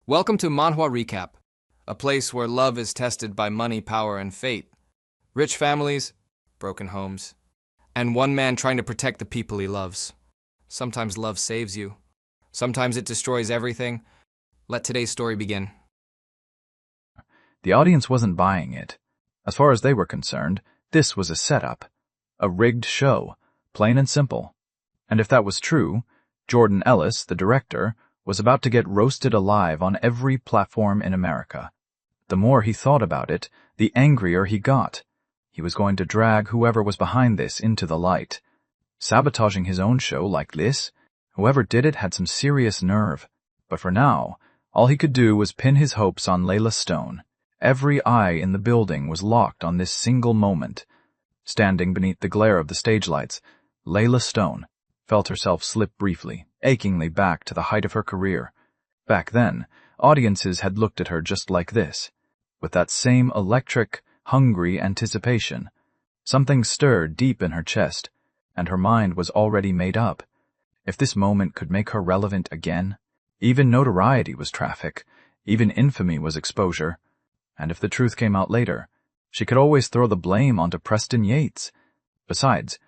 Welcome to Manhwa Recap, a place where love is tested by money, power, and fate. Rich families, broken homes, and one man trying to protect the people he loves. Sometimes love saves you. Sometimes it destroys everything. Let today's story begin. The audience wasn't buying it. As far as they were concerned, this was a setup. A rigged show, plain and simple. And if that was true, Jordan Ellis, the director, was about to get roasted alive on every platform in America. The more he thought about it, the angrier he got. He was going to drag whoever was behind this into the light. Sabotaging his own show like this? Whoever did it had some serious nerve. But for now, all he could do was pin his hopes on Layla Stone. Every eye in the building was locked on this single moment. Standing beneath the glare of the stage lights, Layla Stone felt herself slip briefly, achingly back to the height of her career. Back then, audiences had looked at her just like this, with that same electric, hungry anticipation. Something stirred deep in her chest, and her mind was already made up. If this moment could make her relevant again, even notoriety was traffic, even infamy was exposure, and if the truth came out later, she could always throw the blame onto Preston Yates. Besides,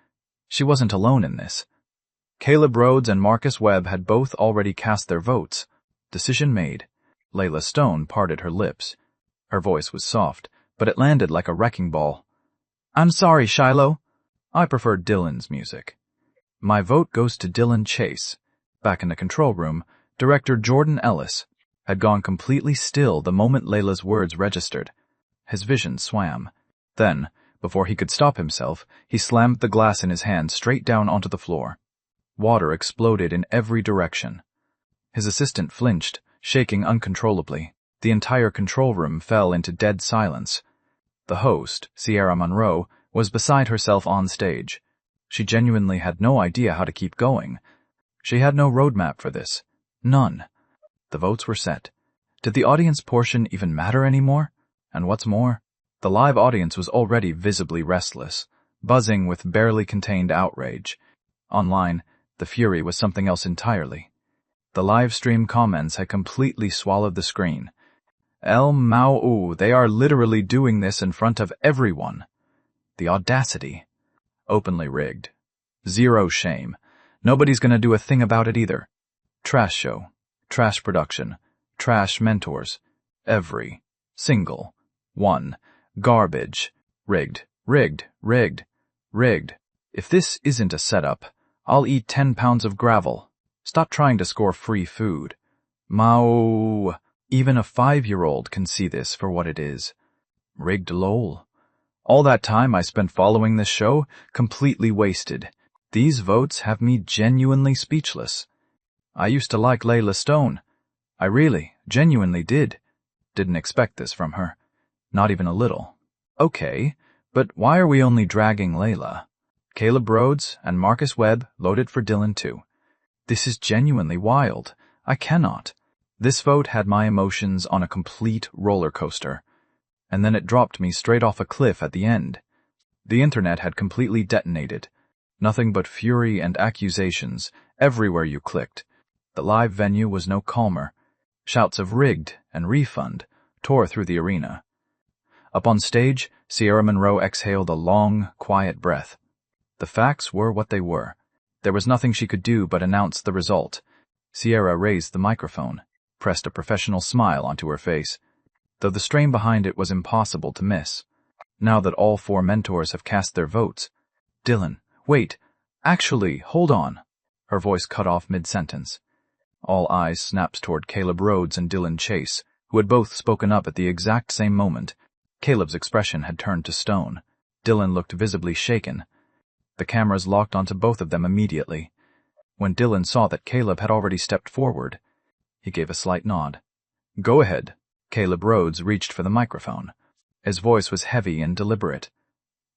she wasn't alone in this. Caleb Rhodes and Marcus Webb had both already cast their votes. Decision made. Layla Stone parted her lips. Her voice was soft, but it landed like a wrecking ball. "I'm sorry, Shiloh. I prefer Dylan's music." "My vote goes to Dylan Chase." Back in the control room, director Jordan Ellis had gone completely still the moment Layla's words registered. His vision swam. Then, before he could stop himself, he slammed the glass in his hand straight down onto the floor. Water exploded in every direction. His assistant flinched, shaking uncontrollably. The entire control room fell into dead silence. The host, Sierra Monroe, was beside herself on stage. She genuinely had no idea how to keep going. She had no roadmap for this. None. The votes were set. Did the audience portion even matter anymore? And what's more, the live audience was already visibly restless, buzzing with barely contained outrage. Online, the fury was something else entirely. The live stream comments had completely swallowed the screen. El Mau, they are literally doing this in front of everyone. The audacity. Openly rigged. Zero shame. Nobody's gonna do a thing about it either. Trash show. Trash production. Trash mentors. Every single one. Garbage. Rigged. Rigged. Rigged. Rigged. If this isn't a setup, I'll eat 10 pounds of gravel. Stop trying to score free food. Mao. Even a 5-year-old can see this for what it is. Rigged lol. All that time I spent following this show, completely wasted. These votes have me genuinely speechless. I used to like Layla Stone. I really, genuinely did. Didn't expect this from her. Not even a little. Okay, but why are we only dragging Layla? Caleb Rhodes and Marcus Webb voted for Dylan too. This is genuinely wild. I cannot. This vote had my emotions on a complete roller coaster. And then it dropped me straight off a cliff at the end. The internet had completely detonated. Nothing but fury and accusations everywhere you clicked. The live venue was no calmer. Shouts of rigged and refund tore through the arena. Up on stage, Sierra Monroe exhaled a long, quiet breath. The facts were what they were. There was nothing she could do but announce the result. Sierra raised the microphone, pressed a professional smile onto her face, though the strain behind it was impossible to miss. Now that all 4 mentors have cast their votes. Dylan, wait, actually, hold on. Her voice cut off mid-sentence. All eyes snapped toward Caleb Rhodes and Dylan Chase, who had both spoken up at the exact same moment. Caleb's expression had turned to stone. Dylan looked visibly shaken. The cameras locked onto both of them immediately. When Dylan saw that Caleb had already stepped forward, he gave a slight nod. "Go ahead." Caleb Rhodes reached for the microphone. His voice was heavy and deliberate.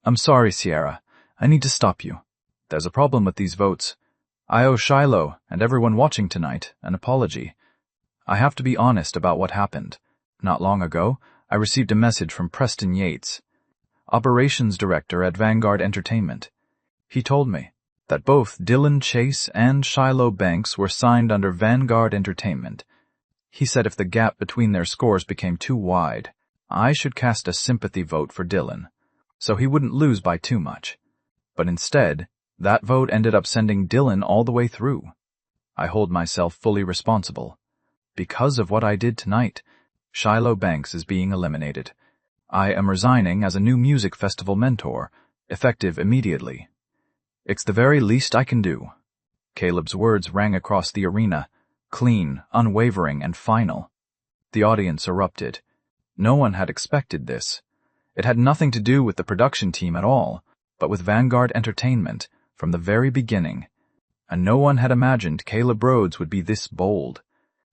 "I'm sorry, Sierra. I need to stop you. There's a problem with these votes. I owe Shiloh and everyone watching tonight an apology. I have to be honest about what happened. Not long ago, I received a message from Preston Yates, operations director at Vanguard Entertainment. He told me that both Dylan Chase and Shiloh Banks were signed under Vanguard Entertainment. He said if the gap between their scores became too wide, I should cast a sympathy vote for Dylan, so he wouldn't lose by too much. But instead, that vote ended up sending Dylan all the way through. I hold myself fully responsible. Because of what I did tonight, Shiloh Banks is being eliminated. I am resigning as a new music festival mentor, effective immediately. It's the very least I can do. Caleb's words rang across the arena, clean, unwavering, and final. The audience erupted. No one had expected this. It had nothing to do with the production team at all, but with Vanguard Entertainment from the very beginning. And no one had imagined Caleb Rhodes would be this bold,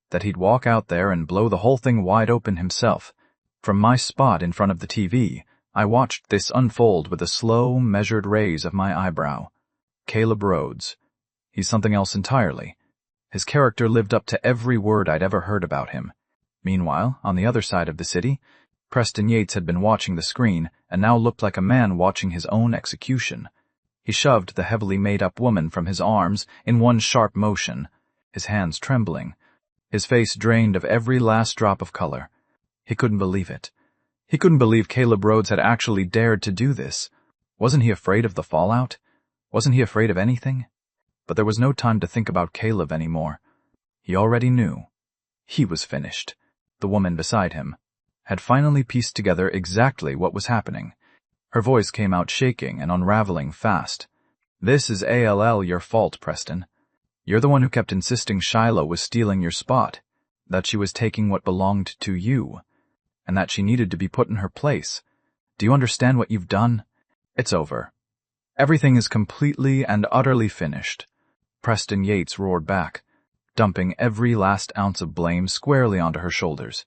that he'd walk out there and blow the whole thing wide open himself. From my spot in front of the TV, I watched this unfold with a slow, measured raise of my eyebrow. Caleb Rhodes. He's something else entirely. His character lived up to every word I'd ever heard about him. Meanwhile, on the other side of the city, Preston Yates had been watching the screen and now looked like a man watching his own execution. He shoved the heavily made-up woman from his arms in one sharp motion, his hands trembling, his face drained of every last drop of color. He couldn't believe it. He couldn't believe Caleb Rhodes had actually dared to do this. Wasn't he afraid of the fallout? Wasn't he afraid of anything? But there was no time to think about Caleb anymore. He already knew. He was finished. The woman beside him had finally pieced together exactly what was happening. Her voice came out shaking and unraveling fast. This is ALL your fault, Preston. You're the one who kept insisting Shiloh was stealing your spot, that she was taking what belonged to you, and that she needed to be put in her place. Do you understand what you've done? It's over. Everything is completely and utterly finished. Preston Yates roared back, dumping every last ounce of blame squarely onto her shoulders.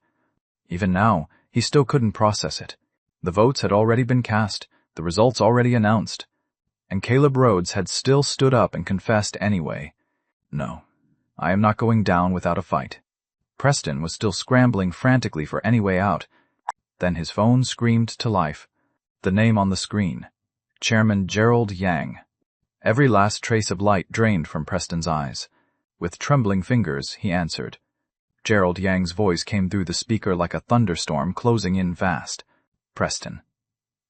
Even now, he still couldn't process it. The votes had already been cast, the results already announced, and Caleb Rhodes had still stood up and confessed anyway. No, I am not going down without a fight. Preston was still scrambling frantically for any way out. Then his phone screamed to life. The name on the screen. Chairman Gerald Yang. Every last trace of light drained from Preston's eyes. With trembling fingers, he answered. Gerald Yang's voice came through the speaker like a thunderstorm closing in fast. Preston,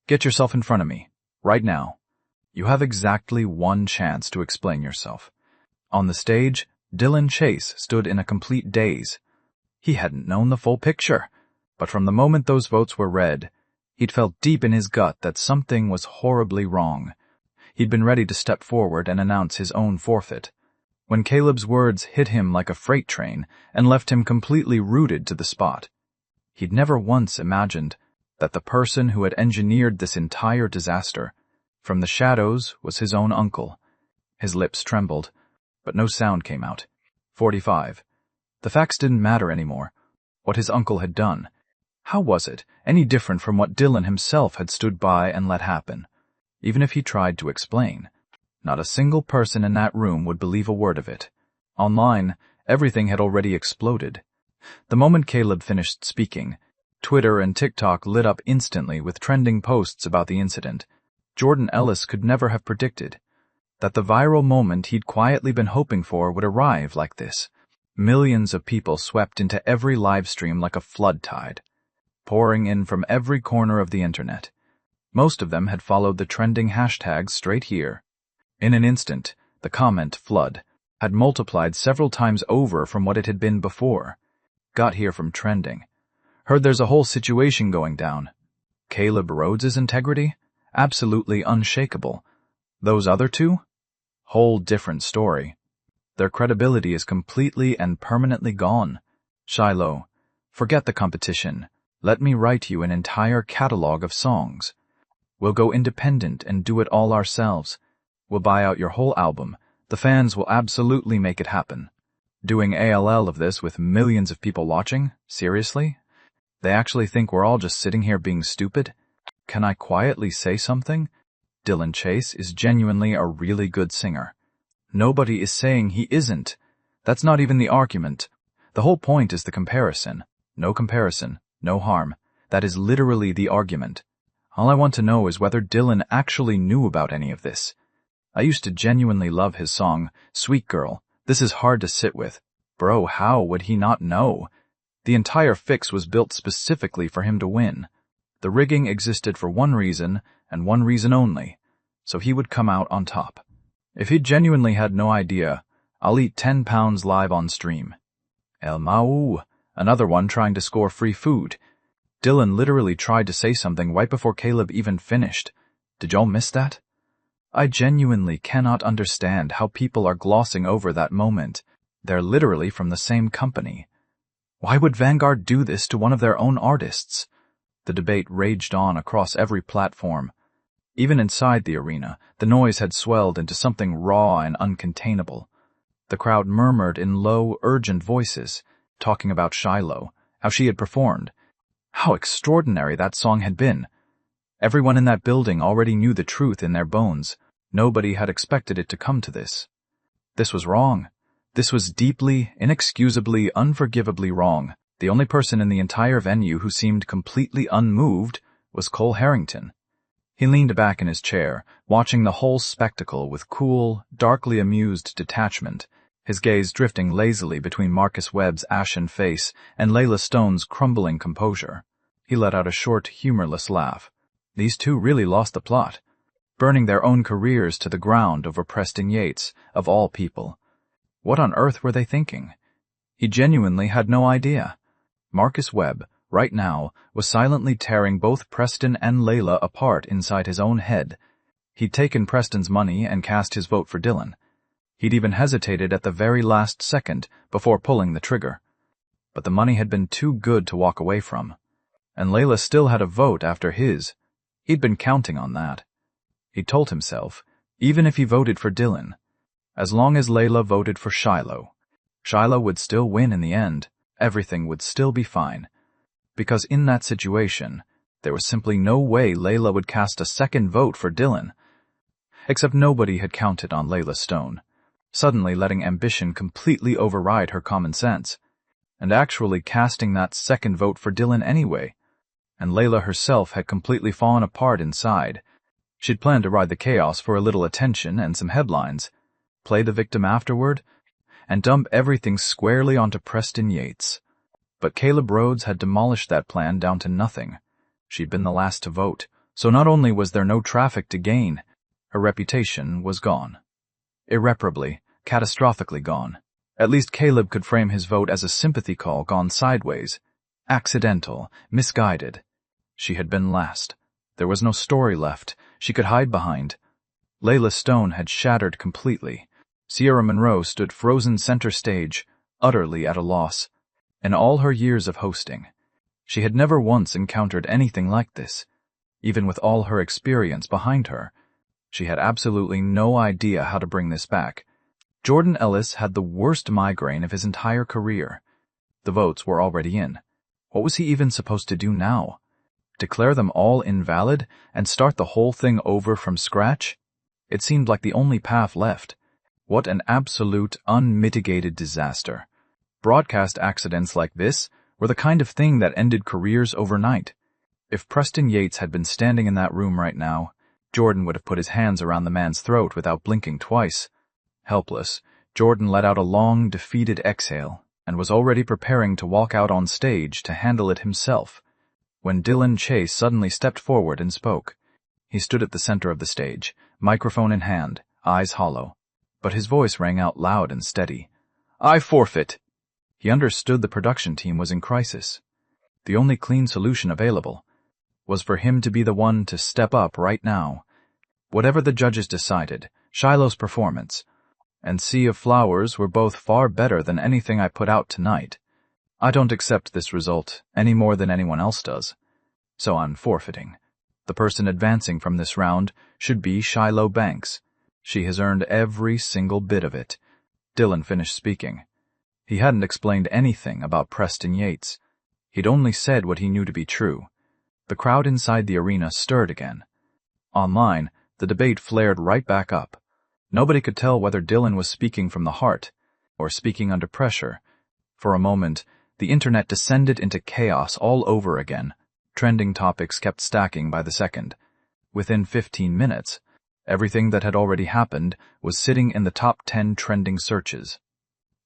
get yourself in front of me, right now. You have exactly one chance to explain yourself. On the stage, Dylan Chase stood in a complete daze. He hadn't known the full picture, but from the moment those votes were read, he'd felt deep in his gut that something was horribly wrong. He'd been ready to step forward and announce his own forfeit, when Caleb's words hit him like a freight train and left him completely rooted to the spot. He'd never once imagined that the person who had engineered this entire disaster from the shadows was his own uncle. His lips trembled, but no sound came out. 45. The facts didn't matter anymore. What his uncle had done. How was it any different from what Dylan himself had stood by and let happen? Even if he tried to explain, not a single person in that room would believe a word of it. Online, everything had already exploded. The moment Caleb finished speaking, Twitter and TikTok lit up instantly with trending posts about the incident. Jordan Ellis could never have predicted that the viral moment he'd quietly been hoping for would arrive like this. Millions of people swept into every live stream like a flood tide, pouring in from every corner of the internet. Most of them had followed the trending hashtags straight here. In an instant, the comment flood had multiplied several times over from what it had been before. Got here from trending. Heard there's a whole situation going down. Caleb Rhodes' integrity? Absolutely unshakable. Those other two? Whole different story. Their credibility is completely and permanently gone. Shiloh, forget the competition. Let me write you an entire catalog of songs. We'll go independent and do it all ourselves. We'll buy out your whole album. The fans will absolutely make it happen. Doing ALL of this with millions of people watching? Seriously? They actually think we're all just sitting here being stupid? Can I quietly say something? Dylan Chase is genuinely a really good singer. Nobody is saying he isn't. That's not even the argument. The whole point is the comparison. No comparison, no harm. That is literally the argument. All I want to know is whether Dylan actually knew about any of this. I used to genuinely love his song, Sweet Girl. This is hard to sit with. Bro, how would he not know? The entire fix was built specifically for him to win. The rigging existed for one reason, and one reason only, so he would come out on top. If he genuinely had no idea, I'll eat 10 pounds live on stream. El Mau, another one trying to score free food. Dylan literally tried to say something right before Caleb even finished. Did y'all miss that? I genuinely cannot understand how people are glossing over that moment. They're literally from the same company. Why would Vanguard do this to one of their own artists? The debate raged on across every platform. Even inside the arena, the noise had swelled into something raw and uncontainable. The crowd murmured in low, urgent voices, talking about Shiloh, how she had performed, how extraordinary that song had been. Everyone in that building already knew the truth in their bones. Nobody had expected it to come to this. This was wrong. This was deeply, inexcusably, unforgivably wrong. The only person in the entire venue who seemed completely unmoved was Cole Harrington. He leaned back in his chair, watching the whole spectacle with cool, darkly amused detachment, his gaze drifting lazily between Marcus Webb's ashen face and Layla Stone's crumbling composure. He let out a short, humorless laugh. These two really lost the plot, burning their own careers to the ground over Preston Yates, of all people. What on earth were they thinking? He genuinely had no idea. Marcus Webb, right now, was silently tearing both Preston and Layla apart inside his own head. He'd taken Preston's money and cast his vote for Dylan. He'd even hesitated at the very last second before pulling the trigger. But the money had been too good to walk away from. And Layla still had a vote after his. He'd been counting on that. He told himself, even if he voted for Dylan, as long as Layla voted for Shiloh, Shiloh would still win in the end. Everything would still be fine. Because in that situation, there was simply no way Layla would cast a second vote for Dylan. Except nobody had counted on Layla Stone, suddenly letting ambition completely override her common sense, and actually casting that second vote for Dylan anyway. And Layla herself had completely fallen apart inside. She'd planned to ride the chaos for a little attention and some headlines, play the victim afterward, and dump everything squarely onto Preston Yates. But Caleb Rhodes had demolished that plan down to nothing. She'd been the last to vote, so not only was there no traffic to gain, her reputation was gone. Irreparably, catastrophically gone. At least Caleb could frame his vote as a sympathy call gone sideways. Accidental, misguided. She had been last. There was no story left she could hide behind. Layla Stone had shattered completely. Sierra Monroe stood frozen center stage, utterly at a loss. In all her years of hosting, she had never once encountered anything like this. Even with all her experience behind her, she had absolutely no idea how to bring this back. Jordan Ellis had the worst migraine of his entire career. The votes were already in. What was he even supposed to do now? Declare them all invalid and start the whole thing over from scratch? It seemed like the only path left. What an absolute, unmitigated disaster. Broadcast accidents like this were the kind of thing that ended careers overnight. If Preston Yates had been standing in that room right now, Jordan would have put his hands around the man's throat without blinking twice. Helpless, Jordan let out a long, defeated exhale and was already preparing to walk out on stage to handle it himself, when Dylan Chase suddenly stepped forward and spoke. He stood at the center of the stage, microphone in hand, eyes hollow, but his voice rang out loud and steady. I forfeit. He understood the production team was in crisis. The only clean solution available was for him to be the one to step up right now. Whatever the judges decided, Shiloh's performance and Sea of Flowers were both far better than anything I put out tonight. I don't accept this result any more than anyone else does, so I'm forfeiting. The person advancing from this round should be Shiloh Banks. She has earned every single bit of it. Dylan finished speaking. He hadn't explained anything about Preston Yates. He'd only said what he knew to be true. The crowd inside the arena stirred again. Online, the debate flared right back up. Nobody could tell whether Dylan was speaking from the heart or speaking under pressure. For a moment, the internet descended into chaos all over again. Trending topics kept stacking by the second. Within 15 minutes, everything that had already happened was sitting in the top 10 trending searches.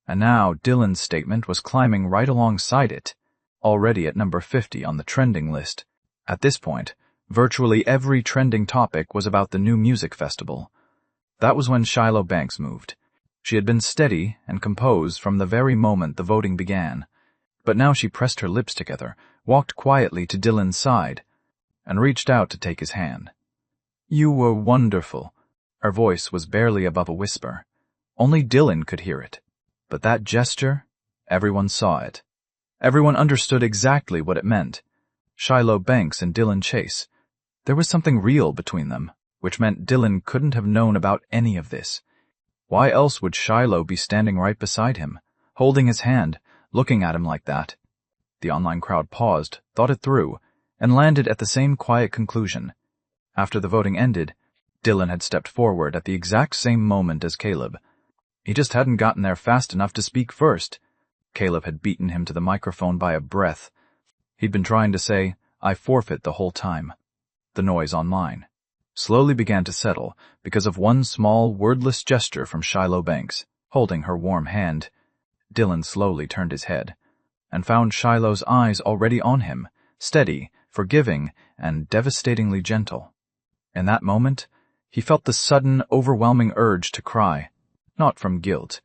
And now Dylan's statement was climbing right alongside it. already at number 50 on the trending list. At this point, virtually every trending topic was about the new music festival. That was when Shiloh Banks moved. She had been steady and composed from the very moment the voting began, but now she pressed her lips together, walked quietly to Dylan's side, and reached out to take his hand. "You were wonderful." Her voice was barely above a whisper. Only Dylan could hear it. But that gesture, everyone saw it. Everyone understood exactly what it meant. Shiloh Banks and Dylan Chase. There was something real between them, which meant Dylan couldn't have known about any of this. Why else would Shiloh be standing right beside him, holding his hand, looking at him like that? The online crowd paused, thought it through, and landed at the same quiet conclusion. After the voting ended, Dylan had stepped forward at the exact same moment as Caleb. He just hadn't gotten there fast enough to speak first. Caleb had beaten him to the microphone by a breath. He'd been trying to say, "I forfeit," the whole time. The noise online slowly began to settle because of one small, wordless gesture from Shiloh Banks, holding her warm hand. Dylan slowly turned his head and found Shiloh's eyes already on him, steady, forgiving, and devastatingly gentle. In that moment, he felt the sudden, overwhelming urge to cry, not from guilt,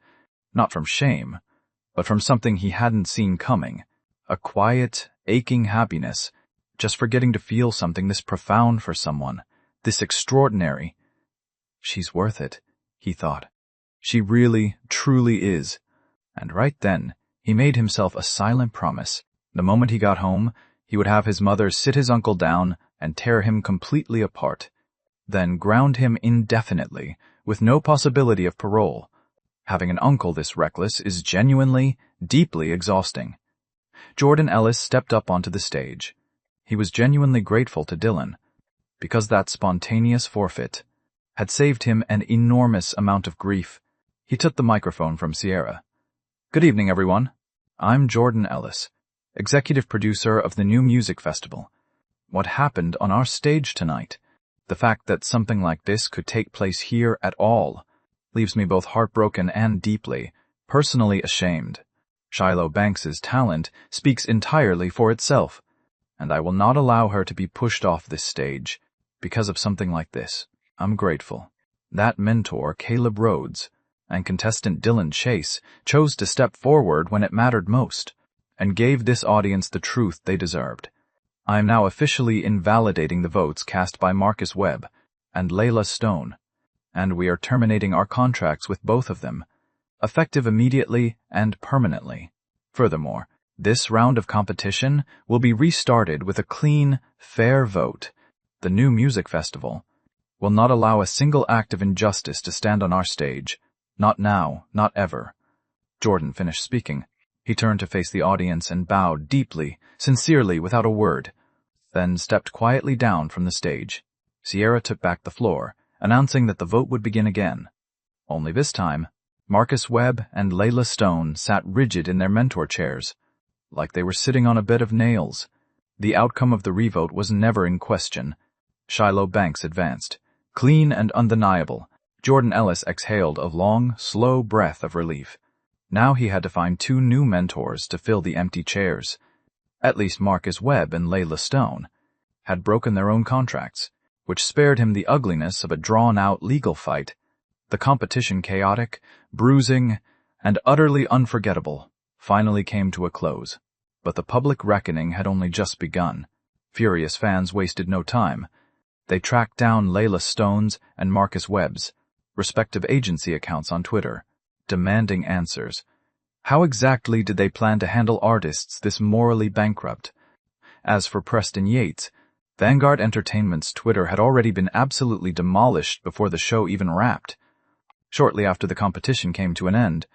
not from shame, but from something he hadn't seen coming, a quiet, aching happiness, just for getting to feel something this profound for someone, this extraordinary. She's worth it, he thought. She really, truly is. And right then, he made himself a silent promise. The moment he got home, he would have his mother sit his uncle down and tear him completely apart, then ground him indefinitely, with no possibility of parole. Having an uncle this reckless is genuinely, deeply exhausting. Jordan Ellis stepped up onto the stage. He was genuinely grateful to Dylan, because that spontaneous forfeit had saved him an enormous amount of grief. He took the microphone from Sierra. "Good evening, everyone. I'm Jordan Ellis, executive producer of the New Music Festival. What happened on our stage tonight, the fact that something like this could take place here at all, leaves me both heartbroken and deeply, personally ashamed. Shiloh Banks's talent speaks entirely for itself, and I will not allow her to be pushed off this stage because of something like this. I'm grateful that mentor, Caleb Rhodes, and contestant Dylan Chase chose to step forward when it mattered most, and gave this audience the truth they deserved. I am now officially invalidating the votes cast by Marcus Webb and Layla Stone, and we are terminating our contracts with both of them, effective immediately and permanently. Furthermore, this round of competition will be restarted with a clean, fair vote. The New Music Festival will not allow a single act of injustice to stand on our stage. Not now, not ever." Jordan finished speaking. He turned to face the audience and bowed deeply, sincerely, without a word, then stepped quietly down from the stage. Sierra took back the floor, announcing that the vote would begin again. Only this time, Marcus Webb and Layla Stone sat rigid in their mentor chairs, like they were sitting on a bed of nails. The outcome of the revote was never in question. Shiloh Banks advanced, clean and undeniable. Jordan Ellis exhaled a long, slow breath of relief. Now he had to find two new mentors to fill the empty chairs. At least Marcus Webb and Layla Stone had broken their own contracts, which spared him the ugliness of a drawn-out legal fight. The competition, chaotic, bruising, and utterly unforgettable, finally came to a close. But the public reckoning had only just begun. Furious fans wasted no time. They tracked down Layla Stone's and Marcus Webb's respective agency accounts on Twitter, demanding answers. How exactly did they plan to handle artists this morally bankrupt? As for Preston Yates, Vanguard Entertainment's Twitter had already been absolutely demolished before the show even wrapped. Shortly after the competition came to an end,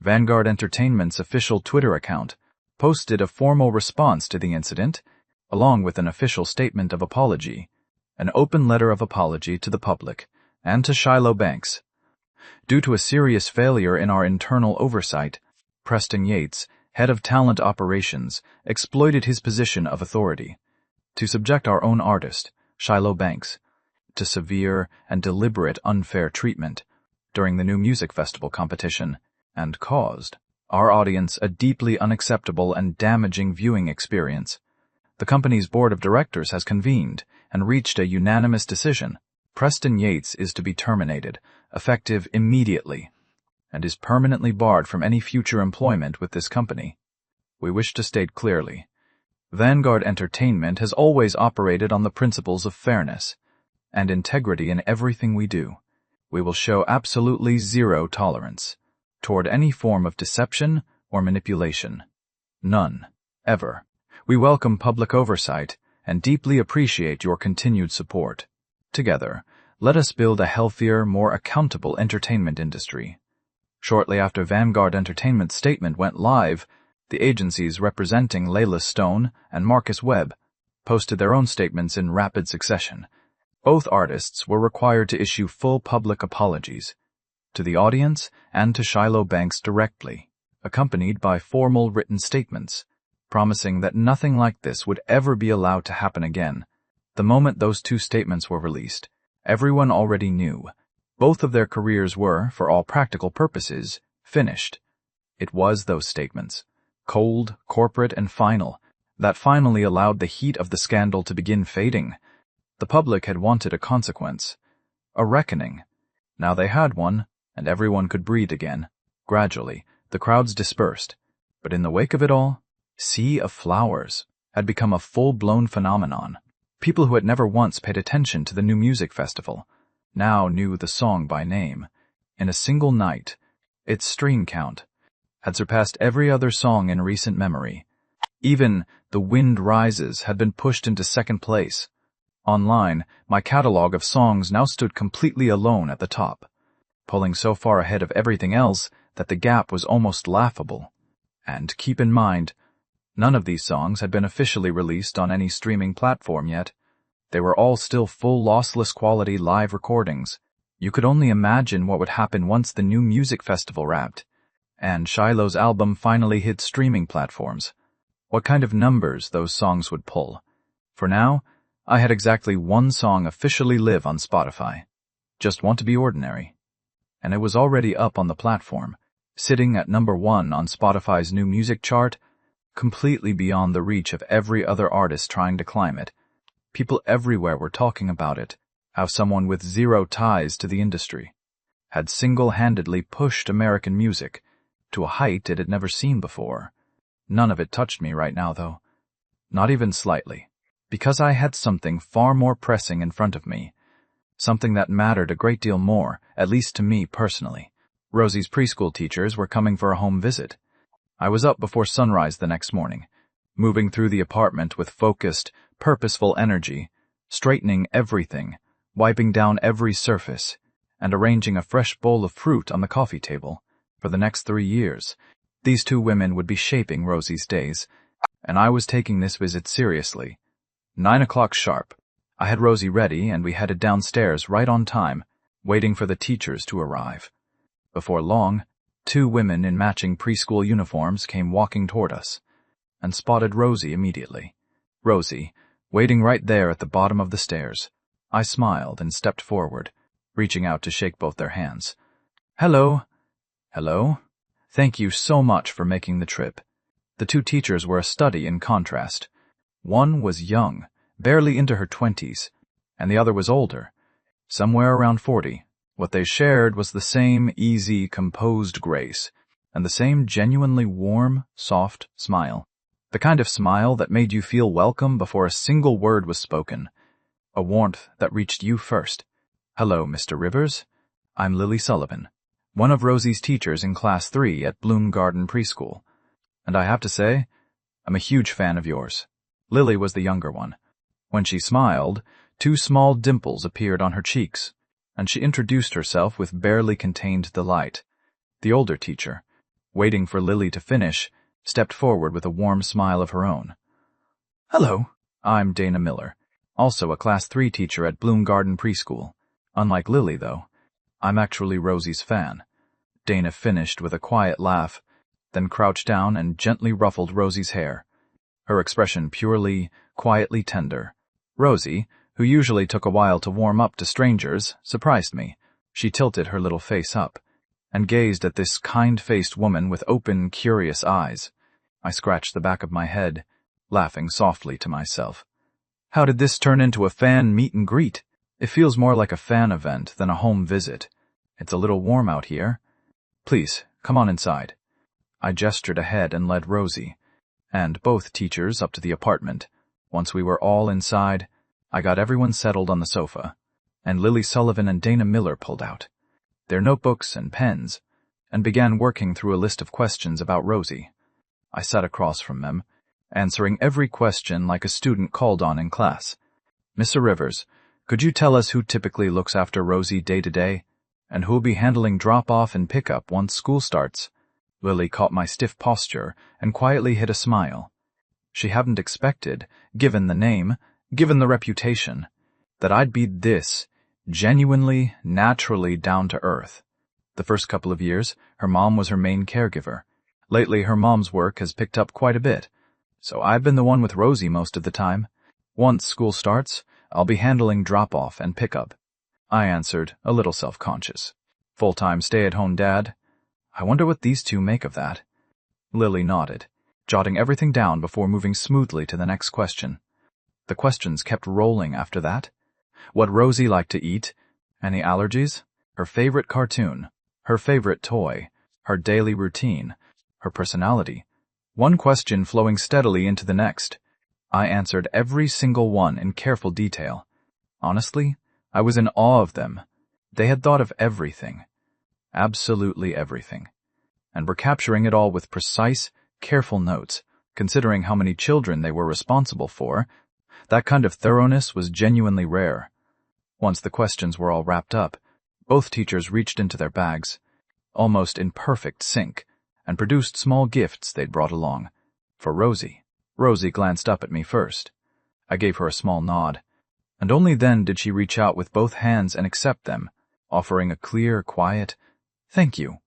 Vanguard Entertainment's official Twitter account posted a formal response to the incident, along with an official statement of apology, an open letter of apology to the public and to Shiloh Banks. Due to a serious failure in our internal oversight, Preston Yates, head of talent operations, exploited his position of authority to subject our own artist, Shiloh Banks, to severe and deliberate unfair treatment during the New Music Festival competition, and caused our audience a deeply unacceptable and damaging viewing experience. The company's board of directors has convened and reached a unanimous decision. Preston Yates is to be terminated, effective immediately, and is permanently barred from any future employment with this company. We wish to state clearly, Vanguard Entertainment has always operated on the principles of fairness and integrity in everything we do. We will show absolutely zero tolerance toward any form of deception or manipulation. None, ever. We welcome public oversight and deeply appreciate your continued support. Together, let us build a healthier, more accountable entertainment industry. Shortly after Vanguard Entertainment's statement went live, the agencies representing Layla Stone and Marcus Webb posted their own statements in rapid succession. Both artists were required to issue full public apologies to the audience and to Shiloh Banks directly, accompanied by formal written statements, promising that nothing like this would ever be allowed to happen again. The moment those two statements were released, everyone already knew. Both of their careers were, for all practical purposes, finished. It was those statements, cold, corporate, and final, that finally allowed the heat of the scandal to begin fading. The public had wanted a consequence, a reckoning. Now they had one, and everyone could breathe again. Gradually, the crowds dispersed, but in the wake of it all, Sea of Flowers had become a full-blown phenomenon. People who had never once paid attention to the new music festival now knew the song by name. In a single night, its stream count had surpassed every other song in recent memory. Even The Wind Rises had been pushed into second place. Online, my catalog of songs now stood completely alone at the top, pulling so far ahead of everything else that the gap was almost laughable. And keep in mind, none of these songs had been officially released on any streaming platform yet. They were all still full lossless quality live recordings. You could only imagine what would happen once the new music festival wrapped, and Shiloh's album finally hit streaming platforms. What kind of numbers those songs would pull. For now, I had exactly one song officially live on Spotify, Just Want to Be Ordinary, and it was already up on the platform, sitting at number 1 on Spotify's new music chart, completely beyond the reach of every other artist trying to climb it. People everywhere were talking about it, how someone with zero ties to the industry had single-handedly pushed American music to a height it had never seen before. None of it touched me right now, though. Not even slightly. Because I had something far more pressing in front of me. Something that mattered a great deal more, at least to me personally. Rosie's preschool teachers were coming for a home visit. I was up before sunrise the next morning, moving through the apartment with focused, purposeful energy, straightening everything, wiping down every surface, and arranging a fresh bowl of fruit on the coffee table. For the next 3 years, these two women would be shaping Rosie's days, and I was taking this visit seriously. 9 o'clock sharp. I had Rosie ready, and we headed downstairs right on time, waiting for the teachers to arrive. Before long, 2 women in matching preschool uniforms came walking toward us, and spotted Rosie immediately. Rosie, waiting right there at the bottom of the stairs. I smiled and stepped forward, reaching out to shake both their hands. Hello. Hello. Thank you so much for making the trip. The 2 teachers were a study in contrast. One was young, barely into her 20s, and the other was older, somewhere around 40. What they shared was the same easy, composed grace, and the same genuinely warm, soft smile. The kind of smile that made you feel welcome before a single word was spoken. A warmth that reached you first. Hello, Mr. Rivers. I'm Lily Sullivan, one of Rosie's teachers in Class 3 at Bloom Garden Preschool. And I have to say, I'm a huge fan of yours. Lily was the younger one. When she smiled, 2 small dimples appeared on her cheeks, and she introduced herself with barely contained delight. The older teacher, waiting for Lily to finish, stepped forward with a warm smile of her own. Hello, I'm Dana Miller, also a Class 3 teacher at Bloom Garden Preschool. Unlike Lily, though, I'm actually Rosie's fan. Dana finished with a quiet laugh, then crouched down and gently ruffled Rosie's hair, her expression purely, quietly tender. Rosie, who usually took a while to warm up to strangers, surprised me. She tilted her little face up, and gazed at this kind-faced woman with open, curious eyes. I scratched the back of my head, laughing softly to myself. How did this turn into a fan meet and greet? It feels more like a fan event than a home visit. It's a little warm out here. Please, come on inside. I gestured ahead and led Rosie, and both teachers up to the apartment. Once we were all inside, I got everyone settled on the sofa, and Lily Sullivan and Dana Miller pulled out their notebooks and pens, and began working through a list of questions about Rosie. I sat across from them, answering every question like a student called on in class. Mr. Rivers, could you tell us who typically looks after Rosie day to day, and who'll be handling drop-off and pick-up once school starts? Lily caught my stiff posture and quietly hid a smile. She hadn't expected, given the name, given the reputation, that I'd be this, genuinely, naturally down to earth. The first couple of years, her mom was her main caregiver. Lately, her mom's work has picked up quite a bit, so I've been the one with Rosie most of the time. Once school starts, I'll be handling drop-off and pick-up. I answered, a little self-conscious. Full-time stay-at-home dad. I wonder what these two make of that. Lily nodded, jotting everything down before moving smoothly to the next question. The questions kept rolling after that. What Rosie liked to eat, any allergies, her favorite cartoon, her favorite toy, her daily routine, her personality. One question flowing steadily into the next. I answered every single one in careful detail. Honestly, I was in awe of them. They had thought of everything. Absolutely everything. And were capturing it all with precise, careful notes, considering how many children they were responsible for. That kind of thoroughness was genuinely rare. Once the questions were all wrapped up, both teachers reached into their bags, almost in perfect sync, and produced small gifts they'd brought along. For Rosie. Rosie glanced up at me first. I gave her a small nod, and only then did she reach out with both hands and accept them, offering a clear, quiet, "Thank you."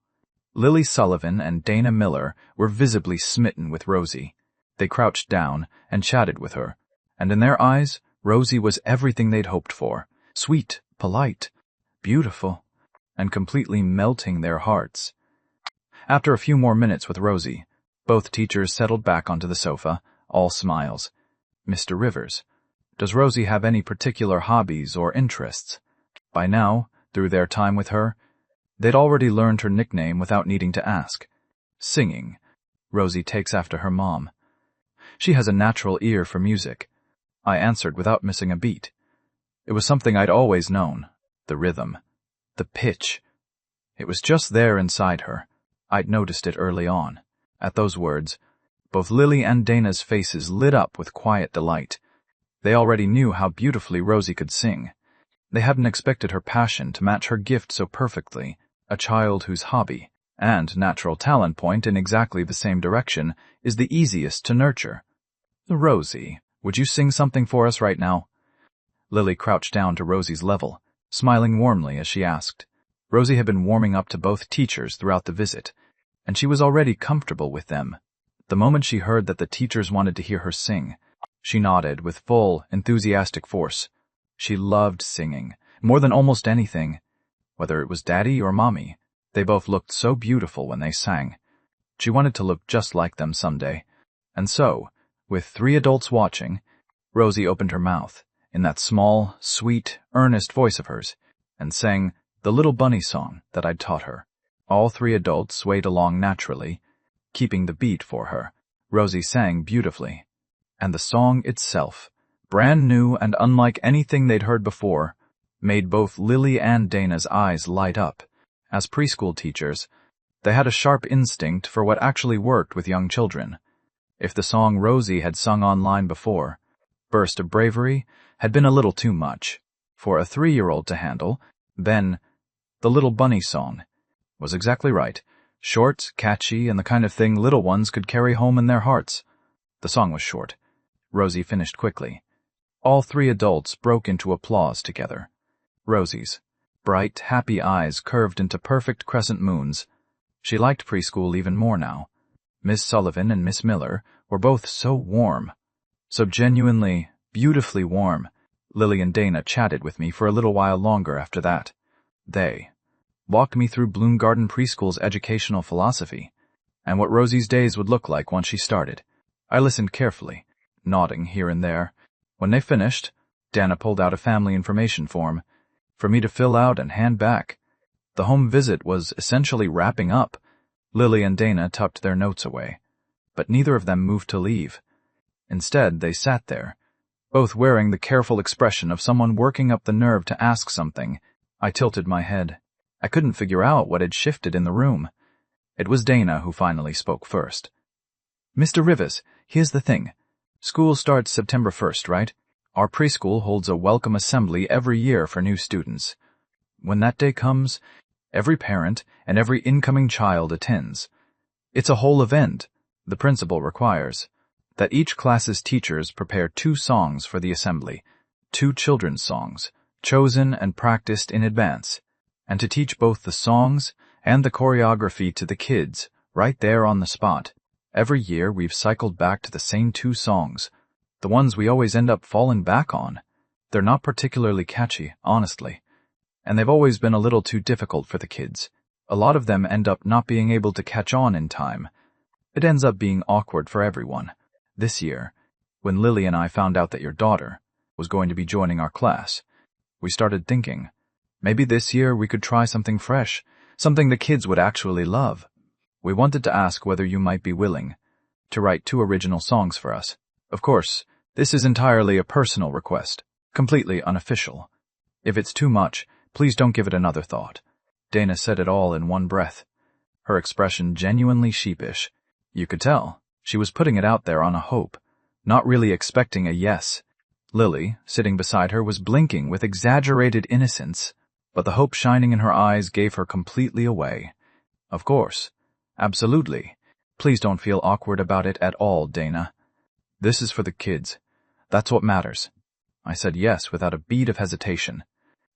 Lily Sullivan and Dana Miller were visibly smitten with Rosie. They crouched down and chatted with her, and in their eyes, Rosie was everything they'd hoped for. Sweet, polite, beautiful, and completely melting their hearts. After a few more minutes with Rosie, both teachers settled back onto the sofa, all smiles. Mr. Rivers, does Rosie have any particular hobbies or interests? By now, through their time with her, they'd already learned her nickname without needing to ask. Singing. Rosie takes after her mom. She has a natural ear for music. I answered without missing a beat. It was something I'd always known. The rhythm. The pitch. It was just there inside her. I'd noticed it early on. At those words, both Lily and Dana's faces lit up with quiet delight. They already knew how beautifully Rosie could sing. They hadn't expected her passion to match her gift so perfectly, a child whose hobby and natural talent point in exactly the same direction is the easiest to nurture. Rosie, would you sing something for us right now? Lily crouched down to Rosie's level, smiling warmly as she asked. Rosie had been warming up to both teachers throughout the visit, and she was already comfortable with them. The moment she heard that the teachers wanted to hear her sing, she nodded with full, enthusiastic force. She loved singing, more than almost anything. Whether it was Daddy or Mommy, they both looked so beautiful when they sang. She wanted to look just like them someday. And so, with 3 adults watching, Rosie opened her mouth, in that small, sweet, earnest voice of hers, and sang the Little Bunny song that I'd taught her. All 3 adults swayed along naturally, keeping the beat for her. Rosie sang beautifully. And the song itself, brand new and unlike anything they'd heard before, made both Lily and Dana's eyes light up. As preschool teachers, they had a sharp instinct for what actually worked with young children. If the song Rosie had sung online before, Burst of Bravery, had been a little too much for a 3-year-old to handle, then the Little Bunny song was exactly right. Short, catchy, and the kind of thing little ones could carry home in their hearts. The song was short. Rosie finished quickly. All 3 adults broke into applause together. Rosie's bright, happy eyes curved into perfect crescent moons. She liked preschool even more now. Miss Sullivan and Miss Miller were both so warm, so genuinely, beautifully warm. Lily and Dana chatted with me for a little while longer after that. They walked me through Bloom Garden Preschool's educational philosophy, and what Rosie's days would look like once she started. I listened carefully, nodding here and there. When they finished, Dana pulled out a family information form for me to fill out and hand back. The home visit was essentially wrapping up. Lily and Dana tucked their notes away, but neither of them moved to leave. Instead, they sat there, both wearing the careful expression of someone working up the nerve to ask something. I tilted my head. I couldn't figure out what had shifted in the room. It was Dana who finally spoke first. "Mr. Rivers, here's the thing. School starts September 1st, right? Our preschool holds a welcome assembly every year for new students. When that day comes, every parent and every incoming child attends. It's a whole event. The principal requires that each class's teachers prepare 2 songs for the assembly, 2 children's songs, chosen and practiced in advance, and to teach both the songs and the choreography to the kids right there on the spot. Every year we've cycled back to the same 2 songs, the ones we always end up falling back on. They're not particularly catchy, honestly, and they've always been a little too difficult for the kids. A lot of them end up not being able to catch on in time. It ends up being awkward for everyone. This year, when Lily and I found out that your daughter was going to be joining our class, we started thinking, maybe this year we could try something fresh, something the kids would actually love. We wanted to ask whether you might be willing to write 2 original songs for us. Of course, this is entirely a personal request, completely unofficial. If it's too much, please don't give it another thought." Dana said it all in one breath, her expression genuinely sheepish. You could tell she was putting it out there on a hope, not really expecting a yes. Lily, sitting beside her, was blinking with exaggerated innocence, but the hope shining in her eyes gave her completely away. "Of course. Absolutely. Please don't feel awkward about it at all, Dana. This is for the kids. That's what matters." I said yes without a bead of hesitation.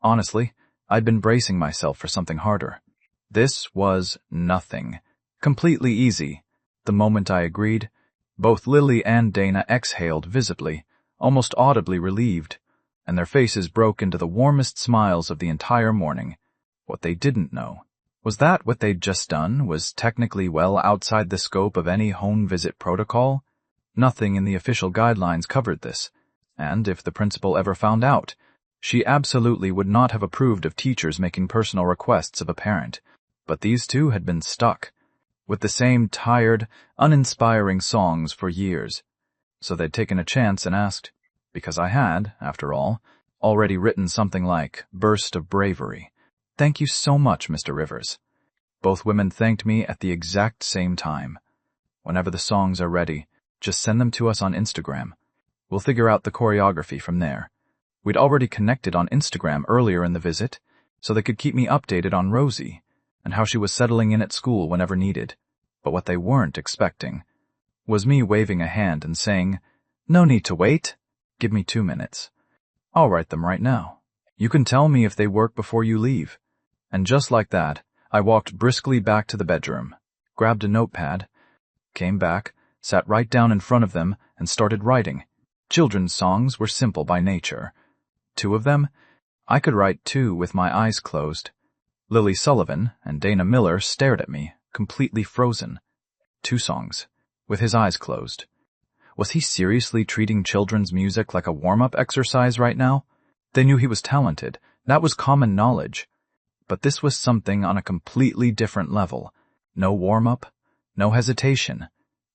Honestly, I'd been bracing myself for something harder. This was nothing. Completely easy. The moment I agreed, both Lily and Dana exhaled visibly, almost audibly relieved, and their faces broke into the warmest smiles of the entire morning. What they didn't know was that what they'd just done was technically well outside the scope of any home visit protocol. Nothing in the official guidelines covered this, and if the principal ever found out, she absolutely would not have approved of teachers making personal requests of a parent. But these 2 had been stuck with the same tired, uninspiring songs for years. So they'd taken a chance and asked, because I had, after all, already written something like "Burst of Bravery." "Thank you so much, Mr. Rivers." Both women thanked me at the exact same time. "Whenever the songs are ready, just send them to us on Instagram. We'll figure out the choreography from there." We'd already connected on Instagram earlier in the visit, so they could keep me updated on Rosie and how she was settling in at school whenever needed. But what they weren't expecting was me waving a hand and saying, "No need to wait. Give me 2 minutes. I'll write them right now. You can tell me if they work before you leave." And just like that, I walked briskly back to the bedroom, grabbed a notepad, came back, sat right down in front of them, and started writing. Children's songs were simple by nature. 2 of them, I could write 2 with my eyes closed. Lily Sullivan and Dana Miller stared at me, completely frozen. 2 songs, with his eyes closed. Was he seriously treating children's music like a warm-up exercise right now? They knew he was talented. That was common knowledge. But this was something on a completely different level. No warm-up, no hesitation.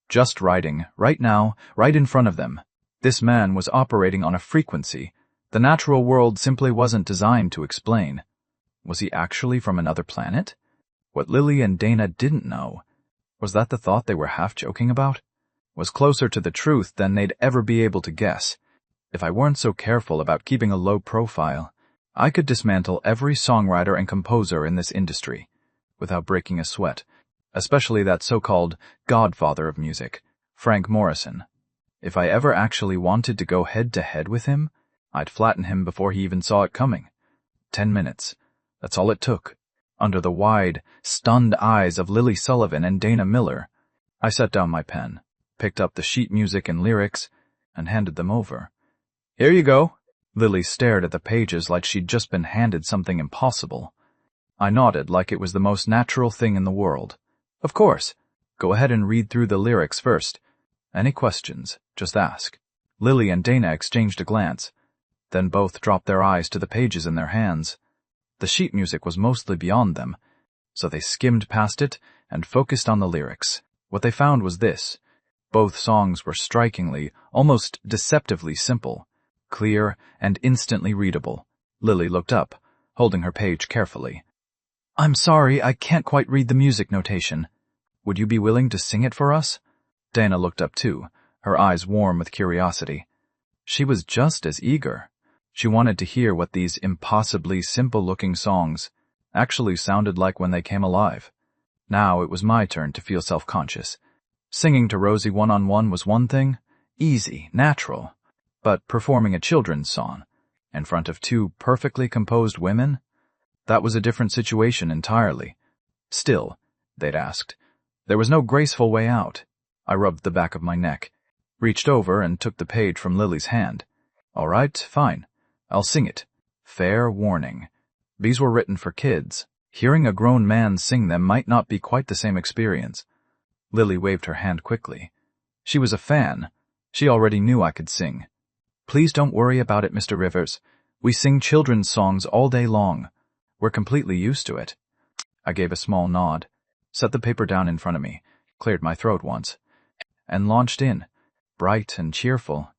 Just writing, right now, right in front of them. This man was operating on a frequency the natural world simply wasn't designed to explain. Was he actually from another planet? What Lily and Dana didn't know was that the thought they were half joking about was closer to the truth than they'd ever be able to guess. If I weren't so careful about keeping a low profile, I could dismantle every songwriter and composer in this industry without breaking a sweat, especially that so-called godfather of music, Frank Morrison. If I ever actually wanted to go head-to-head with him, I'd flatten him before he even saw it coming. 10 minutes. That's all it took. Under the wide, stunned eyes of Lily Sullivan and Dana Miller, I set down my pen, picked up the sheet music and lyrics, and handed them over. "Here you go." Lily stared at the pages like she'd just been handed something impossible. I nodded like it was the most natural thing in the world. Of course. Go ahead and read through the lyrics first. Any questions, just ask. Lily and Dana exchanged a glance. Then both dropped their eyes to the pages in their hands. The sheet music was mostly beyond them, so they skimmed past it and focused on the lyrics. What they found was this. Both songs were strikingly, almost deceptively simple, clear and instantly readable. Lily looked up, holding her page carefully. I'm sorry, I can't quite read the music notation. Would you be willing to sing it for us? Dana looked up too, her eyes warm with curiosity. She was just as eager. She wanted to hear what these impossibly simple-looking songs actually sounded like when they came alive. Now it was my turn to feel self-conscious. Singing to Rosie one-on-one was one thing, easy, natural, but performing a children's song in front of two perfectly composed women? That was a different situation entirely. Still, they'd asked, there was no graceful way out. I rubbed the back of my neck, reached over and took the page from Lily's hand. All right, fine. I'll sing it. Fair warning. These were written for kids. Hearing a grown man sing them might not be quite the same experience. Lily waved her hand quickly. She was a fan. She already knew I could sing. Please don't worry about it, Mr. Rivers. We sing children's songs all day long. We're completely used to it. I gave a small nod, set the paper down in front of me, cleared my throat once, and launched in, bright and cheerful,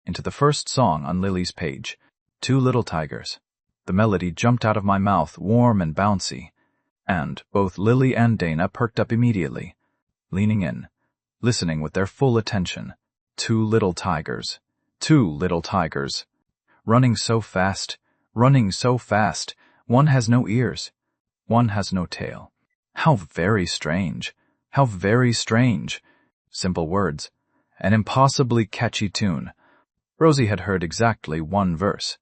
into the first song on Lily's page, Two Little Tigers. The melody jumped out of my mouth, warm and bouncy, and both Lily and Dana perked up immediately, leaning in, listening with their full attention. Two little tigers. Two little tigers. Running so fast, one has no ears, one has no tail. How very strange, how very strange. Simple words, an impossibly catchy tune. Rosie had heard exactly one verse,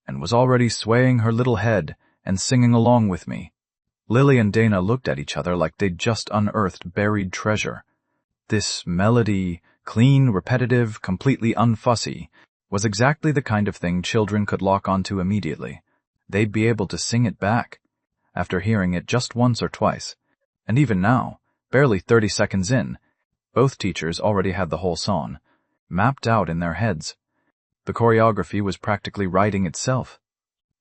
and was already swaying her little head and singing along with me. Lily and Dana looked at each other like they'd just unearthed buried treasure. This melody, clean, repetitive, completely unfussy, was exactly the kind of thing children could lock onto immediately. They'd be able to sing it back, after hearing it just once or twice. And even now, barely 30 seconds in, both teachers already had the whole song, mapped out in their heads. The choreography was practically writing itself.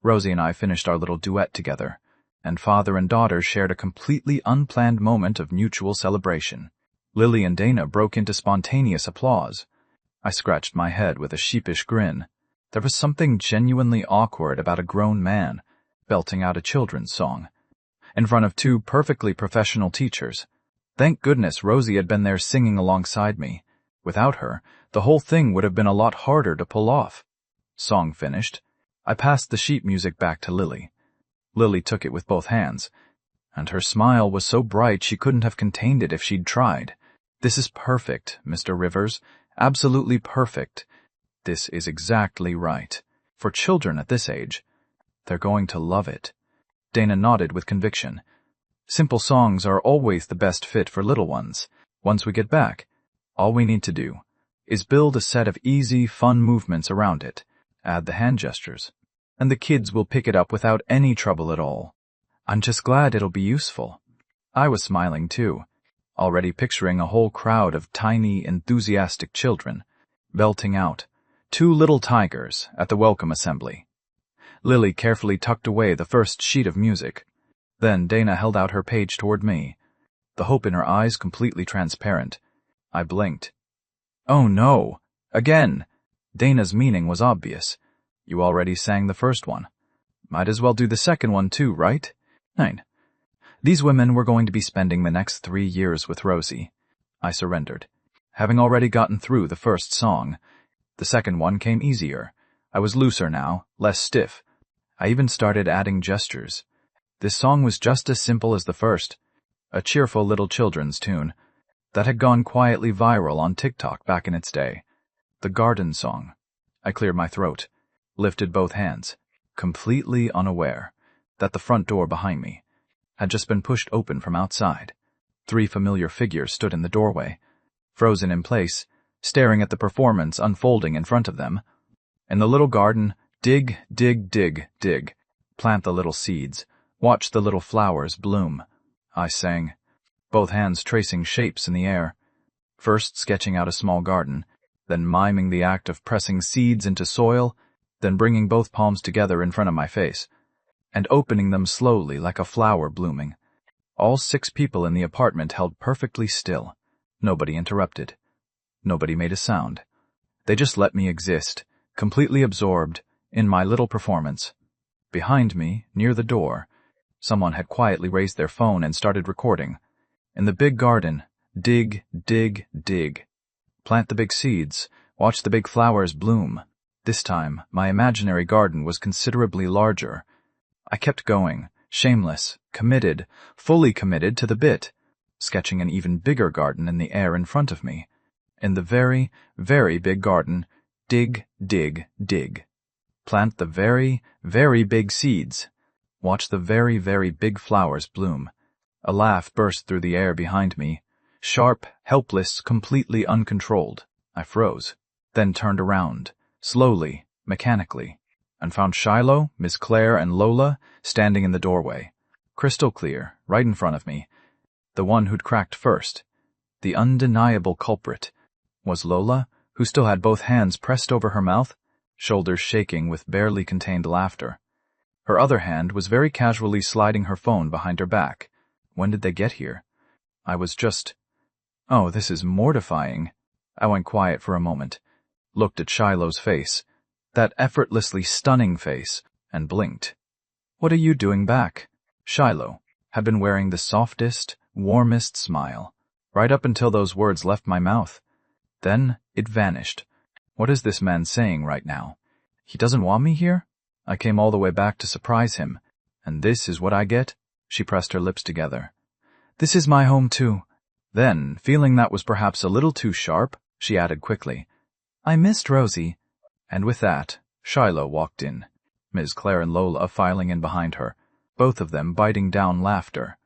Rosie and I finished our little duet together, and father and daughter shared a completely unplanned moment of mutual celebration. Lily and Dana broke into spontaneous applause. I scratched my head with a sheepish grin. There was something genuinely awkward about a grown man belting out a children's song in front of two perfectly professional teachers. Thank goodness Rosie had been there singing alongside me. Without her, the whole thing would have been a lot harder to pull off. Song finished, I passed the sheet music back to Lily. Lily took it with both hands, and her smile was so bright she couldn't have contained it if she'd tried. This is perfect, Mr. Rivers. Absolutely perfect. This is exactly right. For children at this age, they're going to love it. Dana nodded with conviction. Simple songs are always the best fit for little ones. Once we get back, all we need to do is build a set of easy, fun movements around it, add the hand gestures, and the kids will pick it up without any trouble at all. I'm just glad it'll be useful. I was smiling too, already picturing a whole crowd of tiny, enthusiastic children, belting out, Two Little Tigers at the welcome assembly. Lily carefully tucked away the first sheet of music. Then Dana held out her page toward me, the hope in her eyes completely transparent. I blinked. Oh no! Again! Dana's meaning was obvious. You already sang the first one. Might as well do the second one too, right? 9. These women were going to be spending the next 3 years with Rosie. I surrendered, having already gotten through the first song. The second one came easier. I was looser now, less stiff. I even started adding gestures. This song was just as simple as the first, a cheerful little children's tune that had gone quietly viral on TikTok back in its day. The garden song. I cleared my throat, lifted both hands, completely unaware that the front door behind me had just been pushed open from outside. 3 familiar figures stood in the doorway, frozen in place, staring at the performance unfolding in front of them. In the little garden, dig, dig, dig, dig. Plant the little seeds, Watch the little flowers bloom, I sang, both hands tracing shapes in the air, first sketching out a small garden, then miming the act of pressing seeds into soil, then bringing both palms together in front of my face, and opening them slowly like a flower blooming. All 6 people in the apartment held perfectly still. Nobody interrupted. Nobody made a sound. They just let me exist, completely absorbed in my little performance. Behind me, near the door, someone had quietly raised their phone and started recording. In the big garden, dig, dig, dig. Plant the big seeds, watch the big flowers bloom. This time, my imaginary garden was considerably larger. I kept going, shameless, committed, fully committed to the bit, sketching an even bigger garden in the air in front of me. In the very, very big garden, dig, dig, dig. Plant the very, very big seeds. Watch the very, very big flowers bloom. A laugh burst through the air behind me. Sharp, helpless, completely uncontrolled. I froze, then turned around, slowly, mechanically, and found Shiloh, Miss Claire, and Lola standing in the doorway, crystal clear, right in front of me. The one who'd cracked first. The undeniable culprit. Was Lola, who still had both hands pressed over her mouth, shoulders shaking with barely contained laughter. Her other hand was very casually sliding her phone behind her back. When did they get here? I was just... Oh, this is mortifying. I went quiet for a moment, looked at Shiloh's face, that effortlessly stunning face, and blinked. What are you doing back? Shiloh had been wearing the softest, warmest smile, right up until those words left my mouth. Then it vanished. What is this man saying right now? He doesn't want me here? I came all the way back to surprise him, and this is what I get? She pressed her lips together. This is my home too. Then, feeling that was perhaps a little too sharp, she added quickly, I missed Rosie. And with that, Shiloh walked in, Ms. Claire and Lola filing in behind her, both of them biting down laughter.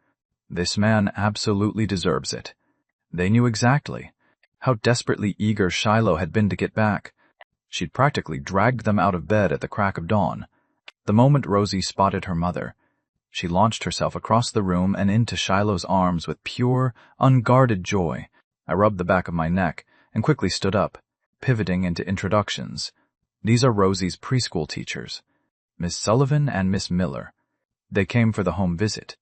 This man absolutely deserves it. They knew exactly how desperately eager Shiloh had been to get back. She'd practically dragged them out of bed at the crack of dawn. The moment Rosie spotted her mother, she launched herself across the room and into Shiloh's arms with pure, unguarded joy. I rubbed the back of my neck and quickly stood up, pivoting into introductions. These are Rosie's preschool teachers, Miss Sullivan and Miss Miller. They came for the home visit.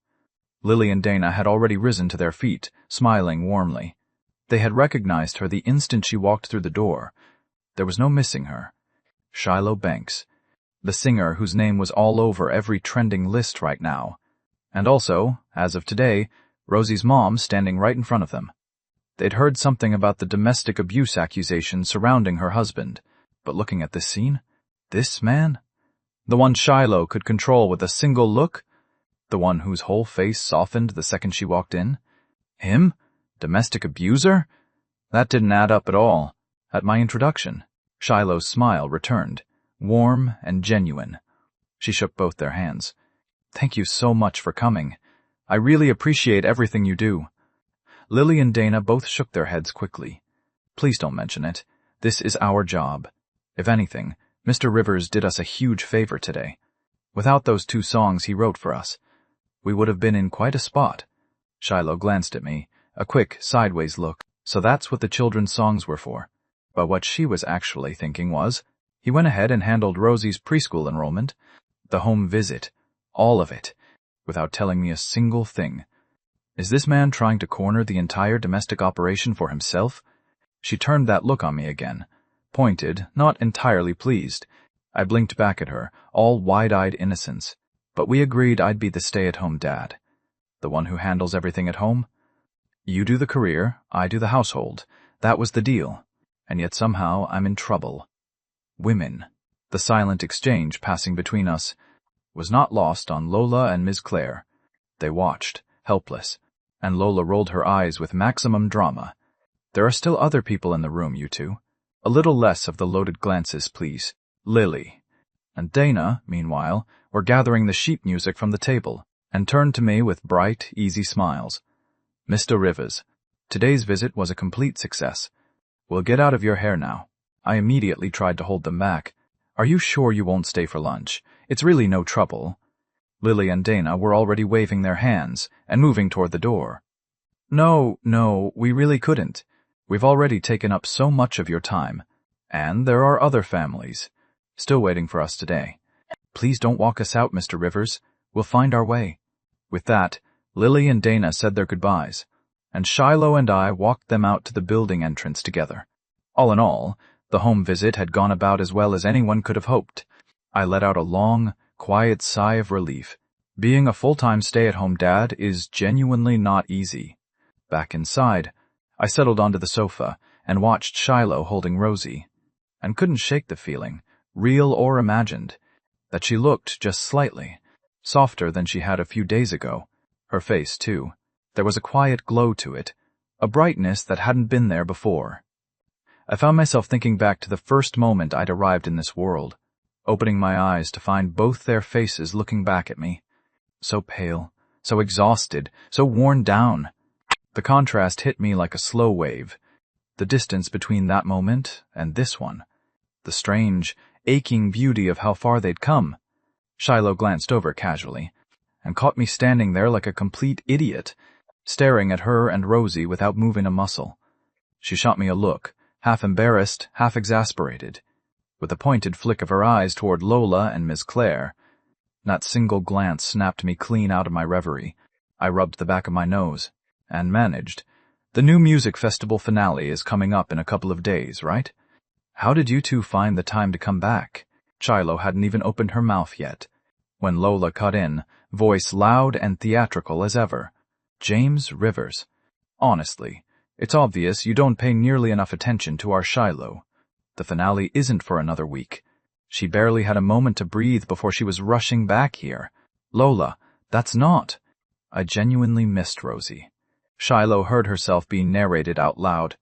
Lily and Dana had already risen to their feet, smiling warmly. They had recognized her the instant she walked through the door. There was no missing her. Shiloh Banks, the singer whose name was all over every trending list right now. And also, as of today, Rosie's mom standing right in front of them. They'd heard something about the domestic abuse accusations surrounding her husband, but looking at this scene, this man? The one Shiloh could control with a single look? The one whose whole face softened the second she walked in? Him? Domestic abuser? That didn't add up at all. At my introduction, Shiloh's smile returned, warm and genuine. She shook both their hands. Thank you so much for coming. I really appreciate everything you do. Lily and Dana both shook their heads quickly. Please don't mention it. This is our job. If anything, Mr. Rivers did us a huge favor today. Without those 2 songs he wrote for us, we would have been in quite a spot. Shiloh glanced at me, a quick, sideways look. So that's what the children's songs were for. But what she was actually thinking was, he went ahead and handled Rosie's preschool enrollment, the home visit, all of it, without telling me a single thing. Is this man trying to corner the entire domestic operation for himself? She turned that look on me again, pointed, not entirely pleased. I blinked back at her, all wide-eyed innocence. But we agreed I'd be the stay-at-home dad. The one who handles everything at home? You do the career, I do the household. That was the deal. And yet somehow I'm in trouble. Women. The silent exchange passing between us was not lost on Lola and Miss Claire. They watched, helpless, and Lola rolled her eyes with maximum drama. There are still other people in the room, you two. A little less of the loaded glances, please. Lily. And Dana, meanwhile, were gathering the sheet music from the table, and turned to me with bright, easy smiles. Mr. Rivers, today's visit was a complete success. We'll get out of your hair now. I immediately tried to hold them back. Are you sure you won't stay for lunch? It's really no trouble. Lily and Dana were already waving their hands and moving toward the door. No, we really couldn't. We've already taken up so much of your time, and there are other families still waiting for us today. Please don't walk us out, Mr. Rivers. We'll find our way. With that, Lily and Dana said their goodbyes, and Shiloh and I walked them out to the building entrance together. All in all, the home visit had gone about as well as anyone could have hoped. I let out a long, quiet sigh of relief. Being a full-time stay-at-home dad is genuinely not easy. Back inside, I settled onto the sofa and watched Shiloh holding Rosie, and couldn't shake the feeling, real or imagined, that she looked just slightly softer than she had a few days ago. Her face, too. There was a quiet glow to it, a brightness that hadn't been there before. I found myself thinking back to the first moment I'd arrived in this world, opening my eyes to find both their faces looking back at me. So pale, so exhausted, so worn down. The contrast hit me like a slow wave. The distance between that moment and this one. The strange, aching beauty of how far they'd come. Shiloh glanced over casually, and caught me standing there like a complete idiot, staring at her and Rosie without moving a muscle. She shot me a look, half embarrassed, half exasperated, with a pointed flick of her eyes toward Lola and Miss Claire. That single glance snapped me clean out of my reverie. I rubbed the back of my nose, and managed. The new music festival finale is coming up in a couple of days, right? How did you two find the time to come back? Shiloh hadn't even opened her mouth yet, when Lola cut in, voice loud and theatrical as ever. James Rivers. Honestly, it's obvious you don't pay nearly enough attention to our Shiloh. The finale isn't for another week. She barely had a moment to breathe before she was rushing back here. Lola, that's not. I genuinely missed Rosie. Shiloh heard herself being narrated out loud,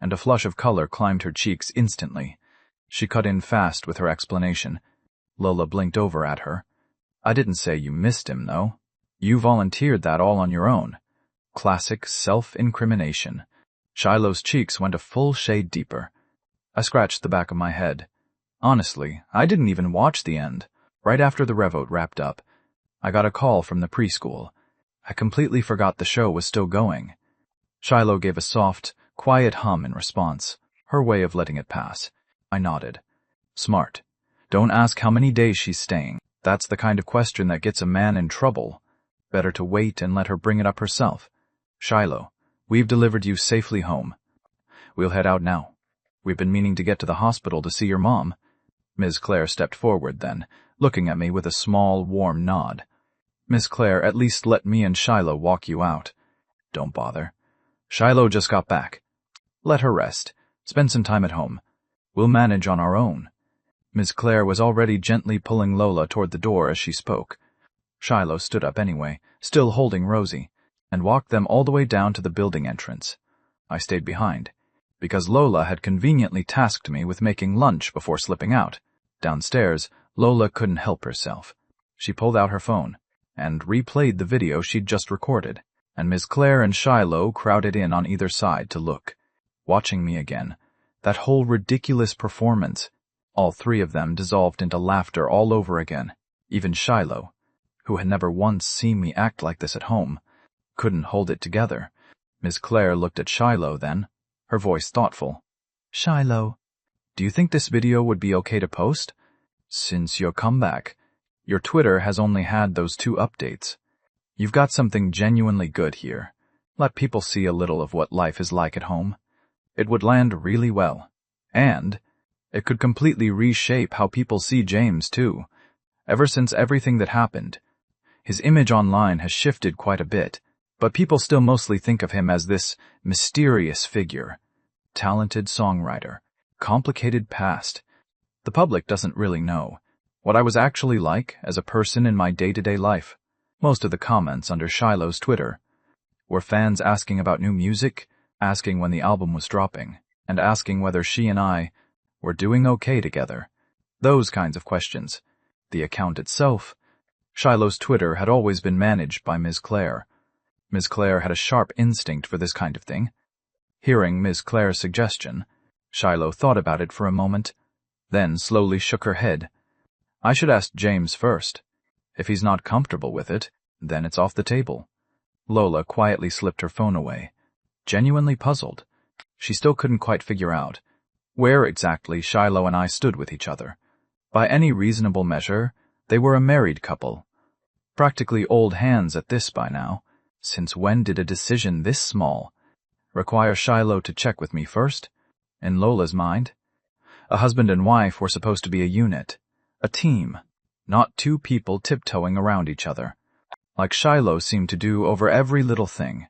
and a flush of color climbed her cheeks instantly. She cut in fast with her explanation. Lola blinked over at her. I didn't say you missed him, though. You volunteered that all on your own. Classic self-incrimination. Shiloh's cheeks went a full shade deeper. I scratched the back of my head. Honestly, I didn't even watch the end. Right after the revote wrapped up, I got a call from the preschool. I completely forgot the show was still going. Shiloh gave a soft, quiet hum in response, her way of letting it pass. I nodded. Smart. Don't ask how many days she's staying. That's the kind of question that gets a man in trouble. Better to wait and let her bring it up herself. Shiloh, we've delivered you safely home. We'll head out now. We've been meaning to get to the hospital to see your mom. Ms. Claire stepped forward then, looking at me with a small, warm nod. Miss Claire, at least let me and Shiloh walk you out. Don't bother. Shiloh just got back. Let her rest. Spend some time at home. We'll manage on our own. Miss Claire was already gently pulling Lola toward the door as she spoke. Shiloh stood up anyway, still holding Rosie, and walked them all the way down to the building entrance. I stayed behind, because Lola had conveniently tasked me with making lunch before slipping out. Downstairs, Lola couldn't help herself. She pulled out her phone and replayed the video she'd just recorded, and Miss Claire and Shiloh crowded in on either side to look. Watching me again, that whole ridiculous performance, all three of them dissolved into laughter all over again. Even Shiloh, who had never once seen me act like this at home, couldn't hold it together. Miss Claire looked at Shiloh then, her voice thoughtful. Shiloh, do you think this video would be okay to post? Since your comeback, your Twitter has only had those 2 updates. You've got something genuinely good here. Let people see a little of what life is like at home. It would land really well. And it could completely reshape how people see James, too. Ever since everything that happened, his image online has shifted quite a bit, but people still mostly think of him as this mysterious figure. Talented songwriter, complicated past. The public doesn't really know what I was actually like as a person in my day-to-day life. Most of the comments under Shiloh's Twitter were fans asking about new music, asking when the album was dropping, and asking whether she and I were doing okay together. Those kinds of questions. The account itself, Shiloh's Twitter had always been managed by Ms. Claire. Ms. Claire had a sharp instinct for this kind of thing. Hearing Ms. Claire's suggestion, Shiloh thought about it for a moment, then slowly shook her head. I should ask James first. If he's not comfortable with it, then it's off the table. Lola quietly slipped her phone away, genuinely puzzled. She still couldn't quite figure out where exactly Shiloh and I stood with each other. By any reasonable measure, they were a married couple. Practically old hands at this by now. Since when did a decision this small require Shiloh to check with me first? In Lola's mind, a husband and wife were supposed to be a unit, a team, not two people tiptoeing around each other, like Shiloh seemed to do over every little thing.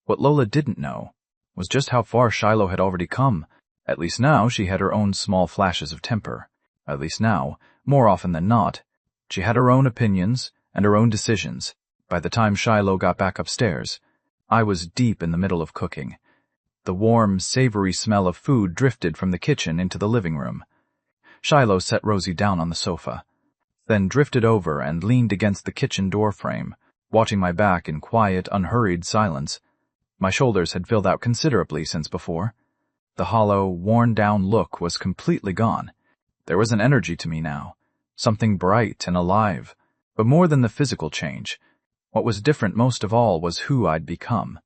What Lola didn't know was just how far Shiloh had already come. At least now she had her own small flashes of temper. At least now, more often than not, she had her own opinions and her own decisions. By the time Shiloh got back upstairs, I was deep in the middle of cooking. The warm, savory smell of food drifted from the kitchen into the living room. Shiloh set Rosie down on the sofa, then drifted over and leaned against the kitchen door frame, watching my back in quiet, unhurried silence. My shoulders had filled out considerably since before. The hollow, worn-down look was completely gone. There was an energy to me now, something bright and alive. But more than the physical change, what was different most of all was who I'd become.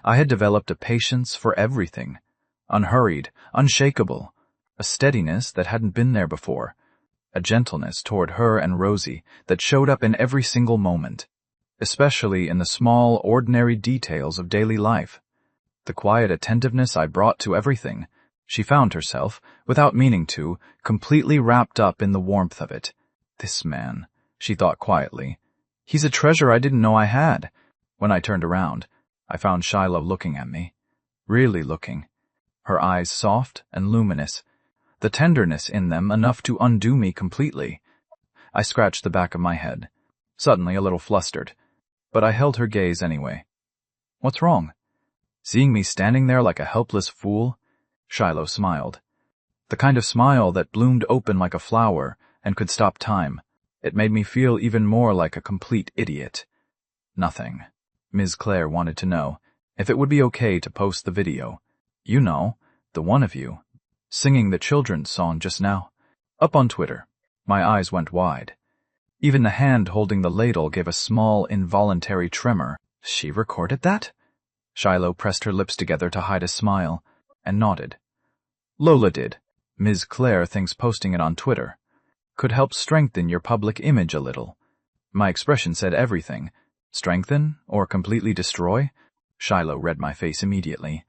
I had developed a patience for everything, unhurried, unshakable, a steadiness that hadn't been there before, a gentleness toward her and Rosie that showed up in every single moment, especially in the small, ordinary details of daily life. The quiet attentiveness I brought to everything. She found herself, without meaning to, completely wrapped up in the warmth of it. This man, she thought quietly. He's a treasure I didn't know I had. When I turned around, I found Shiloh looking at me. Really looking. Her eyes soft and luminous, the tenderness in them enough to undo me completely. I scratched the back of my head, suddenly a little flustered, but I held her gaze anyway. What's wrong? Seeing me standing there like a helpless fool? Shiloh smiled. The kind of smile that bloomed open like a flower and could stop time. It made me feel even more like a complete idiot. Nothing. Ms. Claire wanted to know if it would be okay to post the video. You know, the one of you, singing the children's song just now. Up on Twitter. My eyes went wide. Even the hand holding the ladle gave a small, involuntary tremor. She recorded that? Shiloh pressed her lips together to hide a smile, and nodded. Lola did. Ms. Claire thinks posting it on Twitter could help strengthen your public image a little. My expression said everything. Strengthen or completely destroy? Shiloh read my face immediately,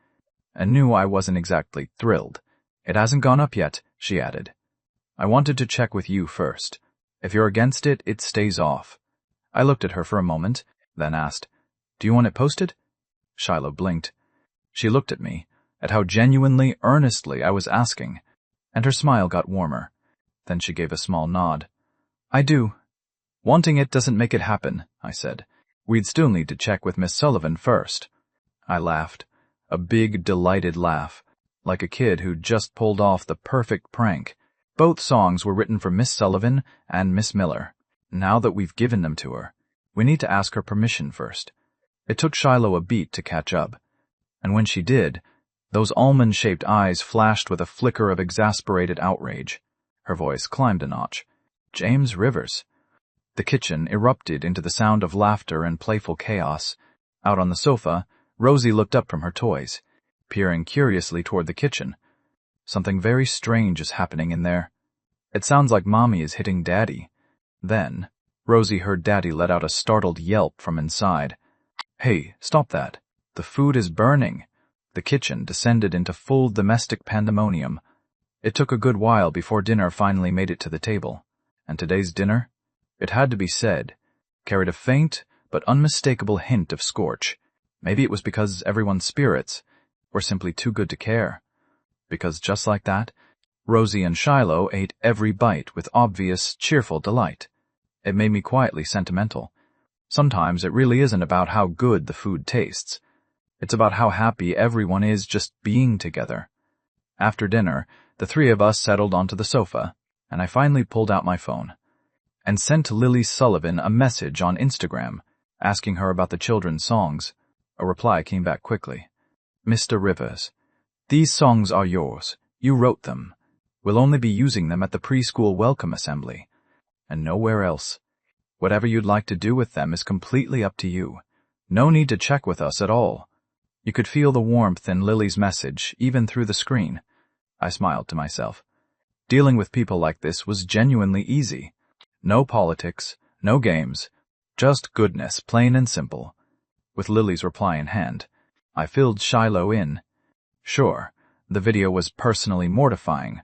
and knew I wasn't exactly thrilled. It hasn't gone up yet, she added. I wanted to check with you first. If you're against it, it stays off. I looked at her for a moment, then asked, Do you want it posted? Shiloh blinked. She looked at me, at how genuinely, earnestly I was asking, and her smile got warmer. Then she gave a small nod. I do. Wanting it doesn't make it happen, I said. We'd still need to check with Miss Sullivan first. I laughed, a big, delighted laugh, like a kid who'd just pulled off the perfect prank. Both songs were written for Miss Sullivan and Miss Miller. Now that we've given them to her, we need to ask her permission first. It took Shiloh a beat to catch up, and when she did, those almond-shaped eyes flashed with a flicker of exasperated outrage. Her voice climbed a notch. James Rivers. The kitchen erupted into the sound of laughter and playful chaos. Out on the sofa, Rosie looked up from her toys, peering curiously toward the kitchen. Something very strange is happening in there. It sounds like Mommy is hitting Daddy. Then, Rosie heard Daddy let out a startled yelp from inside. Hey, stop that. The food is burning. The kitchen descended into full domestic pandemonium. It took a good while before dinner finally made it to the table. And today's dinner, it had to be said, carried a faint but unmistakable hint of scorch. Maybe it was because everyone's spirits were simply too good to care. Because just like that, Rosie and Shiloh ate every bite with obvious, cheerful delight. It made me quietly sentimental. Sometimes it really isn't about how good the food tastes. It's about how happy everyone is just being together. After dinner, the three of us settled onto the sofa, and I finally pulled out my phone and sent Lily Sullivan a message on Instagram, asking her about the children's songs. A reply came back quickly. Mr. Rivers, these songs are yours. You wrote them. We'll only be using them at the preschool welcome assembly, and nowhere else. Whatever you'd like to do with them is completely up to you. No need to check with us at all. You could feel the warmth in Lily's message, even through the screen. I smiled to myself. Dealing with people like this was genuinely easy. No politics, no games, just goodness, plain and simple. With Lily's reply in hand, I filled Shiloh in. Sure, the video was personally mortifying,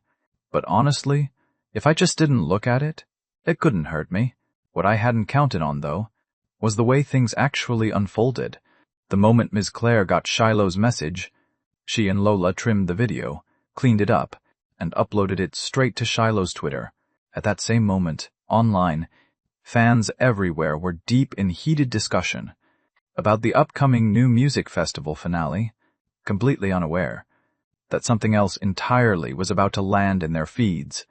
but honestly, if I just didn't look at it, it couldn't hurt me. What I hadn't counted on, though, was the way things actually unfolded. The moment Ms. Claire got Shiloh's message, she and Lola trimmed the video, cleaned it up, and uploaded it straight to Shiloh's Twitter. At that same moment, online, fans everywhere were deep in heated discussion about the upcoming new music festival finale, completely unaware that something else entirely was about to land in their feeds.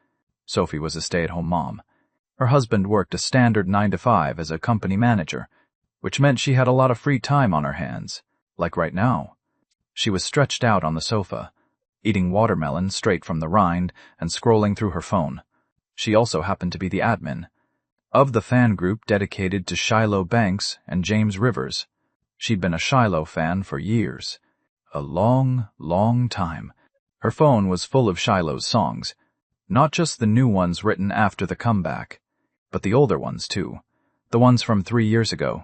Sophie was a stay-at-home mom. Her husband worked a standard 9-to-5 as a company manager, which meant she had a lot of free time on her hands, like right now. She was stretched out on the sofa, eating watermelon straight from the rind and scrolling through her phone. She also happened to be the admin of the fan group dedicated to Shiloh Banks and James Rivers. She'd been a Shiloh fan for years. A long, long time. Her phone was full of Shiloh's songs, not just the new ones written after the comeback, but the older ones too, the ones from 3 years ago.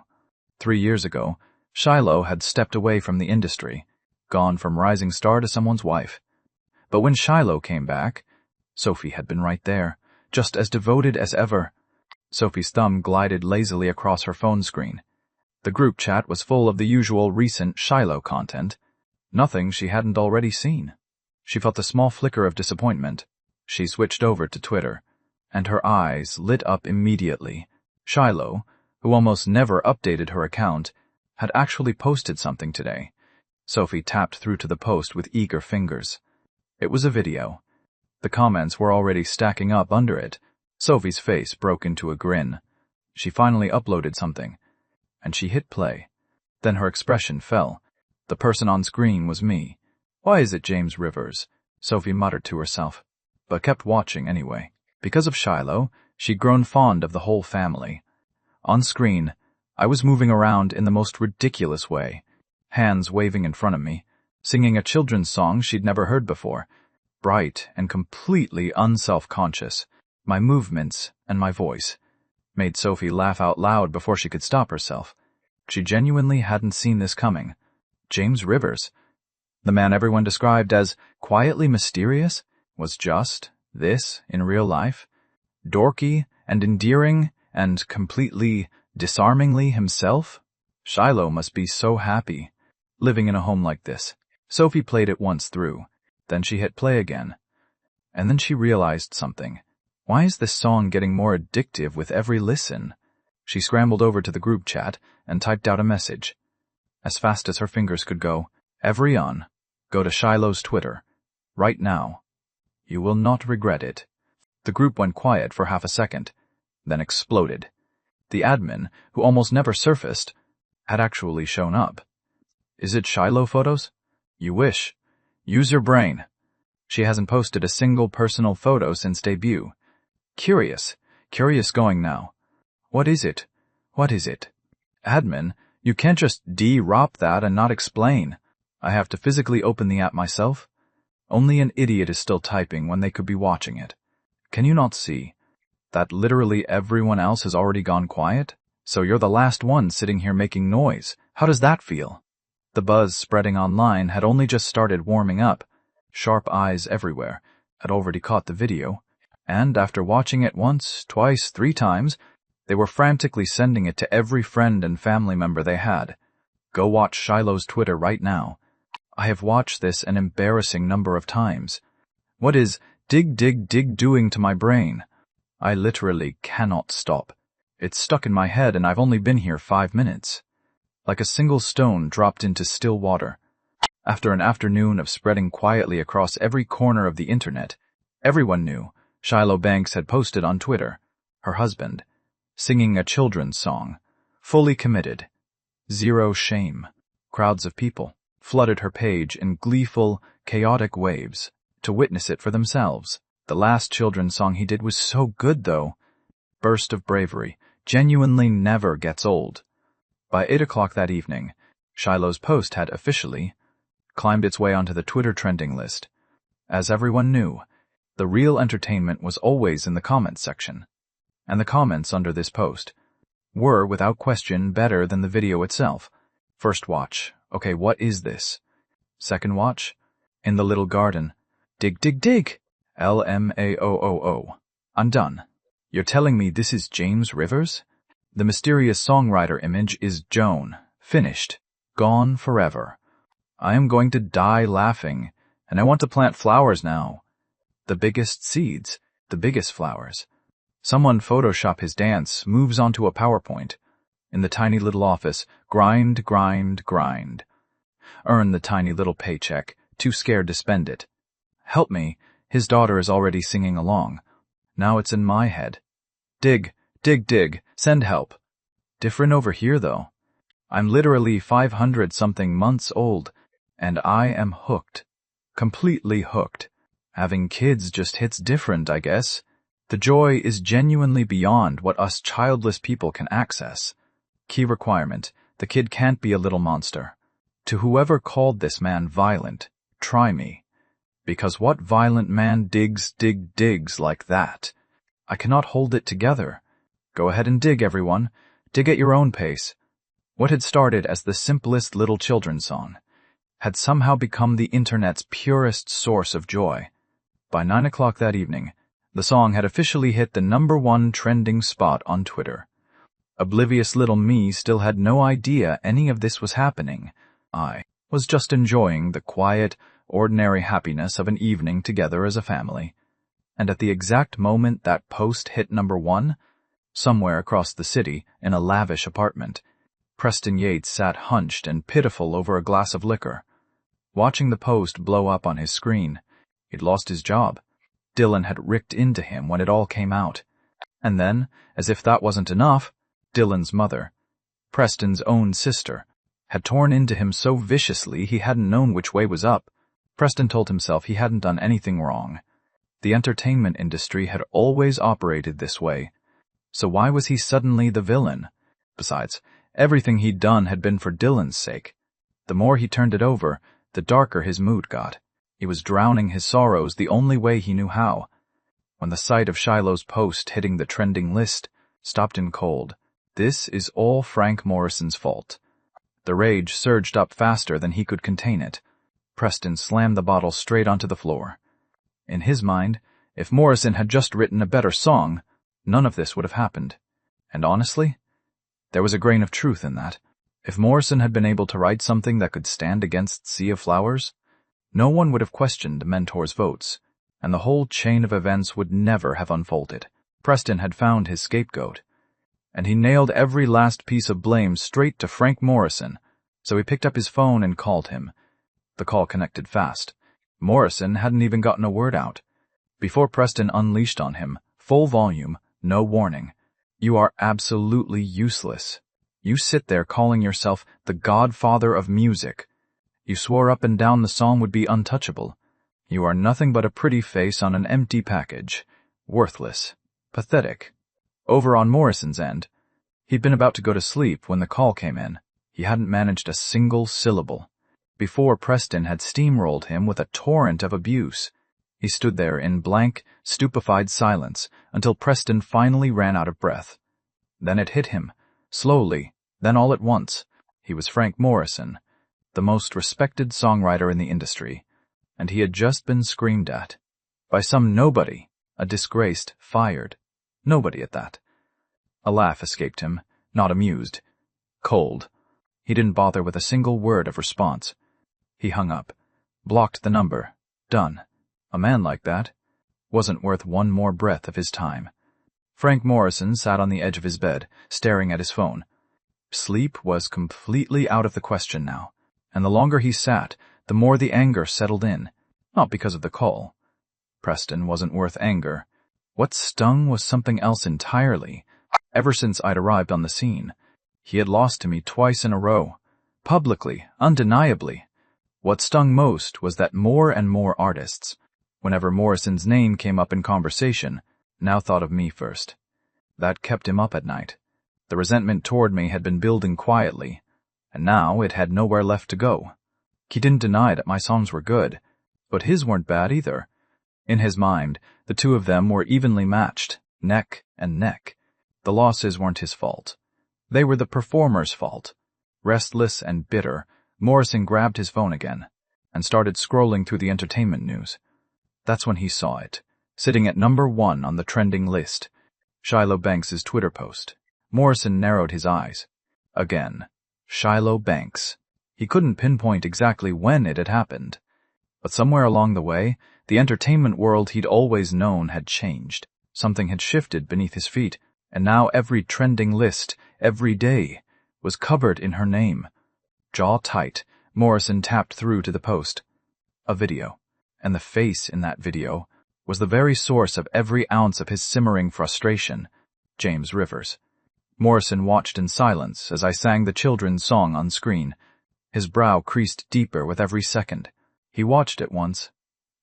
3 years ago, Shiloh had stepped away from the industry, gone from rising star to someone's wife. But when Shiloh came back, Sophie had been right there, just as devoted as ever. Sophie's thumb glided lazily across her phone screen. The group chat was full of the usual recent Shiloh content, nothing she hadn't already seen. She felt a small flicker of disappointment. She switched over to Twitter, and her eyes lit up immediately. Shiloh, who almost never updated her account, had actually posted something today. Sophie tapped through to the post with eager fingers. It was a video. The comments were already stacking up under it. Sophie's face broke into a grin. She finally uploaded something, and she hit play. Then her expression fell. The person on screen was me. Why is it James Rivers? Sophie muttered to herself, but kept watching anyway. Because of Shiloh, she'd grown fond of the whole family. On screen, I was moving around in the most ridiculous way, hands waving in front of me, singing a children's song she'd never heard before, bright and completely unself-conscious. My movements and my voice made Sophie laugh out loud before she could stop herself. She genuinely hadn't seen this coming. James Rivers, the man everyone described as quietly mysterious, was just this in real life, dorky and endearing and completely, disarmingly himself. Shiloh must be so happy, living in a home like this. Sophie played it once through, then she hit play again. And then she realized something. Why is this song getting more addictive with every listen? She scrambled over to the group chat and typed out a message. As fast as her fingers could go, everyone, go to Shiloh's Twitter, right now. You will not regret it. The group went quiet for half a second, then exploded. The admin, who almost never surfaced, had actually shown up. Is it Shiloh photos? You wish. Use your brain. She hasn't posted a single personal photo since debut. Curious going now. What is it? What is it? Admin, you can't just de-rop that and not explain. I have to physically open the app myself. Only an idiot is still typing when they could be watching it. Can you not see that literally everyone else has already gone quiet? So you're the last one sitting here making noise. How does that feel? The buzz spreading online had only just started warming up. Sharp eyes everywhere had already caught the video, and after watching it once, twice, 3 times, they were frantically sending it to every friend and family member they had. Go watch Shiloh's Twitter right now. I have watched this an embarrassing number of times. What is dig doing to my brain? I literally cannot stop. It's stuck in my head and I've only been here 5 minutes. Like a single stone dropped into still water. After an afternoon of spreading quietly across every corner of the internet, everyone knew Shiloh Banks had posted on Twitter, her husband, singing a children's song, fully committed, zero shame. Crowds of people flooded her page in gleeful, chaotic waves to witness it for themselves. The last children's song he did was so good, though. Burst of bravery, genuinely never gets old. By 8 o'clock that evening, Shiloh's post had officially climbed its way onto the Twitter trending list. As everyone knew, the real entertainment was always in the comments section, and the comments under this post were, without question, better than the video itself. First watch, okay, what is this? Second watch, in the little garden, dig dig dig, LMAOOO. I'm done. You're telling me this is James Rivers? The mysterious songwriter image is Joan, finished, gone forever. I am going to die laughing, and I want to plant flowers now. The biggest seeds, the biggest flowers. Someone Photoshop his dance, moves onto a PowerPoint. In the tiny little office, grind, grind, grind. Earn the tiny little paycheck, too scared to spend it. Help me, his daughter is already singing along. Now it's in my head. Dig, dig, dig, send help. Different over here, though. I'm literally 500-something months old, and I am hooked. Completely hooked. Having kids just hits different, I guess. The joy is genuinely beyond what us childless people can access. Key requirement, the kid can't be a little monster. To whoever called this man violent, try me. Because what violent man digs like that? I cannot hold it together. Go ahead and dig, everyone. Dig at your own pace. What had started as the simplest little children's song had somehow become the internet's purest source of joy. By 9 o'clock that evening, the song had officially hit the #1 trending spot on Twitter. Oblivious little me still had no idea any of this was happening. I was just enjoying the quiet, ordinary happiness of an evening together as a family. And at the exact moment that post hit #1, somewhere across the city in a lavish apartment, Preston Yates sat hunched and pitiful over a glass of liquor. Watching the post blow up on his screen, he'd lost his job. Dylan had ripped into him when it all came out. And then, as if that wasn't enough, Dylan's mother, Preston's own sister, had torn into him so viciously he hadn't known which way was up. Preston told himself he hadn't done anything wrong. The entertainment industry had always operated this way. So why was he suddenly the villain? Besides, everything he'd done had been for Dylan's sake. The more he turned it over, the darker his mood got. He was drowning his sorrows the only way he knew how. When the sight of Shiloh's post hitting the trending list stopped him cold. This is all Frank Morrison's fault. The rage surged up faster than he could contain it. Preston slammed the bottle straight onto the floor. In his mind, if Morrison had just written a better song, none of this would have happened. And honestly, there was a grain of truth in that. If Morrison had been able to write something that could stand against Sea of Flowers, no one would have questioned Mentor's votes, and the whole chain of events would never have unfolded. Preston had found his scapegoat, and he nailed every last piece of blame straight to Frank Morrison, so he picked up his phone and called him. The call connected fast. Morrison hadn't even gotten a word out. Before Preston unleashed on him, full volume, no warning. You are absolutely useless. You sit there calling yourself the godfather of music. You swore up and down the song would be untouchable. You are nothing but a pretty face on an empty package. Worthless. Pathetic. Over on Morrison's end, he'd been about to go to sleep when the call came in. He hadn't managed a single syllable. Before Preston had steamrolled him with a torrent of abuse. He stood there in blank, stupefied silence until Preston finally ran out of breath. Then it hit him, slowly, then all at once. He was Frank Morrison, the most respected songwriter in the industry, and he had just been screamed at. By some nobody, a disgraced, fired. Nobody at that. A laugh escaped him, not amused. Cold. He didn't bother with a single word of response. He hung up, blocked the number. Done. A man like that wasn't worth one more breath of his time. Frank Morrison sat on the edge of his bed, staring at his phone. Sleep was completely out of the question now, and the longer he sat, the more the anger settled in, not because of the call. Preston wasn't worth anger. What stung was something else entirely. Ever since I'd arrived on the scene, he had lost to me twice in a row. Publicly, undeniably. What stung most was that more and more artists, whenever Morrison's name came up in conversation, now thought of me first. That kept him up at night. The resentment toward me had been building quietly, and now it had nowhere left to go. He didn't deny that my songs were good, but his weren't bad either. In his mind, the two of them were evenly matched, neck and neck. The losses weren't his fault. They were the performer's fault. Restless and bitter, Morrison grabbed his phone again and started scrolling through the entertainment news. That's when he saw it, sitting at number 1 on the trending list. Shiloh Banks's Twitter post. Morrison narrowed his eyes. Again, Shiloh Banks. He couldn't pinpoint exactly when it had happened. But somewhere along the way, the entertainment world he'd always known had changed. Something had shifted beneath his feet, and now every trending list, every day, was covered in her name. Jaw tight, Morrison tapped through to the post. A video. And the face in that video was the very source of every ounce of his simmering frustration, James Rivers. Morrison watched in silence as I sang the children's song on screen. His brow creased deeper with every second. He watched it once,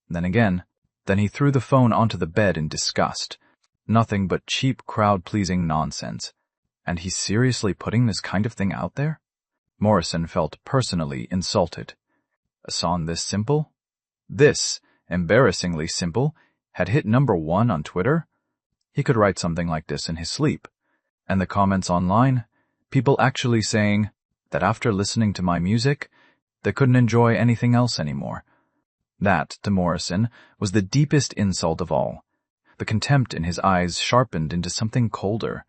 then again. Then he threw the phone onto the bed in disgust. Nothing but cheap crowd-pleasing nonsense. And he's seriously putting this kind of thing out there? Morrison felt personally insulted. A song this simple? This, embarrassingly simple, had hit number 1 on Twitter? He could write something like this in his sleep. And the comments online? People actually saying that after listening to my music, they couldn't enjoy anything else anymore. That, to Morrison, was the deepest insult of all. The contempt in his eyes sharpened into something colder.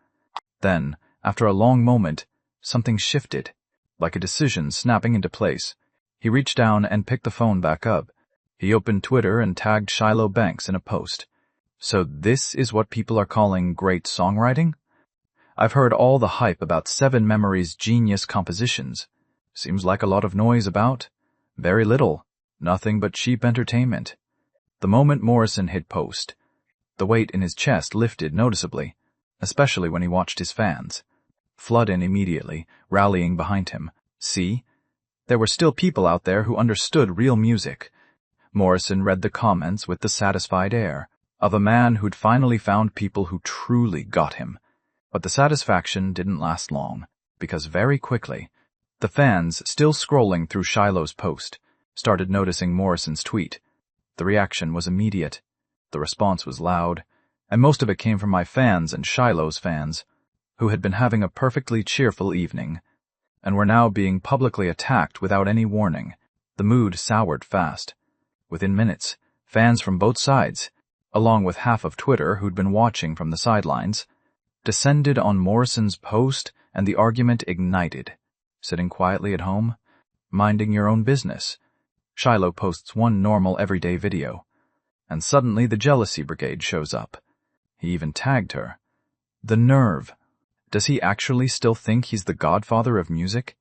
Then, after a long moment, something shifted, like a decision snapping into place. He reached down and picked the phone back up. He opened Twitter and tagged Shiloh Banks in a post. So this is what people are calling great songwriting? I've heard all the hype about Seven Memories' genius compositions. Seems like a lot of noise about. Very little. Nothing but cheap entertainment. The moment Morrison hit post, the weight in his chest lifted noticeably, especially when he watched his fans flood in immediately, rallying behind him. See? There were still people out there who understood real music. Morrison read the comments with the satisfied air of a man who'd finally found people who truly got him. But the satisfaction didn't last long, because very quickly, the fans, still scrolling through Shiloh's post, started noticing Morrison's tweet. The reaction was immediate. The response was loud, and most of it came from my fans and Shiloh's fans, who had been having a perfectly cheerful evening, and were now being publicly attacked without any warning. The mood soured fast. Within minutes, fans from both sides, along with half of Twitter who'd been watching from the sidelines, descended on Morrison's post, and the argument ignited. Sitting quietly at home, minding your own business. Shiloh posts one normal everyday video, and suddenly the jealousy brigade shows up. He even tagged her. The nerve. Does he actually still think he's the godfather of music?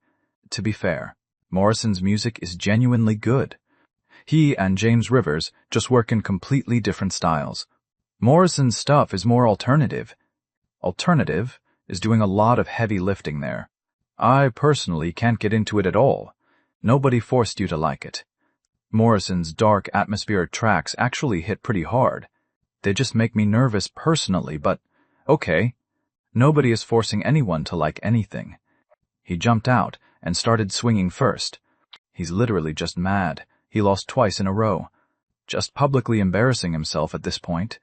To be fair, Morrison's music is genuinely good. He and James Rivers just work in completely different styles. Morrison's stuff is more alternative. Alternative is doing a lot of heavy lifting there. I personally can't get into it at all. Nobody forced you to like it. Morrison's dark atmospheric tracks actually hit pretty hard. They just make me nervous personally, but okay. Nobody is forcing anyone to like anything. He jumped out and started swinging first. He's literally just mad. He lost twice in a row. Just publicly embarrassing himself at this point.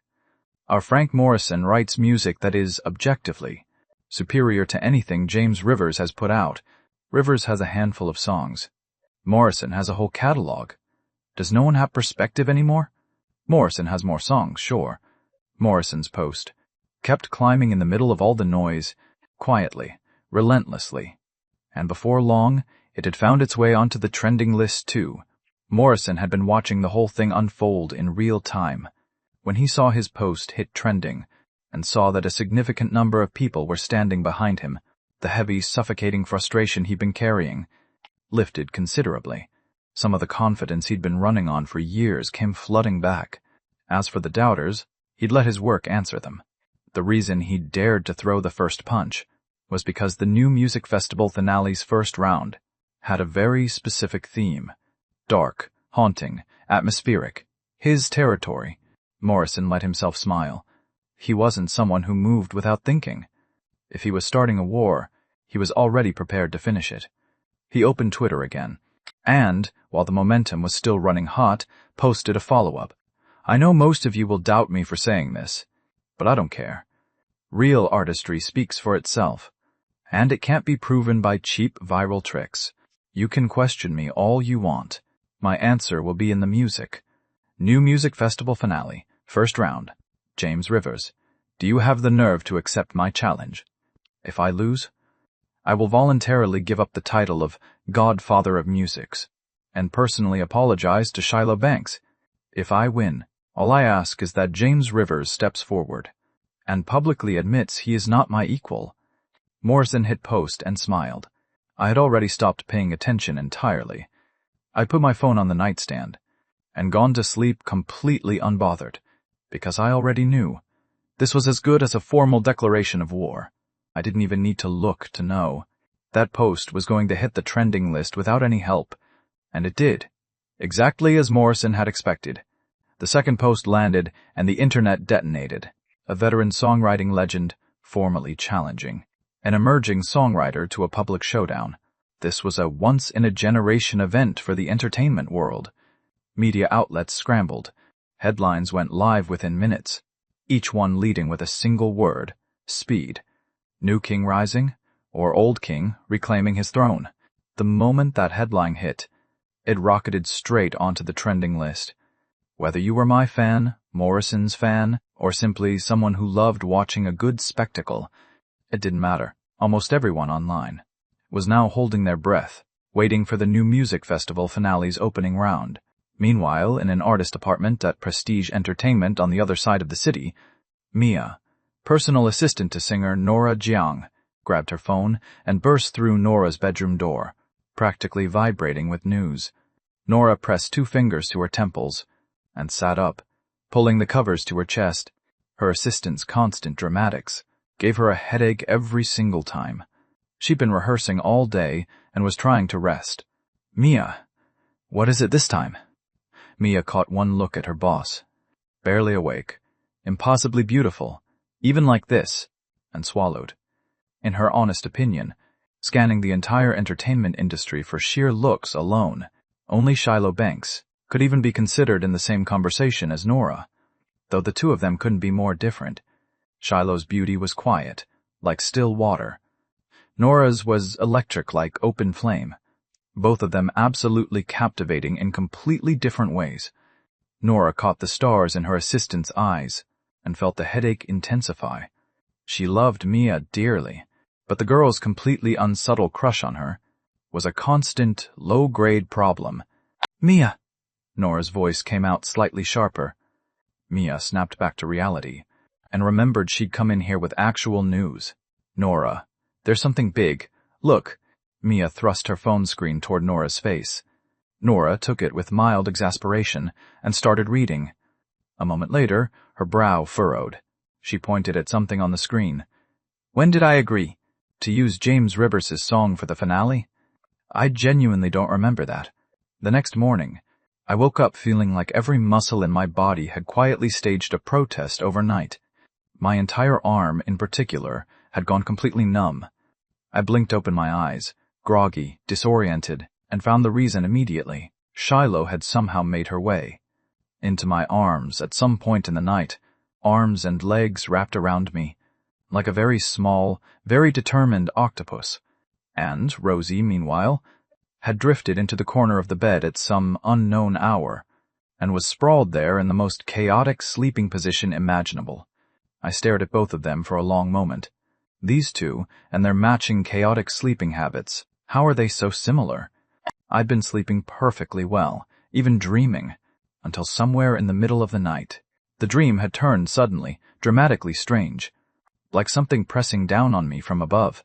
Our Frank Morrison writes music that is, objectively, superior to anything James Rivers has put out. Rivers has a handful of songs. Morrison has a whole catalog. Does no one have perspective anymore? Morrison has more songs, sure. Morrison's post kept climbing in the middle of all the noise, quietly, relentlessly. And before long, it had found its way onto the trending list too. Morrison had been watching the whole thing unfold in real time. When he saw his post hit trending, and saw that a significant number of people were standing behind him, the heavy, suffocating frustration he'd been carrying lifted considerably. Some of the confidence he'd been running on for years came flooding back. As for the doubters, he'd let his work answer them. The reason he dared to throw the first punch was because the new music festival finale's first round had a very specific theme. Dark, haunting, atmospheric. His territory. Morrison let himself smile. He wasn't someone who moved without thinking. If he was starting a war, he was already prepared to finish it. He opened Twitter again, and, while the momentum was still running hot, posted a follow-up. I know most of you will doubt me for saying this, but I don't care. Real artistry speaks for itself, and it can't be proven by cheap viral tricks. You can question me all you want. My answer will be in the music. New Music Festival finale, first round. James Rivers. Do you have the nerve to accept my challenge? If I lose, I will voluntarily give up the title of Godfather of Musics and personally apologize to Shiloh Banks. If I win, all I ask is that James Rivers steps forward and publicly admits he is not my equal. Morrison hit post and smiled. I had already stopped paying attention entirely. I put my phone on the nightstand and gone to sleep completely unbothered, because I already knew. This was as good as a formal declaration of war. I didn't even need to look to know. That post was going to hit the trending list without any help, and it did, exactly as Morrison had expected. The second post landed and the internet detonated. A veteran songwriting legend, formally challenging an emerging songwriter to a public showdown. This was a once-in-a-generation event for the entertainment world. Media outlets scrambled. Headlines went live within minutes, each one leading with a single word: speed. New king rising, or old king reclaiming his throne. The moment that headline hit, it rocketed straight onto the trending list. Whether you were my fan, Morrison's fan, or simply someone who loved watching a good spectacle, it didn't matter. Almost everyone online was now holding their breath, waiting for the New Music Festival finale's opening round. Meanwhile, in an artist apartment at Prestige Entertainment on the other side of the city, Mia, personal assistant to singer Nora Jiang, grabbed her phone and burst through Nora's bedroom door, practically vibrating with news. Nora pressed 2 fingers to her temples and sat up, pulling the covers to her chest. Her assistant's constant dramatics gave her a headache every single time. She'd been rehearsing all day and was trying to rest. Mia, what is it this time? Mia caught one look at her boss. Barely awake, impossibly beautiful, even like this, and swallowed. In her honest opinion, scanning the entire entertainment industry for sheer looks alone, only Shiloh Banks could even be considered in the same conversation as Nora, though the two of them couldn't be more different. Shiloh's beauty was quiet, like still water. Nora's was electric like open flame, both of them absolutely captivating in completely different ways. Nora caught the stars in her assistant's eyes and felt the headache intensify. She loved Mia dearly, but the girl's completely unsubtle crush on her was a constant, low-grade problem. Mia! Nora's voice came out slightly sharper. Mia snapped back to reality and remembered she'd come in here with actual news. Nora, there's something big. Look. Mia thrust her phone screen toward Nora's face. Nora took it with mild exasperation and started reading. A moment later, her brow furrowed. She pointed at something on the screen. When did I agree? To use James Rivers' song for the finale? I genuinely don't remember that. The next morning, I woke up feeling like every muscle in my body had quietly staged a protest overnight. My entire arm, in particular, had gone completely numb. I blinked open my eyes, groggy, disoriented, and found the reason immediately. Shiloh had somehow made her way into my arms at some point in the night, arms and legs wrapped around me, like a very small, very determined octopus. And Rosie, meanwhile, had drifted into the corner of the bed at some unknown hour, and was sprawled there in the most chaotic sleeping position imaginable. I stared at both of them for a long moment. These two, and their matching chaotic sleeping habits, how are they so similar? I'd been sleeping perfectly well, even dreaming, until somewhere in the middle of the night, the dream had turned suddenly, dramatically strange, like something pressing down on me from above.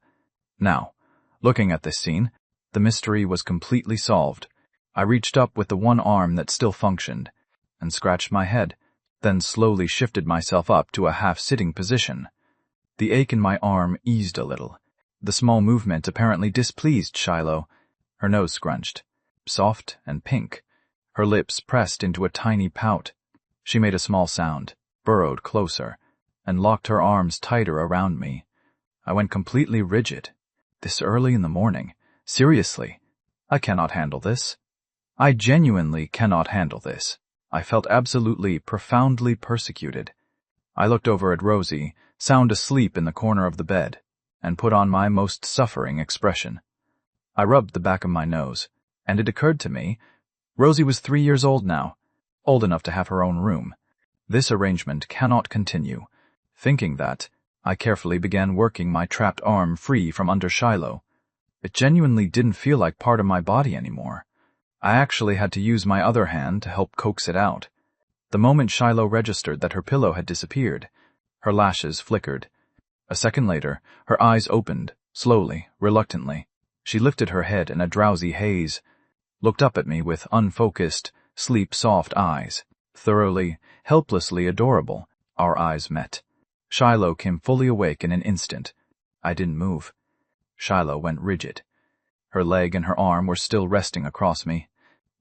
Now, looking at this scene, the mystery was completely solved. I reached up with the one arm that still functioned, and scratched my head, then slowly shifted myself up to a half-sitting position. The ache in my arm eased a little. The small movement apparently displeased Shiloh. Her nose scrunched, soft and pink. Her lips pressed into a tiny pout. She made a small sound, burrowed closer, and locked her arms tighter around me. I went completely rigid. This early in the morning? Seriously, I cannot handle this. I genuinely cannot handle this. I felt absolutely, profoundly persecuted. I looked over at Rosie, sound asleep in the corner of the bed, and put on my most suffering expression. I rubbed the back of my nose, and it occurred to me, Rosie was 3 years old now, old enough to have her own room. This arrangement cannot continue. Thinking that, I carefully began working my trapped arm free from under Shiloh. It genuinely didn't feel like part of my body anymore. I actually had to use my other hand to help coax it out. The moment Shiloh registered that her pillow had disappeared, her lashes flickered. A second later, her eyes opened, slowly, reluctantly. She lifted her head in a drowsy haze, looked up at me with unfocused, sleep-soft eyes. Thoroughly, helplessly adorable, our eyes met. Shiloh came fully awake in an instant. I didn't move. Shiloh went rigid. Her leg and her arm were still resting across me.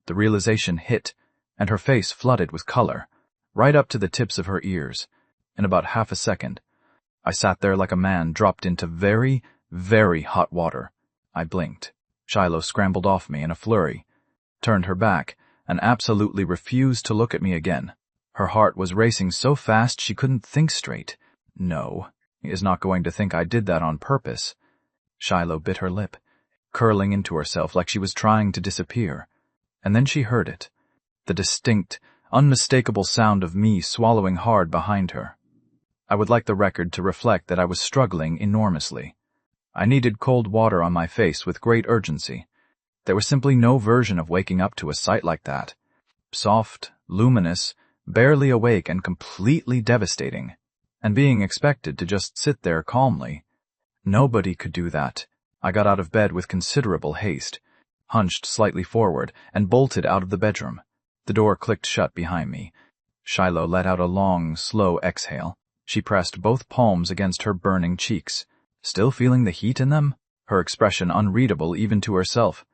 The realization hit, and her face flooded with color, right up to the tips of her ears. In about half a second, I sat there like a man dropped into very, very hot water. I blinked. Shiloh scrambled off me in a flurry, turned her back, and absolutely refused to look at me again. Her heart was racing so fast she couldn't think straight. No, he is not going to think I did that on purpose. Shiloh bit her lip, curling into herself like she was trying to disappear. And then she heard it, the distinct, unmistakable sound of me swallowing hard behind her. I would like the record to reflect that I was struggling enormously. I needed cold water on my face with great urgency. There was simply no version of waking up to a sight like that. Soft, luminous, barely awake and completely devastating, and being expected to just sit there calmly. Nobody could do that. I got out of bed with considerable haste, hunched slightly forward, and bolted out of the bedroom. The door clicked shut behind me. Shiloh let out a long, slow exhale. She pressed both palms against her burning cheeks, still feeling the heat in them, her expression unreadable even to herself.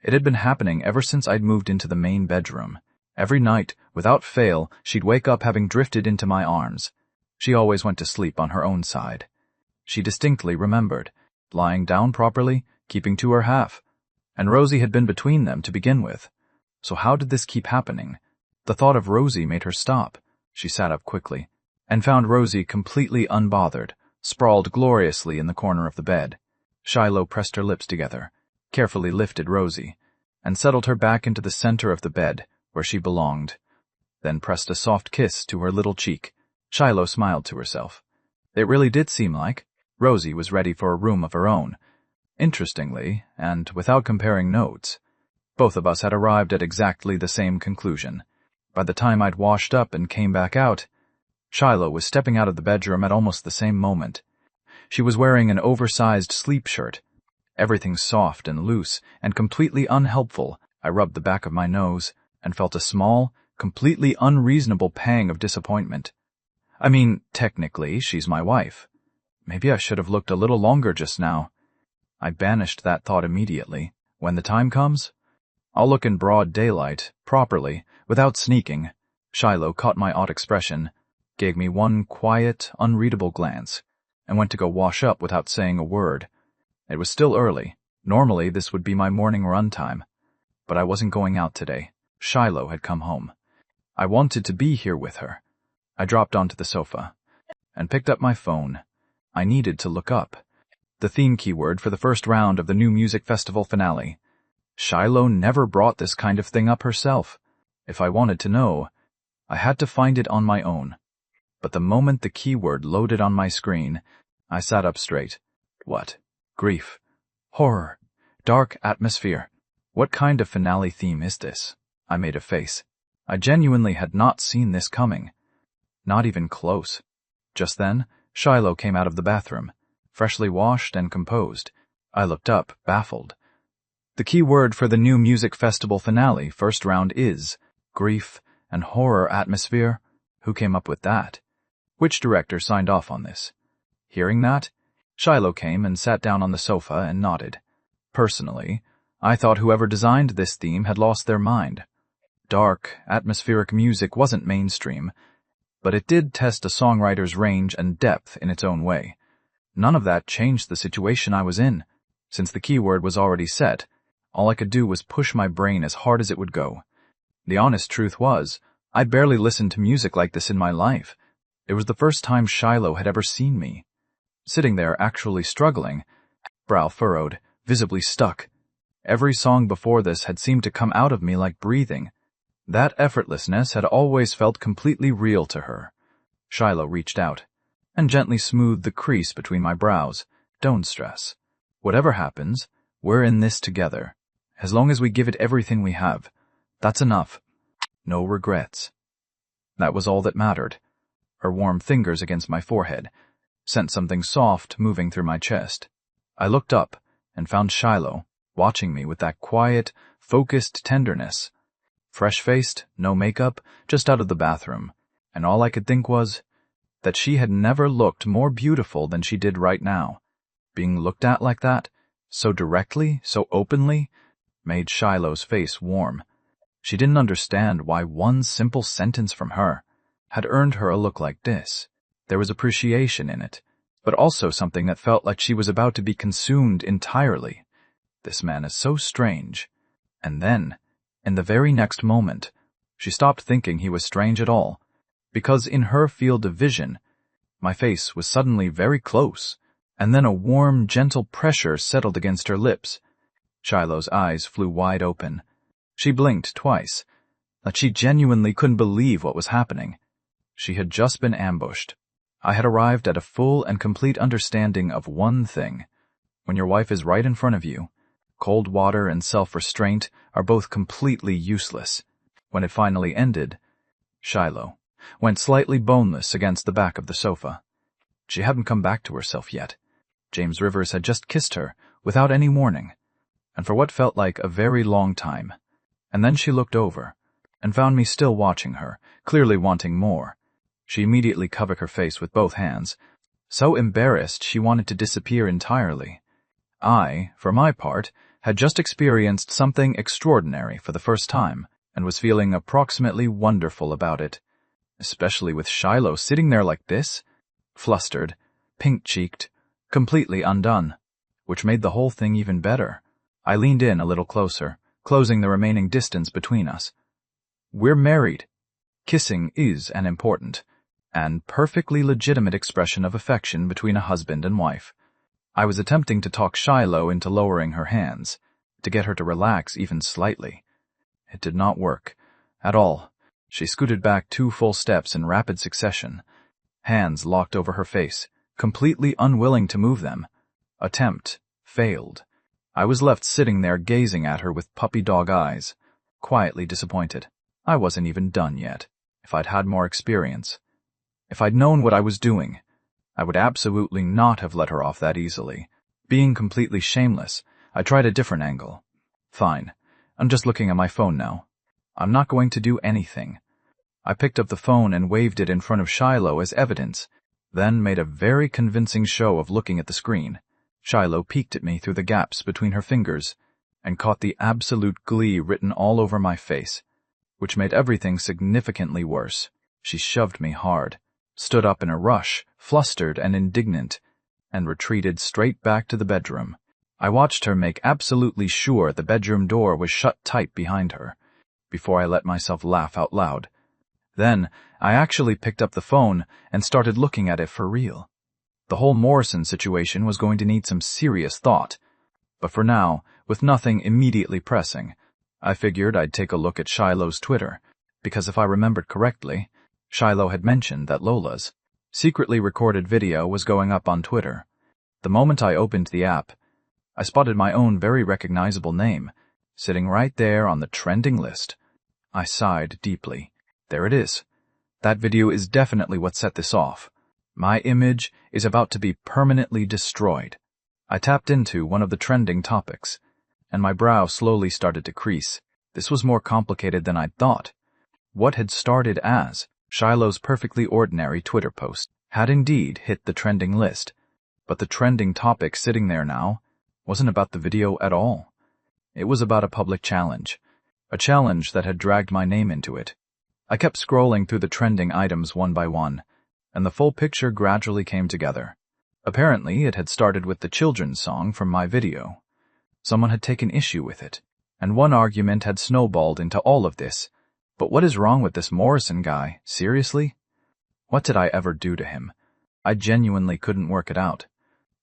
It had been happening ever since I'd moved into the main bedroom. Every night, without fail, she'd wake up having drifted into my arms. She always went to sleep on her own side. She distinctly remembered, lying down properly, keeping to her half. And Rosie had been between them to begin with. So how did this keep happening? The thought of Rosie made her stop. She sat up quickly, and found Rosie completely unbothered, sprawled gloriously in the corner of the bed. Shiloh pressed her lips together, carefully lifted Rosie, and settled her back into the center of the bed, where she belonged, then pressed a soft kiss to her little cheek. Shiloh smiled to herself. It really did seem like Rosie was ready for a room of her own. Interestingly, and without comparing notes, both of us had arrived at exactly the same conclusion. By the time I'd washed up and came back out, Shiloh was stepping out of the bedroom at almost the same moment. She was wearing an oversized sleep shirt, everything soft and loose and completely unhelpful. I rubbed the back of my nose and felt a small, completely unreasonable pang of disappointment. I mean, technically, she's my wife. Maybe I should have looked a little longer just now. I banished that thought immediately. When the time comes, I'll look in broad daylight, properly, without sneaking. Shiloh caught my odd expression, gave me one quiet, unreadable glance, and went to go wash up without saying a word. It was still early. Normally this would be my morning run time. But I wasn't going out today. Shiloh had come home. I wanted to be here with her. I dropped onto the sofa and picked up my phone. I needed to look up the theme keyword for the first round of the new music festival finale. Shiloh never brought this kind of thing up herself. If I wanted to know, I had to find it on my own. But the moment the keyword loaded on my screen, I sat up straight. What? Grief. Horror. Dark atmosphere. What kind of finale theme is this? I made a face. I genuinely had not seen this coming. Not even close. Just then, Shiloh came out of the bathroom, freshly washed and composed. I looked up, baffled. The key word for the new music festival finale first round is grief and horror atmosphere. Who came up with that? Which director signed off on this? Hearing that, Shiloh came and sat down on the sofa and nodded. Personally, I thought whoever designed this theme had lost their mind. Dark, atmospheric music wasn't mainstream, but it did test a songwriter's range and depth in its own way. None of that changed the situation I was in. Since the keyword was already set, all I could do was push my brain as hard as it would go. The honest truth was, I'd barely listened to music like this in my life. It was the first time Shiloh had ever seen me. Sitting there actually struggling, brow furrowed, visibly stuck. Every song before this had seemed to come out of me like breathing. That effortlessness had always felt completely real to her. Shiloh reached out and gently smoothed the crease between my brows. Don't stress. Whatever happens, we're in this together. As long as we give it everything we have, that's enough. No regrets. That was all that mattered. Her warm fingers against my forehead sent something soft moving through my chest. I looked up and found Shiloh watching me with that quiet, focused tenderness. Fresh-faced, no makeup, just out of the bathroom, and all I could think was that she had never looked more beautiful than she did right now. Being looked at like that, so directly, so openly, made Shiloh's face warm. She didn't understand why one simple sentence from her had earned her a look like this. There was appreciation in it, but also something that felt like she was about to be consumed entirely. This man is so strange. And then, in the very next moment, she stopped thinking he was strange at all, because in her field of vision, my face was suddenly very close, and then a warm, gentle pressure settled against her lips. Shiloh's eyes flew wide open. She blinked twice, like she genuinely couldn't believe what was happening. She had just been ambushed. I had arrived at a full and complete understanding of one thing. When your wife is right in front of you, cold water and self-restraint are both completely useless. When it finally ended, Shiloh went slightly boneless against the back of the sofa. She hadn't come back to herself yet. James Rivers had just kissed her without any warning, and for what felt like a very long time. And then she looked over and found me still watching her, clearly wanting more. She immediately covered her face with both hands, so embarrassed she wanted to disappear entirely. I, for my part, had just experienced something extraordinary for the first time and was feeling approximately wonderful about it, especially with Shiloh sitting there like this, flustered, pink-cheeked, completely undone, which made the whole thing even better. I leaned in a little closer, closing the remaining distance between us. We're married. Kissing is an important and perfectly legitimate expression of affection between a husband and wife. I was attempting to talk Shiloh into lowering her hands, to get her to relax even slightly. It did not work at all. She scooted back 2 full steps in rapid succession, hands locked over her face, completely unwilling to move them. Attempt failed. I was left sitting there gazing at her with puppy dog eyes, quietly disappointed. I wasn't even done yet. If I'd had more experience, if I'd known what I was doing, I would absolutely not have let her off that easily. Being completely shameless, I tried a different angle. Fine, I'm just looking at my phone now. I'm not going to do anything. I picked up the phone and waved it in front of Shiloh as evidence, then made a very convincing show of looking at the screen. Shiloh peeked at me through the gaps between her fingers and caught the absolute glee written all over my face, which made everything significantly worse. She shoved me hard, stood up in a rush, flustered and indignant, and retreated straight back to the bedroom. I watched her make absolutely sure the bedroom door was shut tight behind her, before I let myself laugh out loud. Then, I actually picked up the phone and started looking at it for real. The whole Morrison situation was going to need some serious thought, but for now, with nothing immediately pressing, I figured I'd take a look at Shiloh's Twitter, because if I remembered correctly, Shiloh had mentioned that Lola's secretly recorded video was going up on Twitter. The moment I opened the app, I spotted my own very recognizable name, sitting right there on the trending list. I sighed deeply. There it is. That video is definitely what set this off. My image is about to be permanently destroyed. I tapped into one of the trending topics, and my brow slowly started to crease. This was more complicated than I'd thought. What had started as Shiloh's perfectly ordinary Twitter post had indeed hit the trending list, but the trending topic sitting there now wasn't about the video at all. It was about a public challenge, a challenge that had dragged my name into it. I kept scrolling through the trending items one by one, and the full picture gradually came together. Apparently, it had started with the children's song from my video. Someone had taken issue with it, and one argument had snowballed into all of this. But what is wrong with this Morrison guy? Seriously? What did I ever do to him? I genuinely couldn't work it out.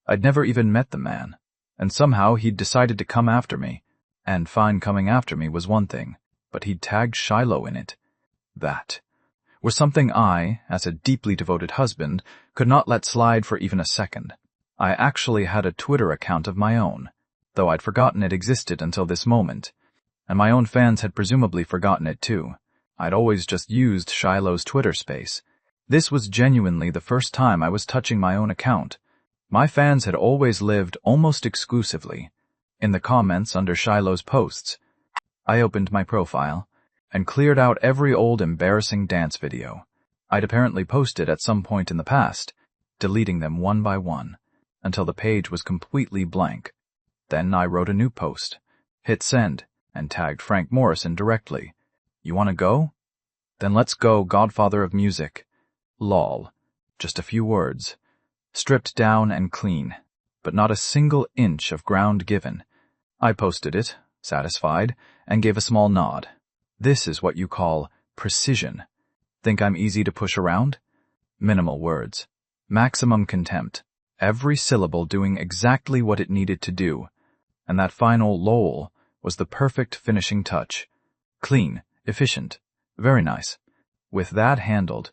I'd never even met the man, and somehow he'd decided to come after me. And fine, coming after me was one thing, but he'd tagged Shiloh in it. That was something I, as a deeply devoted husband, could not let slide for even a second. I actually had a Twitter account of my own, though I'd forgotten it existed until this moment, and my own fans had presumably forgotten it too. I'd always just used Shiloh's Twitter space. This was genuinely the first time I was touching my own account. My fans had always lived almost exclusively in the comments under Shiloh's posts. I opened my profile and cleared out every old embarrassing dance video I'd apparently posted at some point in the past, deleting them one by one, until the page was completely blank. Then I wrote a new post, hit send, and tagged Frank Morrison directly. You wanna go? Then let's go, Godfather of Music. Lol. Just a few words. Stripped down and clean, but not a single inch of ground given. I posted it, satisfied, and gave a small nod. This is what you call precision. Think I'm easy to push around? Minimal words. Maximum contempt. Every syllable doing exactly what it needed to do. And that final lol was the perfect finishing touch. Clean, efficient, very nice. With that handled,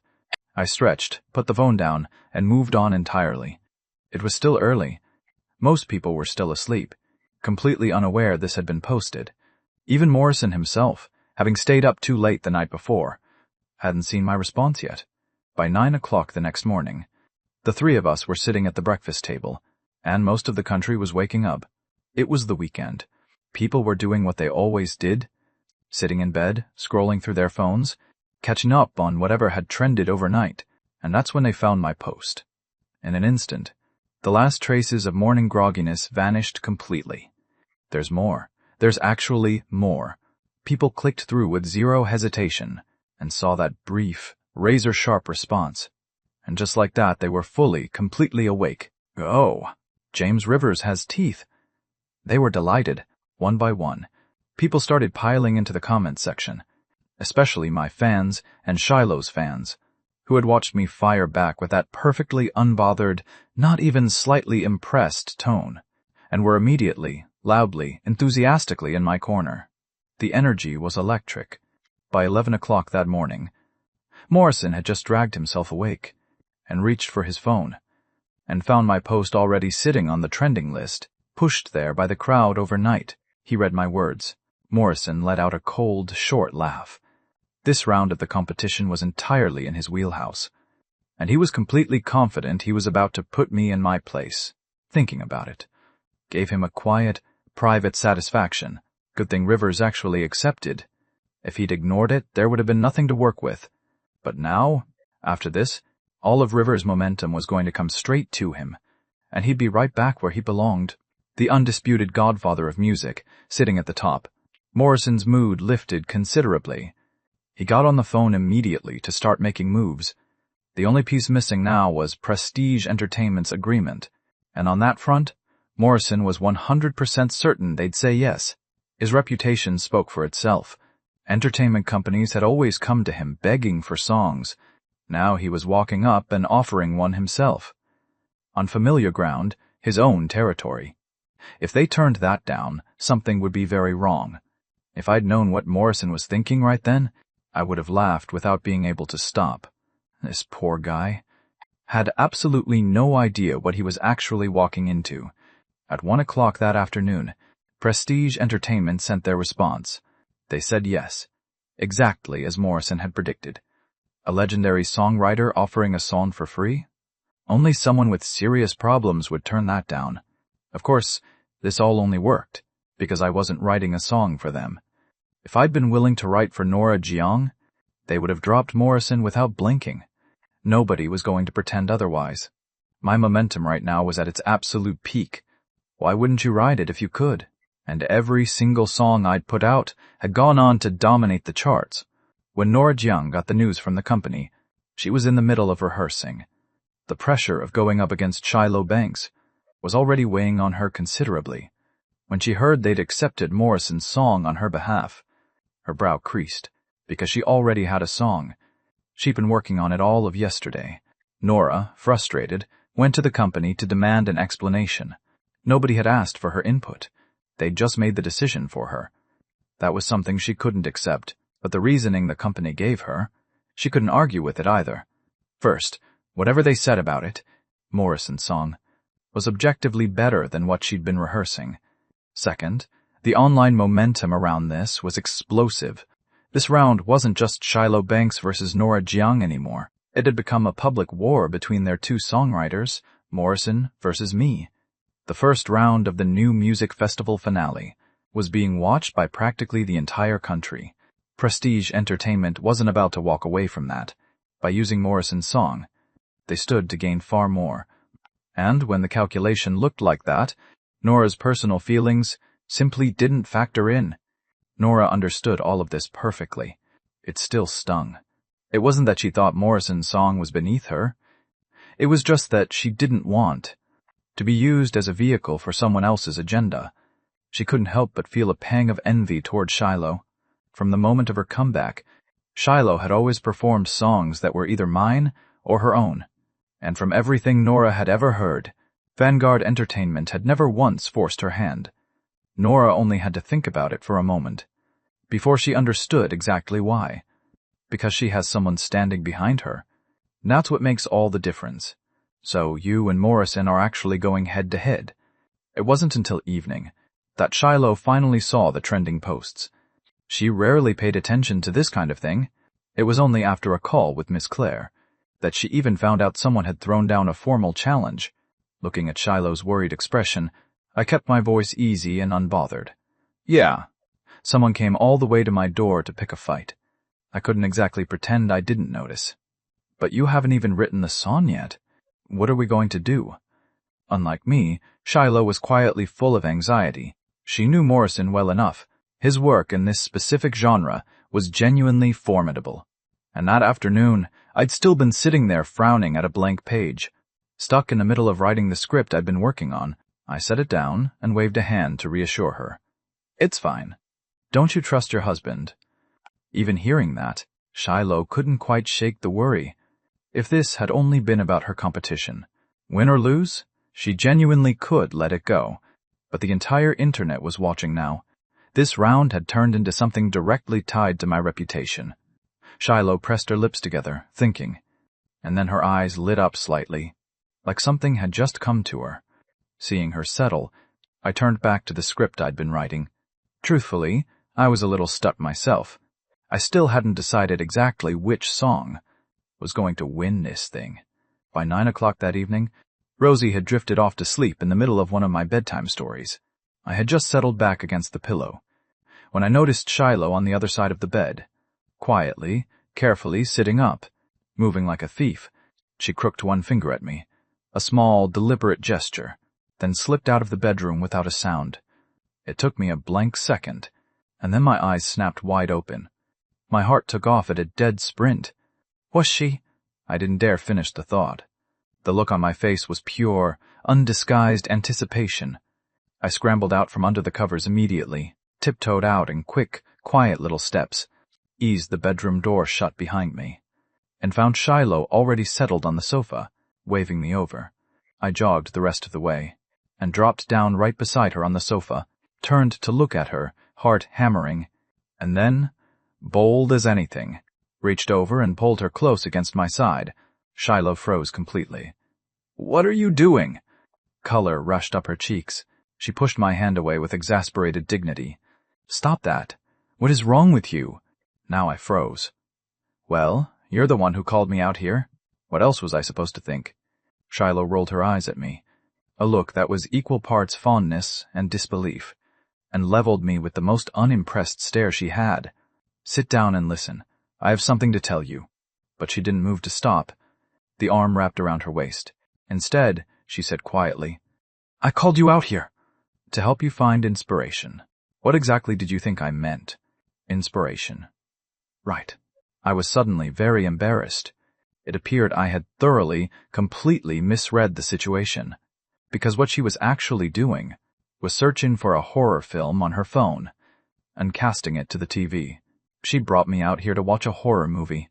I stretched, put the phone down, and moved on entirely. It was still early. Most people were still asleep, completely unaware this had been posted. Even Morrison himself, having stayed up too late the night before, hadn't seen my response yet. By 9 o'clock the next morning, the three of us were sitting at the breakfast table, and most of the country was waking up. It was the weekend. People were doing what they always did, sitting in bed, scrolling through their phones, catching up on whatever had trended overnight, and that's when they found my post. In an instant, the last traces of morning grogginess vanished completely. There's more. There's actually more. People clicked through with zero hesitation and saw that brief, razor-sharp response. And just like that, they were fully, completely awake. Oh, James Rivers has teeth. They were delighted, one by one. People started piling into the comments section, especially my fans and Shiloh's fans, who had watched me fire back with that perfectly unbothered, not even slightly impressed tone, and were immediately, loudly, enthusiastically in my corner. The energy was electric. By 11 o'clock that morning, Morrison had just dragged himself awake and reached for his phone, and found my post already sitting on the trending list, pushed there by the crowd overnight. He read my words. Morrison let out a cold, short laugh. This round of the competition was entirely in his wheelhouse, and he was completely confident he was about to put me in my place. Thinking about it gave him a quiet, private satisfaction. Good thing Rivers actually accepted. If he'd ignored it, there would have been nothing to work with. But now, after this, all of Rivers' momentum was going to come straight to him, and he'd be right back where he belonged. The undisputed godfather of music, sitting at the top. Morrison's mood lifted considerably. He got on the phone immediately to start making moves. The only piece missing now was Prestige Entertainment's agreement, and on that front, Morrison was 100% certain they'd say yes. His reputation spoke for itself. Entertainment companies had always come to him begging for songs. Now he was walking up and offering one himself. On familiar ground, his own territory. If they turned that down, something would be very wrong. If I'd known what Morrison was thinking right then, I would have laughed without being able to stop. This poor guy had absolutely no idea what he was actually walking into. At 1 o'clock that afternoon, Prestige Entertainment sent their response. They said yes, exactly as Morrison had predicted. A legendary songwriter offering a song for free? Only someone with serious problems would turn that down. Of course, this all only worked because I wasn't writing a song for them. If I'd been willing to write for Nora Jiang, they would have dropped Morrison without blinking. Nobody was going to pretend otherwise. My momentum right now was at its absolute peak. Why wouldn't you ride it if you could? And every single song I'd put out had gone on to dominate the charts. When Nora Jiang got the news from the company, she was in the middle of rehearsing. The pressure of going up against Shiloh Banks was already weighing on her considerably. When she heard they'd accepted Morrison's song on her behalf, her brow creased, because she already had a song. She'd been working on it all of yesterday. Nora, frustrated, went to the company to demand an explanation. Nobody had asked for her input. They'd just made the decision for her. That was something she couldn't accept, but the reasoning the company gave her, she couldn't argue with it either. First, whatever they said about it, Morrison's song, was objectively better than what she'd been rehearsing. Second, the online momentum around this was explosive. This round wasn't just Shiloh Banks versus Nora Jiang anymore. It had become a public war between their two songwriters, Morrison versus me. The first round of the New Music Festival finale was being watched by practically the entire country. Prestige Entertainment wasn't about to walk away from that. By using Morrison's song, they stood to gain far more. And when the calculation looked like that, Nora's personal feelings simply didn't factor in. Nora understood all of this perfectly. It still stung. It wasn't that she thought Morrison's song was beneath her. It was just that she didn't want to be used as a vehicle for someone else's agenda. She couldn't help but feel a pang of envy toward Shiloh. From the moment of her comeback, Shiloh had always performed songs that were either mine or her own. And from everything Nora had ever heard, Vanguard Entertainment had never once forced her hand. Nora only had to think about it for a moment, before she understood exactly why. Because she has someone standing behind her. That's what makes all the difference. So you and Morrison are actually going head-to-head. It wasn't until evening that Shiloh finally saw the trending posts. She rarely paid attention to this kind of thing. It was only after a call with Miss Claire that she even found out someone had thrown down a formal challenge. Looking at Shiloh's worried expression, I kept my voice easy and unbothered. Yeah, someone came all the way to my door to pick a fight. I couldn't exactly pretend I didn't notice. But you haven't even written the song yet. What are we going to do? Unlike me, Shiloh was quietly full of anxiety. She knew Morrison well enough. His work in this specific genre was genuinely formidable. And that afternoon, I'd still been sitting there frowning at a blank page. Stuck in the middle of writing the script I'd been working on, I set it down and waved a hand to reassure her. It's fine. Don't you trust your husband? Even hearing that, Shiloh couldn't quite shake the worry. If this had only been about her competition, win or lose, she genuinely could let it go. But the entire internet was watching now. This round had turned into something directly tied to my reputation. Shiloh pressed her lips together, thinking, and then her eyes lit up slightly, like something had just come to her. Seeing her settle, I turned back to the script I'd been writing. Truthfully, I was a little stuck myself. I still hadn't decided exactly which song was going to win this thing. By 9 o'clock that evening, Rosie had drifted off to sleep in the middle of one of my bedtime stories. I had just settled back against the pillow when I noticed Shiloh on the other side of the bed. Quietly, carefully sitting up, moving like a thief, she crooked one finger at me, a small, deliberate gesture, then slipped out of the bedroom without a sound. It took me a blank second, and then my eyes snapped wide open. My heart took off at a dead sprint. Was she? I didn't dare finish the thought. The look on my face was pure, undisguised anticipation. I scrambled out from under the covers immediately, tiptoed out in quick, quiet little steps, eased the bedroom door shut behind me, and found Shiloh already settled on the sofa, waving me over. I jogged the rest of the way, and dropped down right beside her on the sofa, turned to look at her, heart hammering, and then, bold as anything, reached over and pulled her close against my side. Shiloh froze completely. "What are you doing?" Color rushed up her cheeks. She pushed my hand away with exasperated dignity. "Stop that. What is wrong with you?" Now I froze. "Well, you're the one who called me out here. What else was I supposed to think?" Shiloh rolled her eyes at me, a look that was equal parts fondness and disbelief, and leveled me with the most unimpressed stare she had. "Sit down and listen. I have something to tell you." But she didn't move to stop. The arm wrapped around her waist. Instead, she said quietly, "I called you out here to help you find inspiration." What exactly did you think I meant? Inspiration. Right. I was suddenly very embarrassed. It appeared I had completely misread the situation, because what she was actually doing was searching for a horror film on her phone and casting it to the TV. She'd brought me out here to watch a horror movie.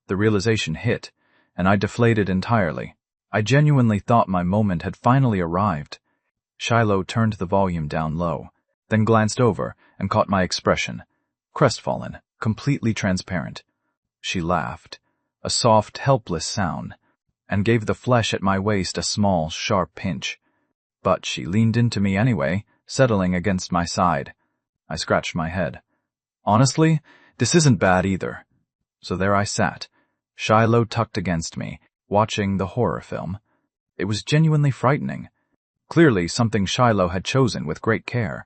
The realization hit, and I deflated entirely. I genuinely thought my moment had finally arrived. Shiloh turned the volume down low, then glanced over and caught my expression, crestfallen, completely transparent. She laughed, a soft, helpless sound, and gave the flesh at my waist a small, sharp pinch. But she leaned into me anyway, settling against my side. I scratched my head. Honestly, this isn't bad either. So there I sat, Shiloh tucked against me, watching the horror film. It was genuinely frightening. Clearly something Shiloh had chosen with great care.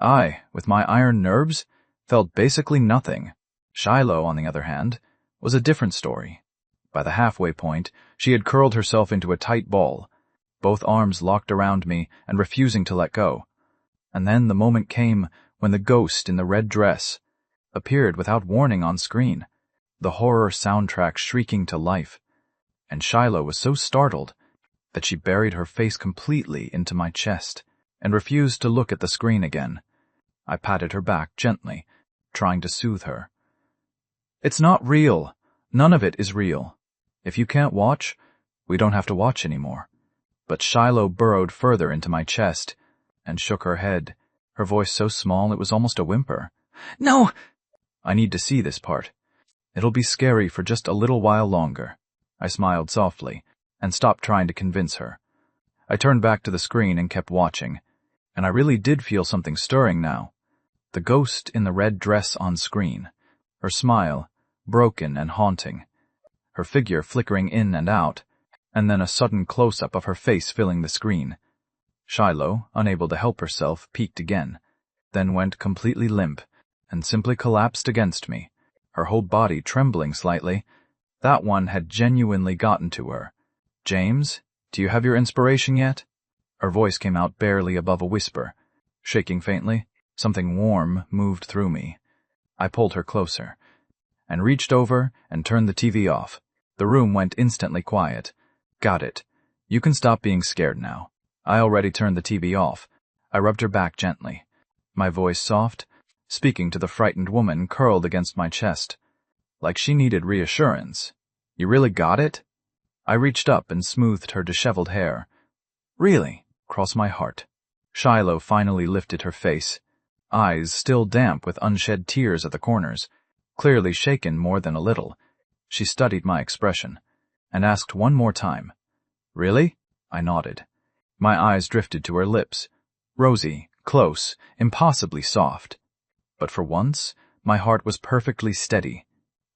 I, with my iron nerves, felt basically nothing. Shiloh, on the other hand, was a different story. By the halfway point, she had curled herself into a tight ball, both arms locked around me and refusing to let go. And then the moment came when the ghost in the red dress appeared without warning on screen, the horror soundtrack shrieking to life. And Shiloh was so startled that she buried her face completely into my chest and refused to look at the screen again. I patted her back gently, trying to soothe her. It's not real. None of it is real. If you can't watch, we don't have to watch anymore. But Shiloh burrowed further into my chest and shook her head, her voice so small it was almost a whimper. No! I need to see this part. It'll be scary for just a little while longer. I smiled softly and stopped trying to convince her. I turned back to the screen and kept watching, and I really did feel something stirring now. The ghost in the red dress on screen, her smile, broken and haunting, her figure flickering in and out, and then a sudden close-up of her face filling the screen. Shiloh, unable to help herself, peeked again, then went completely limp and simply collapsed against me, her whole body trembling slightly. That one had genuinely gotten to her. James, do you have your inspiration yet? Her voice came out barely above a whisper. Shaking faintly, something warm moved through me. I pulled her closer and reached over and turned the TV off. The room went instantly quiet. Got it. You can stop being scared now. I already turned the TV off. I rubbed her back gently, my voice soft, speaking to the frightened woman curled against my chest. Like she needed reassurance. You really got it? I reached up and smoothed her disheveled hair. Really? Cross my heart. Shiloh finally lifted her face, eyes still damp with unshed tears at the corners, clearly shaken more than a little. She studied my expression and asked one more time. Really? I nodded. My eyes drifted to her lips, rosy, close, impossibly soft. But for once, my heart was perfectly steady.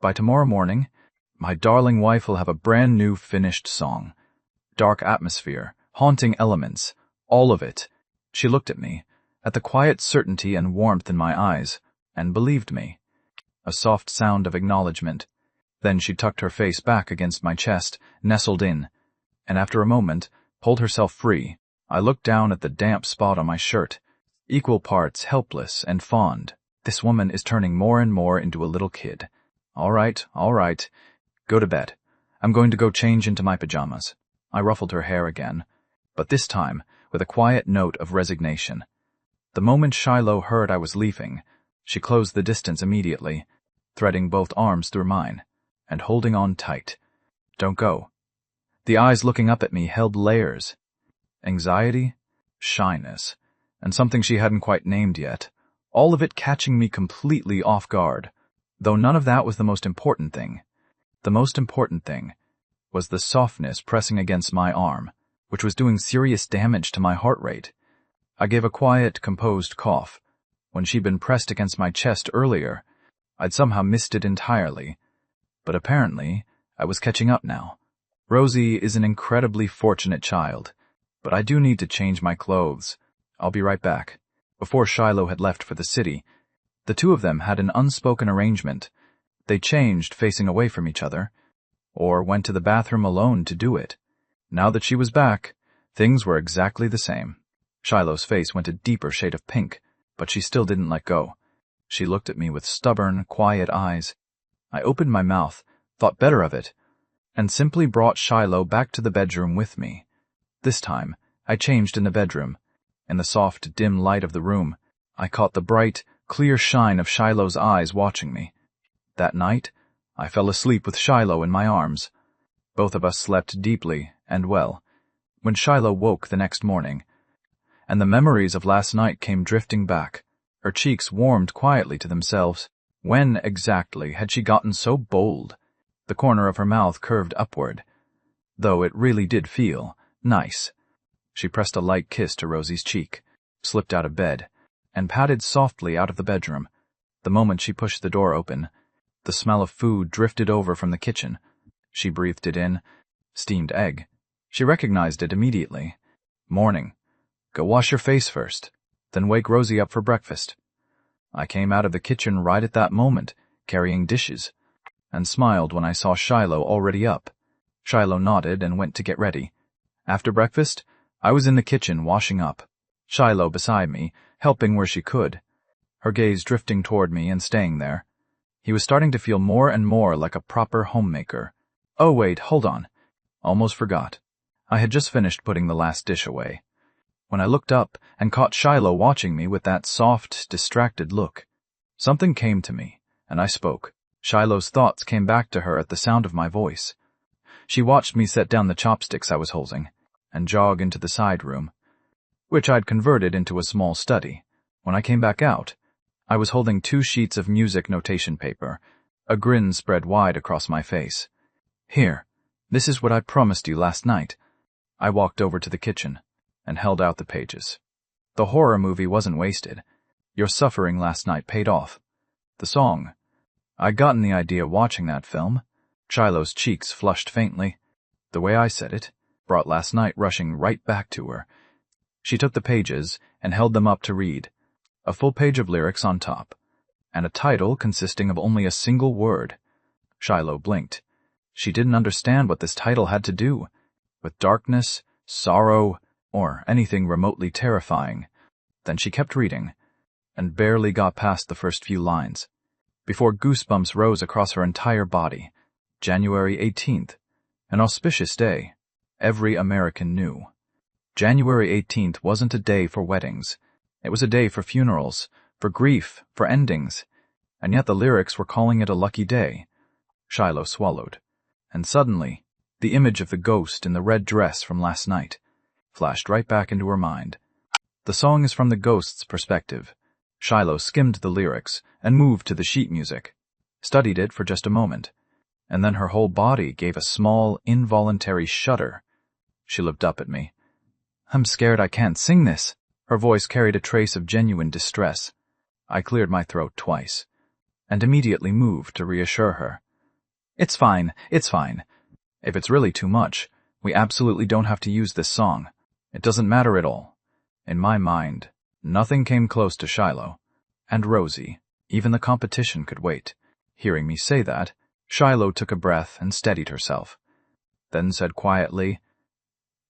By tomorrow morning, my darling wife will have a brand new finished song. Dark atmosphere, haunting elements, all of it. She looked at me, at the quiet certainty and warmth in my eyes, and believed me. A soft sound of acknowledgement. Then she tucked her face back against my chest, nestled in, and after a moment, pulled herself free. I looked down at the damp spot on my shirt, equal parts helpless and fond. This woman is turning more and more into a little kid. All right. Go to bed. I'm going to go change into my pajamas. I ruffled her hair again, but this time with a quiet note of resignation. The moment Shiloh heard I was leaving, she closed the distance immediately, threading both arms through mine, and holding on tight. Don't go. The eyes looking up at me held layers. Anxiety, shyness, and something she hadn't quite named yet, all of it catching me completely off guard, though none of that was the most important thing. The most important thing was the softness pressing against my arm, which was doing serious damage to my heart rate. I gave a quiet, composed cough. When she'd been pressed against my chest earlier, I'd somehow missed it entirely. But apparently, I was catching up now. Rosie is an incredibly fortunate child, but I do need to change my clothes. I'll be right back. Before Shiloh had left for the city, the two of them had an unspoken arrangement. They changed facing away from each other, or went to the bathroom alone to do it. Now that she was back, things were exactly the same. Shiloh's face went a deeper shade of pink, but she still didn't let go. She looked at me with stubborn, quiet eyes. I opened my mouth, thought better of it, and simply brought Shiloh back to the bedroom with me. This time, I changed in the bedroom. In the soft, dim light of the room, I caught the bright, clear shine of Shiloh's eyes watching me. That night, I fell asleep with Shiloh in my arms. Both of us slept deeply and well. When Shiloh woke the next morning, and the memories of last night came drifting back, her cheeks warmed quietly to themselves. When exactly had she gotten so bold? The corner of her mouth curved upward, though it really did feel nice. She pressed a light kiss to Rosie's cheek, slipped out of bed, and padded softly out of the bedroom. The moment she pushed the door open, the smell of food drifted over from the kitchen. She breathed it in. Steamed egg. She recognized it immediately. Morning. Go wash your face first, then wake Rosie up for breakfast. I came out of the kitchen right at that moment, carrying dishes, and smiled when I saw Shiloh already up. Shiloh nodded and went to get ready. After breakfast, I was in the kitchen washing up, Shiloh beside me, helping where she could, her gaze drifting toward me and staying there. He was starting to feel more and more like a proper homemaker. Oh wait, hold on. Almost forgot. I had just finished putting the last dish away, when I looked up and caught Shiloh watching me with that soft, distracted look. Something came to me, and I spoke. Shiloh's thoughts came back to her at the sound of my voice. She watched me set down the chopsticks I was holding and jog into the side room, which I'd converted into a small study. When I came back out, I was holding 2 sheets of music notation paper. A grin spread wide across my face. Here, this is what I promised you last night. I walked over to the kitchen and held out the pages. The horror movie wasn't wasted. Your suffering last night paid off. The song. I'd gotten the idea watching that film. Shiloh's cheeks flushed faintly. The way I said it brought last night rushing right back to her. She took the pages and held them up to read. A full page of lyrics on top, and a title consisting of only a single word. Shiloh blinked. She didn't understand what this title had to do with darkness, sorrow, or anything remotely terrifying. Then she kept reading, and barely got past the first few lines, before goosebumps rose across her entire body. January 18th, an auspicious day. Every American knew. January 18th wasn't a day for weddings. It was a day for funerals, for grief, for endings, and yet the lyrics were calling it a lucky day. Shiloh swallowed, and suddenly, the image of the ghost in the red dress from last night flashed right back into her mind. The song is from the ghost's perspective. Shiloh skimmed the lyrics and moved to the sheet music, studied it for just a moment, and then her whole body gave a small, involuntary shudder. She looked up at me. I'm scared I can't sing this. Her voice carried a trace of genuine distress. I cleared my throat twice, and immediately moved to reassure her. It's fine, it's fine. If it's really too much, we absolutely don't have to use this song. It doesn't matter at all. In my mind, nothing came close to Shiloh. And Rosie, even the competition could wait. Hearing me say that, Shiloh took a breath and steadied herself, then said quietly,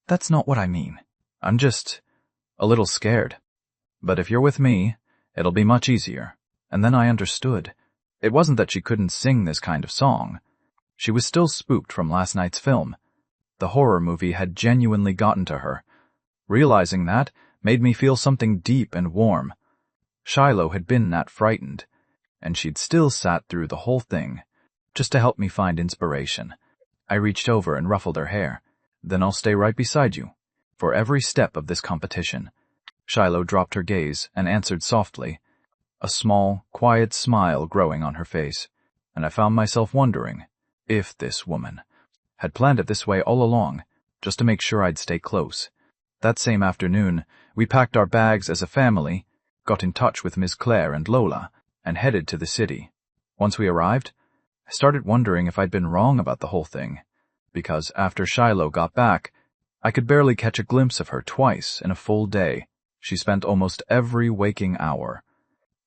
That's not what I mean. I'm just a little scared. But if you're with me, it'll be much easier. And then I understood. It wasn't that she couldn't sing this kind of song. She was still spooked from last night's film. The horror movie had genuinely gotten to her. Realizing that made me feel something deep and warm. Shiloh had been that frightened, and she'd still sat through the whole thing, just to help me find inspiration. I reached over and ruffled her hair. Then I'll stay right beside you, for every step of this competition. Shiloh dropped her gaze and answered softly, a small, quiet smile growing on her face, and I found myself wondering if this woman had planned it this way all along, just to make sure I'd stay close. That same afternoon, we packed our bags as a family, got in touch with Miss Claire and Lola, and headed to the city. Once we arrived, I started wondering if I'd been wrong about the whole thing, because after Shiloh got back, I could barely catch a glimpse of her twice in a full day. She spent almost every waking hour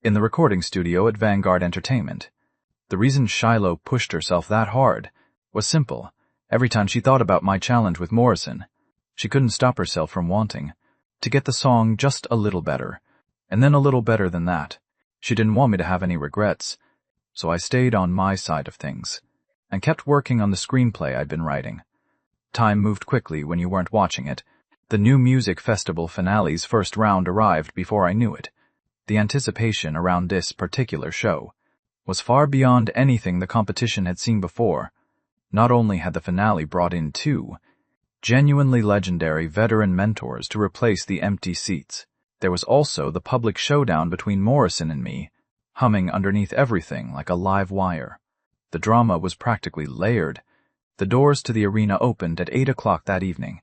in the recording studio at Vanguard Entertainment. The reason Shiloh pushed herself that hard was simple. Every time she thought about my challenge with Morrison, she couldn't stop herself from wanting to get the song just a little better, and then a little better than that. She didn't want me to have any regrets, so I stayed on my side of things. and kept working on the screenplay I'd been writing. Time moved quickly when you weren't watching it. The new music festival finale's first round arrived before I knew it. The anticipation around this particular show was far beyond anything the competition had seen before. Not only had the finale brought in two genuinely legendary veteran mentors to replace the empty seats, there was also the public showdown between Morrison and me, humming underneath everything like a live wire. The drama was practically layered. The doors to the arena opened at 8 o'clock that evening.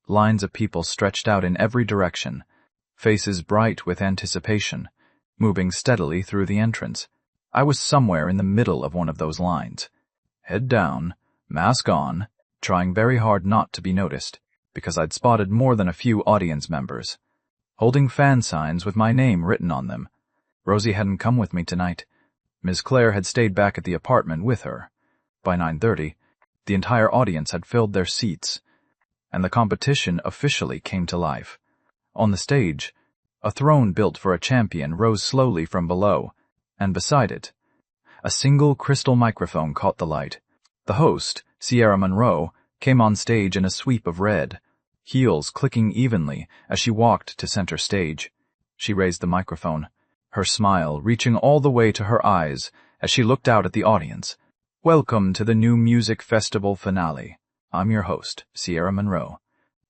Lines of people stretched out in every direction, faces bright with anticipation, moving steadily through the entrance. I was somewhere in the middle of one of those lines, head down, mask on, trying very hard not to be noticed, because I'd spotted more than a few audience members, holding fan signs with my name written on them. Rosie hadn't come with me tonight. Ms. Claire had stayed back at the apartment with her. By 9:30, the entire audience had filled their seats, and the competition officially came to life. On the stage, a throne built for a champion rose slowly from below, and beside it, a single crystal microphone caught the light. The host, Sierra Monroe, came on stage in a sweep of red, heels clicking evenly as she walked to center stage. She raised the microphone, her smile reaching all the way to her eyes as she looked out at the audience. "Welcome to the new music festival finale. I'm your host, Sierra Monroe.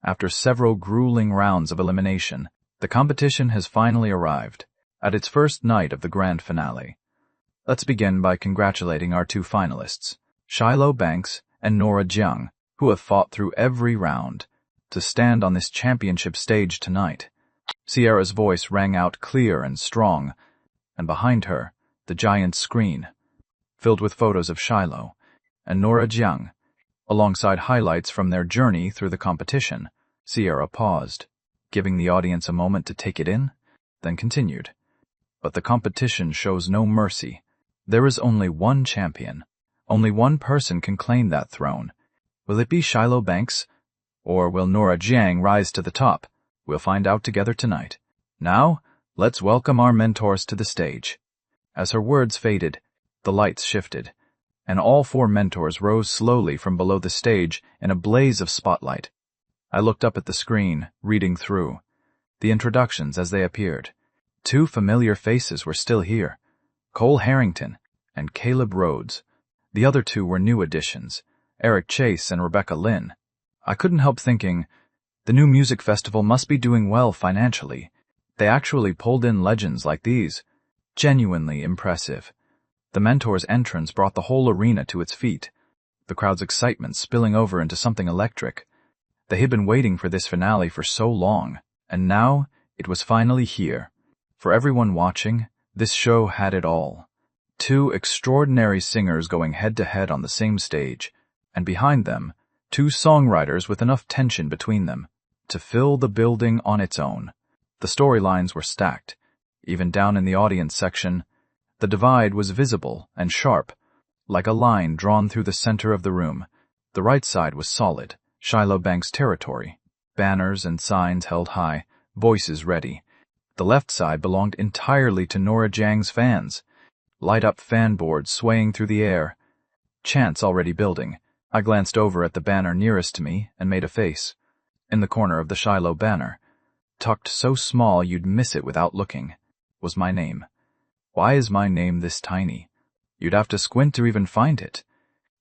After several grueling rounds of elimination, the competition has finally arrived at its first night of the grand finale. Let's begin by congratulating our two finalists, Shiloh Banks and Nora Jiang, who have fought through every round to stand on this championship stage tonight." Sierra's voice rang out clear and strong, and behind her, the giant screen, filled with photos of Shiloh and Nora Jiang, alongside highlights from their journey through the competition. Sierra paused, giving the audience a moment to take it in, then continued. "But the competition shows no mercy. There is only one champion. Only one person can claim that throne. Will it be Shiloh Banks? Or will Nora Jiang rise to the top? We'll find out together tonight. Now, let's welcome our mentors to the stage." As her words faded, the lights shifted, and all four mentors rose slowly from below the stage in a blaze of spotlight. I looked up at the screen, reading through the introductions as they appeared. Two familiar faces were still here, Cole Harrington and Caleb Rhodes. The other two were new additions, Eric Chase and Rebecca Lynn. I couldn't help thinking, the new music festival must be doing well financially. They actually pulled in legends like these. Genuinely impressive. The mentors' entrance brought the whole arena to its feet, the crowd's excitement spilling over into something electric. They had been waiting for this finale for so long, and now it was finally here. For everyone watching, this show had it all. Two extraordinary singers going head-to-head on the same stage, and behind them, two songwriters with enough tension between them to fill the building on its own. The storylines were stacked. Even down in the audience section, the divide was visible and sharp, like a line drawn through the center of the room. The right side was solid, Shiloh Banks territory, banners and signs held high, voices ready. The left side belonged entirely to Nora Jiang's fans, light-up fan boards swaying through the air, chants already building. I glanced over at the banner nearest to me and made a face. In the corner of the Shiloh banner, tucked so small you'd miss it without looking, was my name. Why is my name this tiny? You'd have to squint to even find it.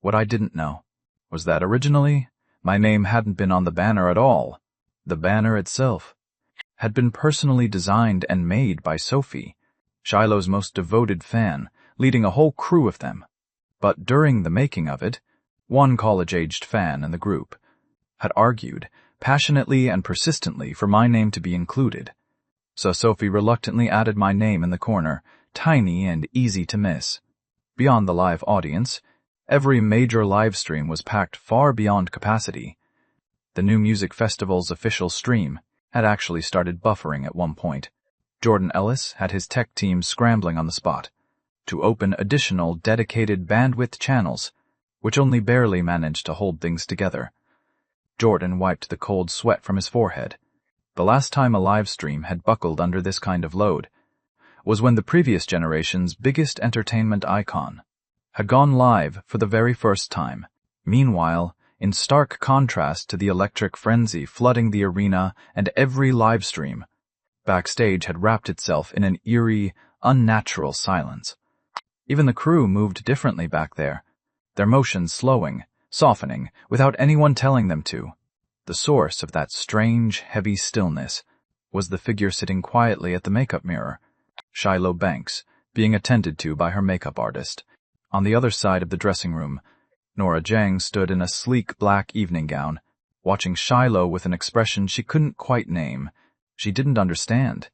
What I didn't know was that originally, my name hadn't been on the banner at all. The banner itself had been personally designed and made by Sophie, Shiloh's most devoted fan, leading a whole crew of them. But during the making of it, one college-aged fan in the group had argued passionately and persistently for my name to be included. So Sophie reluctantly added my name in the corner, tiny and easy to miss. Beyond the live audience, every major live stream was packed far beyond capacity. The new music festival's official stream had actually started buffering at one point. Jordan Ellis had his tech team scrambling on the spot to open additional dedicated bandwidth channels, which only barely managed to hold things together. Jordan wiped the cold sweat from his forehead. The last time a live stream had buckled under this kind of load was when the previous generation's biggest entertainment icon, had gone live for the very first time. Meanwhile, in stark contrast to the electric frenzy flooding the arena and every live stream, backstage had wrapped itself in an eerie, unnatural silence. Even the crew moved differently back there, their motions slowing, softening, without anyone telling them to. The source of that strange, heavy stillness was the figure sitting quietly at the makeup mirror, Shiloh Banks, being attended to by her makeup artist. On the other side of the dressing room, Nora Jang stood in a sleek black evening gown, watching Shiloh with an expression she couldn't quite name. She didn't understand.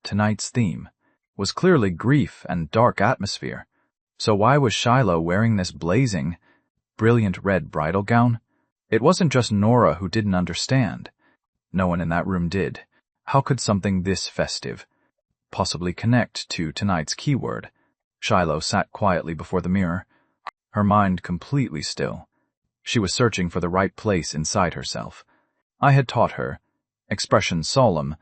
Tonight's theme was clearly grief and dark atmosphere. So why was Shiloh wearing this blazing, brilliant red bridal gown? It wasn't just Nora who didn't understand. No one in that room did. How could something this festive possibly connect to tonight's keyword? Shiloh sat quietly before the mirror, her mind completely still. She was searching for the right place inside herself. I had taught her, expression solemn,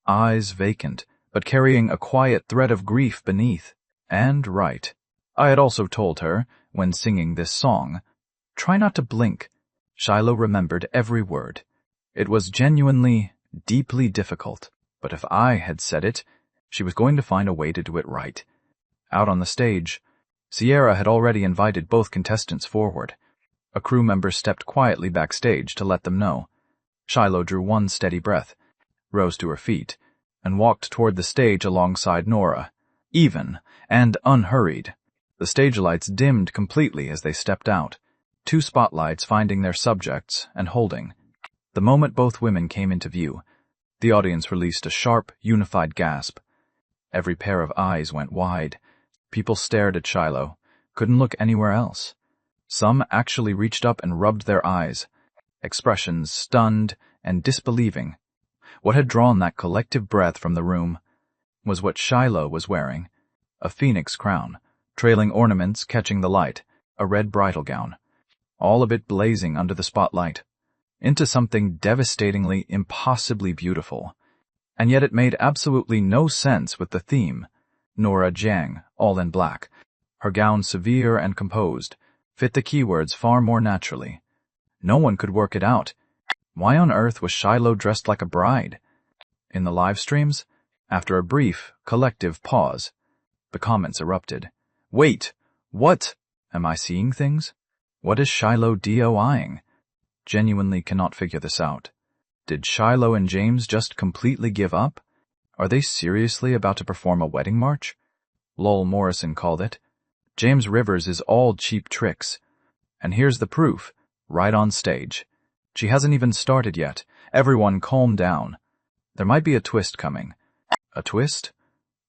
eyes vacant, but carrying a quiet thread of grief beneath. And right. I had also told her, when singing this song, try not to blink. Shiloh remembered every word. It was genuinely, deeply difficult, but if I had said it, she was going to find a way to do it right. Out on the stage, Sierra had already invited both contestants forward. A crew member stepped quietly backstage to let them know. Shiloh drew one steady breath, rose to her feet, and walked toward the stage alongside Nora, even and unhurried. The stage lights dimmed completely as they stepped out, two spotlights finding their subjects and holding. The moment both women came into view, the audience released a sharp, unified gasp. Every pair of eyes went wide. People stared at Shiloh, couldn't look anywhere else. Some actually reached up and rubbed their eyes, expressions stunned and disbelieving. What had drawn that collective breath from the room was what Shiloh was wearing, a phoenix crown, trailing ornaments catching the light, a red bridal gown, all of it blazing under the spotlight, into something devastatingly, impossibly beautiful. And yet it made absolutely no sense with the theme. Nora Jang, all in black, her gown severe and composed, fit the keywords far more naturally. No one could work it out. Why on earth was Shiloh dressed like a bride? In the live streams, after a brief, collective pause, the comments erupted. Wait, what? Am I seeing things? What is Shiloh DOIing? Genuinely cannot figure this out. Did Shiloh and James just completely give up? Are they seriously about to perform a wedding march? Lowell Morrison called it. James Rivers is all cheap tricks. And here's the proof, right on stage. She hasn't even started yet. Everyone calm down. There might be a twist coming. A twist?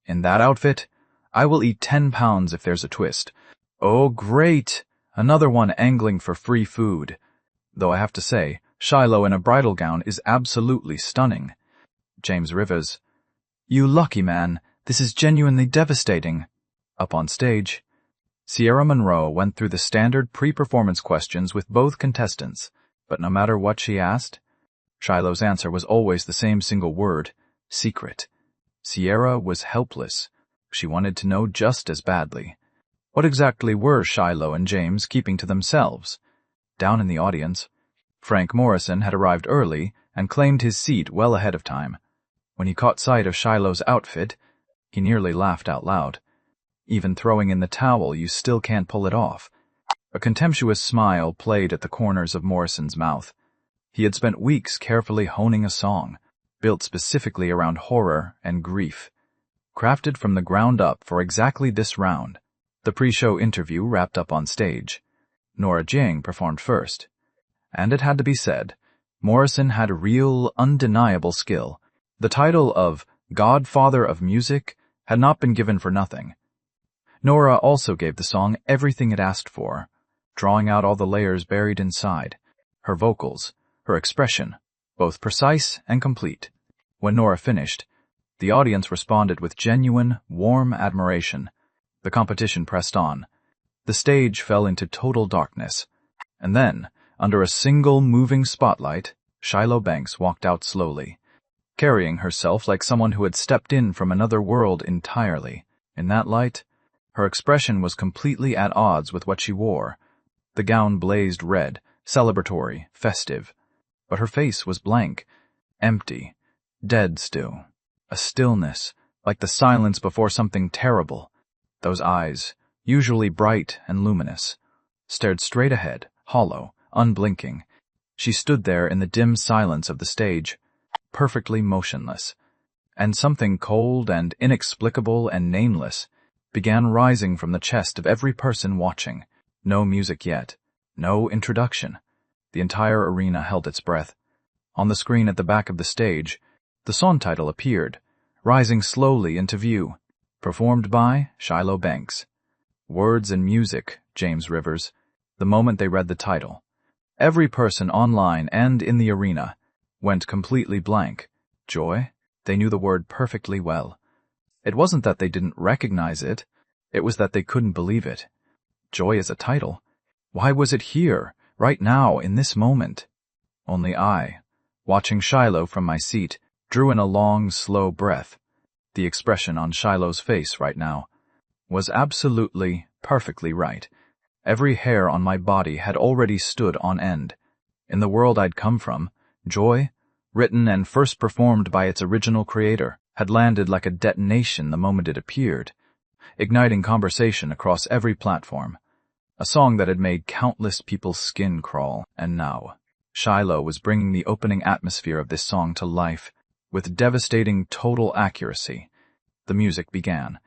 In that outfit? I will eat 10 pounds if there's a twist. Oh, great! Another one angling for free food. Though I have to say, Shiloh in a bridal gown is absolutely stunning. James Rivers. You lucky man, this is genuinely devastating. Up on stage, Sierra Monroe went through the standard pre-performance questions with both contestants, but no matter what she asked, Shiloh's answer was always the same single word, secret. Sierra was helpless. She wanted to know just as badly. What exactly were Shiloh and James keeping to themselves? Down in the audience, Frank Morrison had arrived early and claimed his seat well ahead of time. When he caught sight of Shiloh's outfit, he nearly laughed out loud. Even throwing in the towel, you still can't pull it off. A contemptuous smile played at the corners of Morrison's mouth. He had spent weeks carefully honing a song, built specifically around horror and grief, crafted from the ground up for exactly this round. The pre-show interview wrapped up on stage. Nora Jang performed first. And it had to be said, Morrison had real, undeniable skill. The title of Godfather of Music had not been given for nothing. Nora also gave the song everything it asked for, drawing out all the layers buried inside. Her vocals, her expression, both precise and complete. When Nora finished, the audience responded with genuine, warm admiration. The competition pressed on. The stage fell into total darkness. And then, under a single moving spotlight, Shiloh Banks walked out slowly, carrying herself like someone who had stepped in from another world entirely. In that light, Her expression was completely at odds with what she wore. The gown blazed red, celebratory, festive. But her face was blank, empty, dead still. A stillness, like the silence before something terrible. Those eyes, usually bright and luminous, stared straight ahead, hollow, unblinking. She stood there in the dim silence of the stage, perfectly motionless. And something cold and inexplicable and nameless began rising from the chest of every person watching. No music yet. No introduction. The entire arena held its breath. On the screen at the back of the stage, the song title appeared, rising slowly into view. Performed by Shiloh Banks. Words and music, James Rivers. The moment they read the title, every person online and in the arena went completely blank. Joy? They knew the word perfectly well. It wasn't that they didn't recognize it. It was that they couldn't believe it. Joy as a title? Why was it here, right now, in this moment? Only I, watching Shiloh from my seat, drew in a long, slow breath. The expression on Shiloh's face right now was absolutely, perfectly right. Every hair on my body had already stood on end. In the world I'd come from, joy, written and first performed by its original creator, had landed like a detonation the moment it appeared, igniting conversation across every platform. A song that had made countless people's skin crawl, and now Shiloh was bringing the opening atmosphere of this song to life with devastating total accuracy. The music began.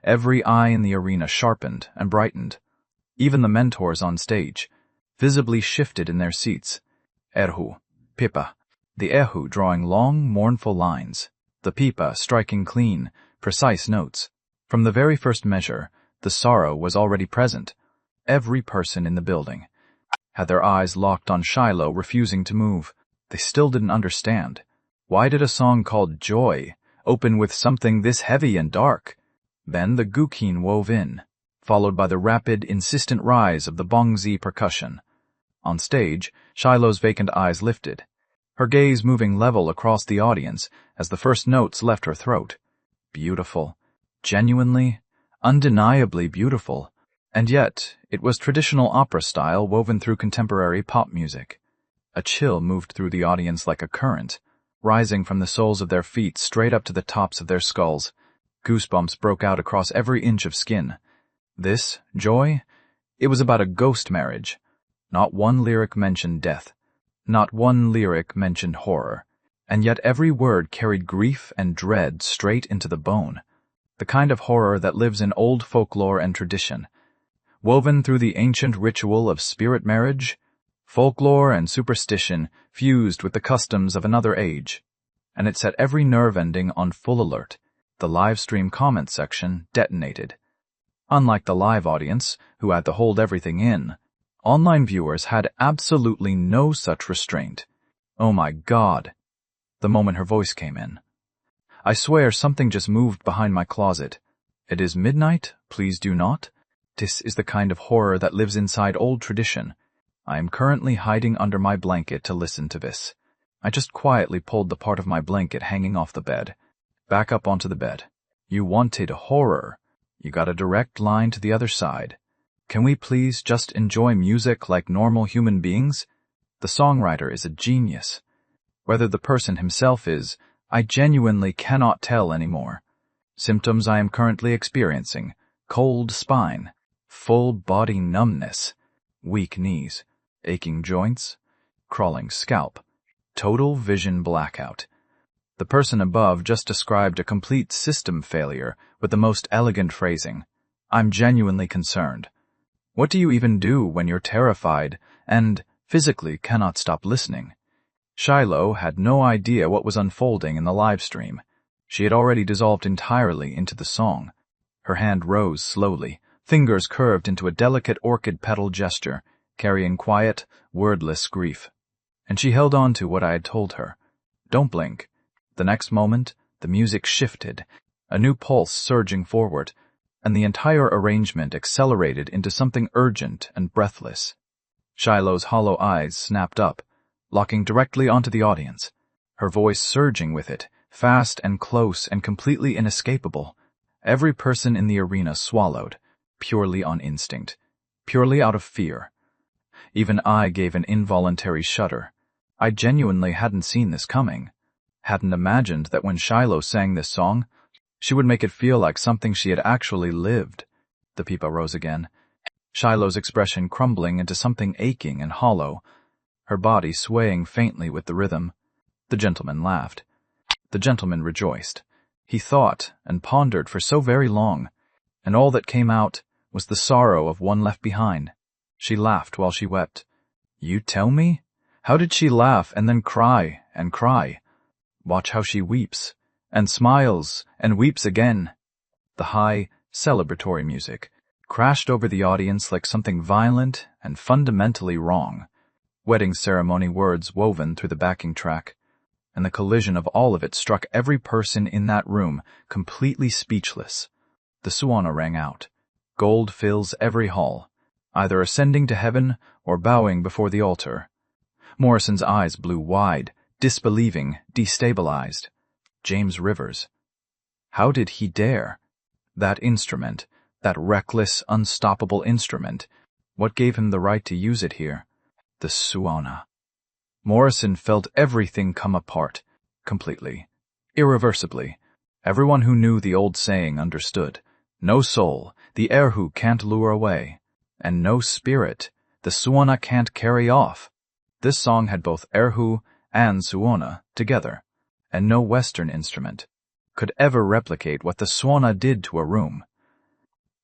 Every eye in the arena sharpened and brightened. Even the mentors on stage visibly shifted in their seats. Erhu, pipa, the erhu drawing long, mournful lines, the pipa striking clean, precise notes. From the very first measure, the sorrow was already present. Every person in the building had their eyes locked on Shiloh, refusing to move. They still didn't understand. Why did a song called Joy open with something this heavy and dark? Then the guqin wove in, followed by the rapid, insistent rise of the bongzi percussion. On stage, Shiloh's vacant eyes lifted, her gaze moving level across the audience as the first notes left her throat. Beautiful. Genuinely, undeniably beautiful. And yet, it was traditional opera style woven through contemporary pop music. A chill moved through the audience like a current, rising from the soles of their feet straight up to the tops of their skulls. Goosebumps broke out across every inch of skin. This, Joy? It was about a ghost marriage. Not one lyric mentioned death. Not one lyric mentioned horror. And yet every word carried grief and dread straight into the bone. The kind of horror that lives in old folklore and tradition. Woven through the ancient ritual of spirit marriage, folklore and superstition fused with the customs of another age. And it set every nerve ending on full alert. The live stream comment section detonated. Unlike the live audience, who had to hold everything in, online viewers had absolutely no such restraint. Oh my God. The moment her voice came in. I swear something just moved behind my closet. It is midnight, please do not. This is the kind of horror that lives inside old tradition. I am currently hiding under my blanket to listen to this. I just quietly pulled the part of my blanket hanging off the bed, back up onto the bed. You wanted horror. You got a direct line to the other side. Can we please just enjoy music like normal human beings? The songwriter is a genius. Whether the person himself is, I genuinely cannot tell anymore. Symptoms I am currently experiencing: cold spine, full body numbness, weak knees, aching joints, crawling scalp, total vision blackout. The person above just described a complete system failure with the most elegant phrasing. I'm genuinely concerned. What do you even do when you're terrified and physically cannot stop listening? Shiloh had no idea what was unfolding in the live stream. She had already dissolved entirely into the song. Her hand rose slowly, fingers curved into a delicate orchid petal gesture, carrying quiet, wordless grief. And she held on to what I had told her. Don't blink. The next moment, the music shifted, a new pulse surging forward, and the entire arrangement accelerated into something urgent and breathless. Shiloh's hollow eyes snapped up, locking directly onto the audience, her voice surging with it, fast and close and completely inescapable. Every person in the arena swallowed, purely on instinct, purely out of fear. Even I gave an involuntary shudder. I genuinely hadn't seen this coming. Hadn't imagined that when Shiloh sang this song, she would make it feel like something she had actually lived. The pipa rose again, Shiloh's expression crumbling into something aching and hollow, her body swaying faintly with the rhythm. The gentleman laughed. The gentleman rejoiced. He thought and pondered for so very long, and all that came out was the sorrow of one left behind. She laughed while she wept. You tell me? How did she laugh and then cry and cry? Watch how she weeps, and smiles, and weeps again. The high, celebratory music crashed over the audience like something violent and fundamentally wrong. Wedding ceremony words woven through the backing track, and the collision of all of it struck every person in that room completely speechless. The suona rang out. Gold fills every hall, either ascending to heaven or bowing before the altar. Morrison's eyes blew wide, disbelieving, destabilized. James Rivers. How did he dare? That instrument, that reckless, unstoppable instrument, what gave him the right to use it here? The suona. Morrison felt everything come apart, completely, irreversibly. Everyone who knew the old saying understood. No soul, the erhu can't lure away, and no spirit, the suona can't carry off. This song had both erhu and suona together, and no Western instrument could ever replicate what the suona did to a room.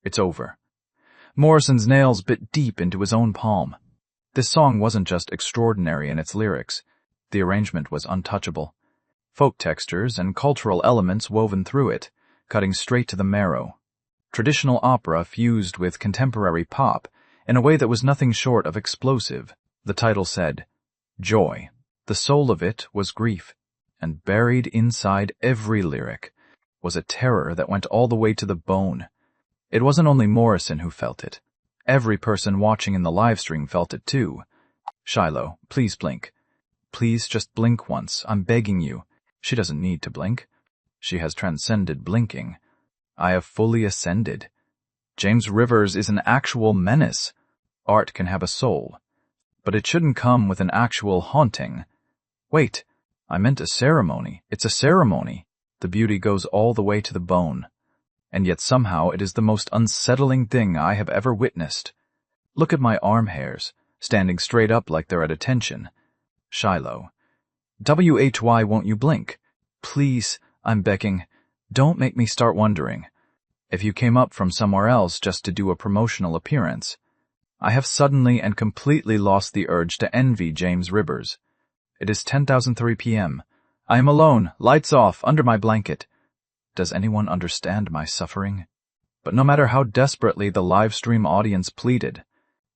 It's over. Morrison's nails bit deep into his own palm. This song wasn't just extraordinary in its lyrics. The arrangement was untouchable. Folk textures and cultural elements woven through it, cutting straight to the marrow. Traditional opera fused with contemporary pop in a way that was nothing short of explosive. The title said, Joy. The soul of it was grief, and buried inside every lyric was a terror that went all the way to the bone. It wasn't only Morrison who felt it. Every person watching in the live stream felt it too. Shiloh, please blink. Please just blink once, I'm begging you. She doesn't need to blink. She has transcended blinking. I have fully ascended. James Rivers is an actual menace. Art can have a soul, but it shouldn't come with an actual haunting. Wait, I meant a ceremony. It's a ceremony. The beauty goes all the way to the bone. And yet somehow it is the most unsettling thing I have ever witnessed. Look at my arm hairs, standing straight up like they're at attention. Shiloh. WHY won't you blink? Please, I'm begging. Don't make me start wondering if you came up from somewhere else just to do a promotional appearance. I have suddenly and completely lost the urge to envy James Rivers. It is 10:03 p.m. I am alone, lights off, under my blanket. Does anyone understand my suffering? But no matter how desperately the live stream audience pleaded,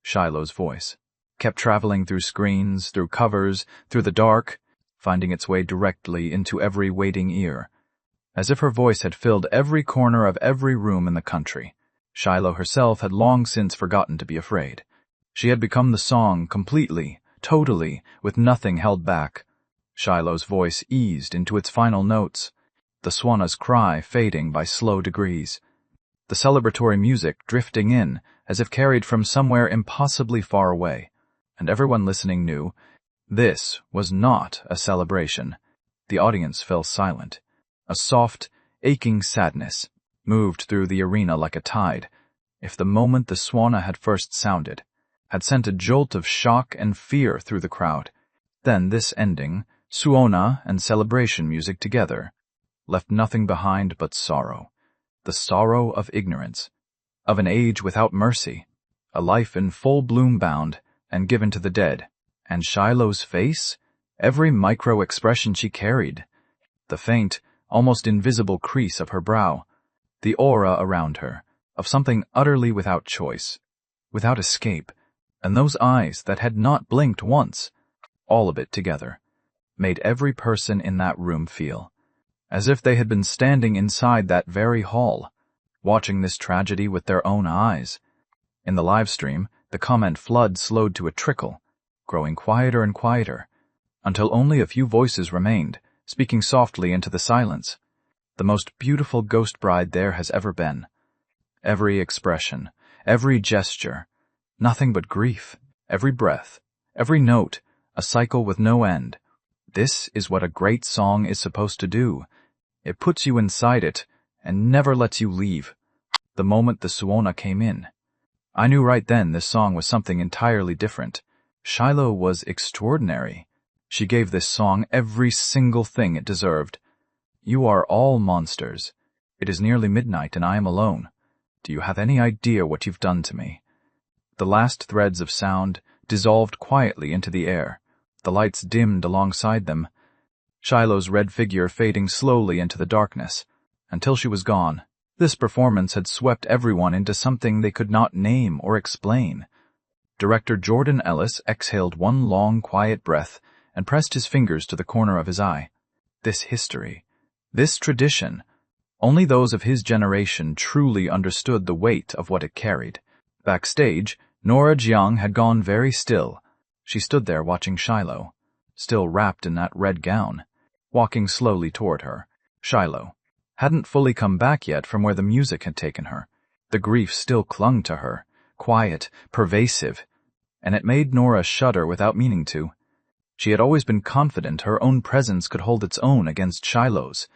Shiloh's voice kept traveling through screens, through covers, through the dark, finding its way directly into every waiting ear. As if her voice had filled every corner of every room in the country, Shiloh herself had long since forgotten to be afraid. She had become the song completely, totally, with nothing held back. Shiloh's voice eased into its final notes, the suona's cry fading by slow degrees, the celebratory music drifting in as if carried from somewhere impossibly far away, and everyone listening knew this was not a celebration. The audience fell silent. A soft, aching sadness moved through the arena like a tide. If the moment the suona had first sounded had sent a jolt of shock and fear through the crowd, then this ending, suona and celebration music together, left nothing behind but sorrow. The sorrow of ignorance, of an age without mercy, a life in full bloom bound and given to the dead. And Shiloh's face, every micro-expression she carried, the faint, almost invisible crease of her brow, the aura around her, of something utterly without choice, without escape, and those eyes that had not blinked once, all of it together, made every person in that room feel as if they had been standing inside that very hall, watching this tragedy with their own eyes. In the live stream, the comment flood slowed to a trickle, growing quieter and quieter, until only a few voices remained, speaking softly into the silence. The most beautiful ghost bride there has ever been. Every expression, every gesture, nothing but grief. Every breath, every note, a cycle with no end. This is what a great song is supposed to do. It puts you inside it and never lets you leave. The moment the suona came in, I knew right then this song was something entirely different. Shiloh was extraordinary. She gave this song every single thing it deserved. You are all monsters. It is nearly midnight and I am alone. Do you have any idea what you've done to me? The last threads of sound dissolved quietly into the air. The lights dimmed alongside them. Shiloh's red figure fading slowly into the darkness. Until she was gone, this performance had swept everyone into something they could not name or explain. Director Jordan Ellis exhaled one long, quiet breath and pressed his fingers to the corner of his eye. This history, this tradition, only those of his generation truly understood the weight of what it carried. Backstage, Nora Jiang had gone very still. She stood there watching Shiloh, still wrapped in that red gown, walking slowly toward her. Shiloh hadn't fully come back yet from where the music had taken her. The grief still clung to her, quiet, pervasive, and it made Nora shudder without meaning to. She had always been confident her own presence could hold its own against Shiloh's.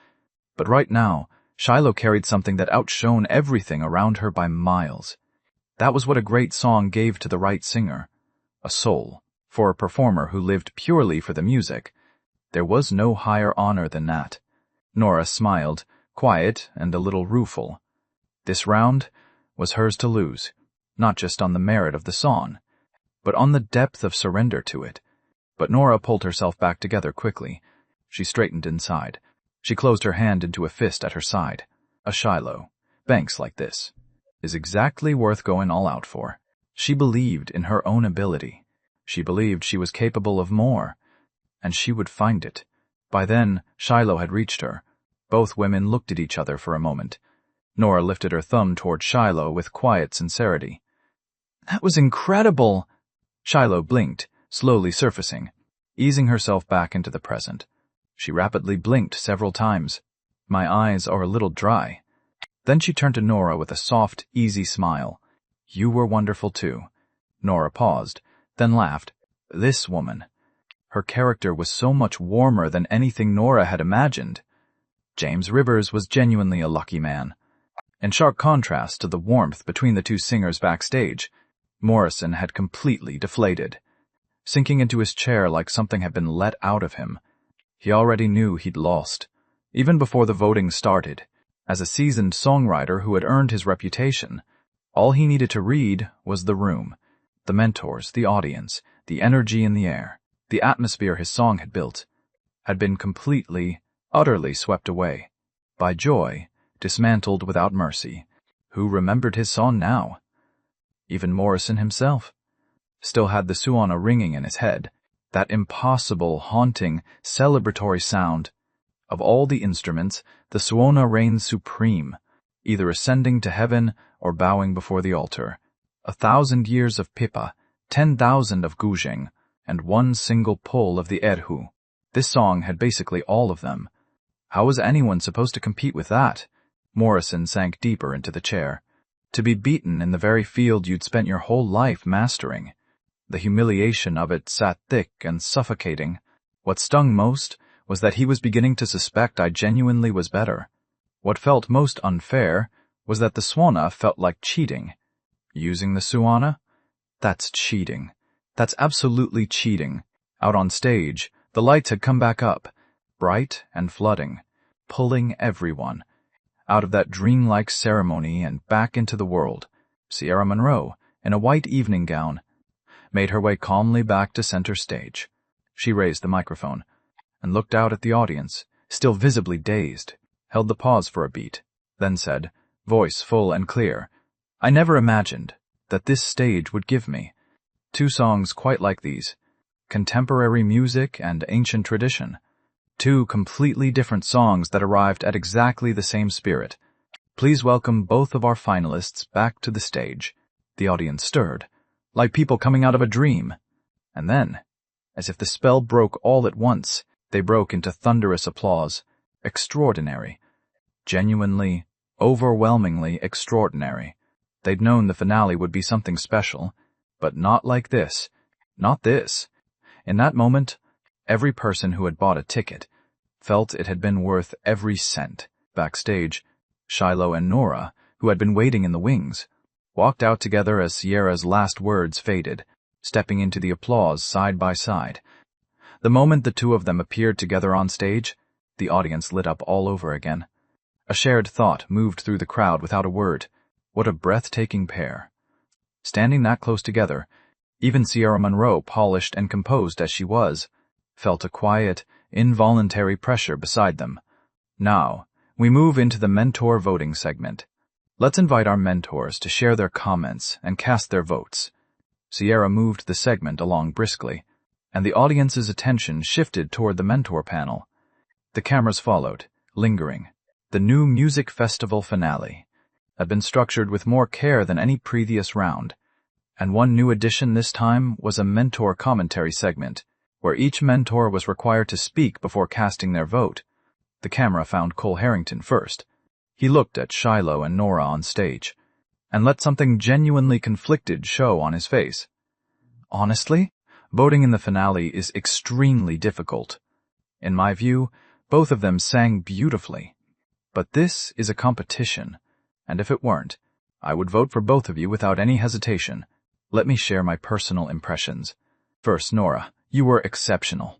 But right now, Shiloh carried something that outshone everything around her by miles. That was what a great song gave to the right singer. A soul, for a performer who lived purely for the music. There was no higher honor than that. Nora smiled, quiet and a little rueful. This round was hers to lose, not just on the merit of the song, but on the depth of surrender to it. But Nora pulled herself back together quickly. She straightened inside. She closed her hand into a fist at her side. A Shiloh, Banks like this, is exactly worth going all out for. She believed in her own ability. She believed she was capable of more, and she would find it. By then, Shiloh had reached her. Both women looked at each other for a moment. Nora lifted her thumb toward Shiloh with quiet sincerity. "That was incredible!" Shiloh blinked, slowly surfacing, easing herself back into the present. She rapidly blinked several times. "My eyes are a little dry." Then she turned to Nora with a soft, easy smile. "You were wonderful too." Nora paused, then laughed. This woman. Her character was so much warmer than anything Nora had imagined. James Rivers was genuinely a lucky man. In sharp contrast to the warmth between the two singers backstage, Morrison had completely deflated, sinking into his chair like something had been let out of him. He already knew he'd lost, even before the voting started. As a seasoned songwriter who had earned his reputation, all he needed to read was the room, the mentors, the audience, the energy in the air. The atmosphere his song had built had been completely, utterly swept away by joy, dismantled without mercy. Who remembered his song now? Even Morrison himself still had the suona ringing in his head, that impossible, haunting, celebratory sound. Of all the instruments, the suona reigned supreme, either ascending to heaven or bowing before the altar. 1,000 years of pipa, 10,000 of guzheng, and one single pull of the erhu. This song had basically all of them. How was anyone supposed to compete with that? Morrison sank deeper into the chair. To be beaten in the very field you'd spent your whole life mastering. The humiliation of it sat thick and suffocating. What stung most was that he was beginning to suspect I genuinely was better. What felt most unfair was that the suona felt like cheating. Using the suona? That's cheating. That's absolutely cheating. Out on stage, the lights had come back up, bright and flooding, pulling everyone out of that dreamlike ceremony and back into the world. Sierra Monroe, in a white evening gown, made her way calmly back to center stage. She raised the microphone and looked out at the audience, still visibly dazed, held the pause for a beat, then said, voice full and clear, "I never imagined that this stage would give me 2 songs quite like these, contemporary music and ancient tradition. 2 completely different songs that arrived at exactly the same spirit. Please welcome both of our finalists back to the stage." The audience stirred, like people coming out of a dream. And then, as if the spell broke all at once, they broke into thunderous applause. Extraordinary. Genuinely, overwhelmingly extraordinary. They'd known the finale would be something special, but not like this. Not this. In that moment, every person who had bought a ticket felt it had been worth every cent. Backstage, Shiloh and Nora, who had been waiting in the wings, walked out together as Sierra's last words faded, stepping into the applause side by side. The moment the two of them appeared together on stage, the audience lit up all over again. A shared thought moved through the crowd without a word. What a breathtaking pair. Standing that close together, even Sierra Monroe, polished and composed as she was, felt a quiet, involuntary pressure beside them. Now, we move into the mentor voting segment. Let's invite our mentors to share their comments and cast their votes. Sierra moved the segment along briskly, and the audience's attention shifted toward the mentor panel. The cameras followed, lingering. The new music festival finale had been structured with more care than any previous round, and one new addition this time was a mentor commentary segment, where each mentor was required to speak before casting their vote. The camera found Cole Harrington first. He looked at Shiloh and Nora on stage, and let something genuinely conflicted show on his face. Honestly, voting in the finale is extremely difficult. In my view, both of them sang beautifully. But this is a competition, and if it weren't, I would vote for both of you without any hesitation. Let me share my personal impressions. First, Nora, you were exceptional.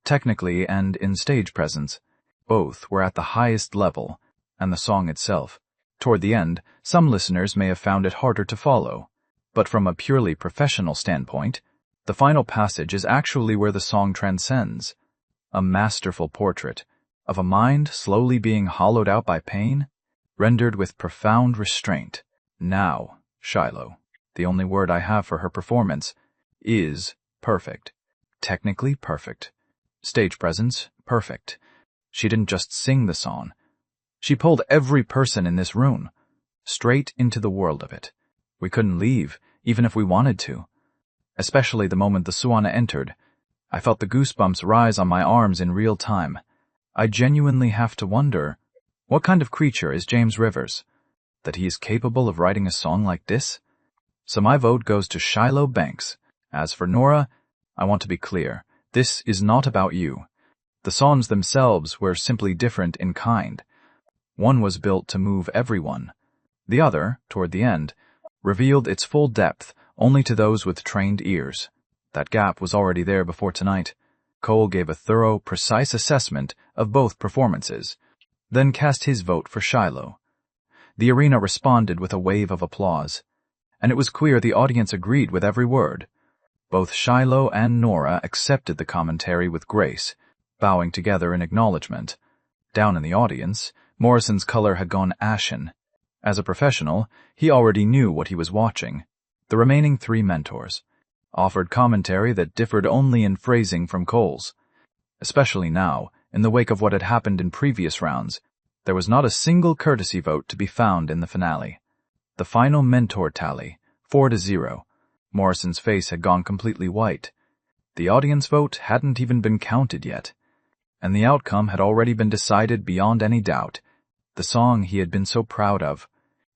Technically and in stage presence, both were at the highest level, and the song itself. Toward the end, some listeners may have found it harder to follow, but from a purely professional standpoint, the final passage is actually where the song transcends. A masterful portrait of a mind slowly being hollowed out by pain, rendered with profound restraint. Now, Shiloh, the only word I have for her performance, is perfect. Technically perfect. Stage presence, perfect. She didn't just sing the song. She pulled every person in this room straight into the world of it. We couldn't leave, even if we wanted to. Especially the moment the Suana entered. I felt the goosebumps rise on my arms in real time. I genuinely have to wonder, what kind of creature is James Rivers, that he is capable of writing a song like this? So my vote goes to Shiloh Banks. As for Nora, I want to be clear, this is not about you. The songs themselves were simply different in kind. One was built to move everyone. The other, toward the end, revealed its full depth only to those with trained ears. That gap was already there before tonight. Cole gave a thorough, precise assessment of both performances, then cast his vote for Shiloh. The arena responded with a wave of applause, and it was clear the audience agreed with every word. Both Shiloh and Nora accepted the commentary with grace, bowing together in acknowledgement. Down in the audience, Morrison's color had gone ashen. As a professional, he already knew what he was watching. The remaining three mentors offered commentary that differed only in phrasing from Cole's. Especially now, in the wake of what had happened in previous rounds, there was not a single courtesy vote to be found in the finale. The final mentor tally, 4-0. Morrison's face had gone completely white. The audience vote hadn't even been counted yet, and the outcome had already been decided beyond any doubt. The song he had been so proud of,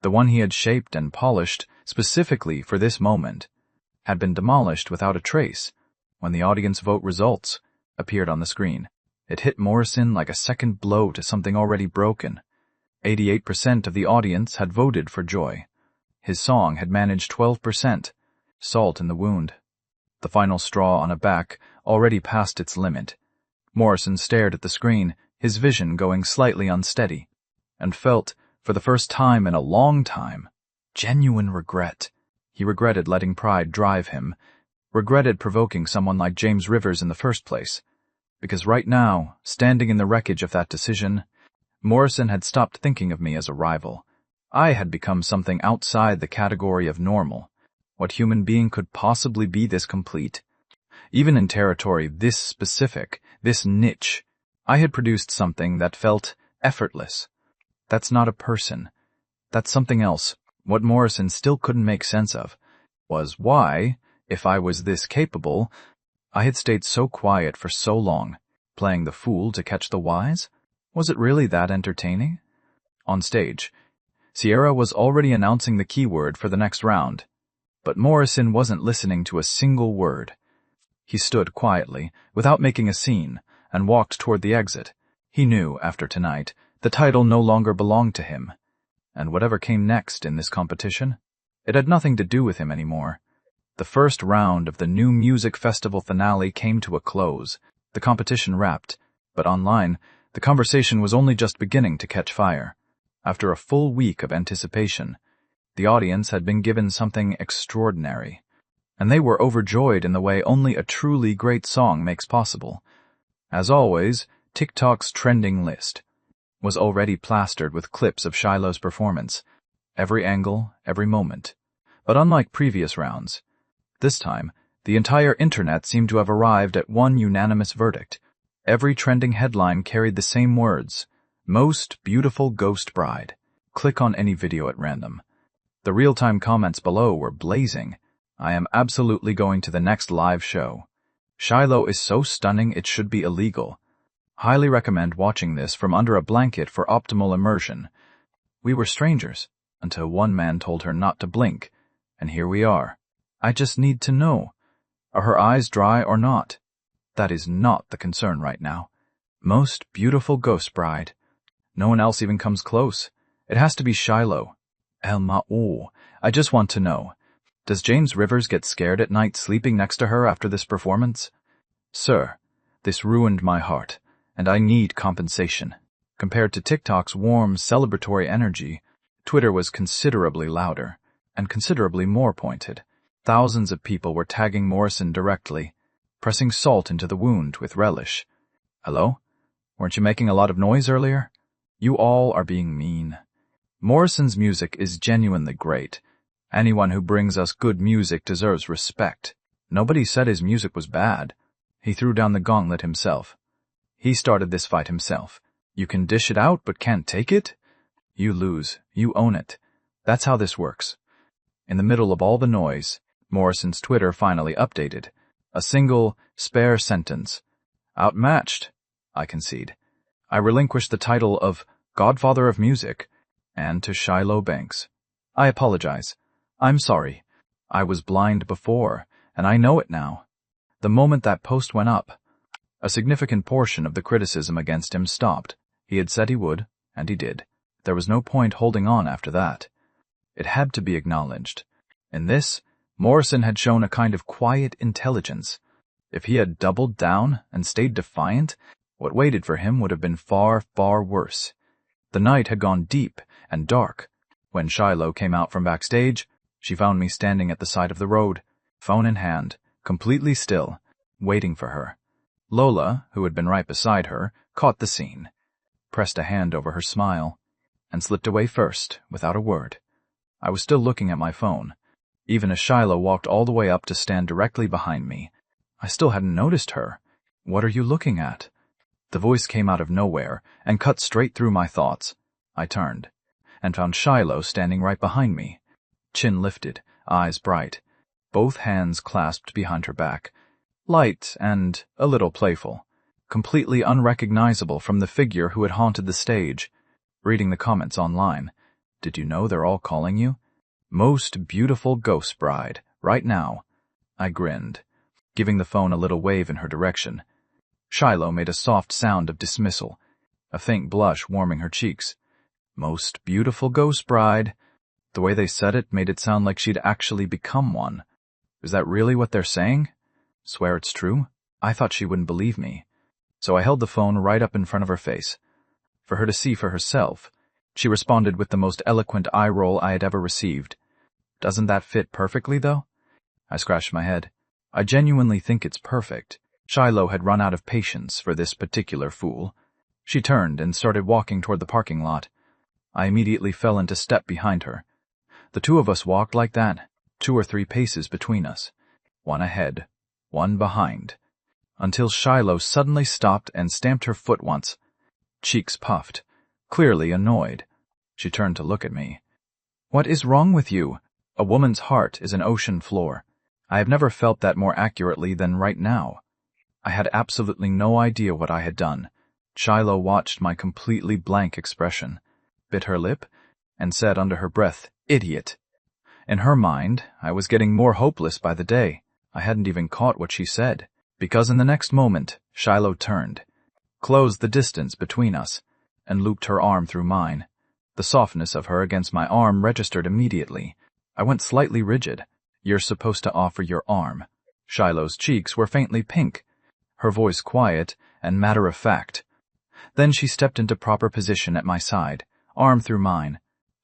the one he had shaped and polished specifically for this moment, had been demolished without a trace when the audience vote results appeared on the screen. It hit Morrison like a second blow to something already broken. 88% of the audience had voted for Joy. His song had managed 12%, salt in the wound. The final straw on a back already passed its limit. Morrison stared at the screen, his vision going slightly unsteady, and felt, for the first time in a long time, genuine regret. He regretted letting pride drive him, regretted provoking someone like James Rivers in the first place, because right now, standing in the wreckage of that decision, Morrison had stopped thinking of me as a rival. I had become something outside the category of normal. What human being could possibly be this complete? Even in territory this specific, this niche, I had produced something that felt effortless. That's not a person. That's something else. What Morrison still couldn't make sense of was why, if I was this capable, I had stayed so quiet for so long, playing the fool to catch the wise. Was it really that entertaining? On stage, Sierra was already announcing the keyword for the next round, but Morrison wasn't listening to a single word. He stood quietly, without making a scene, and walked toward the exit. He knew, after tonight, the title no longer belonged to him, and whatever came next in this competition, it had nothing to do with him anymore. The first round of the new music festival finale came to a close. The competition wrapped, but online, the conversation was only just beginning to catch fire. After a full week of anticipation, the audience had been given something extraordinary, and they were overjoyed in the way only a truly great song makes possible. As always, TikTok's trending list was already plastered with clips of Shiloh's performance, every angle, every moment. But unlike previous rounds, this time, the entire internet seemed to have arrived at one unanimous verdict. Every trending headline carried the same words: Most Beautiful Ghost Bride. Click on any video at random. The real-time comments below were blazing. I am absolutely going to the next live show. Shiloh is so stunning it should be illegal. Highly recommend watching this from under a blanket for optimal immersion. We were strangers, until one man told her not to blink, and here we are. I just need to know. Are her eyes dry or not? That is not the concern right now. Most Beautiful Ghost Bride. No one else even comes close. It has to be Shiloh. El Ma'u. I just want to know. Does James Rivers get scared at night sleeping next to her after this performance? Sir, this ruined my heart, and I need compensation. Compared to TikTok's warm, celebratory energy, Twitter was considerably louder, and considerably more pointed. Thousands of people were tagging Morrison directly, pressing salt into the wound with relish. Hello? Weren't you making a lot of noise earlier? You all are being mean. Morrison's music is genuinely great. Anyone who brings us good music deserves respect. Nobody said his music was bad. He threw down the gauntlet himself. He started this fight himself. You can dish it out but can't take it? You lose. You own it. That's how this works. In the middle of all the noise, Morrison's Twitter finally updated. A single, spare sentence. Outmatched, I concede. I relinquish the title of Godfather of Music, and to Shiloh Banks. I apologize. I'm sorry. I was blind before, and I know it now. The moment that post went up, a significant portion of the criticism against him stopped. He had said he would, and he did. There was no point holding on after that. It had to be acknowledged. In this, Morrison had shown a kind of quiet intelligence. If he had doubled down and stayed defiant, what waited for him would have been far, far worse. The night had gone deep and dark. When Shiloh came out from backstage, she found me standing at the side of the road, phone in hand, completely still, waiting for her. Lola, who had been right beside her, caught the scene, pressed a hand over her smile, and slipped away first, without a word. I was still looking at my phone, even as Shiloh walked all the way up to stand directly behind me. I still hadn't noticed her. What are you looking at? The voice came out of nowhere and cut straight through my thoughts. I turned, and found Shiloh standing right behind me, chin lifted, eyes bright, both hands clasped behind her back, light and a little playful, completely unrecognizable from the figure who had haunted the stage. Reading the comments online, did you know they're all calling you Most Beautiful Ghost Bride right now? I grinned, giving the phone a little wave in her direction. Shiloh made a soft sound of dismissal, a faint blush warming her cheeks. Most Beautiful Ghost Bride. The way they said it made it sound like she'd actually become one. Is that really what they're saying? Swear it's true? I thought she wouldn't believe me. So I held the phone right up in front of her face. For her to see for herself, she responded with the most eloquent eye roll I had ever received. Doesn't that fit perfectly, though? I scratched my head. I genuinely think it's perfect. Shiloh had run out of patience for this particular fool. She turned and started walking toward the parking lot. I immediately fell into step behind her. The two of us walked like that, 2 or 3 paces between us, one ahead, one behind, until Shiloh suddenly stopped and stamped her foot once. Cheeks puffed, clearly annoyed. She turned to look at me. What is wrong with you? A woman's heart is an ocean floor. I have never felt that more accurately than right now. I had absolutely no idea what I had done. Shiloh watched my completely blank expression. bit her lip, and said under her breath, "Idiot." In her mind, I was getting more hopeless by the day. I hadn't even caught what she said, because in the next moment, Shiloh turned, closed the distance between us, and looped her arm through mine. The softness of her against my arm registered immediately. I went slightly rigid. "You're supposed to offer your arm." Shiloh's cheeks were faintly pink, her voice quiet and matter-of-fact. Then she stepped into proper position at my side, arm through mine.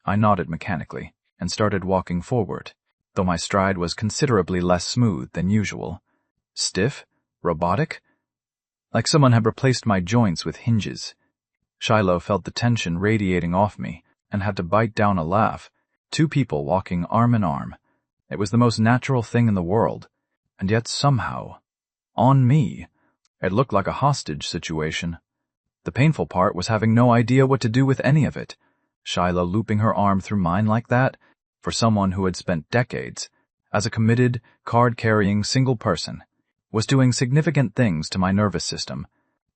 I nodded mechanically and started walking forward, though my stride was considerably less smooth than usual. Stiff? Robotic? Like someone had replaced my joints with hinges. Shiloh felt the tension radiating off me and had to bite down a laugh. Two people walking arm in arm. It was the most natural thing in the world, and yet somehow, on me, it looked like a hostage situation. The painful part was having no idea what to do with any of it. Shiloh looping her arm through mine like that, for someone who had spent decades as a committed, card-carrying single person, was doing significant things to my nervous system.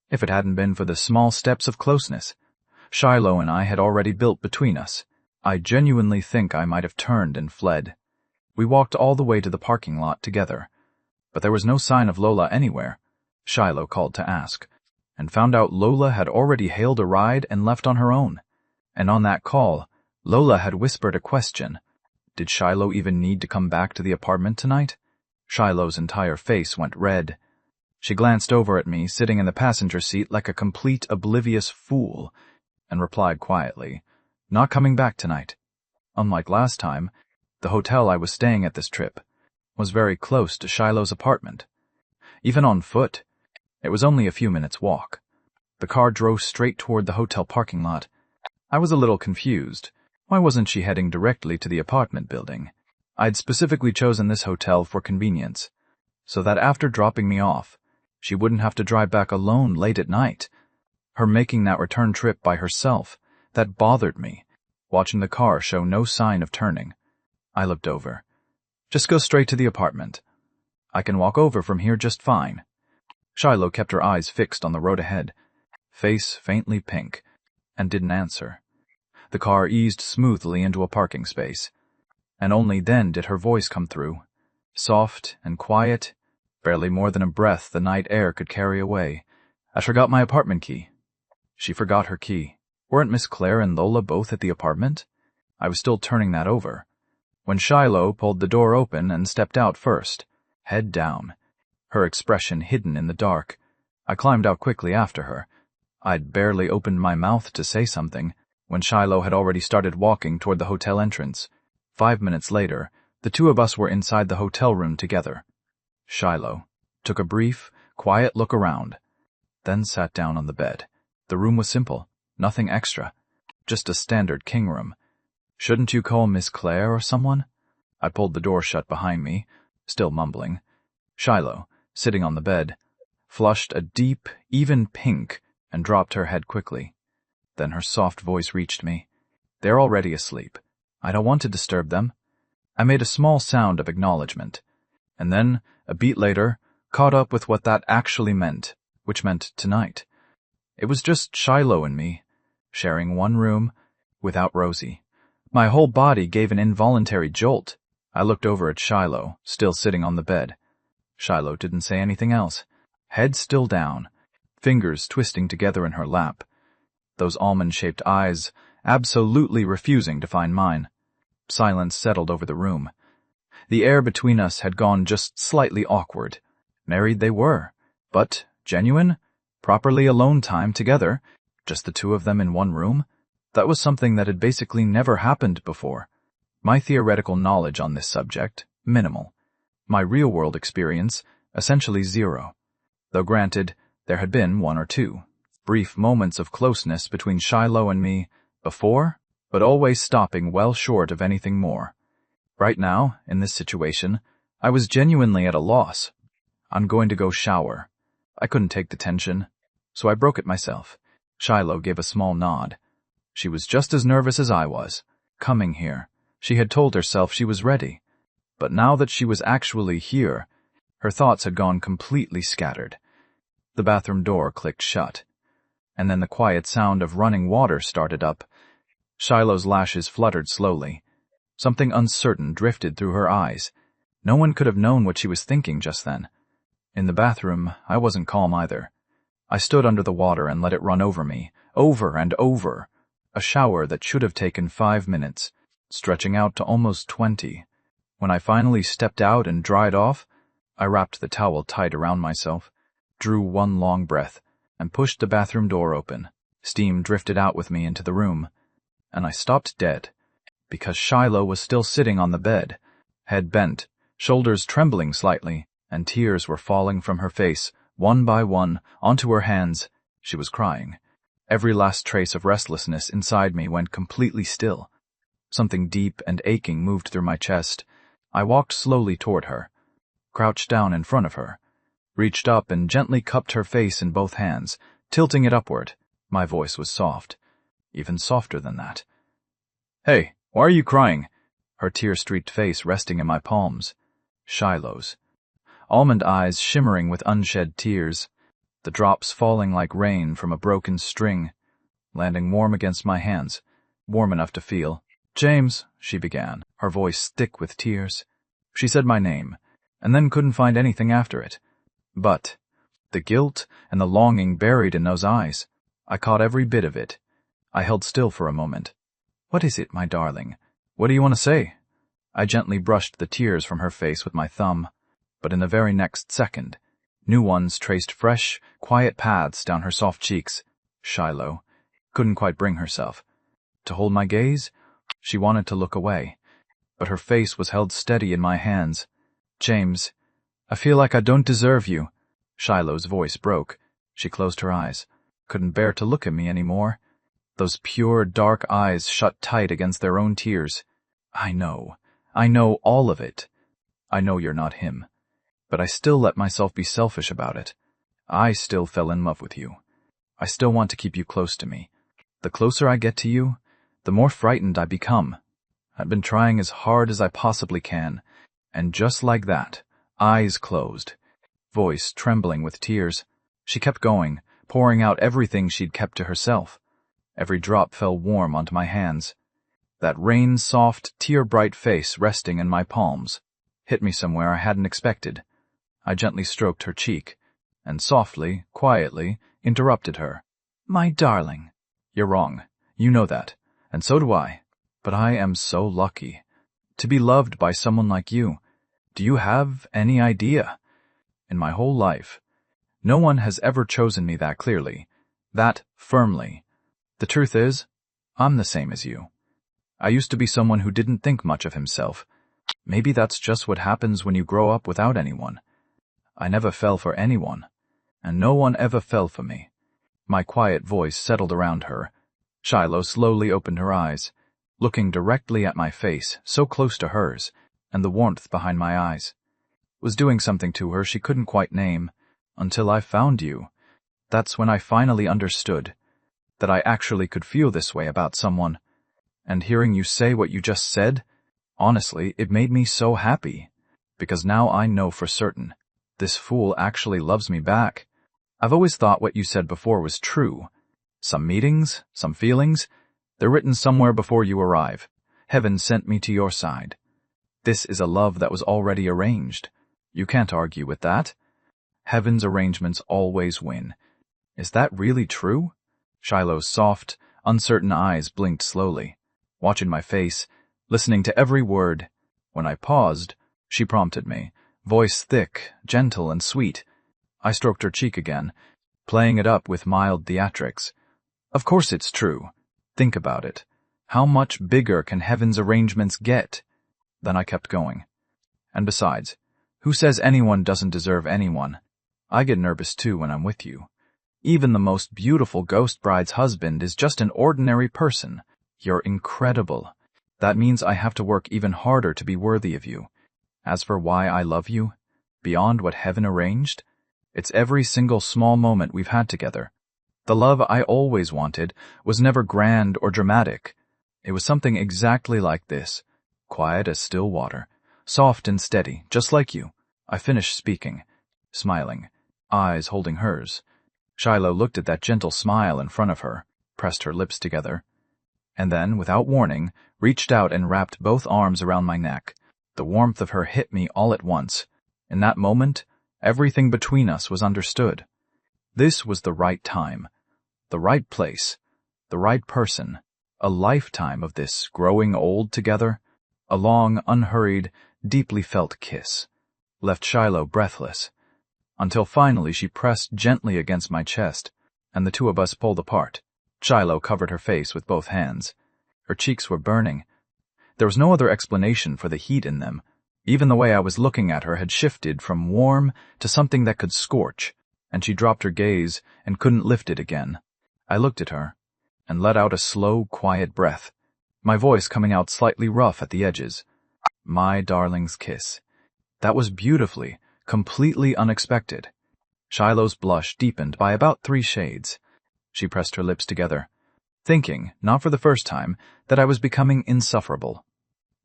If it hadn't been for the small steps of closeness Shiloh and I had already built between us, I genuinely think I might have turned and fled. We walked all the way to the parking lot together, but there was no sign of Lola anywhere. Shiloh called to ask, and found out Lola had already hailed a ride and left on her own. And on that call, Lola had whispered a question. Did Shiloh even need to come back to the apartment tonight? Shiloh's entire face went red. She glanced over at me, sitting in the passenger seat like a complete oblivious fool, and replied quietly, "Not coming back tonight." Unlike last time, the hotel I was staying at this trip was very close to Shiloh's apartment. Even on foot, it was only a few minutes' walk. The car drove straight toward the hotel parking lot. I was a little confused. Why wasn't she heading directly to the apartment building? I'd specifically chosen this hotel for convenience, so that after dropping me off, she wouldn't have to drive back alone late at night. Her making that return trip by herself, that bothered me, watching the car show no sign of turning. I looked over. "Just go straight to the apartment. I can walk over from here just fine." Shiloh kept her eyes fixed on the road ahead, face faintly pink, and didn't answer. The car eased smoothly into a parking space, and only then did her voice come through, soft and quiet, barely more than a breath the night air could carry away. "I forgot my apartment key." She forgot her key. Weren't Miss Claire and Lola both at the apartment? I was still turning that over, when Shiloh pulled the door open and stepped out first, head down, her expression hidden in the dark. I climbed out quickly after her. I'd barely opened my mouth to say something when Shiloh had already started walking toward the hotel entrance. 5 minutes later, the two of us were inside the hotel room together. Shiloh took a brief, quiet look around, then sat down on the bed. The room was simple, nothing extra, just a standard king room. "Shouldn't you call Miss Claire or someone?" I pulled the door shut behind me, still mumbling. Shiloh, sitting on the bed, flushed a deep, even pink and dropped her head quickly. Then her soft voice reached me. "They're already asleep. I don't want to disturb them." I made a small sound of acknowledgement, and then, a beat later, caught up with what that actually meant, which meant tonight. It was just Shiloh and me, sharing one room, without Rosie. My whole body gave an involuntary jolt. I looked over at Shiloh, still sitting on the bed. Shiloh didn't say anything else, head still down, fingers twisting together in her lap, those almond-shaped eyes absolutely refusing to find mine. Silence settled over the room. The air between us had gone just slightly awkward. Married they were, but genuine, properly alone time together, just the two of them in one room. That was something that had basically never happened before. My theoretical knowledge on this subject, minimal. My real-world experience, essentially zero. Though granted, there had been one or two brief moments of closeness between Shiloh and me before, but always stopping well short of anything more. Right now, in this situation, I was genuinely at a loss. "I'm going to go shower." I couldn't take the tension, so I broke it myself. Shiloh gave a small nod. She was just as nervous as I was. Coming here, she had told herself she was ready. But now that she was actually here, her thoughts had gone completely scattered. The bathroom door clicked shut, and then the quiet sound of running water started up. Shiloh's lashes fluttered slowly. Something uncertain drifted through her eyes. No one could have known what she was thinking just then. In the bathroom, I wasn't calm either. I stood under the water and let it run over me, over and over. A shower that should have taken 5 minutes, stretching out to almost 20. When I finally stepped out and dried off, I wrapped the towel tight around myself, drew one long breath, and pushed the bathroom door open. Steam drifted out with me into the room, and I stopped dead, because Shiloh was still sitting on the bed, head bent, shoulders trembling slightly, and tears were falling from her face, one by one, onto her hands. She was crying. Every last trace of restlessness inside me went completely still. Something deep and aching moved through my chest. I walked slowly toward her, crouched down in front of her, reached up and gently cupped her face in both hands, tilting it upward. My voice was soft, even softer than that. "Hey, why are you crying?" Her tear-streaked face resting in my palms. Shiloh's. Almond eyes shimmering with unshed tears, the drops falling like rain from a broken string, landing warm against my hands, warm enough to feel. "James," she began, her voice thick with tears. She said my name, and then couldn't find anything after it. But the guilt and the longing buried in those eyes, I caught every bit of it. I held still for a moment. "What is it, my darling? What do you want to say?" I gently brushed the tears from her face with my thumb, but in the very next second, new ones traced fresh, quiet paths down her soft cheeks. Shiloh couldn't quite bring herself to hold my gaze. She wanted to look away, but her face was held steady in my hands. "James, I feel like I don't deserve you." Shiloh's voice broke. She closed her eyes, couldn't bear to look at me anymore. Those pure, dark eyes shut tight against their own tears. I know all of it. I know you're not him, but I still let myself be selfish about it. I still fell in love with you. I still want to keep you close to me. The closer I get to you, the more frightened I become. I've been trying as hard as I possibly can, and just like that, eyes closed, voice trembling with tears, she kept going, pouring out everything she'd kept to herself. Every drop fell warm onto my hands. That rain-soft, tear-bright face resting in my palms hit me somewhere I hadn't expected. I gently stroked her cheek, and softly, quietly, interrupted her. "My darling." "You're wrong. You know that, and so do I. But I am so lucky to be loved by someone like you. Do you have any idea? In my whole life, no one has ever chosen me that clearly, that firmly. The truth is, I'm the same as you. I used to be someone who didn't think much of himself. Maybe that's just what happens when you grow up without anyone. I never fell for anyone, and no one ever fell for me." My quiet voice settled around her. Shiloh slowly opened her eyes, looking directly at my face, so close to hers, and the warmth behind my eyes was doing something to her she couldn't quite name. "Until I found you. That's when I finally understood that I actually could feel this way about someone. And hearing you say what you just said, honestly, it made me so happy, because now I know for certain this fool actually loves me back. I've always thought what you said before was true. Some meetings, some feelings, they're written somewhere before you arrive. Heaven sent me to your side. This is a love that was already arranged. You can't argue with that. Heaven's arrangements always win. Is that really true?" Shiloh's soft, uncertain eyes blinked slowly, watching my face, listening to every word. When I paused, she prompted me, voice thick, gentle, and sweet. I stroked her cheek again, playing it up with mild theatrics. "Of course it's true. Think about it. How much bigger can heaven's arrangements get?" Then I kept going. "And besides, who says anyone doesn't deserve anyone? I get nervous too when I'm with you. Even the most beautiful ghost bride's husband is just an ordinary person. You're incredible. That means I have to work even harder to be worthy of you. As for why I love you, beyond what heaven arranged, it's every single small moment we've had together. The love I always wanted was never grand or dramatic. It was something exactly like this, quiet as still water, soft and steady, just like you." I finished speaking, smiling, eyes holding hers. Shiloh looked at that gentle smile in front of her, pressed her lips together. and then, without warning, reached out and wrapped both arms around my neck. The warmth of her hit me all at once. In that moment, everything between us was understood. This was the right time, the right place, the right person, a lifetime of this growing old together, a long, unhurried, deeply felt kiss, left Shiloh breathless, until finally she pressed gently against my chest, and the two of us pulled apart. Shiloh covered her face with both hands. Her cheeks were burning. There was no other explanation for the heat in them. Even the way I was looking at her had shifted from warm to something that could scorch, and she dropped her gaze and couldn't lift it again. I looked at her and let out a slow, quiet breath, my voice coming out slightly rough at the edges. My darling's kiss. That was beautifully, completely unexpected. Shiloh's blush deepened by about 3 shades. She pressed her lips together, thinking, not for the first time, that I was becoming insufferable.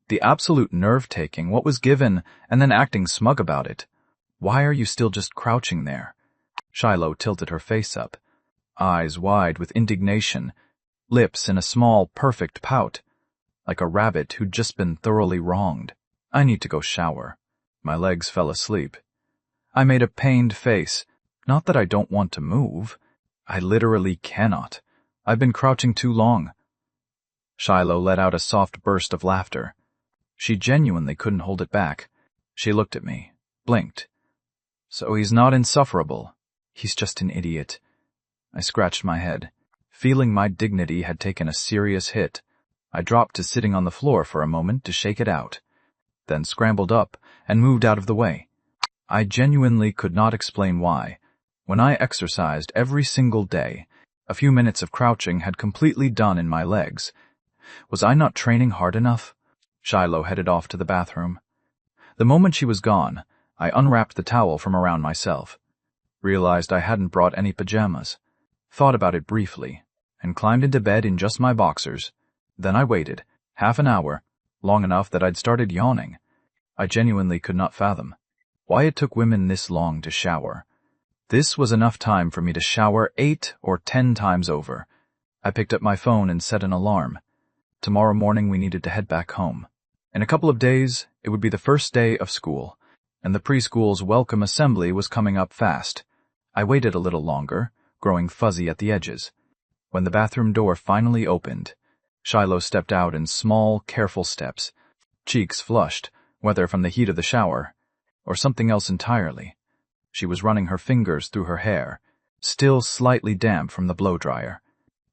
The absolute nerve-taking, what was given, and then acting smug about it. Why are you still just crouching there? Shiloh tilted her face up, eyes wide with indignation, lips in a small, perfect pout, like a rabbit who'd just been thoroughly wronged. I need to go shower. My legs fell asleep. I made a pained face. Not that I don't want to move. I literally cannot. I've been crouching too long. Shiloh let out a soft burst of laughter. She genuinely couldn't hold it back. She looked at me, blinked. So he's not insufferable. He's just an idiot. I scratched my head. Feeling my dignity had taken a serious hit, I dropped to sitting on the floor for a moment to shake it out, then scrambled up and moved out of the way. I genuinely could not explain why. When I exercised every single day, a few minutes of crouching had completely done in my legs. Was I not training hard enough? Shiloh headed off to the bathroom. The moment she was gone, I unwrapped the towel from around myself, realized I hadn't brought any pajamas, thought about it briefly, and climbed into bed in just my boxers. Then I waited, half an hour, long enough that I'd started yawning. I genuinely could not fathom why it took women this long to shower. This was enough time for me to shower 8 or 10 times over. I picked up my phone and set an alarm. Tomorrow morning we needed to head back home. In a couple of days, it would be the first day of school, and the preschool's welcome assembly was coming up fast. I waited a little longer, growing fuzzy at the edges. When the bathroom door finally opened, Shiloh stepped out in small, careful steps, cheeks flushed, whether from the heat of the shower or something else entirely. She was running her fingers through her hair, still slightly damp from the blow-dryer,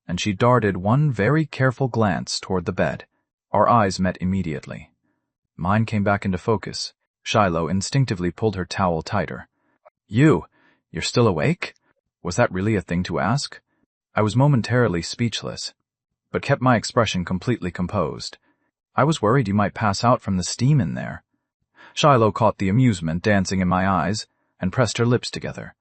and she darted one very careful glance toward the bed. Our eyes met immediately. Mine came back into focus. Shiloh instinctively pulled her towel tighter. You're still awake? Was that really a thing to ask? I was momentarily speechless, but kept my expression completely composed. I was worried you might pass out from the steam in there. Shiloh caught the amusement dancing in my eyes and pressed her lips together.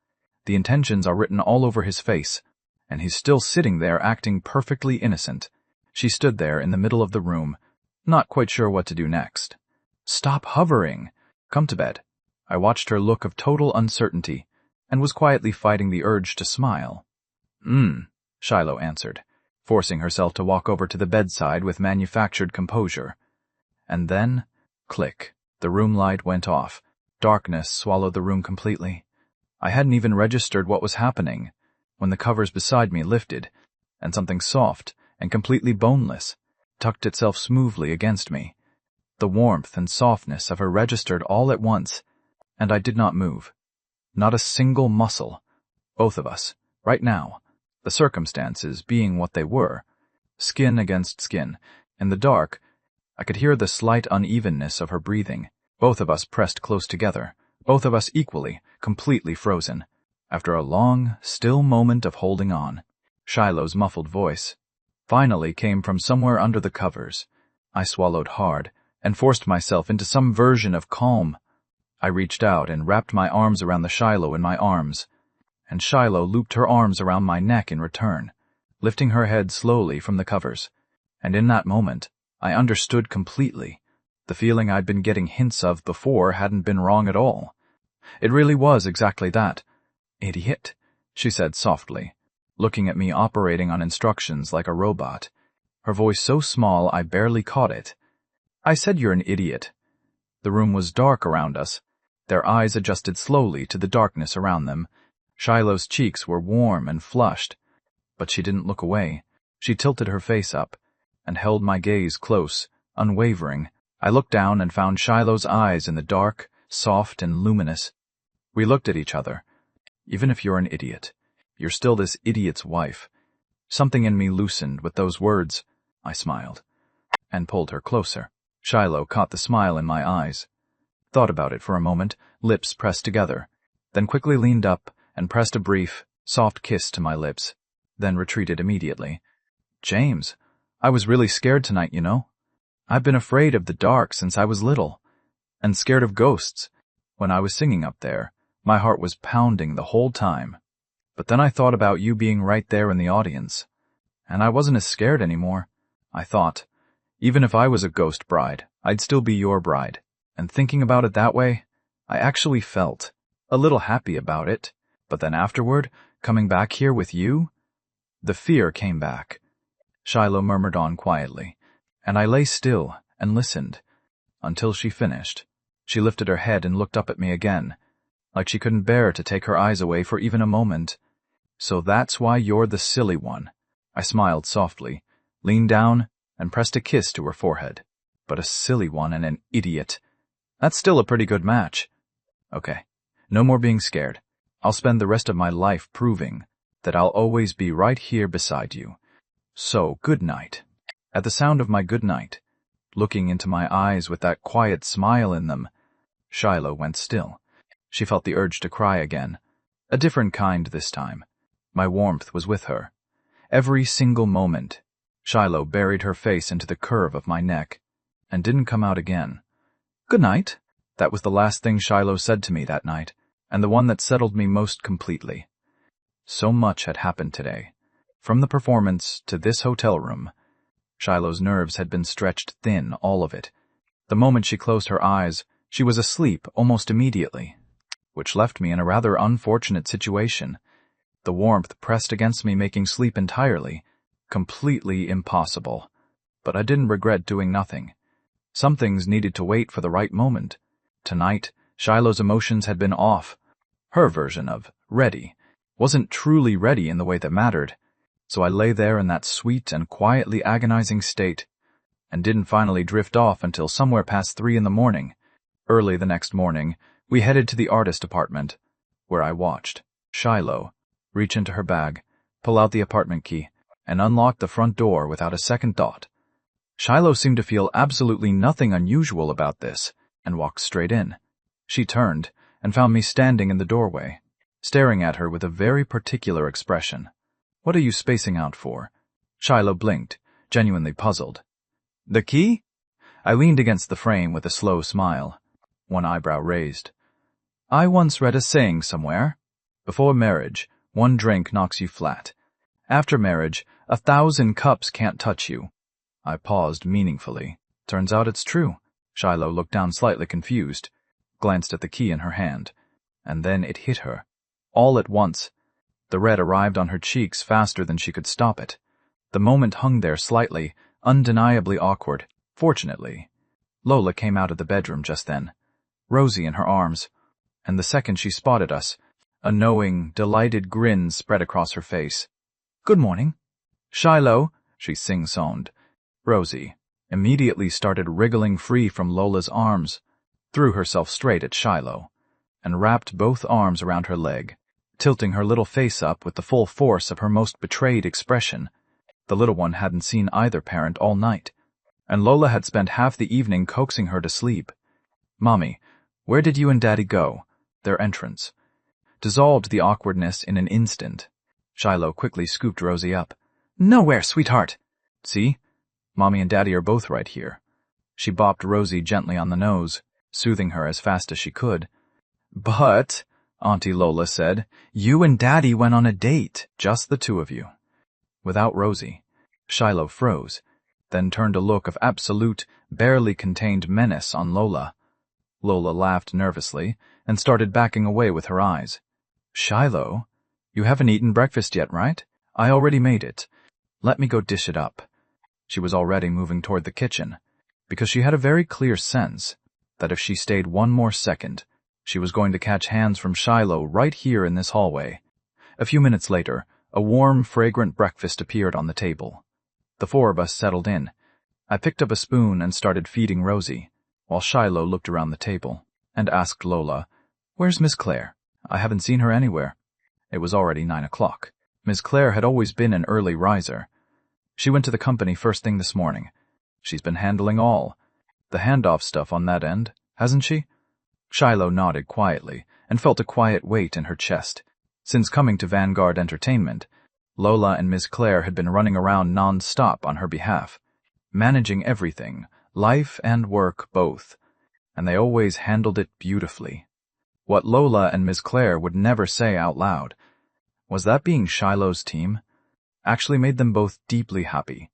The intentions are written all over his face, and he's still sitting there acting perfectly innocent. She stood there in the middle of the room, not quite sure what to do next. Stop hovering. Come to bed. I watched her look of total uncertainty and was quietly fighting the urge to smile. Shiloh answered, forcing herself to walk over to the bedside with manufactured composure. And then, click, the room light went off. Darkness swallowed the room completely. I hadn't even registered what was happening when the covers beside me lifted, and something soft and completely boneless tucked itself smoothly against me. The warmth and softness of her registered all at once, and I did not move. Not a single muscle. Both of us, right now, the circumstances being what they were, skin against skin. In the dark, I could hear the slight unevenness of her breathing. Both of us pressed close together, both of us equally, completely frozen. After a long, still moment of holding on, Shiloh's muffled voice finally came from somewhere under the covers. I swallowed hard and forced myself into some version of calm. I reached out and wrapped my arms around the Shiloh in my arms, and Shiloh looped her arms around my neck in return, lifting her head slowly from the covers. And in that moment, I understood completely. The feeling I'd been getting hints of before hadn't been wrong at all. It really was exactly that. Idiot, she said softly, looking at me operating on instructions like a robot. her voice so small I barely caught it. I said you're an idiot. The room was dark around us. Their eyes adjusted slowly to the darkness around them. Shiloh's cheeks were warm and flushed, but she didn't look away. She tilted her face up and held my gaze close, unwavering. I looked down and found Shiloh's eyes in the dark, soft and luminous. We looked at each other. Even if you're an idiot, you're still this idiot's wife. Something in me loosened with those words. I smiled and pulled her closer. Shiloh caught the smile in my eyes, thought about it for a moment, lips pressed together, then quickly leaned up and pressed a brief, soft kiss to my lips, then retreated immediately. James, I was really scared tonight, you know. I've been afraid of the dark since I was little, and scared of ghosts. When I was singing up there, my heart was pounding the whole time. But then I thought about you being right there in the audience, and I wasn't as scared anymore. I thought, even if I was a ghost bride, I'd still be your bride. And thinking about it that way, I actually felt a little happy about it. But then afterward, coming back here with you, the fear came back. Shiloh murmured on quietly, and I lay still and listened until she finished. She lifted her head and looked up at me again, like she couldn't bear to take her eyes away for even a moment. So that's why you're the silly one. I smiled softly, leaned down, and pressed a kiss to her forehead. But a silly one and an idiot. That's still a pretty good match. Okay, no more being scared. I'll spend the rest of my life proving that I'll always be right here beside you. So, good night. At the sound of my good night, looking into my eyes with that quiet smile in them, Shiloh went still. She felt the urge to cry again. A different kind this time. My warmth was with her. Every single moment, Shiloh buried her face into the curve of my neck, and didn't come out again. Good night. That was the last thing Shiloh said to me that night, and the one that settled me most completely. So much had happened today. From the performance to this hotel room, Shiloh's nerves had been stretched thin, all of it. The moment she closed her eyes, she was asleep almost immediately, which left me in a rather unfortunate situation. The warmth pressed against me, making sleep entirely, completely impossible. But I didn't regret doing nothing. Some things needed to wait for the right moment. Tonight, Shiloh's emotions had been off. Her version of ready wasn't truly ready in the way that mattered. So I lay there in that sweet and quietly agonizing state, and didn't finally drift off until somewhere past 3 in the morning. Early the next morning, we headed to the artist apartment, where I watched Shiloh reach into her bag, pull out the apartment key, and unlock the front door without a second thought. Shiloh seemed to feel absolutely nothing unusual about this, and walked straight in. She turned and found me standing in the doorway, staring at her with a very particular expression. What are you spacing out for? Shiloh blinked, genuinely puzzled. The key? I leaned against the frame with a slow smile, one eyebrow raised. I once read a saying somewhere. Before marriage, 1 drink knocks you flat. After marriage, 1,000 cups can't touch you. I paused meaningfully. Turns out it's true. Shiloh looked down slightly confused, glanced at the key in her hand, and then it hit her. All at once. The red arrived on her cheeks faster than she could stop it. The moment hung there slightly, undeniably awkward. Fortunately, Lola came out of the bedroom just then, Rosie in her arms, and the second she spotted us, a knowing, delighted grin spread across her face. Good morning. Shiloh, she sing-songed. Rosie immediately started wriggling free from Lola's arms, threw herself straight at Shiloh, and wrapped both arms around her leg, tilting her little face up with the full force of her most betrayed expression. The little one hadn't seen either parent all night, and Lola had spent half the evening coaxing her to sleep. Mommy, where did you and Daddy go? Their entrance dissolved the awkwardness in an instant. Shiloh quickly scooped Rosie up. Nowhere, sweetheart. See? Mommy and Daddy are both right here. She bopped Rosie gently on the nose, soothing her as fast as she could. But, Auntie Lola said, you and Daddy went on a date, just the two of you. Without Rosie. Shiloh froze, then turned a look of absolute, barely contained menace on Lola. Lola laughed nervously and started backing away with her eyes. Shiloh, you haven't eaten breakfast yet, right? I already made it. Let me go dish it up. She was already moving toward the kitchen, because she had a very clear sense that if she stayed one more second, she was going to catch hands from Shiloh right here in this hallway. A few minutes later, a warm, fragrant breakfast appeared on the table. The four of us settled in. I picked up a spoon and started feeding Rosie, while Shiloh looked around the table and asked Lola, "Where's Miss Claire? I haven't seen her anywhere." It was already 9 o'clock. Miss Claire had always been an early riser. She went to the company first thing this morning. She's been handling all the handoff stuff on that end, hasn't she? Shiloh nodded quietly and felt a quiet weight in her chest. Since coming to Vanguard Entertainment, Lola and Miss Claire had been running around non-stop on her behalf, managing everything, life and work both, and they always handled it beautifully. What Lola and Miss Claire would never say out loud was that being Shiloh's team actually made them both deeply happy.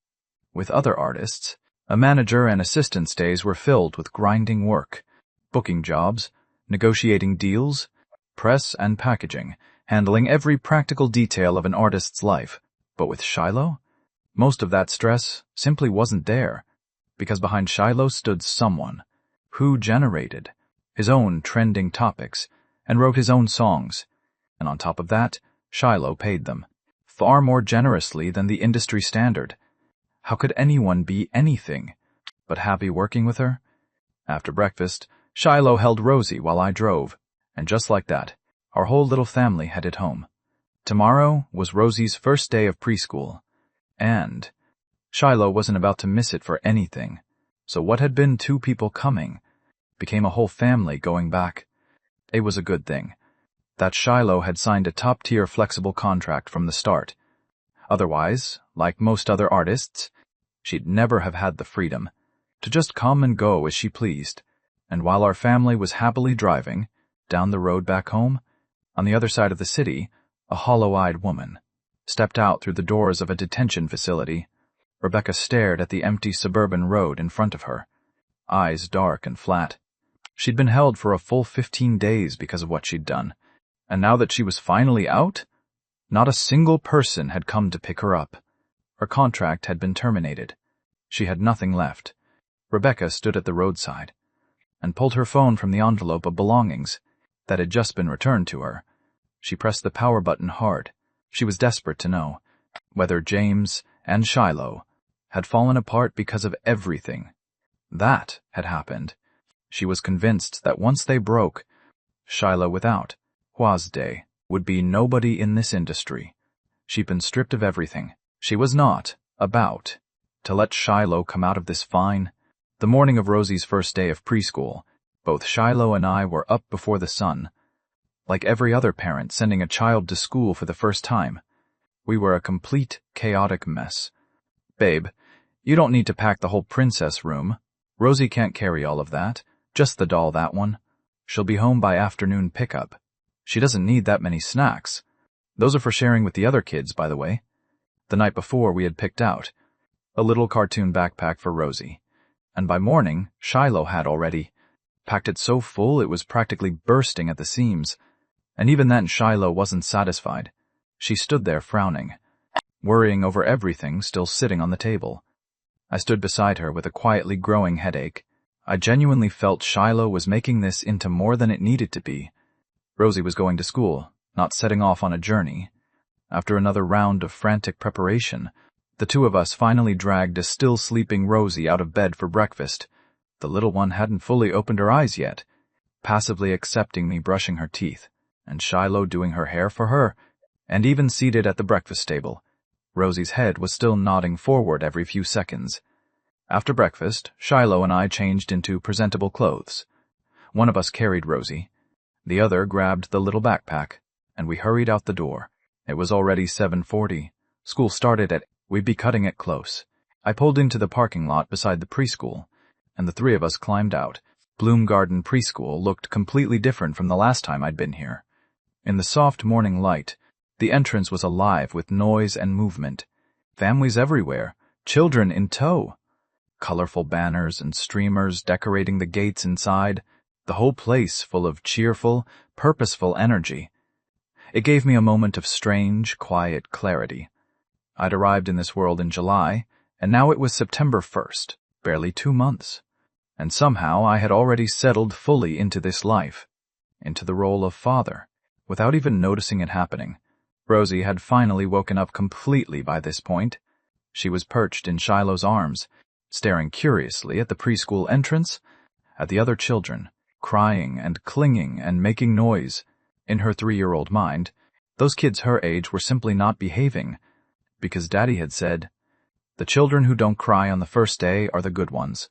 With other artists, a manager and assistant's days were filled with grinding work, booking jobs, negotiating deals, press and packaging, handling every practical detail of an artist's life. But with Shiloh, most of that stress simply wasn't there, because behind Shiloh stood someone who generated his own trending topics and wrote his own songs. And on top of that, Shiloh paid them far more generously than the industry standard. How could anyone be anything but happy working with her? After breakfast, Shiloh held Rosie while I drove, and just like that, our whole little family headed home. Tomorrow was Rosie's first day of preschool, and Shiloh wasn't about to miss it for anything. So what had been 2 people coming became a whole family going back. It was a good thing that Shiloh had signed a top-tier flexible contract from the start. Otherwise, like most other artists, she'd never have had the freedom to just come and go as she pleased. And while our family was happily driving down the road back home, on the other side of the city, a hollow-eyed woman stepped out through the doors of a detention facility. Rebecca stared at the empty suburban road in front of her, eyes dark and flat. She'd been held for a full 15 days because of what she'd done, and now that she was finally out, not a single person had come to pick her up. Her contract had been terminated. She had nothing left. Rebecca stood at the roadside and pulled her phone from the envelope of belongings that had just been returned to her. She pressed the power button hard. She was desperate to know whether James and Shiloh had fallen apart because of everything that had happened. She was convinced that once they broke, Shiloh without Hua's day would be nobody in this industry. She'd been stripped of everything. She was not about to let Shiloh come out of this fine. The morning of Rosie's first day of preschool, both Shiloh and I were up before the sun. Like every other parent sending a child to school for the first time, we were a complete, chaotic mess. "Babe, you don't need to pack the whole princess room. Rosie can't carry all of that. Just the doll, that one. She'll be home by afternoon pickup. She doesn't need that many snacks. Those are for sharing with the other kids, by the way." The night before we had picked out a little cartoon backpack for Rosie, and by morning Shiloh had already packed it so full it was practically bursting at the seams. And even then Shiloh wasn't satisfied. She stood there frowning, worrying over everything still sitting on the table. I stood beside her with a quietly growing headache. I genuinely felt Shiloh was making this into more than it needed to be. Rosie was going to school, not setting off on a journey. After another round of frantic preparation, the 2 of us finally dragged a still-sleeping Rosie out of bed for breakfast. The little one hadn't fully opened her eyes yet, passively accepting me brushing her teeth, and Shiloh doing her hair for her, and even seated at the breakfast table. Rosie's head was still nodding forward every few seconds. After breakfast, Shiloh and I changed into presentable clothes. One of us carried Rosie. The other grabbed the little backpack, and we hurried out the door. It was already 7:40. School started at 8. We'd be cutting it close. I pulled into the parking lot beside the preschool, and the 3 of us climbed out. Bloom Garden Preschool looked completely different from the last time I'd been here. In the soft morning light, the entrance was alive with noise and movement. Families everywhere, children in tow. Colorful banners and streamers decorating the gates inside, the whole place full of cheerful, purposeful energy. It gave me a moment of strange, quiet clarity. I'd arrived in this world in July, And now it was September 1st, barely 2 months. And somehow I had already settled fully into this life, into the role of father, without even noticing it happening. Rosie had finally woken up completely by this point. She was perched in Shiloh's arms, staring curiously at the preschool entrance, at the other children, crying and clinging and making noise. In her 3-year-old mind, those kids her age were simply not behaving, because Daddy had said, "The children who don't cry on the first day are the good ones."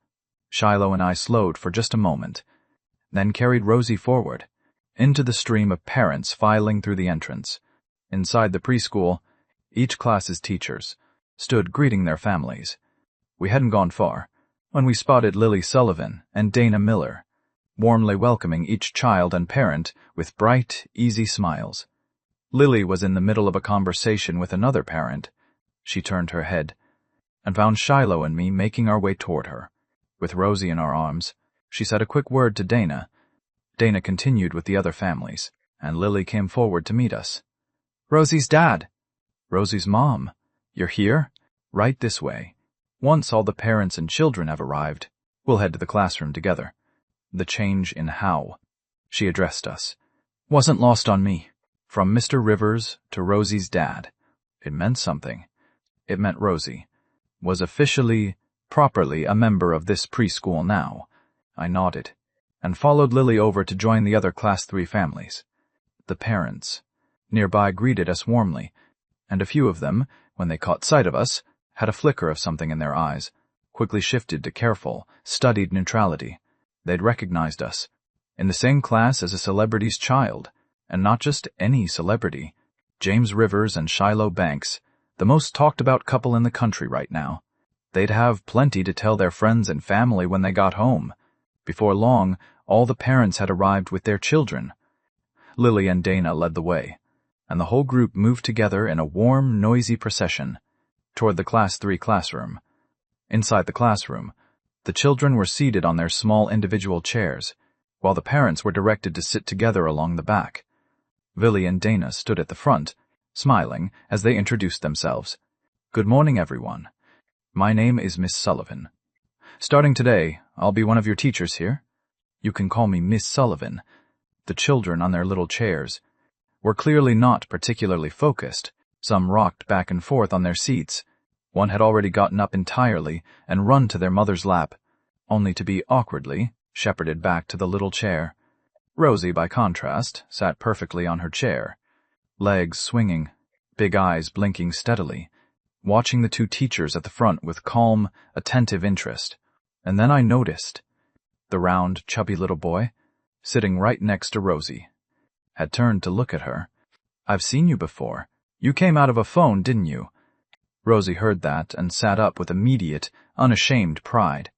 Shiloh and I slowed for just a moment, then carried Rosie forward, into the stream of parents filing through the entrance. Inside the preschool, each class's teachers stood greeting their families. We hadn't gone far when we spotted Lily Sullivan and Dana Miller, warmly welcoming each child and parent with bright, easy smiles. Lily was in the middle of a conversation with another parent. She turned her head and found Shiloh and me making our way toward her. With Rosie in our arms, she said a quick word to Dana. Dana continued with the other families, and Lily came forward to meet us. "Rosie's dad." "Rosie's mom. You're here? Right this way. Once all the parents and children have arrived, we'll head to the classroom together." The change in how she addressed us wasn't lost on me. From Mr. Rivers to Rosie's dad. It meant something. It meant Rosie was officially, properly a member of this preschool now. I nodded and followed Lily over to join the other Class 3 families. The parents nearby greeted us warmly, and a few of them, when they caught sight of us, had a flicker of something in their eyes, quickly shifted to careful, studied neutrality. They'd recognized us, in the same class as a celebrity's child, and not just any celebrity. James Rivers and Shiloh Banks, the most talked-about couple in the country right now. They'd have plenty to tell their friends and family when they got home. Before long, all the parents had arrived with their children. Lily and Dana led the way, and the whole group moved together in a warm, noisy procession toward the Class 3 classroom. Inside the classroom, the children were seated on their small individual chairs, while the parents were directed to sit together along the back. Lily and Dana stood at the front, smiling as they introduced themselves. "Good morning, everyone. My name is Miss Sullivan. Starting today, I'll be one of your teachers here. You can call me Miss Sullivan." The children on their little chairs were clearly not particularly focused. Some rocked back and forth on their seats. One had already gotten up entirely and run to their mother's lap, only to be awkwardly shepherded back to the little chair. Rosie, by contrast, sat perfectly on her chair, legs swinging, big eyes blinking steadily, watching the two teachers at the front with calm, attentive interest. And then I noticed the round, chubby little boy, sitting right next to Rosie, had turned to look at her. "I've seen you before. You came out of a phone, didn't you?" Rosie heard that and sat up with immediate, unashamed pride.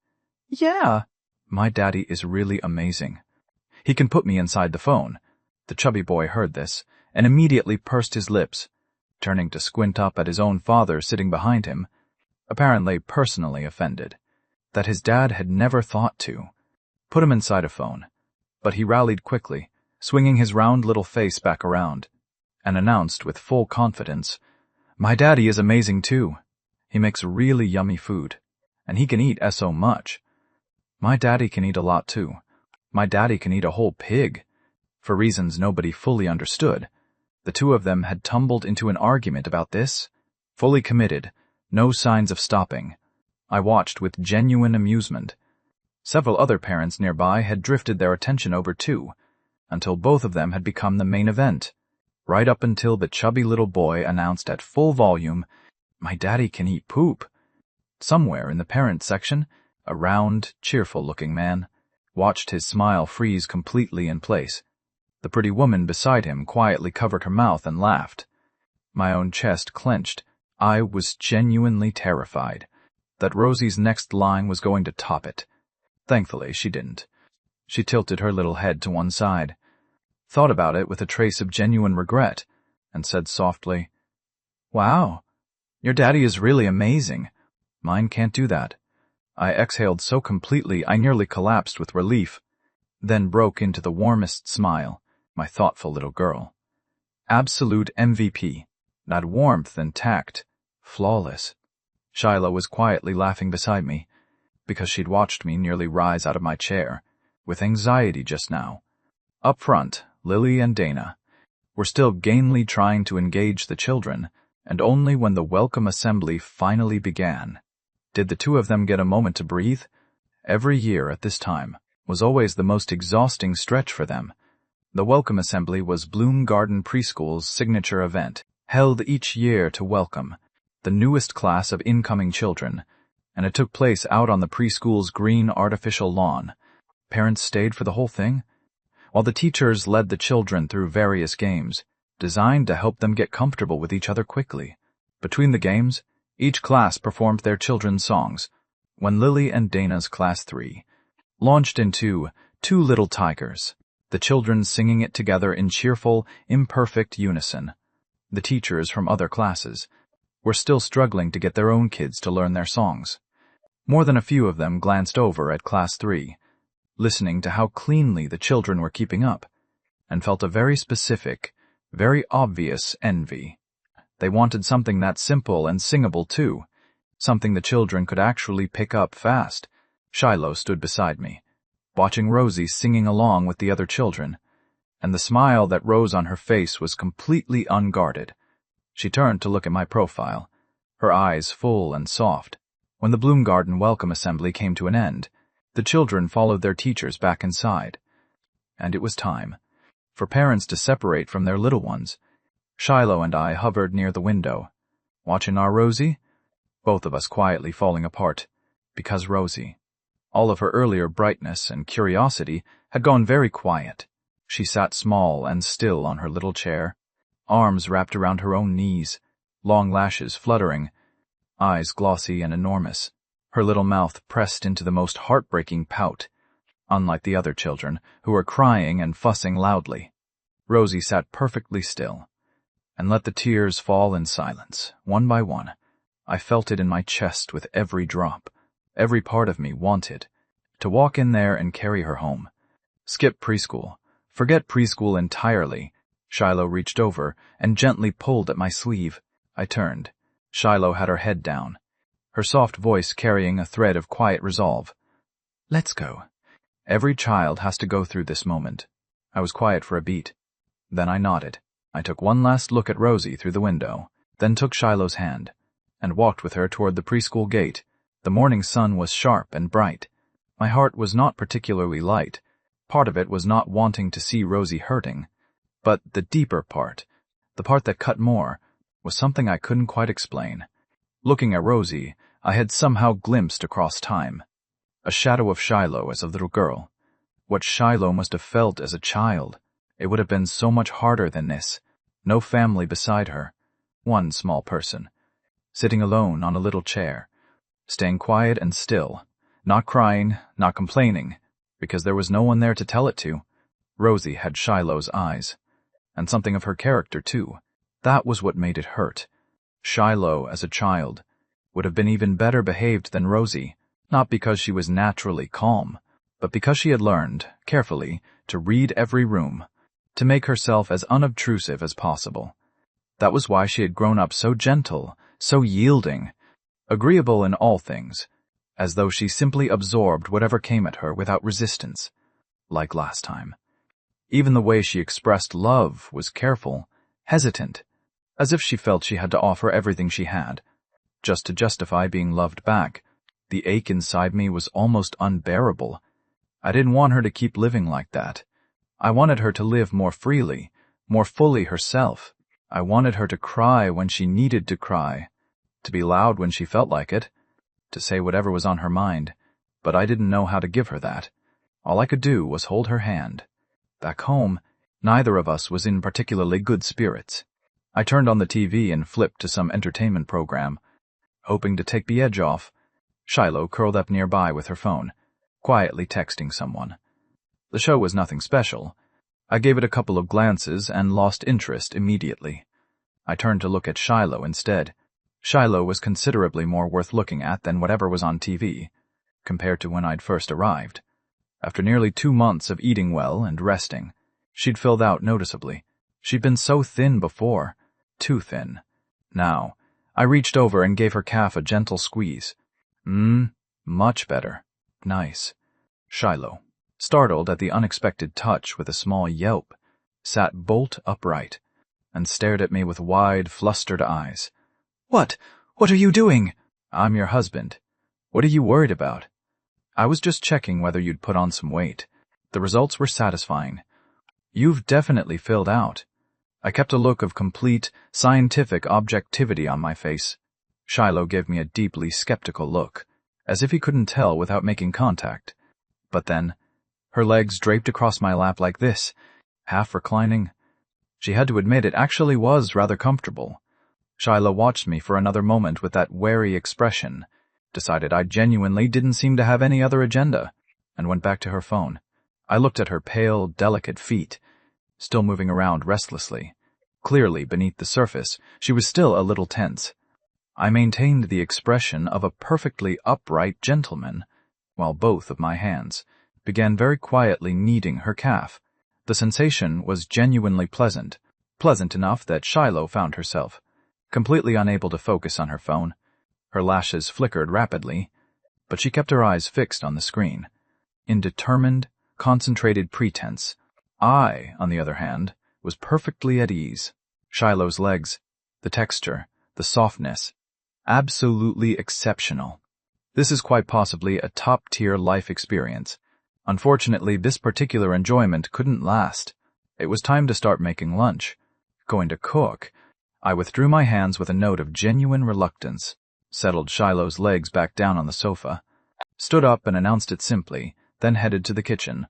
"Yeah. My daddy is really amazing. He can put me inside the phone." The chubby boy heard this and immediately pursed his lips, turning to squint up at his own father sitting behind him, apparently personally offended that his dad had never thought to put him inside a phone. But he rallied quickly, swinging his round little face back around, and announced with full confidence, "My daddy is amazing too. He makes really yummy food, and he can eat so much. My daddy can eat a lot too. My daddy can eat a whole pig." For reasons nobody fully understood, the two of them had tumbled into an argument about this, fully committed, no signs of stopping. I watched with genuine amusement. Several other parents nearby had drifted their attention over too, until both of them had become the main event, right up until the chubby little boy announced at full volume, "My daddy can eat poop." Somewhere in the parent section, a round, cheerful-looking man watched his smile freeze completely in place. The pretty woman beside him quietly covered her mouth and laughed. My own chest clenched. I was genuinely terrified that Rosie's next line was going to top it. Thankfully, she didn't. She tilted her little head to one side, thought about it with a trace of genuine regret, and said softly, "Wow, your daddy is really amazing. Mine can't do that." I exhaled so completely I nearly collapsed with relief, then broke into the warmest smile. My thoughtful little girl. Absolute MVP. That warmth and tact. Flawless. Shiloh was quietly laughing beside me, because she'd watched me nearly rise out of my chair, with anxiety just now. Up front, Lily and Dana were still gamely trying to engage the children, and only when the welcome assembly finally began did the two of them get a moment to breathe. Every year at this time was always the most exhausting stretch for them. The welcome assembly was Bloom Garden Preschool's signature event, held each year to welcome the newest class of incoming children, and it took place out on the preschool's green artificial lawn. Parents stayed for the whole thing, while the teachers led the children through various games, designed to help them get comfortable with each other quickly. Between the games, each class performed their children's songs. When Lily and Dana's Class 3 launched into Two Little Tigers, the children singing it together in cheerful, imperfect unison, the teachers from other classes were still struggling to get their own kids to learn their songs. More than a few of them glanced over at Class 3, listening to how cleanly the children were keeping up, and felt a very specific, very obvious envy. They wanted something that simple and singable too, something the children could actually pick up fast. Shiloh stood beside me, watching Rosie singing along with the other children, and the smile that rose on her face was completely unguarded. She turned to look at my profile, her eyes full and soft. When the Bloom Garden welcome assembly came to an end, the children followed their teachers back inside, and it was time for parents to separate from their little ones. Shiloh and I hovered near the window, watching our Rosie, both of us quietly falling apart, because Rosie, all of her earlier brightness and curiosity, had gone very quiet. She sat small and still on her little chair, arms wrapped around her own knees, long lashes fluttering, eyes glossy and enormous, her little mouth pressed into the most heartbreaking pout, unlike the other children, who were crying and fussing loudly. Rosie sat perfectly still, and let the tears fall in silence, one by one. I felt it in my chest with every drop. Every part of me wanted to walk in there and carry her home. Skip preschool. Forget preschool entirely. Shiloh reached over and gently pulled at my sleeve. I turned. Shiloh had her head down, her soft voice carrying a thread of quiet resolve. Let's go. Every child has to go through this moment. I was quiet for a beat. Then I nodded. I took one last look at Rosie through the window, then took Shiloh's hand, and walked with her toward the preschool gate. The morning sun was sharp and bright. My heart was not particularly light. Part of it was not wanting to see Rosie hurting, but the deeper part, the part that cut more, was something I couldn't quite explain. Looking at Rosie, I had somehow glimpsed across time, a shadow of Shiloh as a little girl. What Shiloh must have felt as a child. It would have been so much harder than this. No family beside her. One small person, sitting alone on a little chair, staying quiet and still, not crying, not complaining, because there was no one there to tell it to. Rosie had Shiloh's eyes, and something of her character too. That was what made it hurt. Shiloh, as a child, would have been even better behaved than Rosie, not because she was naturally calm, but because she had learned, carefully, to read every room, to make herself as unobtrusive as possible. That was why she had grown up so gentle, so yielding, agreeable in all things, as though she simply absorbed whatever came at her without resistance, like last time. Even the way she expressed love was careful, hesitant, as if she felt she had to offer everything she had, just to justify being loved back. The ache inside me was almost unbearable. I didn't want her to keep living like that. I wanted her to live more freely, more fully herself. I wanted her to cry when she needed to cry, to be loud when she felt like it, to say whatever was on her mind, but I didn't know how to give her that. All I could do was hold her hand. Back home, neither of us was in particularly good spirits. I turned on the TV and flipped to some entertainment program, hoping to take the edge off. Shiloh curled up nearby with her phone, quietly texting someone. The show was nothing special. I gave it a couple of glances and lost interest immediately. I turned to look at Shiloh instead. Shiloh was considerably more worth looking at than whatever was on TV, compared to when I'd first arrived. After nearly 2 months of eating well and resting, she'd filled out noticeably. She'd been so thin before, too thin. Now, I reached over and gave her calf a gentle squeeze. Much better. Nice. Shiloh, startled at the unexpected touch with a small yelp, sat bolt upright and stared at me with wide, flustered eyes. What? What are you doing? I'm your husband. What are you worried about? I was just checking whether you'd put on some weight. The results were satisfying. You've definitely filled out. I kept a look of complete, scientific objectivity on my face. Shiloh gave me a deeply skeptical look, as if he couldn't tell without making contact. But then, her legs draped across my lap like this, half reclining. She had to admit it actually was rather comfortable. Shiloh watched me for another moment with that wary expression, decided I genuinely didn't seem to have any other agenda, and went back to her phone. I looked at her pale, delicate feet, still moving around restlessly. Clearly, beneath the surface, she was still a little tense. I maintained the expression of a perfectly upright gentleman, while both of my hands began very quietly kneading her calf. The sensation was genuinely pleasant, pleasant enough that Shiloh found herself completely unable to focus on her phone. Her lashes flickered rapidly, but she kept her eyes fixed on the screen, in determined, concentrated pretense. I, on the other hand, was perfectly at ease. Shiloh's legs, the texture, the softness, absolutely exceptional. This is quite possibly a top-tier life experience. Unfortunately, this particular enjoyment couldn't last. It was time to start making lunch. Going to cook. I withdrew my hands with a note of genuine reluctance, settled Shiloh's legs back down on the sofa, stood up and announced it simply, then headed to the kitchen.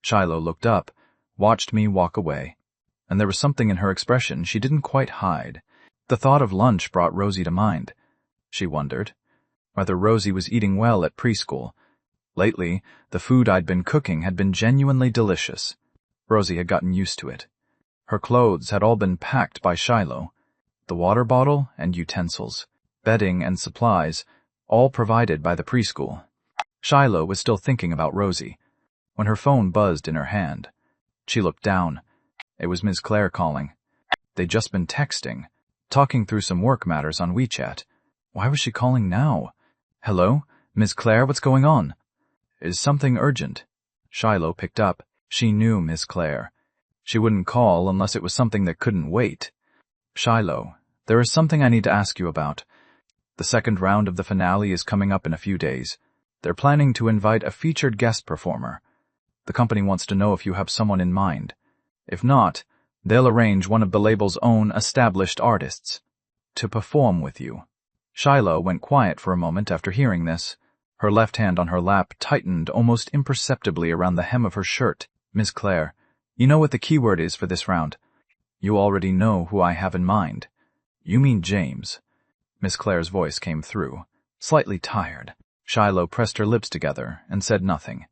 Shiloh looked up, watched me walk away, and there was something in her expression she didn't quite hide. The thought of lunch brought Rosie to mind. She wondered whether Rosie was eating well at preschool. Lately, the food I'd been cooking had been genuinely delicious. Rosie had gotten used to it. Her clothes had all been packed by Shiloh, the water bottle and utensils, bedding and supplies, all provided by the preschool. Shiloh was still thinking about Rosie when her phone buzzed in her hand. She looked down. It was Ms. Claire calling. They'd just been texting, talking through some work matters on WeChat. Why was she calling now? Hello? Ms. Claire, what's going on? Is something urgent? Shiloh picked up. She knew Ms. Claire. She wouldn't call unless it was something that couldn't wait. Shiloh, there is something I need to ask you about. The second round of the finale is coming up in a few days. They're planning to invite a featured guest performer. The company wants to know if you have someone in mind. If not, they'll arrange one of the label's own established artists to perform with you. Shiloh went quiet for a moment after hearing this. Her left hand on her lap tightened almost imperceptibly around the hem of her shirt. Miss Claire, you know what the keyword is for this round. You already know who I have in mind. You mean James. Miss Claire's voice came through, slightly tired. Shiloh pressed her lips together and said nothing.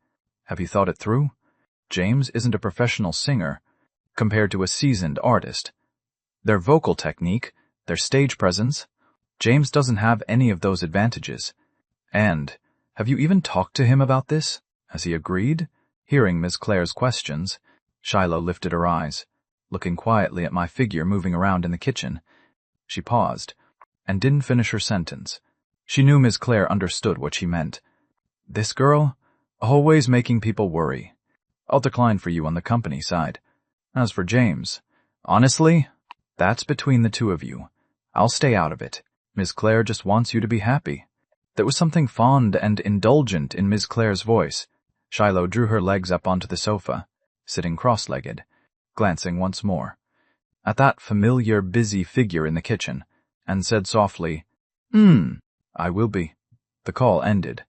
Have you thought it through? James isn't a professional singer compared to a seasoned artist. Their vocal technique, their stage presence, James doesn't have any of those advantages. And, have you even talked to him about this? Has he agreed? Hearing Miss Claire's questions, Shiloh lifted her eyes, looking quietly at my figure moving around in the kitchen. She paused, and didn't finish her sentence. She knew Miss Claire understood what she meant. This girl? Always making people worry. I'll decline for you on the company side. As for James, honestly, that's between the two of you. I'll stay out of it. Miss Claire just wants you to be happy. There was something fond and indulgent in Miss Claire's voice. Shiloh drew her legs up onto the sofa, sitting cross-legged, glancing once more at that familiar, busy figure in the kitchen, and said softly, I will be. The call ended.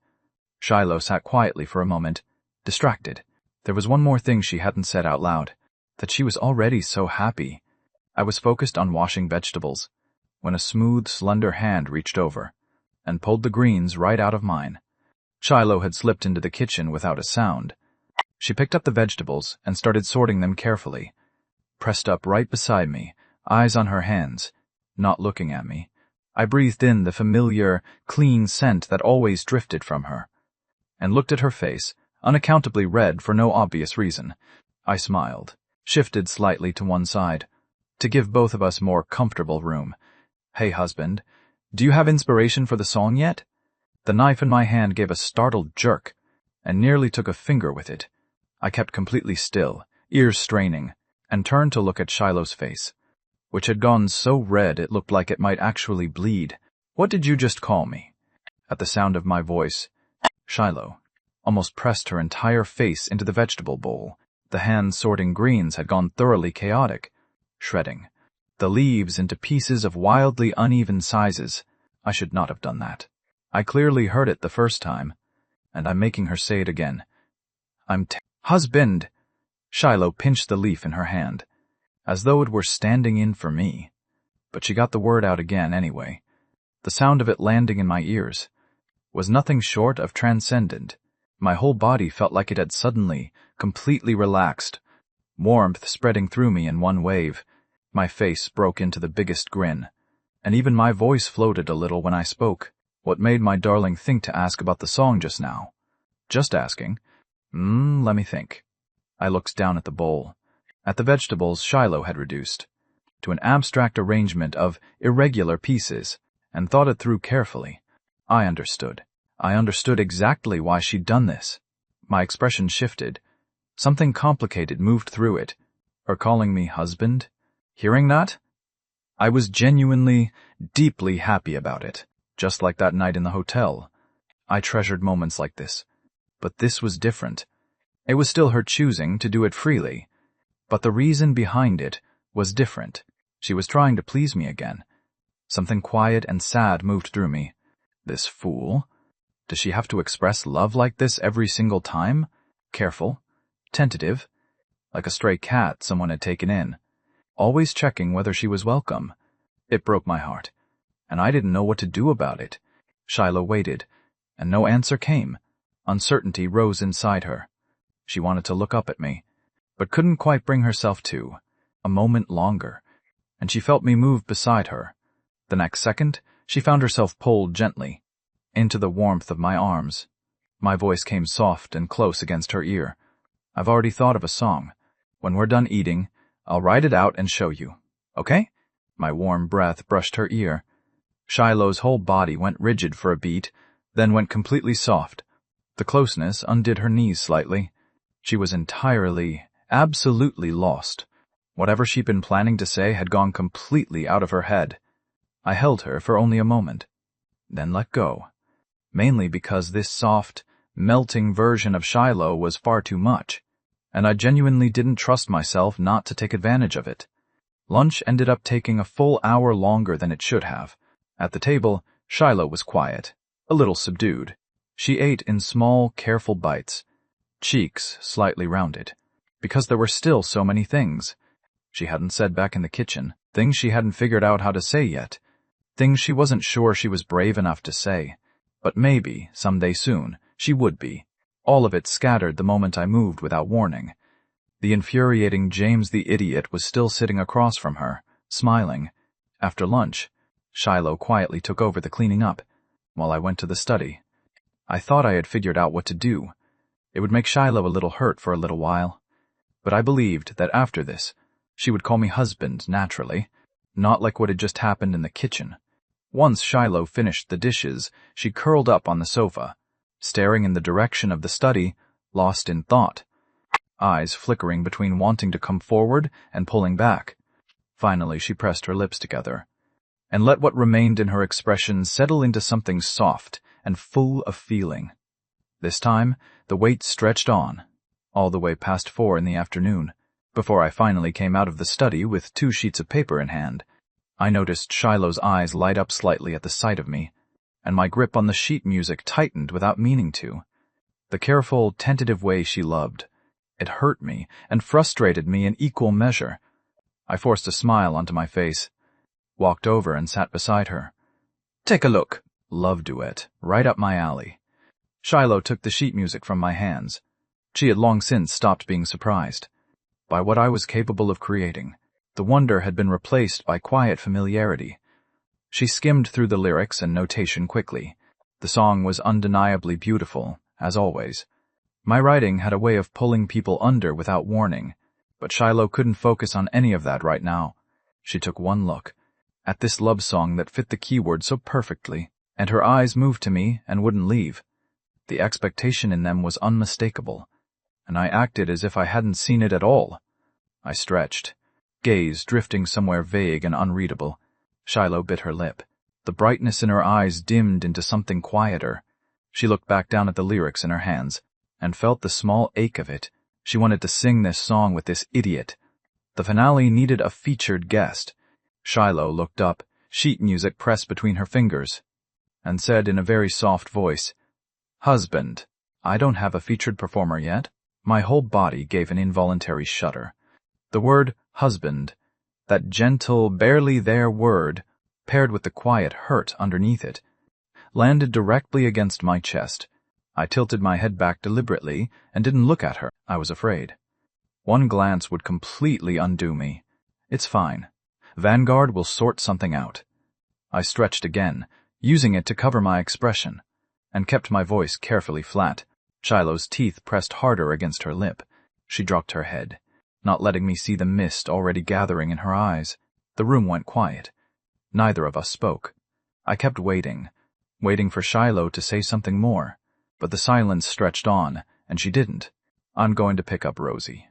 Shiloh sat quietly for a moment, distracted. There was one more thing she hadn't said out loud, that she was already so happy. I was focused on washing vegetables, when a smooth, slender hand reached over and pulled the greens right out of mine. Shiloh had slipped into the kitchen without a sound. She picked up the vegetables and started sorting them carefully, pressed up right beside me, eyes on her hands, not looking at me. I breathed in the familiar, clean scent that always drifted from her, and looked at her face, unaccountably red for no obvious reason. I smiled, shifted slightly to one side, to give both of us more comfortable room. Hey, husband, Do you have inspiration for the song yet? The knife in my hand gave a startled jerk, and nearly took a finger with it. I kept completely still, ears straining, and turned to look at Shiloh's face, which had gone so red it looked like it might actually bleed. What did you just call me? At the sound of my voice, Shiloh almost pressed her entire face into the vegetable bowl. The hand sorting greens had gone thoroughly chaotic, shredding the leaves into pieces of wildly uneven sizes. I should not have done that. I clearly heard it the first time, and I'm making her say it again. Husband! Shiloh pinched the leaf in her hand, as though it were standing in for me. But she got the word out again anyway. The sound of it landing in my ears was nothing short of transcendent. My whole body felt like it had suddenly, completely relaxed, warmth spreading through me in one wave. My face broke into the biggest grin, and even my voice floated a little when I spoke. What made my darling think to ask about the song just now? Just asking. Let me think. I looked down at the bowl, at the vegetables Shiloh had reduced to an abstract arrangement of irregular pieces, and thought it through carefully. I understood. I understood exactly why she'd done this. My expression shifted. Something complicated moved through it. Her calling me husband? Hearing that? I was genuinely, deeply happy about it, just like that night in the hotel. I treasured moments like this. But this was different. It was still her choosing to do it freely, but the reason behind it was different. She was trying to please me again. Something quiet and sad moved through me. This fool. Does she have to express love like this every single time? Careful, tentative, like a stray cat someone had taken in, always checking whether she was welcome. It broke my heart, and I didn't know what to do about it. Shiloh waited, and no answer came. Uncertainty rose inside her. She wanted to look up at me, but couldn't quite bring herself to. A moment longer, and she felt me move beside her. The next second, she found herself pulled gently into the warmth of my arms. My voice came soft and close against her ear. I've already thought of a song. When we're done eating, I'll write it out and show you. Okay? My warm breath brushed her ear. Shiloh's whole body went rigid for a beat, then went completely soft. The closeness undid her knees slightly. She was entirely, absolutely lost. Whatever she'd been planning to say had gone completely out of her head. I held her for only a moment, then let go, mainly because this soft, melting version of Shiloh was far too much, and I genuinely didn't trust myself not to take advantage of it. Lunch ended up taking a full hour longer than it should have. At the table, Shiloh was quiet, a little subdued. She ate in small, careful bites, cheeks slightly rounded, because there were still so many things she hadn't said back in the kitchen, things she hadn't figured out how to say yet, things she wasn't sure she was brave enough to say. But maybe, someday soon, she would be. All of it scattered the moment I moved without warning. The infuriating James the idiot was still sitting across from her, smiling. After lunch, Shiloh quietly took over the cleaning up, while I went to the study. I thought I had figured out what to do. It would make Shiloh a little hurt for a little while. But I believed that after this, she would call me husband naturally, not like what had just happened in the kitchen. Once Shiloh finished the dishes, she curled up on the sofa, staring in the direction of the study, lost in thought, eyes flickering between wanting to come forward and pulling back. Finally, she pressed her lips together, and let what remained in her expression settle into something soft and full of feeling. This time, the wait stretched on, all the way past 4 in the afternoon, before I finally came out of the study with 2 sheets of paper in hand. I noticed Shiloh's eyes light up slightly at the sight of me, and my grip on the sheet music tightened without meaning to. The careful, tentative way she loved. It hurt me and frustrated me in equal measure. I forced a smile onto my face, walked over and sat beside her. Take a look. Love duet, right up my alley. Shiloh took the sheet music from my hands. She had long since stopped being surprised by what I was capable of creating. The wonder had been replaced by quiet familiarity. She skimmed through the lyrics and notation quickly. The song was undeniably beautiful, as always. My writing had a way of pulling people under without warning, but Shiloh couldn't focus on any of that right now. She took one look at this love song that fit the keyword so perfectly, and her eyes moved to me and wouldn't leave. The expectation in them was unmistakable, and I acted as if I hadn't seen it at all. I stretched, gaze drifting somewhere vague and unreadable. Shiloh bit her lip. The brightness in her eyes dimmed into something quieter. She looked back down at the lyrics in her hands, and felt the small ache of it. She wanted to sing this song with this idiot. The finale needed a featured guest. Shiloh looked up, sheet music pressed between her fingers, and said in a very soft voice, "Husband, I don't have a featured performer yet." My whole body gave an involuntary shudder. The word husband, that gentle, barely there word, paired with the quiet hurt underneath it, landed directly against my chest. I tilted my head back deliberately and didn't look at her. I was afraid. One glance would completely undo me. It's fine. Vanguard will sort something out. I stretched again, using it to cover my expression, and kept my voice carefully flat. Shiloh's teeth pressed harder against her lip. She dropped her head, not letting me see the mist already gathering in her eyes. The room went quiet. Neither of us spoke. I kept waiting for Shiloh to say something more, but the silence stretched on, and she didn't. "I'm going to pick up Rosie."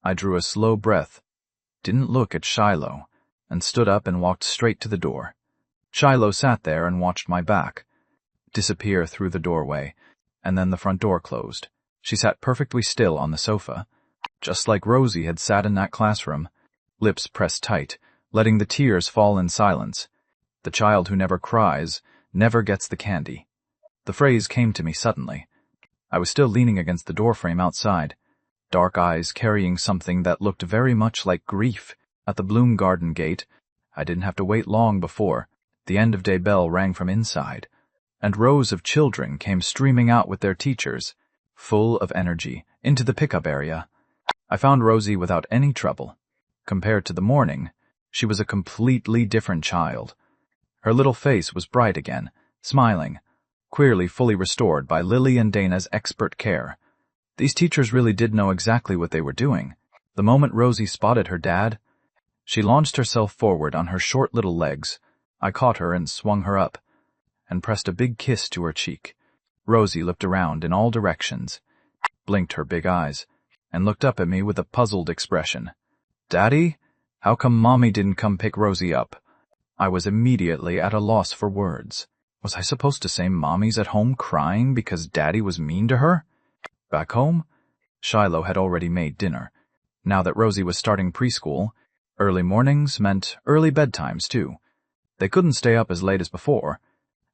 I drew a slow breath, didn't look at Shiloh, and stood up and walked straight to the door. Shiloh sat there and watched my back disappear through the doorway, and then the front door closed. She sat perfectly still on the sofa, just like Rosie had sat in that classroom, lips pressed tight, letting the tears fall in silence. The child who never cries never gets the candy. The phrase came to me suddenly. I was still leaning against the doorframe outside, dark eyes carrying something that looked very much like grief. At the Bloom Garden gate, I didn't have to wait long before the end-of-day bell rang from inside, and rows of children came streaming out with their teachers, full of energy, into the pickup area. I found Rosie without any trouble. Compared to the morning, she was a completely different child. Her little face was bright again, smiling, queerly fully restored by Lily and Dana's expert care. These teachers really did know exactly what they were doing. The moment Rosie spotted her dad, she launched herself forward on her short little legs. I caught her and swung her up, and pressed a big kiss to her cheek. Rosie looked around in all directions, blinked her big eyes, and looked up at me with a puzzled expression. "Daddy? How come Mommy didn't come pick Rosie up?" I was immediately at a loss for words. Was I supposed to say Mommy's at home crying because Daddy was mean to her? Back home, Shiloh had already made dinner. Now that Rosie was starting preschool, early mornings meant early bedtimes too. They couldn't stay up as late as before.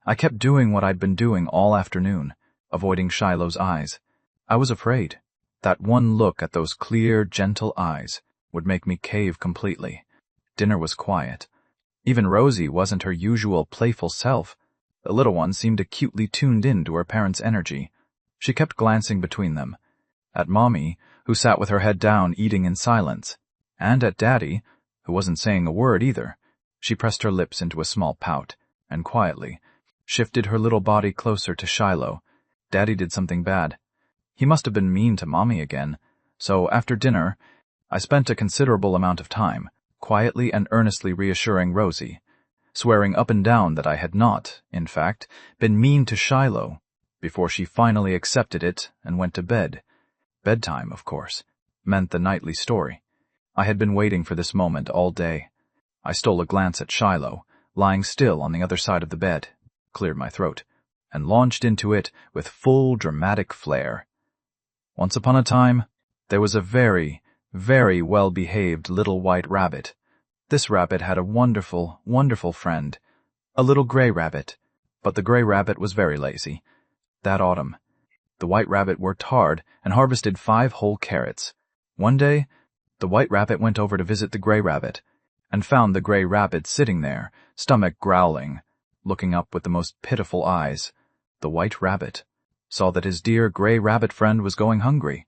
I kept doing what I'd been doing all afternoon, avoiding Shiloh's eyes. I was afraid. That one look at those clear, gentle eyes would make me cave completely. Dinner was quiet. Even Rosie wasn't her usual playful self. The little one seemed acutely tuned in to her parents' energy. She kept glancing between them, at Mommy, who sat with her head down eating in silence, and at Daddy, who wasn't saying a word either. She pressed her lips into a small pout, and quietly shifted her little body closer to Shiloh. Daddy did something bad. He must have been mean to Mommy again, so after dinner, I spent a considerable amount of time quietly and earnestly reassuring Rosie, swearing up and down that I had not, in fact, been mean to Shiloh, before she finally accepted it and went to bed. Bedtime, of course, meant the nightly story. I had been waiting for this moment all day. I stole a glance at Shiloh, lying still on the other side of the bed, cleared my throat, and launched into it with full dramatic flair. Once upon a time, there was a very, very well-behaved little white rabbit. This rabbit had a wonderful, wonderful friend, a little gray rabbit, but the gray rabbit was very lazy. That autumn, the white rabbit worked hard and harvested 5 whole carrots. One day, the white rabbit went over to visit the gray rabbit, and found the gray rabbit sitting there, stomach growling, looking up with the most pitiful eyes. The white rabbit saw that his dear gray rabbit friend was going hungry,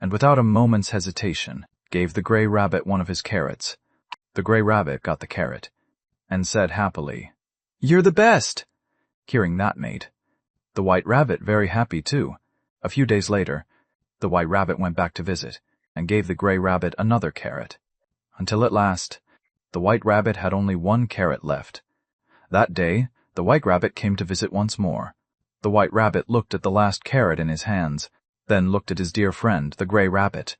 and without a moment's hesitation, gave the gray rabbit one of his carrots. The gray rabbit got the carrot, and said happily, "You're the best!" Hearing that made the white rabbit very happy too. A few days later, the white rabbit went back to visit, and gave the gray rabbit another carrot, until at last, The White Rabbit had only 1 carrot left. That day, the White Rabbit came to visit once more. The White Rabbit looked at the last carrot in his hands, then looked at his dear friend, the Gray Rabbit,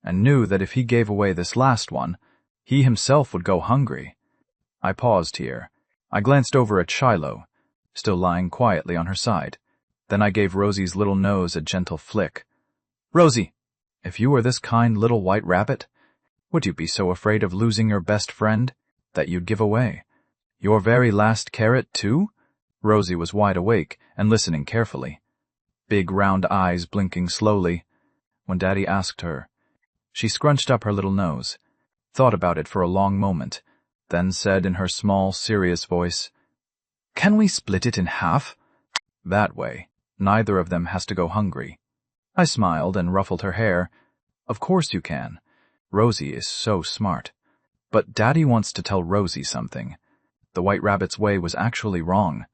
and knew that if he gave away this last one, he himself would go hungry. I paused here. I glanced over at Shiloh, still lying quietly on her side. Then I gave Rosie's little nose a gentle flick. Rosie, if you were this kind little White Rabbit, would you be so afraid of losing your best friend that you'd give away your very last carrot, too? Rosie was wide awake and listening carefully, big round eyes blinking slowly. When Daddy asked her, she scrunched up her little nose, thought about it for a long moment, then said in her small, serious voice, "Can we split it in half? That way, neither of them has to go hungry." I smiled and ruffled her hair. Of course you can. Rosie is so smart. But Daddy wants to tell Rosie something. The White Rabbit's way was actually wrong.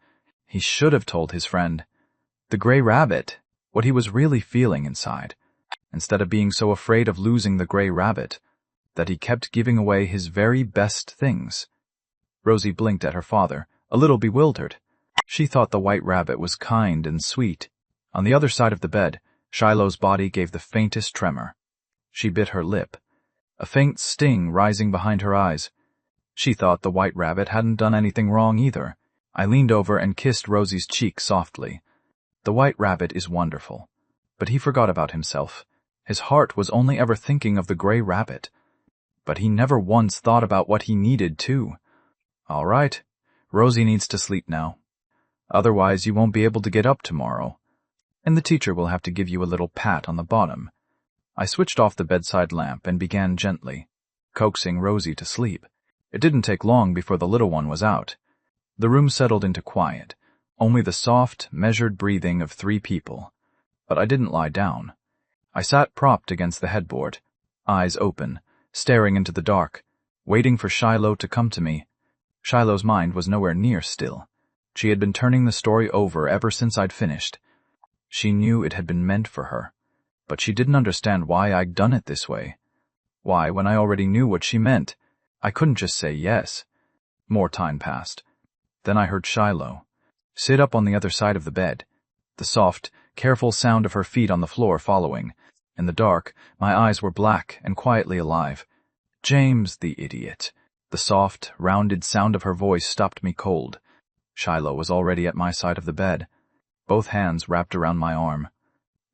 He should have told his friend, the Gray Rabbit, what he was really feeling inside, instead of being so afraid of losing the Gray Rabbit that he kept giving away his very best things. Rosie blinked at her father, a little bewildered. She thought the White Rabbit was kind and sweet. On the other side of the bed, Shiloh's body gave the faintest tremor. She bit her lip, a faint sting rising behind her eyes. She thought the White Rabbit hadn't done anything wrong either. I leaned over and kissed Rosie's cheek softly. The White Rabbit is wonderful, but he forgot about himself. His heart was only ever thinking of the Gray Rabbit, but he never once thought about what he needed too. All right, Rosie needs to sleep now. Otherwise you won't be able to get up tomorrow, and the teacher will have to give you a little pat on the bottom. I switched off the bedside lamp and began gently, coaxing Rosie to sleep. It didn't take long before the little one was out. The room settled into quiet, only the soft, measured breathing of 3 people. But I didn't lie down. I sat propped against the headboard, eyes open, staring into the dark, waiting for Shiloh to come to me. Shiloh's mind was nowhere near still. She had been turning the story over ever since I'd finished. She knew it had been meant for her, but she didn't understand why I'd done it this way. Why, when I already knew what she meant, I couldn't just say yes. More time passed. Then I heard Shiloh sit up on the other side of the bed, the soft, careful sound of her feet on the floor following. In the dark, my eyes were black and quietly alive. James, the idiot. The soft, rounded sound of her voice stopped me cold. Shiloh was already at my side of the bed, both hands wrapped around my arm.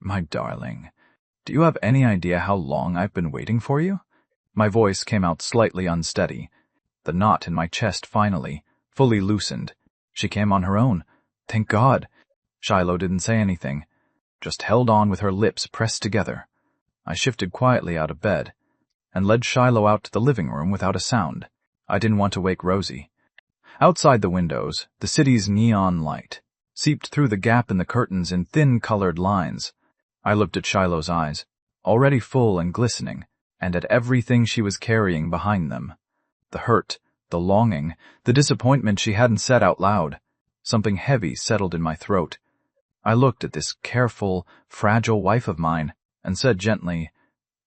My darling, do you have any idea how long I've been waiting for you? My voice came out slightly unsteady. The knot in my chest finally, fully loosened. She came on her own. Thank God. Shiloh didn't say anything, just held on with her lips pressed together. I shifted quietly out of bed and led Shiloh out to the living room without a sound. I didn't want to wake Rosie. Outside the windows, the city's neon light seeped through the gap in the curtains in thin colored lines. I looked at Shiloh's eyes, already full and glistening, and at everything she was carrying behind them. The hurt, the longing, the disappointment she hadn't said out loud. Something heavy settled in my throat. I looked at this careful, fragile wife of mine and said gently,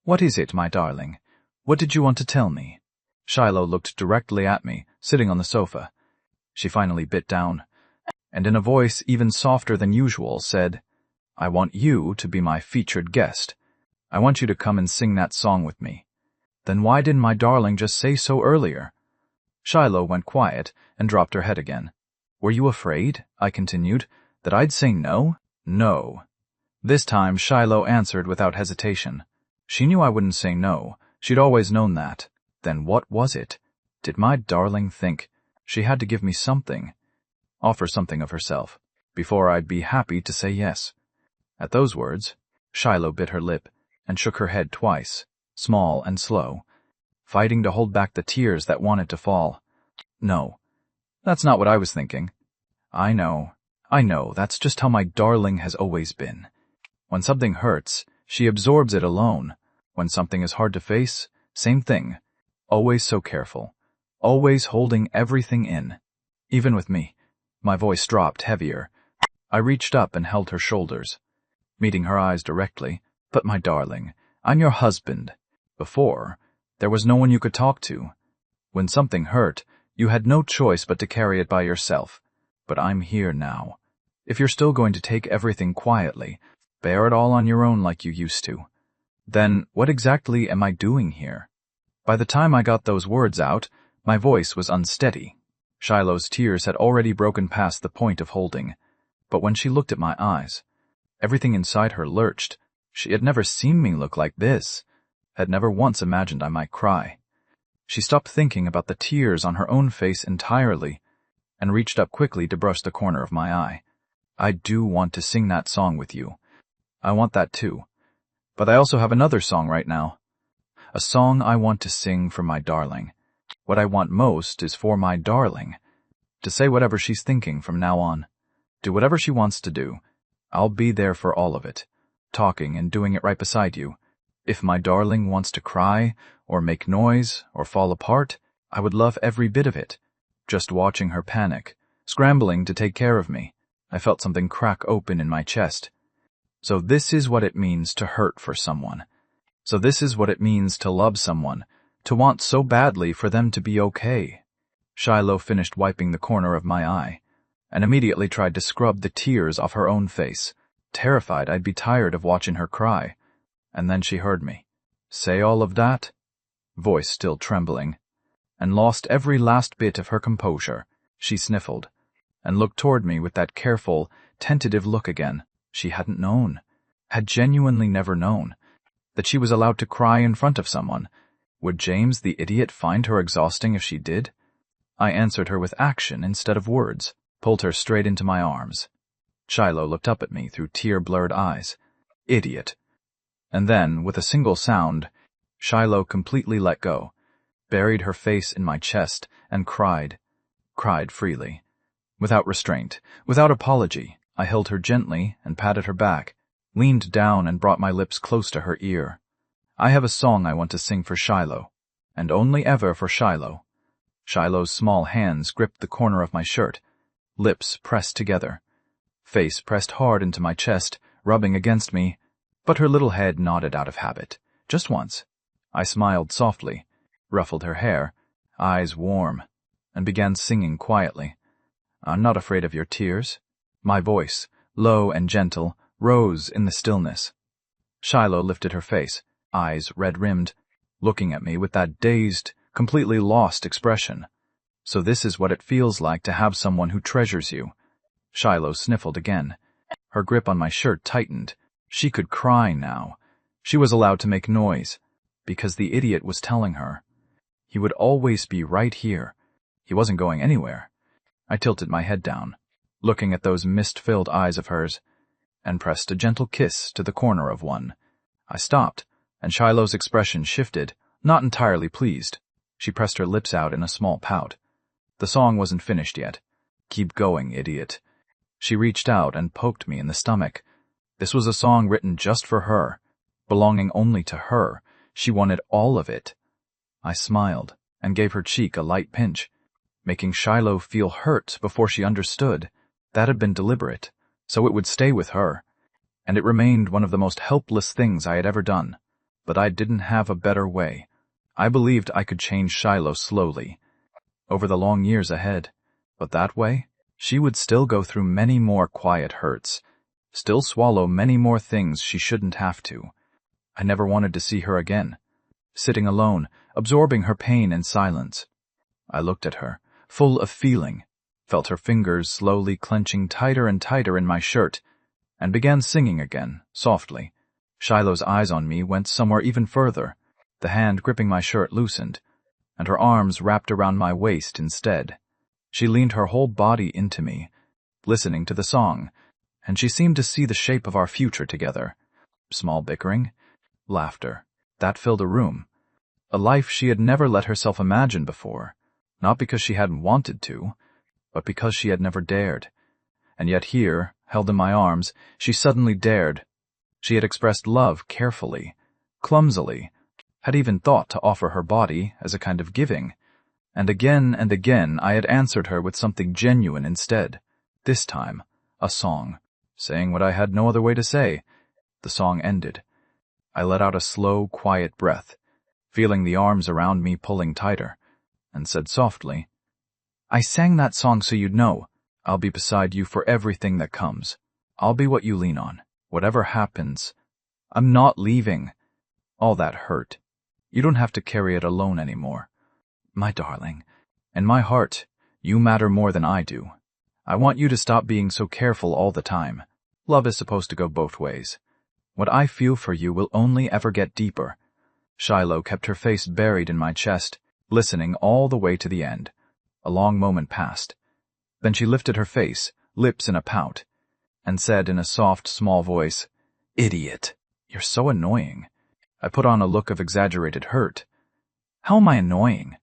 "What is it, my darling? What did you want to tell me?" Shiloh looked directly at me, sitting on the sofa. She finally bit down, and in a voice even softer than usual said, "I want you to be my featured guest. I want you to come and sing that song with me." Then why didn't my darling just say so earlier? Shiloh went quiet and dropped her head again. "Were you afraid," I continued, "that I'd say no?" "No." This time Shiloh answered without hesitation. She knew I wouldn't say no. She'd always known that. Then what was it? Did my darling think she had to give me something, offer something of herself, before I'd be happy to say yes? At those words, Shiloh bit her lip and shook her head twice, small and slow, fighting to hold back the tears that wanted to fall. "No, that's not what I was thinking. I know, that's just how my darling has always been. When something hurts, she absorbs it alone. When something is hard to face, same thing. Always so careful, always holding everything in. Even with me." My voice dropped heavier. I reached up and held her shoulders, meeting her eyes directly. "But my darling, I'm your husband. Before, there was no one you could talk to. When something hurt, you had no choice but to carry it by yourself. But I'm here now. If you're still going to take everything quietly, bear it all on your own like you used to, then what exactly am I doing here? By the time I got those words out, my voice was unsteady. Shiloh's tears had already broken past the point of holding. But when she looked at my eyes, everything inside her lurched. She had never seen me look like this, had never once imagined I might cry. She stopped thinking about the tears on her own face entirely, and reached up quickly to brush the corner of my eye. I do want to sing that song with you. I want that too. But I also have another song right now. A song I want to sing for my darling. What I want most is for my darling to say whatever she's thinking from now on. Do whatever she wants to do. I'll be there for all of it, talking and doing it right beside you. If my darling wants to cry, or make noise, or fall apart, I would love every bit of it. Just watching her panic, scrambling to take care of me, I felt something crack open in my chest. So this is what it means to hurt for someone. So this is what it means to love someone, to want so badly for them to be okay. Shiloh finished wiping the corner of my eye, and immediately tried to scrub the tears off her own face, terrified I'd be tired of watching her cry. And then she heard me say all of that, voice still trembling, and lost every last bit of her composure. She sniffled, and looked toward me with that careful, tentative look again. She hadn't known, had genuinely never known, that she was allowed to cry in front of someone. Would James the idiot find her exhausting if she did? I answered her with action instead of words, pulled her straight into my arms. Shiloh looked up at me through tear-blurred eyes. Idiot. And then, with a single sound, Shiloh completely let go, buried her face in my chest, and cried freely. Without restraint, without apology, I held her gently and patted her back, leaned down and brought my lips close to her ear. I have a song I want to sing for Shiloh, and only ever for Shiloh. Shiloh's small hands gripped the corner of my shirt, lips pressed together, face pressed hard into my chest, rubbing against me, but her little head nodded out of habit, just once. I smiled softly, ruffled her hair, eyes warm, and began singing quietly. I'm not afraid of your tears. My voice, low and gentle, rose in the stillness. Shiloh lifted her face, eyes red-rimmed, looking at me with that dazed, completely lost expression. So this is what it feels like to have someone who treasures you. Shiloh sniffled again. Her grip on my shirt tightened. She could cry now. She was allowed to make noise, because the idiot was telling her. He would always be right here. He wasn't going anywhere. I tilted my head down, looking at those mist-filled eyes of hers, and pressed a gentle kiss to the corner of one. I stopped, and Shiloh's expression shifted, not entirely pleased. She pressed her lips out in a small pout. The song wasn't finished yet. Keep going, idiot. She reached out and poked me in the stomach. This was a song written just for her, belonging only to her. She wanted all of it. I smiled and gave her cheek a light pinch, making Shiloh feel hurt before she understood. That had been deliberate, so it would stay with her, and it remained one of the most helpless things I had ever done. But I didn't have a better way. I believed I could change Shiloh slowly, over the long years ahead. But that way, she would still go through many more quiet hurts, still swallow many more things she shouldn't have to. I never wanted to see her again, sitting alone, absorbing her pain in silence. I looked at her, full of feeling, felt her fingers slowly clenching tighter and tighter in my shirt, and began singing again, softly. Shiloh's eyes on me went somewhere even further. The hand gripping my shirt loosened, and her arms wrapped around my waist instead. She leaned her whole body into me, listening to the song, and she seemed to see the shape of our future together. Small bickering, laughter, that filled a room. A life she had never let herself imagine before, not because she hadn't wanted to, but because she had never dared. And yet here, held in my arms, she suddenly dared. She had expressed love carefully, clumsily, had even thought to offer her body as a kind of giving. And again I had answered her with something genuine instead. This time, a song, saying what I had no other way to say. The song ended. I let out a slow, quiet breath, feeling the arms around me pulling tighter. and said softly, I sang that song so you'd know. I'll be beside you for everything that comes. I'll be what you lean on, whatever happens. I'm not leaving. All that hurt. You don't have to carry it alone anymore. My darling, in my heart, you matter more than I do. I want you to stop being so careful all the time. Love is supposed to go both ways. What I feel for you will only ever get deeper. Shiloh kept her face buried in my chest, listening all the way to the end. A long moment passed. Then she lifted her face, lips in a pout, and said in a soft, small voice, Idiot, you're so annoying. I put on a look of exaggerated hurt. How am I annoying?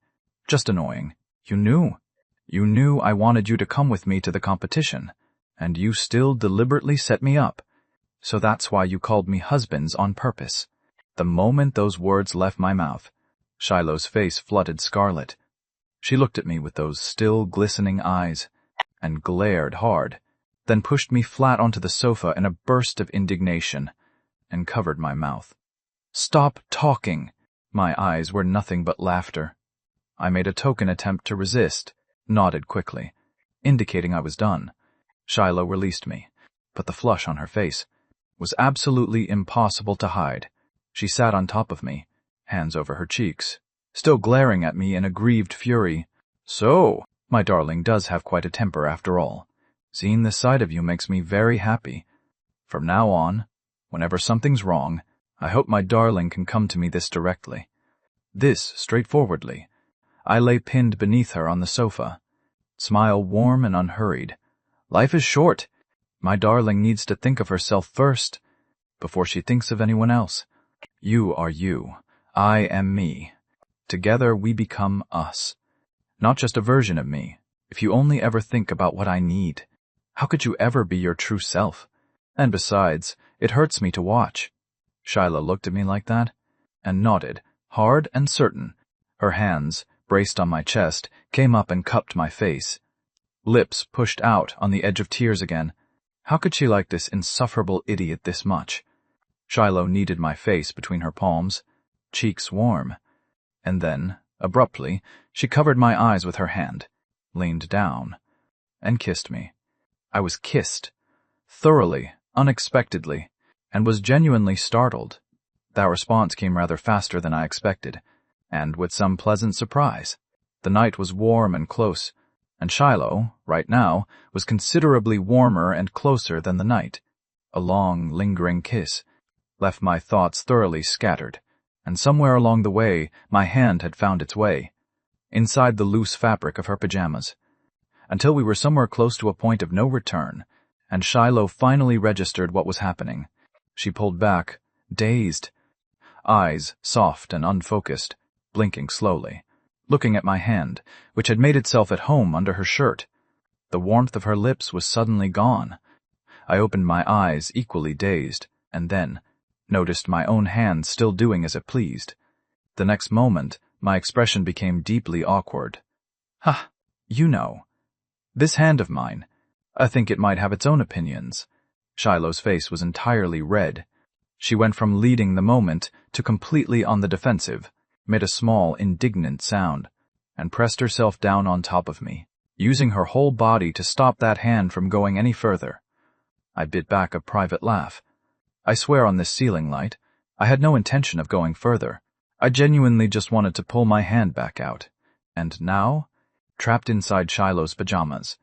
Just annoying. You knew. You knew I wanted you to come with me to the competition, and you still deliberately set me up. So that's why you called me husbands on purpose. The moment those words left my mouth, Shiloh's face flooded scarlet. She looked at me with those still glistening eyes, and glared hard, then pushed me flat onto the sofa in a burst of indignation, and covered my mouth. Stop talking! My eyes were nothing but laughter. I made a token attempt to resist, nodded quickly, indicating I was done. Shiloh released me, but the flush on her face was absolutely impossible to hide. She sat on top of me, hands over her cheeks, still glaring at me in aggrieved fury. So, my darling does have quite a temper after all. Seeing this side of you makes me very happy. From now on, whenever something's wrong, I hope my darling can come to me this directly. This straightforwardly. I lay pinned beneath her on the sofa, smile warm and unhurried. Life is short. My darling needs to think of herself first, before she thinks of anyone else. You are you. I am me. Together we become us. Not just a version of me. If you only ever think about what I need, how could you ever be your true self? And besides, it hurts me to watch. Shiloh looked at me like that, and nodded, hard and certain. Her hands, braced on my chest, came up and cupped my face. Lips pushed out on the edge of tears again. How could she like this insufferable idiot this much? Shiloh kneaded my face between her palms, cheeks warm. And then, abruptly, she covered my eyes with her hand, leaned down, and kissed me. I was kissed, thoroughly, unexpectedly, and was genuinely startled. That response came rather faster than I expected, and with some pleasant surprise. The night was warm and close, and Shiloh, right now, was considerably warmer and closer than the night. A long, lingering kiss left my thoughts thoroughly scattered, and somewhere along the way my hand had found its way, inside the loose fabric of her pajamas, until we were somewhere close to a point of no return, and Shiloh finally registered what was happening. She pulled back, dazed, eyes soft and unfocused, blinking slowly, looking at my hand, which had made itself at home under her shirt. The warmth of her lips was suddenly gone. I opened my eyes, equally dazed, and then noticed my own hand still doing as it pleased. The next moment, my expression became deeply awkward. Ha, you know. This hand of mine, I think it might have its own opinions. Shiloh's face was entirely red. She went from leading the moment to completely on the defensive, made a small, indignant sound, and pressed herself down on top of me, using her whole body to stop that hand from going any further. I bit back a private laugh. I swear on this ceiling light, I had no intention of going further. I genuinely just wanted to pull my hand back out. And now, trapped inside Shiloh's pajamas,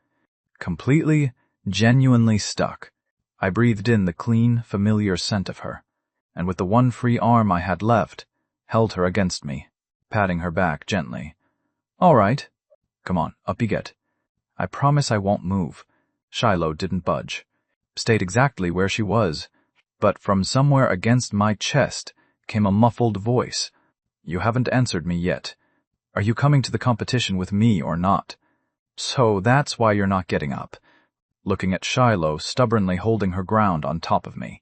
completely, genuinely stuck, I breathed in the clean, familiar scent of her, and with the one free arm I had left, held her against me, patting her back gently. All right. Come on, up you get. I promise I won't move. Shiloh didn't budge. Stayed exactly where she was, but from somewhere against my chest came a muffled voice. You haven't answered me yet. Are you coming to the competition with me or not? So that's why you're not getting up. Looking at Shiloh stubbornly holding her ground on top of me,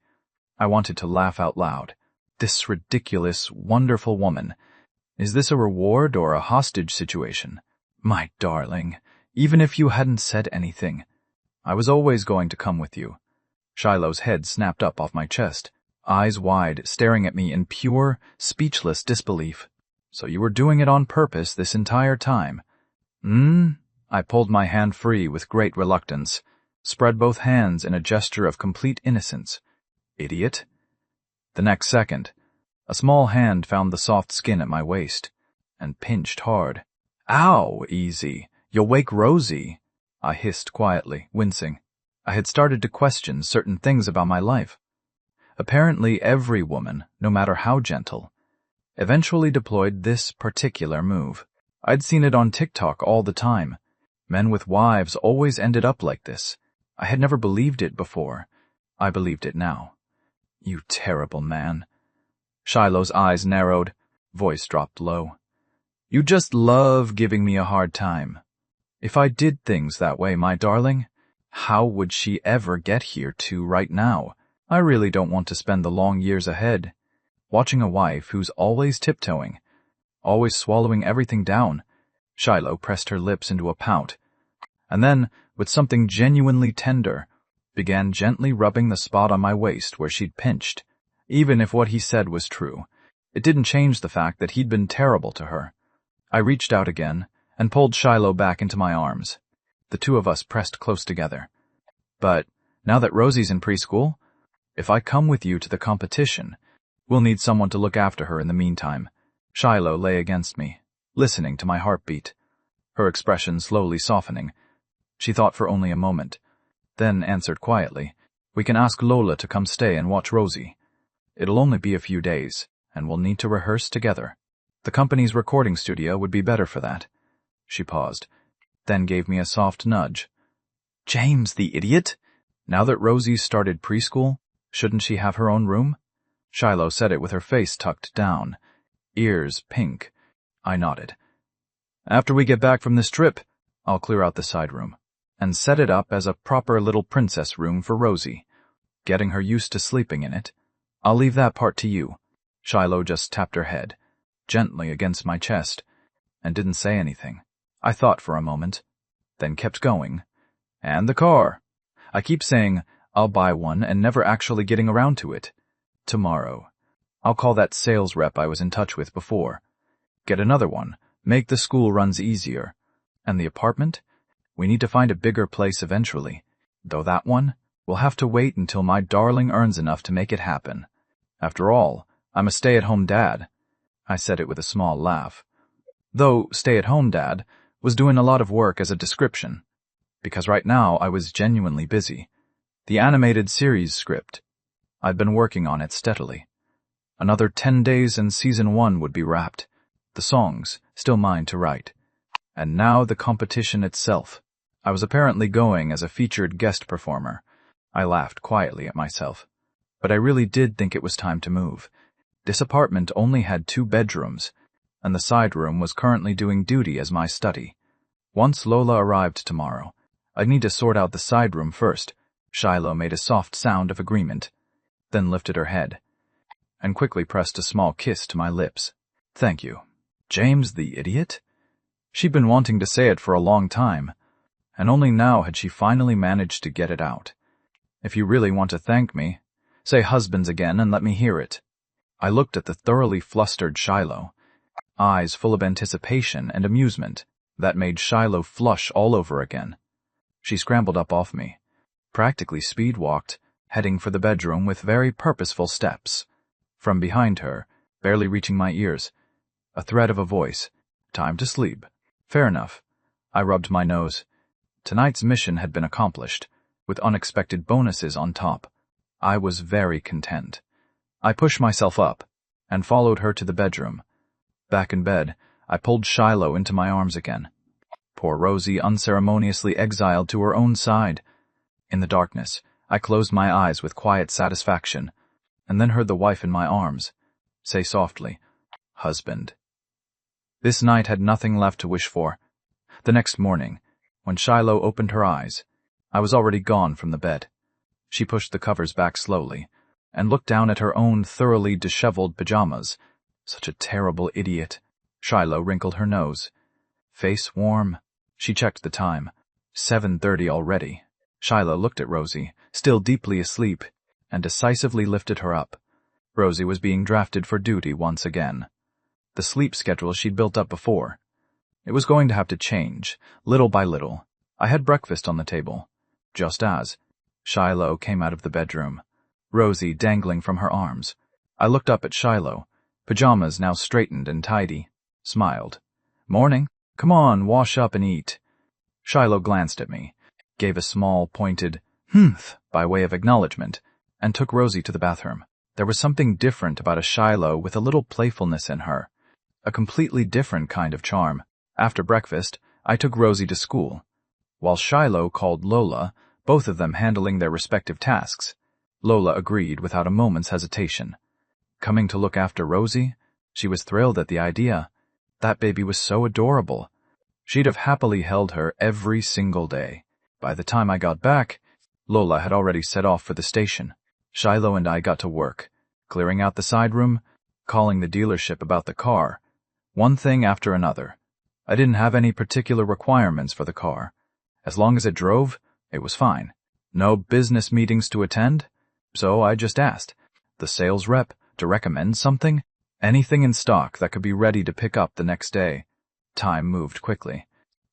I wanted to laugh out loud. This ridiculous, wonderful woman. Is this a reward or a hostage situation? My darling, even if you hadn't said anything, I was always going to come with you. Shiloh's head snapped up off my chest, eyes wide, staring at me in pure, speechless disbelief. So you were doing it on purpose this entire time? I pulled my hand free with great reluctance, spread both hands in a gesture of complete innocence. Idiot. The next second, a small hand found the soft skin at my waist and pinched hard. Ow, easy. You'll wake Rosie, I hissed quietly, wincing. I had started to question certain things about my life. Apparently every woman, no matter how gentle, eventually deployed this particular move. I'd seen it on TikTok all the time. Men with wives always ended up like this. I had never believed it before. I believed it now. You terrible man. Shiloh's eyes narrowed, voice dropped low. You just love giving me a hard time. If I did things that way, my darling, how would she ever get here to right now? I really don't want to spend the long years ahead watching a wife who's always tiptoeing, always swallowing everything down. Shiloh pressed her lips into a pout, and then, with something genuinely tender, began gently rubbing the spot on my waist where she'd pinched. Even if what he said was true, it didn't change the fact that he'd been terrible to her. I reached out again and pulled Shiloh back into my arms. The two of us pressed close together. But now that Rosie's in preschool, if I come with you to the competition, we'll need someone to look after her in the meantime. Shiloh lay against me, listening to my heartbeat, her expression slowly softening. She thought for only a moment, then answered quietly, We can ask Lola to come stay and watch Rosie. It'll only be a few days, and we'll need to rehearse together. The company's recording studio would be better for that. She paused, then gave me a soft nudge. James, the idiot! Now that Rosie's started preschool, shouldn't she have her own room? Shiloh said it with her face tucked down, ears pink. I nodded. After we get back from this trip, I'll clear out the side room and set it up as a proper little princess room for Rosie, getting her used to sleeping in it. I'll leave that part to you. Shiloh just tapped her head, gently against my chest, and didn't say anything. I thought for a moment, then kept going. And the car. I keep saying, I'll buy one and never actually getting around to it. Tomorrow. I'll call that sales rep I was in touch with before. Get another one, make the school runs easier. And the apartment? We need to find a bigger place eventually. Though that one, we'll have to wait until my darling earns enough to make it happen. After all, I'm a stay-at-home dad. I said it with a small laugh. Though stay-at-home dad was doing a lot of work as a description, because right now I was genuinely busy. The animated series script. I'd been working on it steadily. Another 10 days and season 1 would be wrapped. The songs, still mine to write. And now the competition itself. I was apparently going as a featured guest performer. I laughed quietly at myself. But I really did think it was time to move. This apartment only had 2 bedrooms, and the side room was currently doing duty as my study. Once Lola arrived tomorrow, I'd need to sort out the side room first. Shiloh made a soft sound of agreement, then lifted her head, and quickly pressed a small kiss to my lips. Thank you. James, the idiot? She'd been wanting to say it for a long time, and only now had she finally managed to get it out. If you really want to thank me, say husbands again and let me hear it. I looked at the thoroughly flustered Shiloh, eyes full of anticipation and amusement that made Shiloh flush all over again. She scrambled up off me, practically speed-walked, heading for the bedroom with very purposeful steps. From behind her, barely reaching my ears, a thread of a voice. Time to sleep. Fair enough. I rubbed my nose. Tonight's mission had been accomplished, with unexpected bonuses on top. I was very content. I pushed myself up, and followed her to the bedroom. Back in bed, I pulled Shiloh into my arms again. Poor Rosie unceremoniously exiled to her own side. In the darkness, I closed my eyes with quiet satisfaction, and then heard the wife in my arms say softly, Husband. This night had nothing left to wish for. The next morning, when Shiloh opened her eyes, I was already gone from the bed. She pushed the covers back slowly, and looked down at her own thoroughly disheveled pajamas. Such a terrible idiot. Shiloh wrinkled her nose. Face warm. She checked the time. 7:30 already. Shiloh looked at Rosie, still deeply asleep, and decisively lifted her up. Rosie was being drafted for duty once again. the sleep schedule she'd built up before. It was going to have to change, little by little. I had breakfast on the table, just as Shiloh came out of the bedroom, Rosie dangling from her arms. I looked up at Shiloh, pajamas now straightened and tidy, smiled. "Morning. Come on, wash up and eat." Shiloh glanced at me, gave a small, pointed "humph" by way of acknowledgement, and took Rosie to the bathroom. There was something different about a Shiloh with a little playfulness in her, a completely different kind of charm. After breakfast, I took Rosie to school, while Shiloh called Lola, both of them handling their respective tasks. Lola agreed without a moment's hesitation. Coming to look after Rosie, she was thrilled at the idea. That baby was so adorable. She'd have happily held her every single day. By the time I got back, Lola had already set off for the station. Shiloh and I got to work, clearing out the side room, calling the dealership about the car, one thing after another. I didn't have any particular requirements for the car. As long as it drove, it was fine. No business meetings to attend, so I just asked the sales rep to recommend something, anything in stock that could be ready to pick up the next day. Time moved quickly.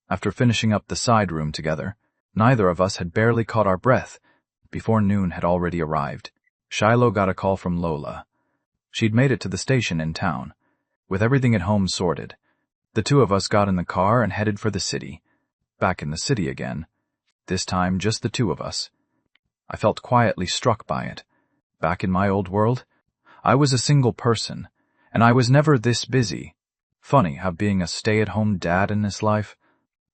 After finishing up the side room together, neither of us had barely caught our breath before noon had already arrived. Shiloh got a call from Lola. She'd made it to the station in town. With everything at home sorted, the two of us got in the car and headed for the city. Back in the city again. This time just the two of us. I felt quietly struck by it. Back in my old world, I was a single person, and I was never this busy. Funny how being a stay-at-home dad in this life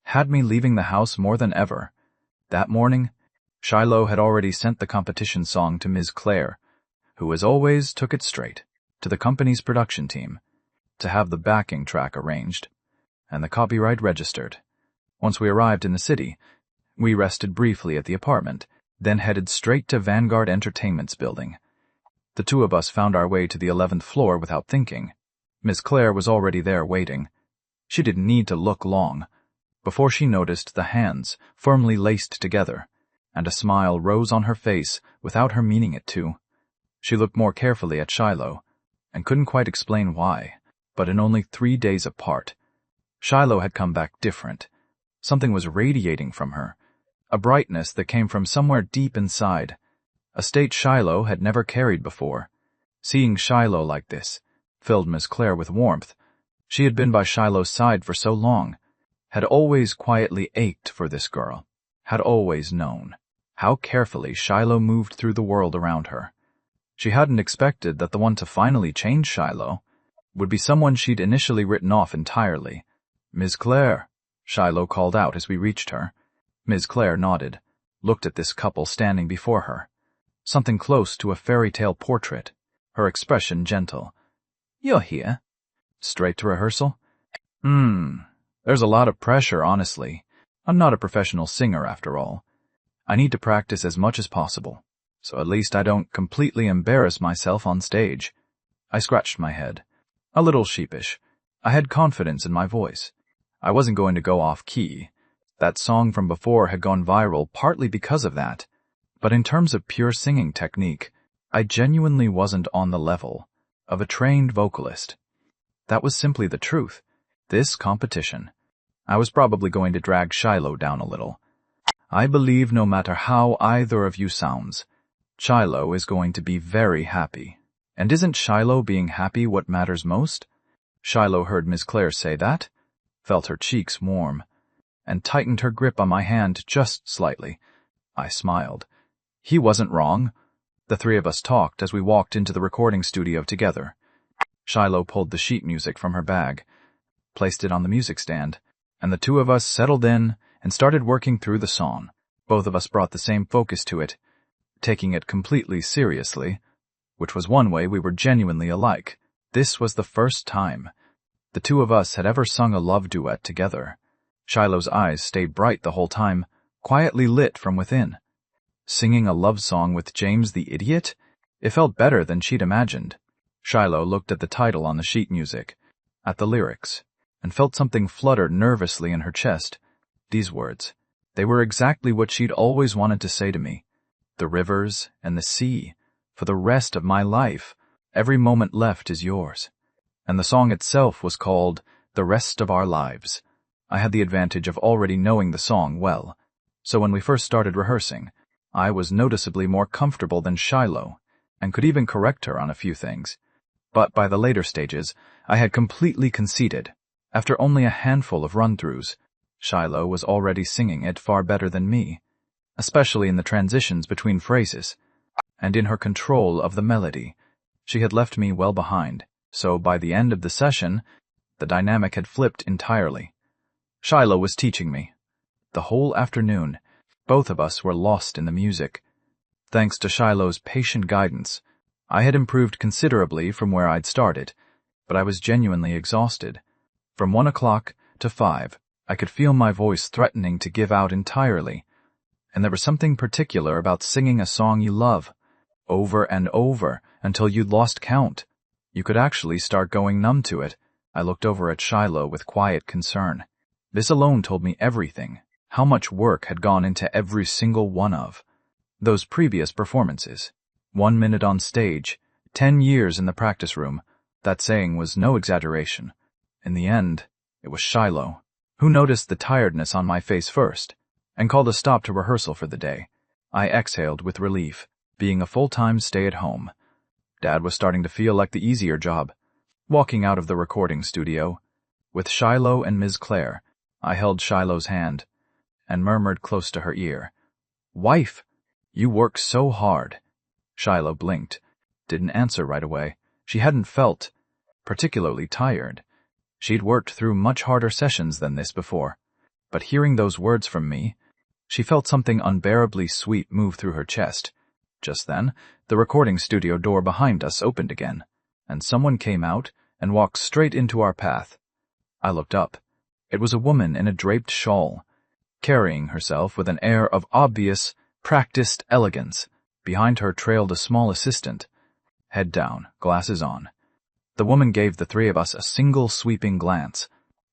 had me leaving the house more than ever. That morning, Shiloh had already sent the competition song to Ms. Claire, who as always took it straight to the company's production team to have the backing track arranged and the copyright registered. Once we arrived in the city, we rested briefly at the apartment, then headed straight to Vanguard Entertainment's building. The two of us found our way to the 11th floor without thinking. Miss Claire was already there waiting. She didn't need to look long before she noticed the hands firmly laced together, and a smile rose on her face without her meaning it to. She looked more carefully at Shiloh, and couldn't quite explain why, but in only 3 days apart, Shiloh had come back different. Something was radiating from her, a brightness that came from somewhere deep inside, a state Shiloh had never carried before. Seeing Shiloh like this filled Miss Claire with warmth. She had been by Shiloh's side for so long, had always quietly ached for this girl, had always known how carefully Shiloh moved through the world around her. She hadn't expected that the one to finally change Shiloh would be someone she'd initially written off entirely. "Miss Claire," Shiloh called out as we reached her. Miss Claire nodded, looked at this couple standing before her. Something close to a fairy tale portrait, her expression gentle. "You're here? Straight to rehearsal?" There's a lot of pressure, honestly. I'm not a professional singer, after all. I need to practice as much as possible, so at least I don't completely embarrass myself on stage." I scratched my head, a little sheepish. I had confidence in my voice. I wasn't going to go off key. That song from before had gone viral partly because of that. But in terms of pure singing technique, I genuinely wasn't on the level of a trained vocalist. That was simply the truth. This competition, I was probably going to drag Shiloh down a little. I believe no matter how either of you sounds, Shiloh is going to be very happy. And isn't Shiloh being happy what matters most? Shiloh heard Miss Claire say that, felt her cheeks warm, and tightened her grip on my hand just slightly. I smiled. He wasn't wrong. The three of us talked as we walked into the recording studio together. Shiloh pulled the sheet music from her bag, placed it on the music stand, and the two of us settled in and started working through the song. Both of us brought the same focus to it, taking it completely seriously, which was one way we were genuinely alike. This was the first time the two of us had ever sung a love duet together. Shiloh's eyes stayed bright the whole time, quietly lit from within. Singing a love song with James the Idiot? It felt better than she'd imagined. Shiloh looked at the title on the sheet music, at the lyrics, and felt something flutter nervously in her chest. These words, they were exactly what she'd always wanted to say to me. The rivers and the sea, for the rest of my life, every moment left is yours. and the song itself was called The Rest of Our Lives. I had the advantage of already knowing the song well, so when we first started rehearsing, I was noticeably more comfortable than Shiloh, and could even correct her on a few things. But by the later stages, I had completely conceded. After only a handful of run-throughs, Shiloh was already singing it far better than me, especially in the transitions between phrases, and in her control of the melody. She had left me well behind, so by the end of the session, the dynamic had flipped entirely. Shiloh was teaching me. The whole afternoon, both of us were lost in the music. Thanks to Shiloh's patient guidance, I had improved considerably from where I'd started, but I was genuinely exhausted. From 1 o'clock to 5, I could feel my voice threatening to give out entirely, and there was something particular about singing a song you love, over and over, until you'd lost count. You could actually start going numb to it. I looked over at Shiloh with quiet concern. This alone told me everything, how much work had gone into every single one of those previous performances. 1 minute on stage, 10 years in the practice room. That saying was no exaggeration. In the end, it was Shiloh who noticed the tiredness on my face first and called a stop to rehearsal for the day. I exhaled with relief, being a full-time stay-at-home. Dad was starting to feel like the easier job. Walking out of the recording studio, with Shiloh and Ms. Claire, I held Shiloh's hand and murmured close to her ear, "Wife, you work so hard." Shiloh blinked, didn't answer right away. She hadn't felt particularly tired. She'd worked through much harder sessions than this before, but hearing those words from me, she felt something unbearably sweet move through her chest. Just then, the recording studio door behind us opened again, and someone came out and walked straight into our path. I looked up. It was a woman in a draped shawl, carrying herself with an air of obvious, practiced elegance. Behind her trailed a small assistant, head down, glasses on. The woman gave the three of us a single sweeping glance,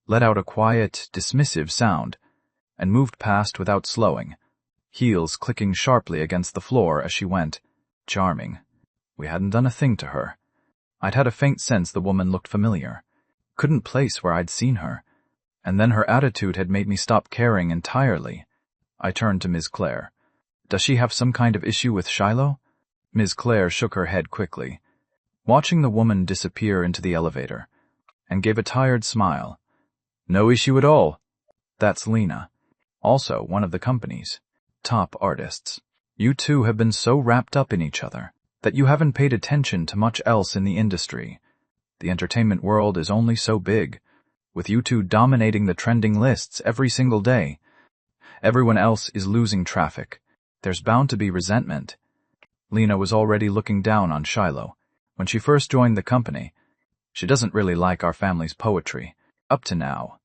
let out a quiet, dismissive sound, and moved past without slowing, heels clicking sharply against the floor as she went. Charming. We hadn't done a thing to her. I'd had a faint sense the woman looked familiar. Couldn't place where I'd seen her. And then her attitude had made me stop caring entirely. I turned to Ms. Claire. "Does she have some kind of issue with Shiloh?" Ms. Claire shook her head quickly, watching the woman disappear into the elevator, and gave a tired smile. "No issue at all. That's Lena, also one of the company's top artists. You two have been so wrapped up in each other that you haven't paid attention to much else in the industry. The entertainment world is only so big, with you two dominating the trending lists every single day. Everyone else is losing traffic. There's bound to be resentment." Lena was already looking down on Shiloh. When she first joined the company, she doesn't really like our family's poetry, up to now,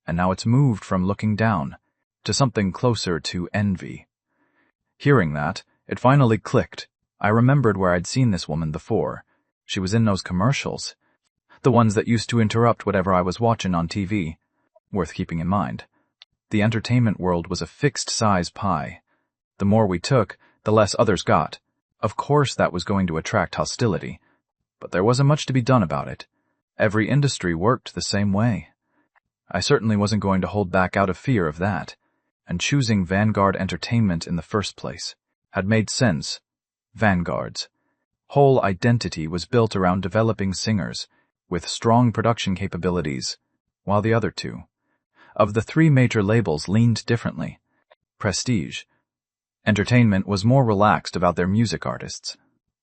and now it's moved from looking down to something closer to envy. Hearing that, it finally clicked. I remembered where I'd seen this woman before. She was in those commercials, the ones that used to interrupt whatever I was watching on TV. Worth keeping in mind. The entertainment world was a fixed-size pie. The more we took, the less others got. Of course that was going to attract hostility, but there wasn't much to be done about it. Every industry worked the same way. I certainly wasn't going to hold back out of fear of that, and choosing Vanguard Entertainment in the first place had made sense. Vanguard's whole identity was built around developing singers with strong production capabilities, while the other two of the three major labels leaned differently. Prestige Entertainment was more relaxed about their music artists.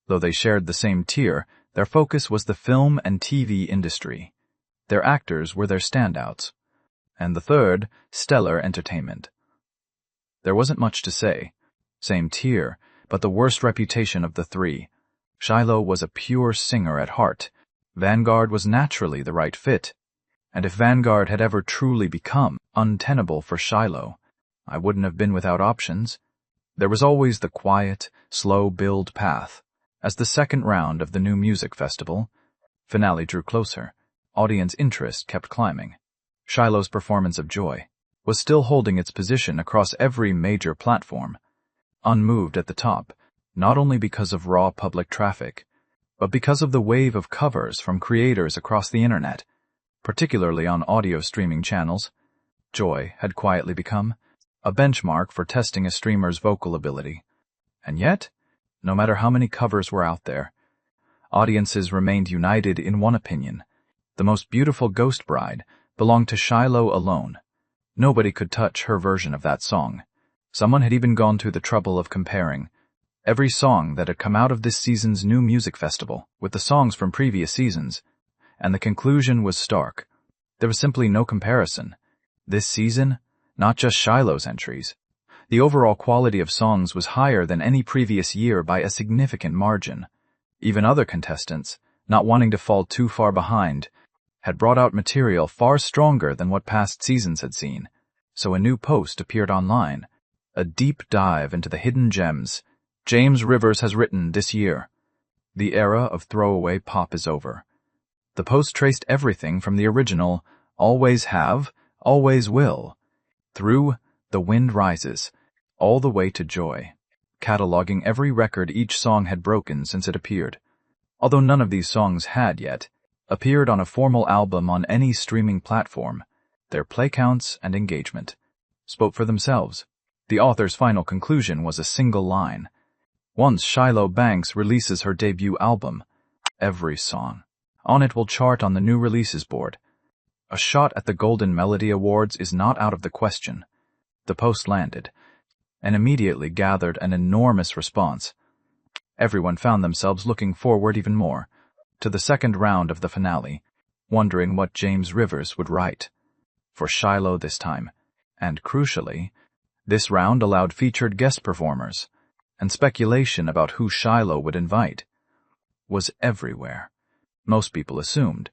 Though they shared the same tier, their focus was the film and TV industry. Their actors were their standouts. And the third, Stellar Entertainment. There wasn't much to say. Same tier, but the worst reputation of the three. Shiloh was a pure singer at heart. Vanguard was naturally the right fit. And if Vanguard had ever truly become untenable for Shiloh, I wouldn't have been without options. There was always the quiet, slow build path. As the second round of the new music festival finale drew closer, audience interest kept climbing. Shiloh's performance of Joy was still holding its position across every major platform, unmoved at the top, not only because of raw public traffic, but because of the wave of covers from creators across the internet, particularly on audio streaming channels. Joy had quietly become a benchmark for testing a streamer's vocal ability. And yet, no matter how many covers were out there, audiences remained united in one opinion. The most beautiful Ghost Bride belonged to Shiloh alone. Nobody could touch her version of that song. Someone had even gone through the trouble of comparing every song that had come out of this season's new music festival with the songs from previous seasons, and the conclusion was stark. There was simply no comparison. This season, not just Shiloh's entries, the overall quality of songs was higher than any previous year by a significant margin. Even other contestants, not wanting to fall too far behind, had brought out material far stronger than what past seasons had seen. So a new post appeared online, a deep dive into the hidden gems James Rivers has written this year. The era of throwaway pop is over. The post traced everything from the original Always Have, Always Will, through The Wind Rises, all the way to Joy, cataloging every record each song had broken since it appeared. Although none of these songs had yet appeared on a formal album on any streaming platform, their play counts and engagement spoke for themselves. The author's final conclusion was a single line. Once Shiloh Banks releases her debut album, every song on it will chart on the new releases board. A shot at the Golden Melody Awards is not out of the question. The post landed, and immediately gathered an enormous response. Everyone found themselves looking forward even more to the second round of the finale, wondering what James Rivers would write for Shiloh this time. And crucially, this round allowed featured guest performers, and speculation about who Shiloh would invite was everywhere. Most people assumed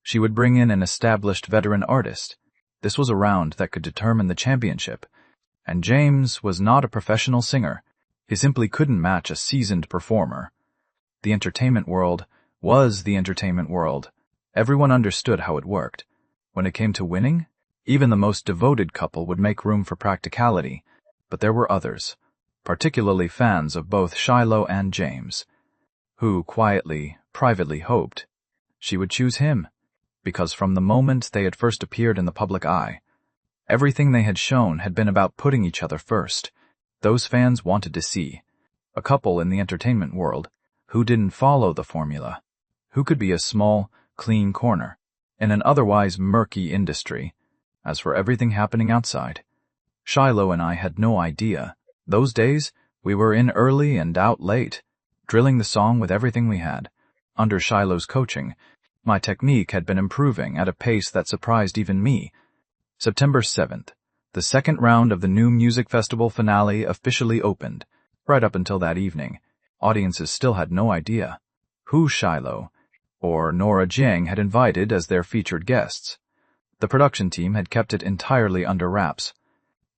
she would bring in an established veteran artist. This was a round that could determine the championship, and James was not a professional singer. He simply couldn't match a seasoned performer. The entertainment world was the entertainment world. Everyone understood how it worked. When it came to winning, even the most devoted couple would make room for practicality, but there were others, particularly fans of both Shiloh and James, who quietly, privately hoped she would choose him, because from the moment they had first appeared in the public eye, everything they had shown had been about putting each other first. Those fans wanted to see a couple in the entertainment world who didn't follow the formula, who could be a small, clean corner in an otherwise murky industry. As for everything happening outside, Shiloh and I had no idea. Those days, we were in early and out late, drilling the song with everything we had. Under Shiloh's coaching, my technique had been improving at a pace that surprised even me. September 7th, the second round of the new music festival finale officially opened. Right up until that evening, audiences still had no idea who Shiloh or Nora Jiang had invited as their featured guests. The production team had kept it entirely under wraps.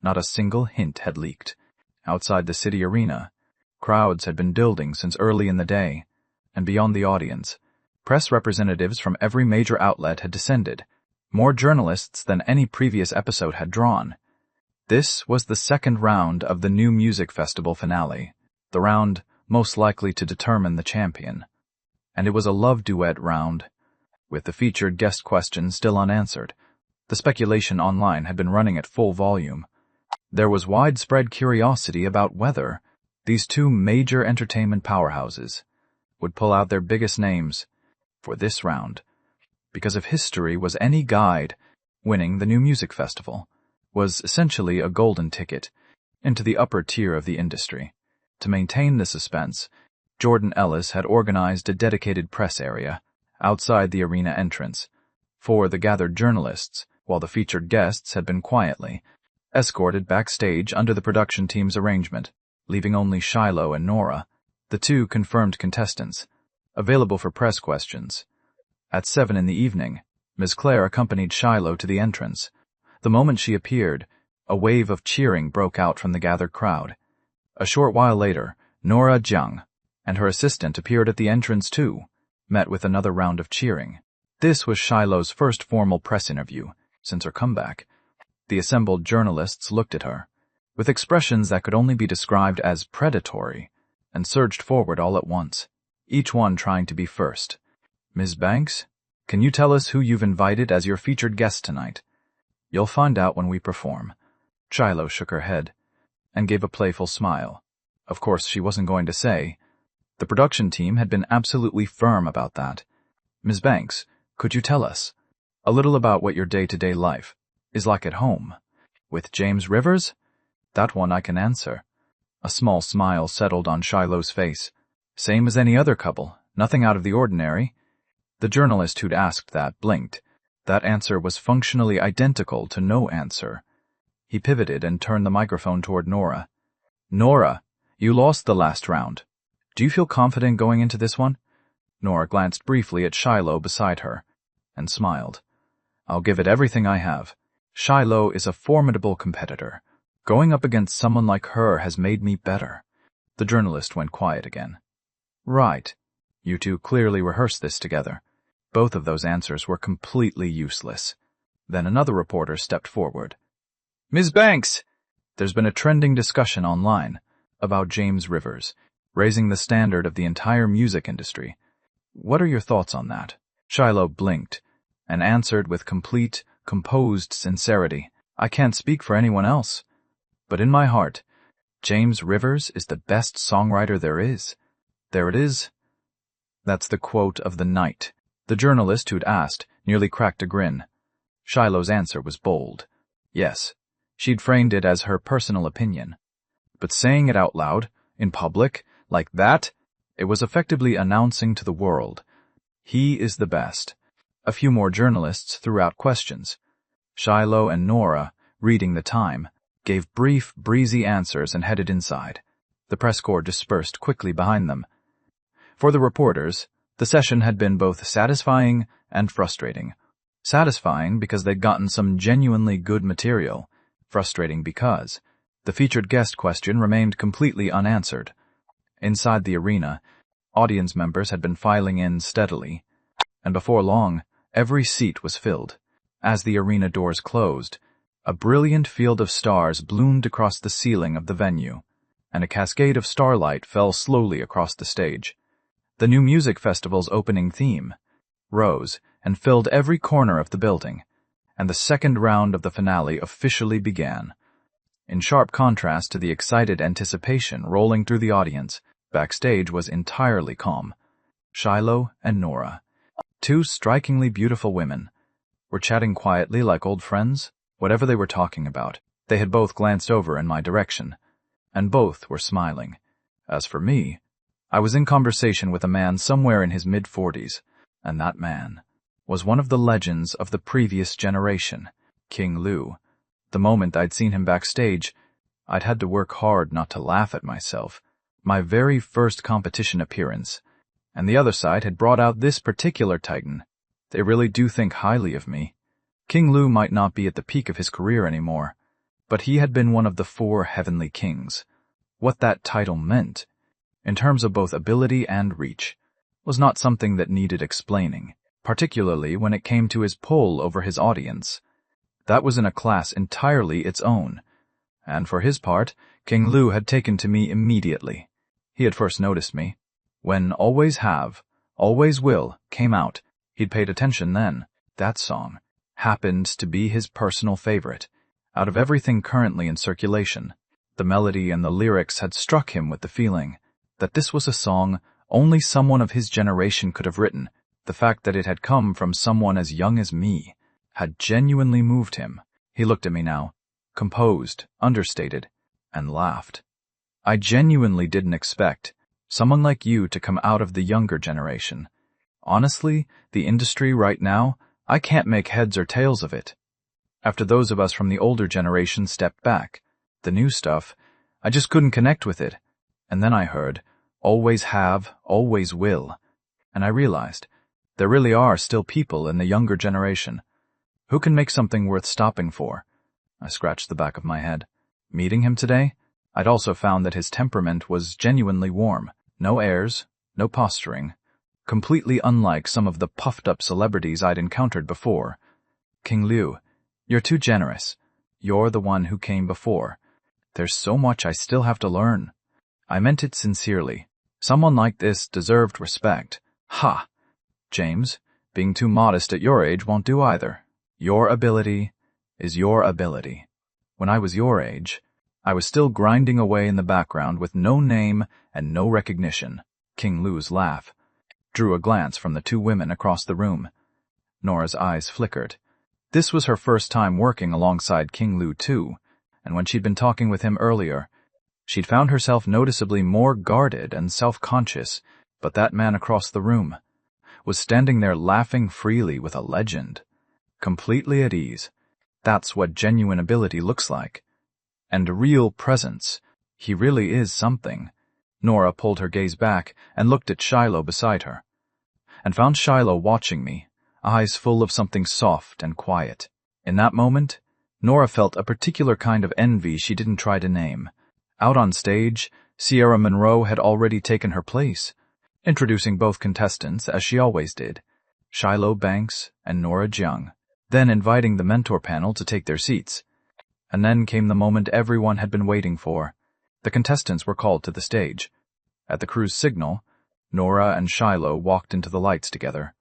Not a single hint had leaked. Outside the city arena, crowds had been building since early in the day, and beyond the audience, press representatives from every major outlet had descended, more journalists than any previous episode had drawn. This was the second round of the new music festival finale, the round most likely to determine the champion. And it was a love duet round, with the featured guest questions still unanswered. The speculation online had been running at full volume. There was widespread curiosity about whether these two major entertainment powerhouses would pull out their biggest names for this round. Because if history was any guide, winning the new music festival was essentially a golden ticket into the upper tier of the industry. To maintain the suspense, Jordan Ellis had organized a dedicated press area outside the arena entrance for the gathered journalists, while the featured guests had been quietly escorted backstage under the production team's arrangement, leaving only Shiloh and Nora, the two confirmed contestants, available for press questions. At 7 in the evening, Ms. Claire accompanied Shiloh to the entrance. The moment she appeared, a wave of cheering broke out from the gathered crowd. A short while later, Nora Jiang and her assistant appeared at the entrance too, met with another round of cheering. This was Shiloh's first formal press interview since her comeback. The assembled journalists looked at her, with expressions that could only be described as predatory, and surged forward all at once. each one trying to be first. Ms. Banks, can you tell us who you've invited as your featured guest tonight? You'll find out when we perform. Shiloh shook her head and gave a playful smile. Of course, she wasn't going to say. The production team had been absolutely firm about that. Ms. Banks, could you tell us a little about what your day-to-day life is like at home? With James Rivers? That one I can answer. A small smile settled on Shiloh's face. Same as any other couple, nothing out of the ordinary. The journalist who'd asked that blinked. That answer was functionally identical to no answer. He pivoted and turned the microphone toward Nora. Nora, you lost the last round. Do you feel confident going into this one? Nora glanced briefly at Shiloh beside her and smiled. I'll give it everything I have. Shiloh is a formidable competitor. Going up against someone like her has made me better. The journalist went quiet again. Right. You two clearly rehearsed this together. Both of those answers were completely useless. Then another reporter stepped forward. Ms. Banks! There's been a trending discussion online about James Rivers, raising the standard of the entire music industry. What are your thoughts on that? Shiloh blinked and answered with complete, composed sincerity. I can't speak for anyone else, but in my heart, James Rivers is the best songwriter there is. There it is. That's the quote of the night. The journalist who'd asked nearly cracked a grin. Shiloh's answer was bold. Yes, she'd framed it as her personal opinion. But saying it out loud, in public, like that, it was effectively announcing to the world, he is the best. A few more journalists threw out questions. Shiloh and Nora, reading the time, gave brief, breezy answers and headed inside. The press corps dispersed quickly behind them. For the reporters, the session had been both satisfying and frustrating. Satisfying because they'd gotten some genuinely good material. Frustrating because the featured guest question remained completely unanswered. Inside the arena, audience members had been filing in steadily, and before long, every seat was filled. As the arena doors closed, a brilliant field of stars bloomed across the ceiling of the venue, and a cascade of starlight fell slowly across the stage. The new music festival's opening theme rose and filled every corner of the building, and the second round of the finale officially began. In sharp contrast to the excited anticipation rolling through the audience, backstage was entirely calm. Shiloh and Nora, two strikingly beautiful women, were chatting quietly like old friends. Whatever they were talking about, they had both glanced over in my direction, and both were smiling. As for me, I was in conversation with a man somewhere in his mid-40s, and that man was one of the legends of the previous generation, King Lu. The moment I'd seen him backstage, I'd had to work hard not to laugh at myself. My very first competition appearance, and the other side had brought out this particular titan. They really do think highly of me. King Lu might not be at the peak of his career anymore, but he had been one of the 4 heavenly kings. What that title meant, in terms of both ability and reach, was not something that needed explaining, particularly when it came to his pull over his audience. That was in a class entirely its own, and for his part, King Lu had taken to me immediately. He had first noticed me. When Always Have, Always Will came out, he'd paid attention then. That song happened to be his personal favorite. Out of everything currently in circulation, the melody and the lyrics had struck him with the feeling that this was a song only someone of his generation could have written. The fact that it had come from someone as young as me had genuinely moved him. He looked at me now, composed, understated, and laughed. I genuinely didn't expect someone like you to come out of the younger generation. Honestly, the industry right now, I can't make heads or tails of it. After those of us from the older generation stepped back, the new stuff, I just couldn't connect with it. And then I heard, Always Have, Always Will, and I realized there really are still people in the younger generation who can make something worth stopping for. I scratched the back of my head. Meeting him today, I'd also found that his temperament was genuinely warm. No airs, no posturing. Completely unlike some of the puffed-up celebrities I'd encountered before. King Liu, you're too generous. You're the one who came before. There's so much I still have to learn. I meant it sincerely. Someone like this deserved respect. Ha! James, being too modest at your age won't do either. Your ability is your ability. When I was your age, I was still grinding away in the background with no name and no recognition. King Lu's laugh drew a glance from the two women across the room. Nora's eyes flickered. This was her first time working alongside King Lu too, and when she'd been talking with him earlier, she'd found herself noticeably more guarded and self-conscious, but that man across the room was standing there laughing freely with a legend, completely at ease. That's what genuine ability looks like. And real presence. He really is something. Nora pulled her gaze back and looked at Shiloh beside her, and found Shiloh watching me, eyes full of something soft and quiet. In that moment, Nora felt a particular kind of envy she didn't try to name. Out on stage, Sierra Monroe had already taken her place, introducing both contestants as she always did, Shiloh Banks and Nora Jung, then inviting the mentor panel to take their seats. And then came the moment everyone had been waiting for. The contestants were called to the stage. At the crew's signal, Nora and Shiloh walked into the lights together,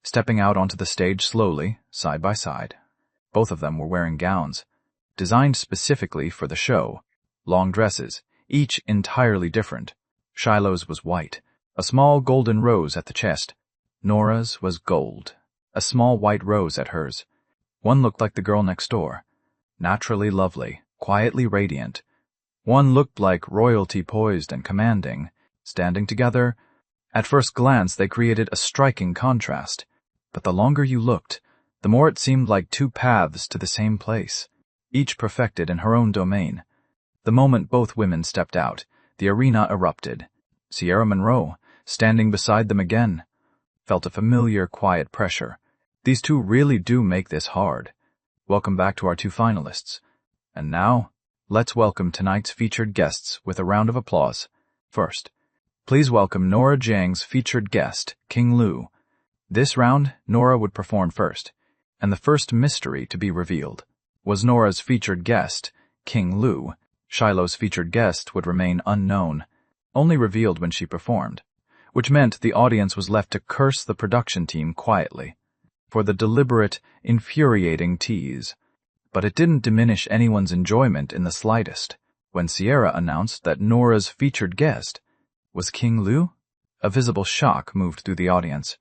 stepping out onto the stage slowly, side by side. Both of them were wearing gowns, designed specifically for the show, long dresses, each entirely different. Shiloh's was white, a small golden rose at the chest. Nora's was gold, a small white rose at hers. One looked like the girl next door, naturally lovely, quietly radiant. One looked like royalty poised and commanding, standing together. At first glance, they created a striking contrast, but the longer you looked, the more it seemed like two paths to the same place, each perfected in her own domain. The moment both women stepped out, the arena erupted. Sierra Monroe, standing beside them again, felt a familiar, quiet pressure. These two really do make this hard. Welcome back to our two finalists. And now, let's welcome tonight's featured guests with a round of applause. First, please welcome Nora Jang's featured guest, King Lu. This round, Nora would perform first, and the first mystery to be revealed was Nora's featured guest, King Lu. Shiloh's featured guest would remain unknown, only revealed when she performed, which meant the audience was left to curse the production team quietly for the deliberate, infuriating tease. But it didn't diminish anyone's enjoyment in the slightest when Sierra announced that Nora's featured guest was King Lu. A visible shock moved through the audience.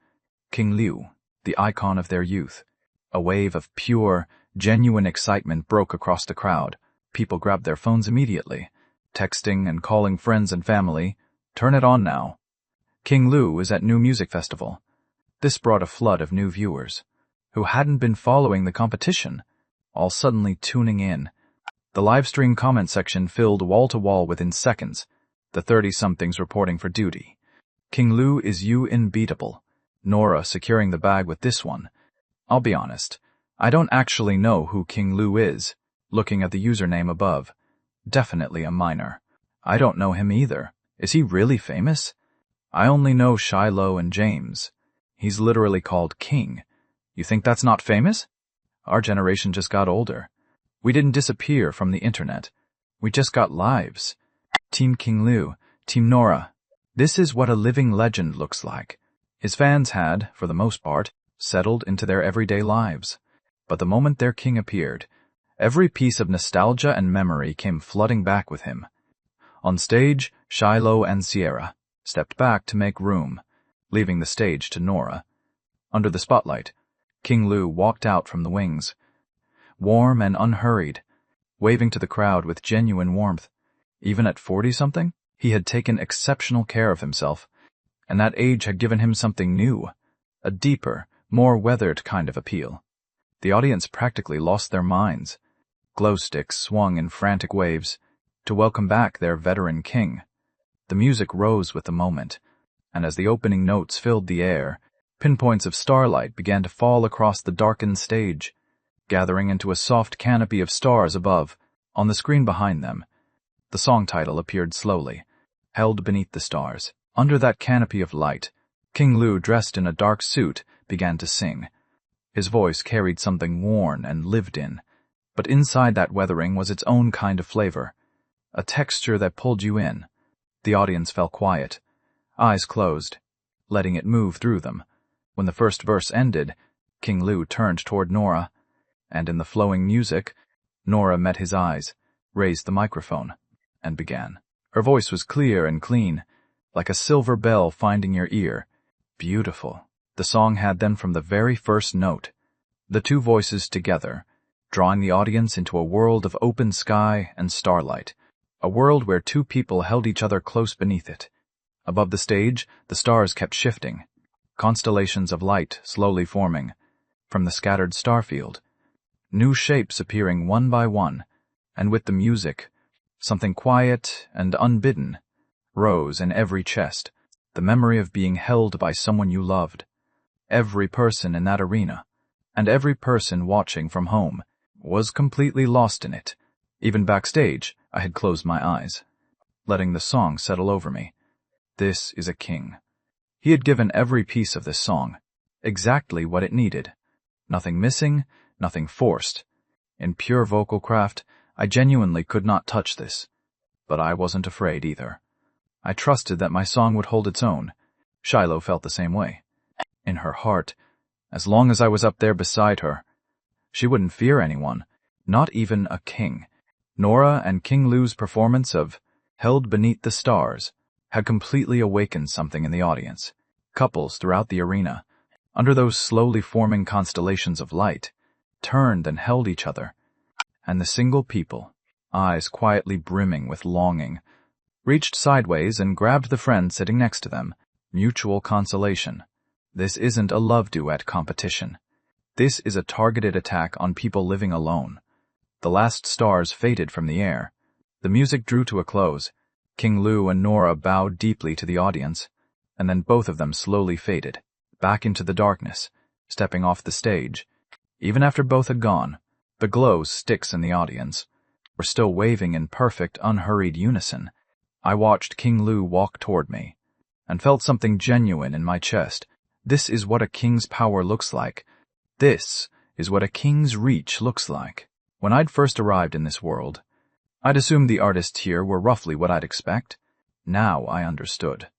King Lu, the icon of their youth. A wave of pure, genuine excitement broke across the crowd. People grabbed their phones immediately, texting and calling friends and family. Turn it on now. King Lu is at New Music Festival. This brought a flood of new viewers, who hadn't been following the competition, all suddenly tuning in. The livestream comment section filled wall-to-wall within seconds, the 30-somethings reporting for duty. King Lu is you unbeatable. Nora securing the bag with this one. I'll be honest, I don't actually know who King Lu is, looking at the username above. Definitely a minor. I don't know him either. Is he really famous? I only know Shiloh and James. He's literally called King. You think that's not famous? Our generation just got older. We didn't disappear from the internet. We just got lives. Team King Lu, Team Nora. This is what a living legend looks like. His fans had, for the most part, settled into their everyday lives. But the moment their king appeared, every piece of nostalgia and memory came flooding back with him. On stage, Shiloh and Sierra stepped back to make room, leaving the stage to Nora. Under the spotlight, King Lu walked out from the wings, warm and unhurried, waving to the crowd with genuine warmth. Even at 40-something, he had taken exceptional care of himself, and that age had given him something new, a deeper, more weathered kind of appeal. The audience practically lost their minds. Glow sticks swung in frantic waves to welcome back their veteran king. The music rose with the moment, and as the opening notes filled the air, pinpoints of starlight began to fall across the darkened stage, gathering into a soft canopy of stars above. On the screen behind them, the song title appeared slowly, held beneath the stars. Under that canopy of light, King Lu, dressed in a dark suit, began to sing. His voice carried something worn and lived in, but inside that weathering was its own kind of flavor, a texture that pulled you in. The audience fell quiet, eyes closed, letting it move through them. When the first verse ended, King Lu turned toward Nora, and in the flowing music, Nora met his eyes, raised the microphone, and began. Her voice was clear and clean, like a silver bell finding your ear. Beautiful. The song had then from the very first note. The two voices together, drawing the audience into a world of open sky and starlight, a world where two people held each other close beneath it. Above the stage, the stars kept shifting, constellations of light slowly forming. From the scattered starfield, new shapes appearing one by one, and with the music, something quiet and unbidden rose in every chest, the memory of being held by someone you loved. Every person in that arena, and every person watching from home, was completely lost in it. Even backstage, I had closed my eyes, letting the song settle over me. This is a king. He had given every piece of this song exactly what it needed. Nothing missing, nothing forced. In pure vocal craft, I genuinely could not touch this. But I wasn't afraid either. I trusted that my song would hold its own. Shiloh felt the same way. In her heart, as long as I was up there beside her, she wouldn't fear anyone, not even a king. Nora and King Lu's performance of Held Beneath the Stars had completely awakened something in the audience. Couples throughout the arena, under those slowly forming constellations of light, turned and held each other. And the single people, eyes quietly brimming with longing, reached sideways and grabbed the friend sitting next to them. Mutual consolation. This isn't a love duet competition. This is a targeted attack on people living alone. The last stars faded from the air. The music drew to a close. King Lu and Nora bowed deeply to the audience, and then both of them slowly faded, back into the darkness, stepping off the stage. Even after both had gone, the glow sticks in the audience were still waving in perfect, unhurried unison. I watched King Lu walk toward me, and felt something genuine in my chest. This is what a king's power looks like. This is what a king's reach looks like. When I'd first arrived in this world, I'd assumed the artists here were roughly what I'd expect. Now I understood.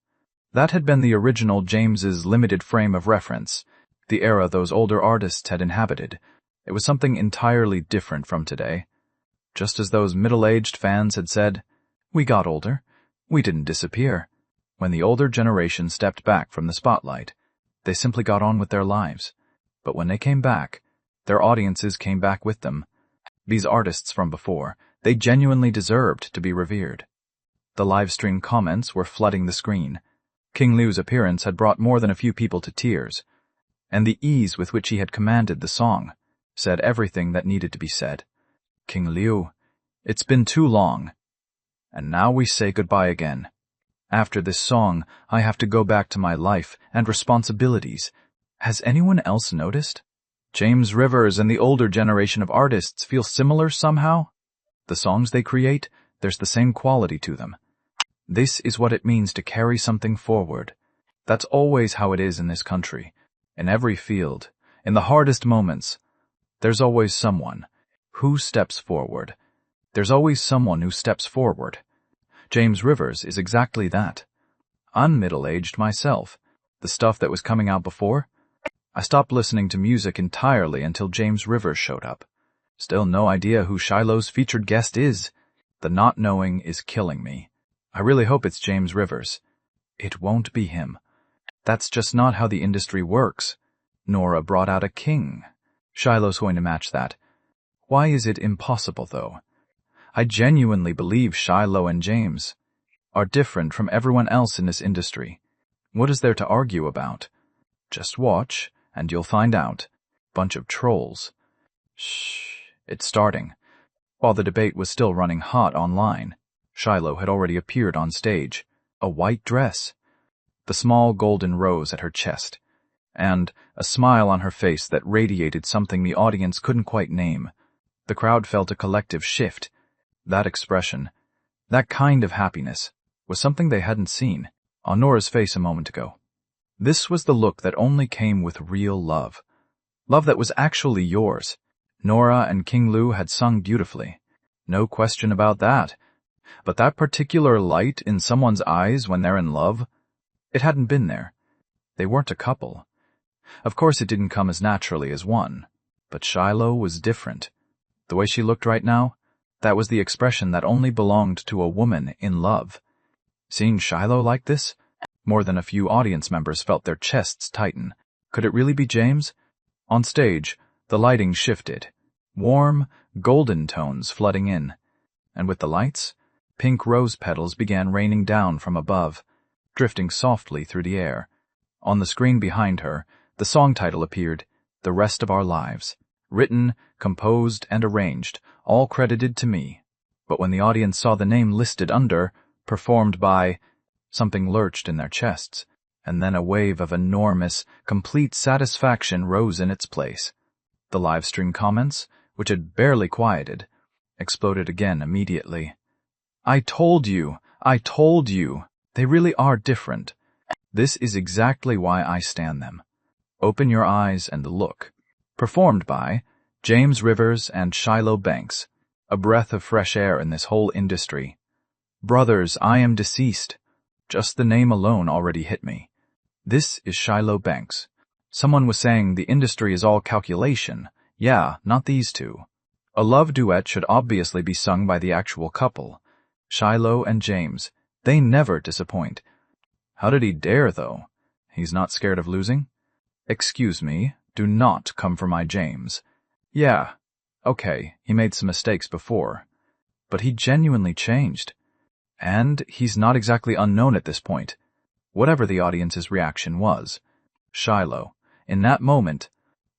That had been the original James's limited frame of reference, the era those older artists had inhabited. It was something entirely different from today. Just as those middle-aged fans had said, "We got older. We didn't disappear." When the older generation stepped back from the spotlight, they simply got on with their lives. But when they came back, their audiences came back with them. These artists from before, they genuinely deserved to be revered. The live-stream comments were flooding the screen. King Lu's appearance had brought more than a few people to tears, and the ease with which he had commanded the song said everything that needed to be said. King Liu, it's been too long, and now we say goodbye again. After this song, I have to go back to my life and responsibilities. Has anyone else noticed? James Rivers and the older generation of artists feel similar somehow? The songs they create, there's the same quality to them. This is what it means to carry something forward. That's always how it is in this country. In every field, in the hardest moments, there's always someone who steps forward. There's always someone who steps forward. James Rivers is exactly that. I'm middle-aged myself. The stuff that was coming out before, I stopped listening to music entirely until James Rivers showed up. Still no idea who Shiloh's featured guest is. The not knowing is killing me. I really hope it's James Rivers. It won't be him. That's just not how the industry works. Nora brought out a king. Shiloh's going to match that. Why is it impossible, though? I genuinely believe Shiloh and James are different from everyone else in this industry. What is there to argue about? Just watch, and you'll find out. Bunch of trolls. Shh, it's starting. While the debate was still running hot online, Shiloh had already appeared on stage. A white dress, the small golden rose at her chest, and a smile on her face that radiated something the audience couldn't quite name. The crowd felt a collective shift. That expression, that kind of happiness, was something they hadn't seen on Nora's face a moment ago. This was the look that only came with real love. Love that was actually yours. Nora and King Lu had sung beautifully. No question about that. But that particular light in someone's eyes when they're in love, It hadn't been there. They weren't a couple. Of course it didn't come as naturally as one. But Shiloh was different. The way she looked right now, that was the expression that only belonged to a woman in love. Seeing Shiloh like this, more than a few audience members felt their chests tighten. Could it really be James? On stage, the lighting shifted. Warm, golden tones flooding in. And with the lights, pink rose petals began raining down from above, drifting softly through the air. On the screen behind her, the song title appeared, The Rest of Our Lives. Written, composed, and arranged, all credited to me. But when the audience saw the name listed under, performed by, something lurched in their chests, and then a wave of enormous, complete satisfaction rose in its place. The live stream comments, which had barely quieted, exploded again immediately. I told you! They really are different. This is exactly why I stand them. Open your eyes and look. Performed by James Rivers and Shiloh Banks, a breath of fresh air in this whole industry. Brothers, I am deceased. Just the name alone already hit me. This is Shiloh Banks. Someone was saying the industry is all calculation. Yeah, not these two. A love duet should obviously be sung by the actual couple. Shiloh and James, they never disappoint. How did he dare, though? He's not scared of losing? Excuse me, do not come for my James. Yeah, okay, he made some mistakes before. But he genuinely changed. And he's not exactly unknown at this point. Whatever the audience's reaction was, Shiloh, in that moment,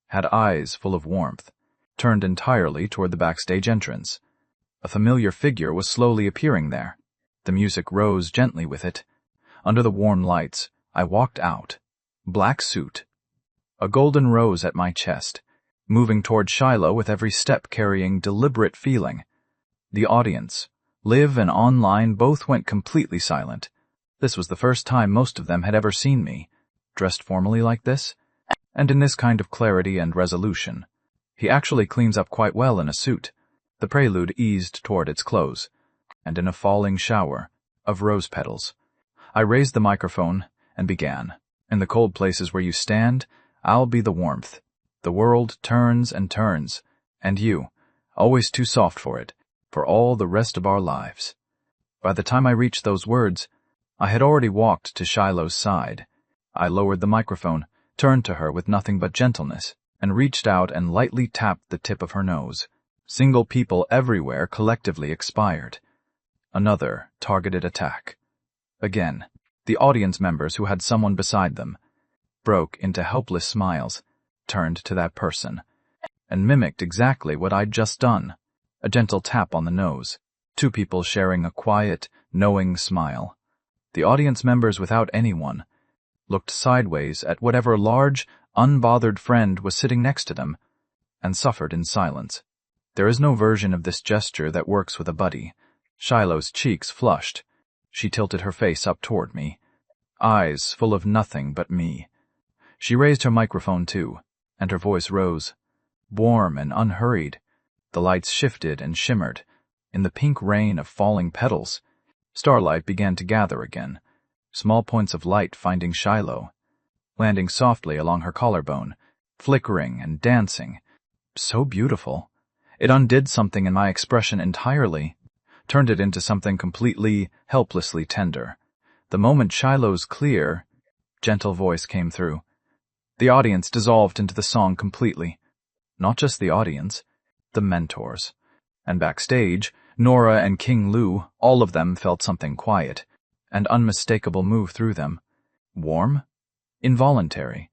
had eyes full of warmth, turned entirely toward the backstage entrance. A familiar figure was slowly appearing there. The music rose gently with it. Under the warm lights, I walked out. Black suit. A golden rose at my chest, moving toward Shiloh with every step carrying deliberate feeling. The audience, live and online, both went completely silent. This was the first time most of them had ever seen me, dressed formally like this, and in this kind of clarity and resolution. He actually cleans up quite well in a suit. The prelude eased toward its close, and in a falling shower of rose petals. I raised the microphone and began. In the cold places where you stand, I'll be the warmth. The world turns and turns, and you, always too soft for it, for all the rest of our lives. By the time I reached those words, I had already walked to Shiloh's side. I lowered the microphone, turned to her with nothing but gentleness, and reached out and lightly tapped the tip of her nose. Single people everywhere collectively expired. Another targeted attack. Again, the audience members who had someone beside them broke into helpless smiles, turned to that person, and mimicked exactly what I'd just done. A gentle tap on the nose, two people sharing a quiet, knowing smile. The audience members without anyone looked sideways at whatever large, unbothered friend was sitting next to them, and suffered in silence. There is no version of this gesture that works with a buddy. Shiloh's cheeks flushed. She tilted her face up toward me, eyes full of nothing but me. She raised her microphone too, and her voice rose, warm and unhurried. The lights shifted and shimmered. In the pink rain of falling petals, starlight began to gather again, small points of light finding Shiloh, landing softly along her collarbone, flickering and dancing. So beautiful. It undid something in my expression entirely, turned it into something completely, helplessly tender. The moment Shiloh's clear, gentle voice came through, the audience dissolved into the song completely. Not just the audience, the mentors. And backstage, Nora and King Lu, all of them felt something quiet and unmistakable move through them. Warm? Involuntary.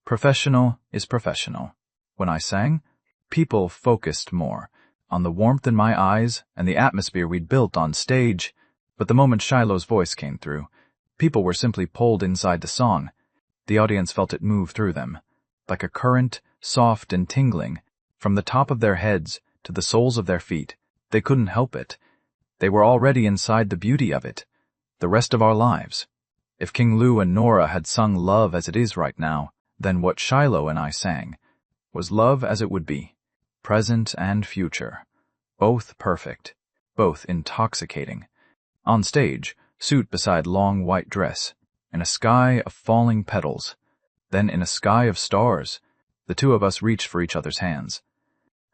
Professional is professional. When I sang, people focused more on the warmth in my eyes and the atmosphere we'd built on stage, but the moment Shiloh's voice came through, people were simply pulled inside the song. The audience felt it move through them, like a current, soft and tingling, from the top of their heads to the soles of their feet. They couldn't help it. They were already inside the beauty of it, the rest of our lives. If King Lu and Nora had sung love as it is right now, then what Shiloh and I sang was love as it would be, present and future, both perfect, both intoxicating. On stage, suit beside long white dress, In a sky of falling petals, then in a sky of stars, the two of us reached for each other's hands,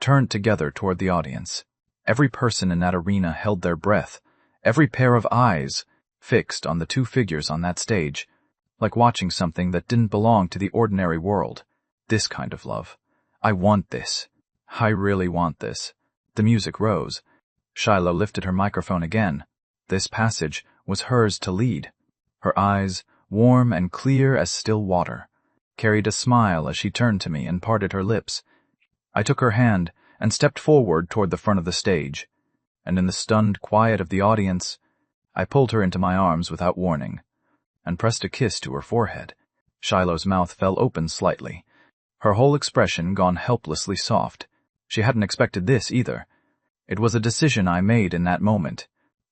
turned together toward the audience. Every person in that arena held their breath, every pair of eyes fixed on the two figures on that stage, like watching something that didn't belong to the ordinary world. This kind of love. I want this. I really want this. The music rose. Shiloh lifted her microphone again. This passage was hers to lead. Her eyes, warm and clear as still water, carried a smile as she turned to me and parted her lips. I took her hand and stepped forward toward the front of the stage, and in the stunned quiet of the audience, I pulled her into my arms without warning, and pressed a kiss to her forehead. Shiloh's mouth fell open slightly, her whole expression gone helplessly soft. She hadn't expected this either. It was a decision I made in that moment.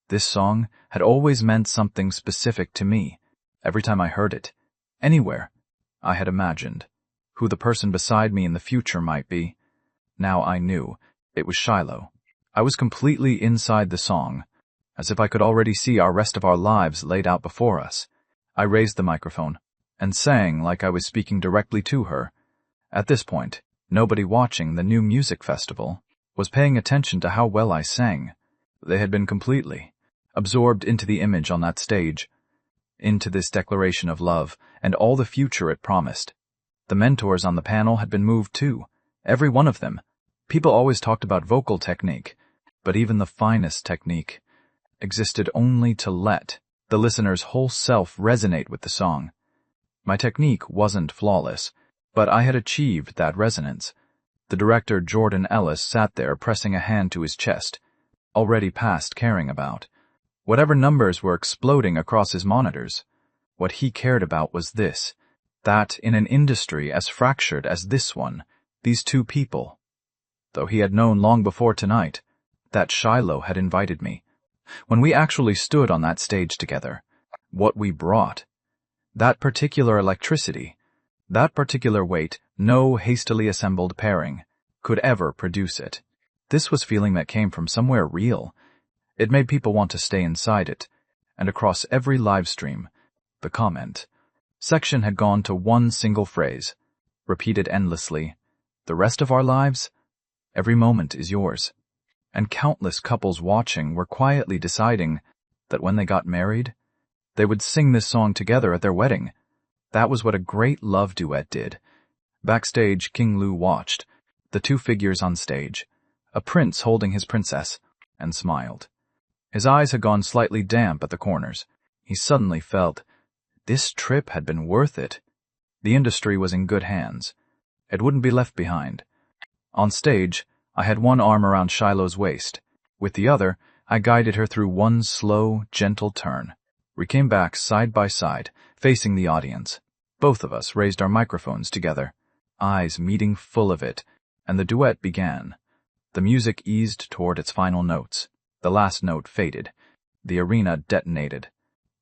This song had always meant something specific to me. Every time I heard it, anywhere, I had imagined who the person beside me in the future might be. Now I knew it was Shiloh. I was completely inside the song, as if I could already see our rest of our lives laid out before us. I raised the microphone and sang like I was speaking directly to her. At this point, nobody watching the new music festival was paying attention to how well I sang. They had been completely absorbed into the image on that stage, into this declaration of love and all the future it promised. The mentors on the panel had been moved too, every one of them. People always talked about vocal technique, but even the finest technique existed only to let the listener's whole self resonate with the song. My technique wasn't flawless, but I had achieved that resonance. The director, Jordan Ellis, sat there pressing a hand to his chest, already past caring about whatever numbers were exploding across his monitors. What he cared about was this, that in an industry as fractured as this one, these two people, though he had known long before tonight, that Shiloh had invited me. When we actually stood on that stage together, what we brought, that particular electricity, that particular weight, no hastily assembled pairing could ever produce it. This was feeling that came from somewhere real. It made people want to stay inside it, and across every live stream, the comment section had gone to one single phrase, repeated endlessly, "The rest of our lives, every moment is yours." And countless couples watching were quietly deciding that when they got married, they would sing this song together at their wedding. That was what a great love duet did. Backstage, King Lu watched the two figures on stage, a prince holding his princess, and smiled. His eyes had gone slightly damp at the corners. He suddenly felt this trip had been worth it. The industry was in good hands. It wouldn't be left behind. On stage, I had one arm around Shiloh's waist. With the other, I guided her through one slow, gentle turn. We came back side by side, facing the audience. Both of us raised our microphones together, eyes meeting full of it, and the duet began. The music eased toward its final notes. The last note faded. The arena detonated.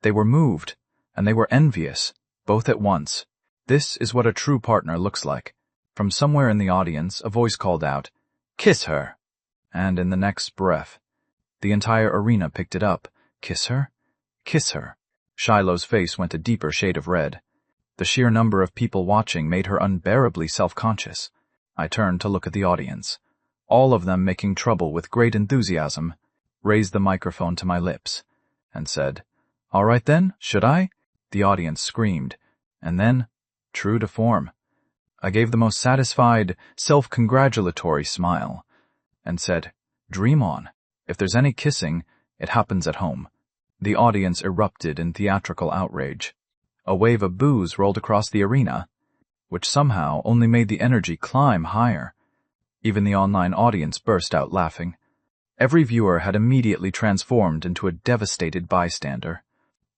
They were moved, and they were envious, both at once. This is what a true partner looks like. From somewhere in the audience, a voice called out, "Kiss her!" And in the next breath, the entire arena picked it up. Kiss her? Kiss her. Shiloh's face went a deeper shade of red. The sheer number of people watching made her unbearably self-conscious. I turned to look at the audience, all of them making trouble with great enthusiasm, raised the microphone to my lips, and said, "All right then, should I?" The audience screamed, and then, true to form, I gave the most satisfied, self-congratulatory smile, and said, "Dream on. If there's any kissing, it happens at home." The audience erupted in theatrical outrage. A wave of boos rolled across the arena, which somehow only made the energy climb higher. Even the online audience burst out laughing. Every viewer had immediately transformed into a devastated bystander.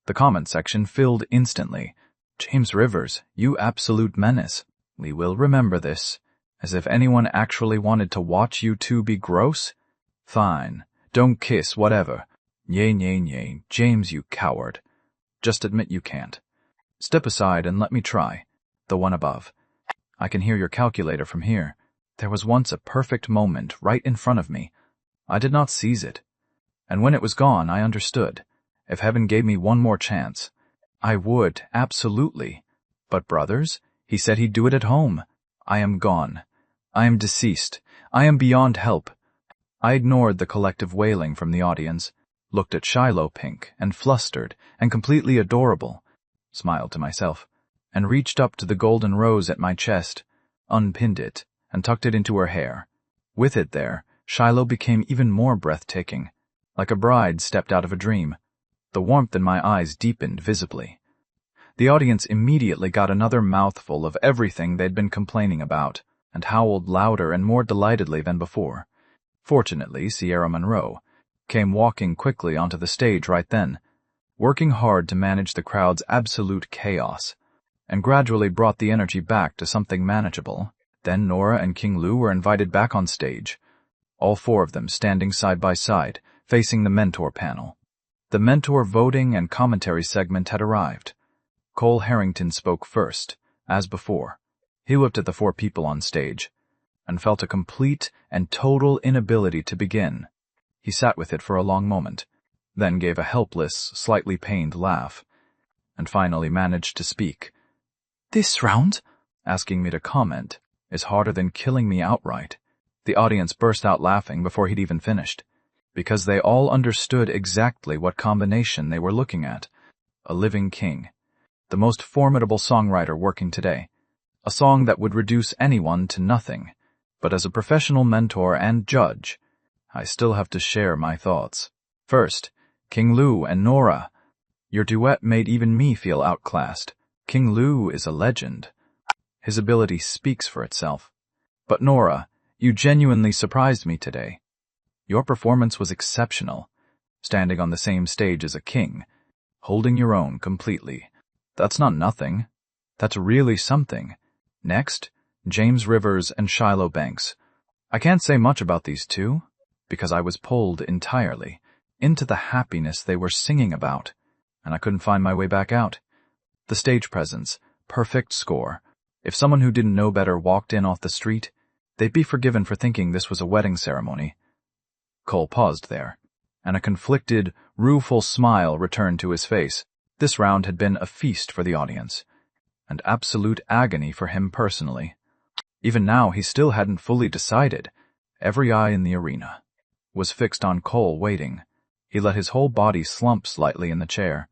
The comment section filled instantly. "James Rivers, you absolute menace. We will remember this." As if anyone actually wanted to watch you two be gross? "Fine. Don't kiss, whatever. Yay, yay, yay. James, you coward. Just admit you can't. Step aside and let me try." The one above. "I can hear your calculator from here. There was once a perfect moment right in front of me. I did not seize it. And when it was gone, I understood. If heaven gave me one more chance, I would, absolutely. But brothers, he said he'd do it at home. I am gone. I am deceased. I am beyond help. I ignored the collective wailing from the audience, looked at Shiloh pink and flustered and completely adorable, smiled to myself, and reached up to the golden rose at my chest, unpinned it, and tucked it into her hair. With it there, Shiloh became even more breathtaking, like a bride stepped out of a dream. The warmth in my eyes deepened visibly. The audience immediately got another mouthful of everything they'd been complaining about, and howled louder and more delightedly than before. Fortunately, Sierra Monroe came walking quickly onto the stage right then, working hard to manage the crowd's absolute chaos, and gradually brought the energy back to something manageable. Then Nora and King Lu were invited back on stage, all four of them standing side by side, facing the mentor panel. The mentor voting and commentary segment had arrived. Cole Harrington spoke first, as before. He looked at the four people on stage, and felt a complete and total inability to begin. He sat with it for a long moment, then gave a helpless, slightly pained laugh, and finally managed to speak. "This round," asking me to comment, "is harder than killing me outright." The audience burst out laughing before he'd even finished, because they all understood exactly what combination they were looking at. A living king, the most formidable songwriter working today, a song that would reduce anyone to nothing. But as a professional mentor and judge, I still have to share my thoughts. First, King Lu and Nora. Your duet made even me feel outclassed. King Lu is a legend. His ability speaks for itself. But Nora, you genuinely surprised me today. Your performance was exceptional, standing on the same stage as a king, holding your own completely. That's not nothing. That's really something. Next, James Rivers and Shiloh Banks. I can't say much about these two, because I was pulled entirely into the happiness they were singing about, and I couldn't find my way back out. The stage presence, perfect score. If someone who didn't know better walked in off the street, they'd be forgiven for thinking this was a wedding ceremony. Cole paused there, and a conflicted, rueful smile returned to his face. This round had been a feast for the audience, and absolute agony for him personally. Even now, he still hadn't fully decided. Every eye in the arena was fixed on Cole waiting. He let his whole body slump slightly in the chair,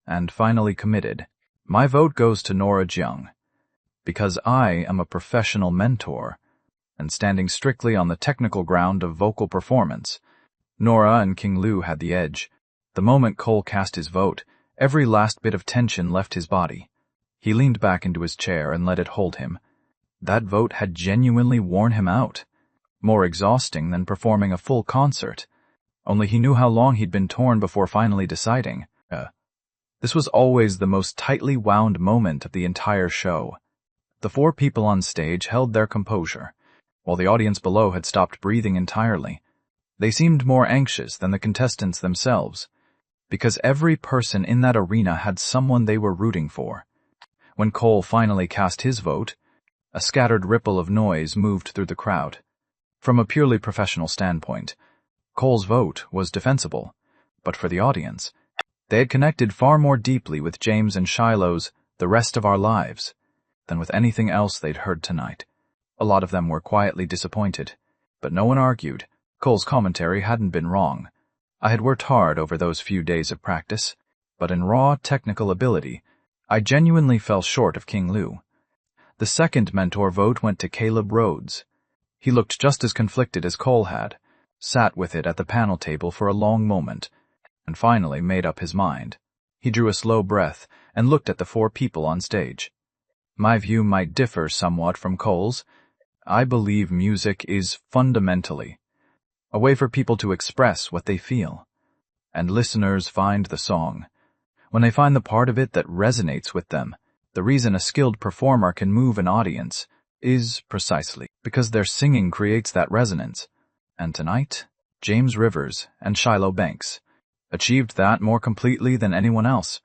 and finally committed. My vote goes to Nora Jiang, because I am a professional mentor, and standing strictly on the technical ground of vocal performance. Nora and King Lu had the edge. The moment Cole cast his vote, every last bit of tension left his body. He leaned back into his chair and let it hold him. That vote had genuinely worn him out, more exhausting than performing a full concert. Only he knew how long he'd been torn before finally deciding. This was always the most tightly wound moment of the entire show. The four people on stage held their composure, while the audience below had stopped breathing entirely. They seemed more anxious than the contestants themselves, because every person in that arena had someone they were rooting for. When Cole finally cast his vote, a scattered ripple of noise moved through the crowd. From a purely professional standpoint, Cole's vote was defensible, but for the audience, they had connected far more deeply with James and Shiloh's "The Rest of Our Lives" than with anything else they'd heard tonight. A lot of them were quietly disappointed, but no one argued. Cole's commentary hadn't been wrong. I had worked hard over those few days of practice, but in raw technical ability, I genuinely fell short of King Lu. The second mentor vote went to Caleb Rhodes. He looked just as conflicted as Cole had, sat with it at the panel table for a long moment, and finally made up his mind. He drew a slow breath and looked at the four people on stage. My view might differ somewhat from Cole's. I believe music is fundamentally a way for people to express what they feel, and listeners find the song. When they find the part of it that resonates with them, the reason a skilled performer can move an audience is precisely because their singing creates that resonance. And tonight, James Rivers and Shiloh Banks achieved that more completely than anyone else.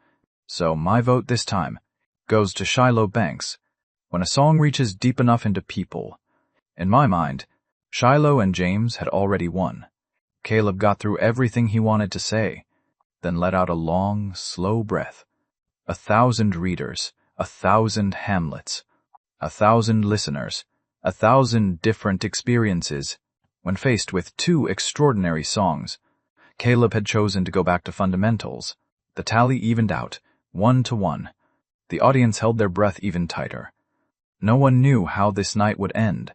So my vote this time goes to Shiloh Banks. When a song reaches deep enough into people, in my mind, Shiloh and James had already won. Caleb got through everything he wanted to say, then let out a long, slow breath, 1,000 readers, 1,000 Hamlets, 1,000 listeners, 1,000 different experiences. When faced with two extraordinary songs, Caleb had chosen to go back to fundamentals. The tally evened out, 1-1. The audience held their breath even tighter. No one knew how this night would end.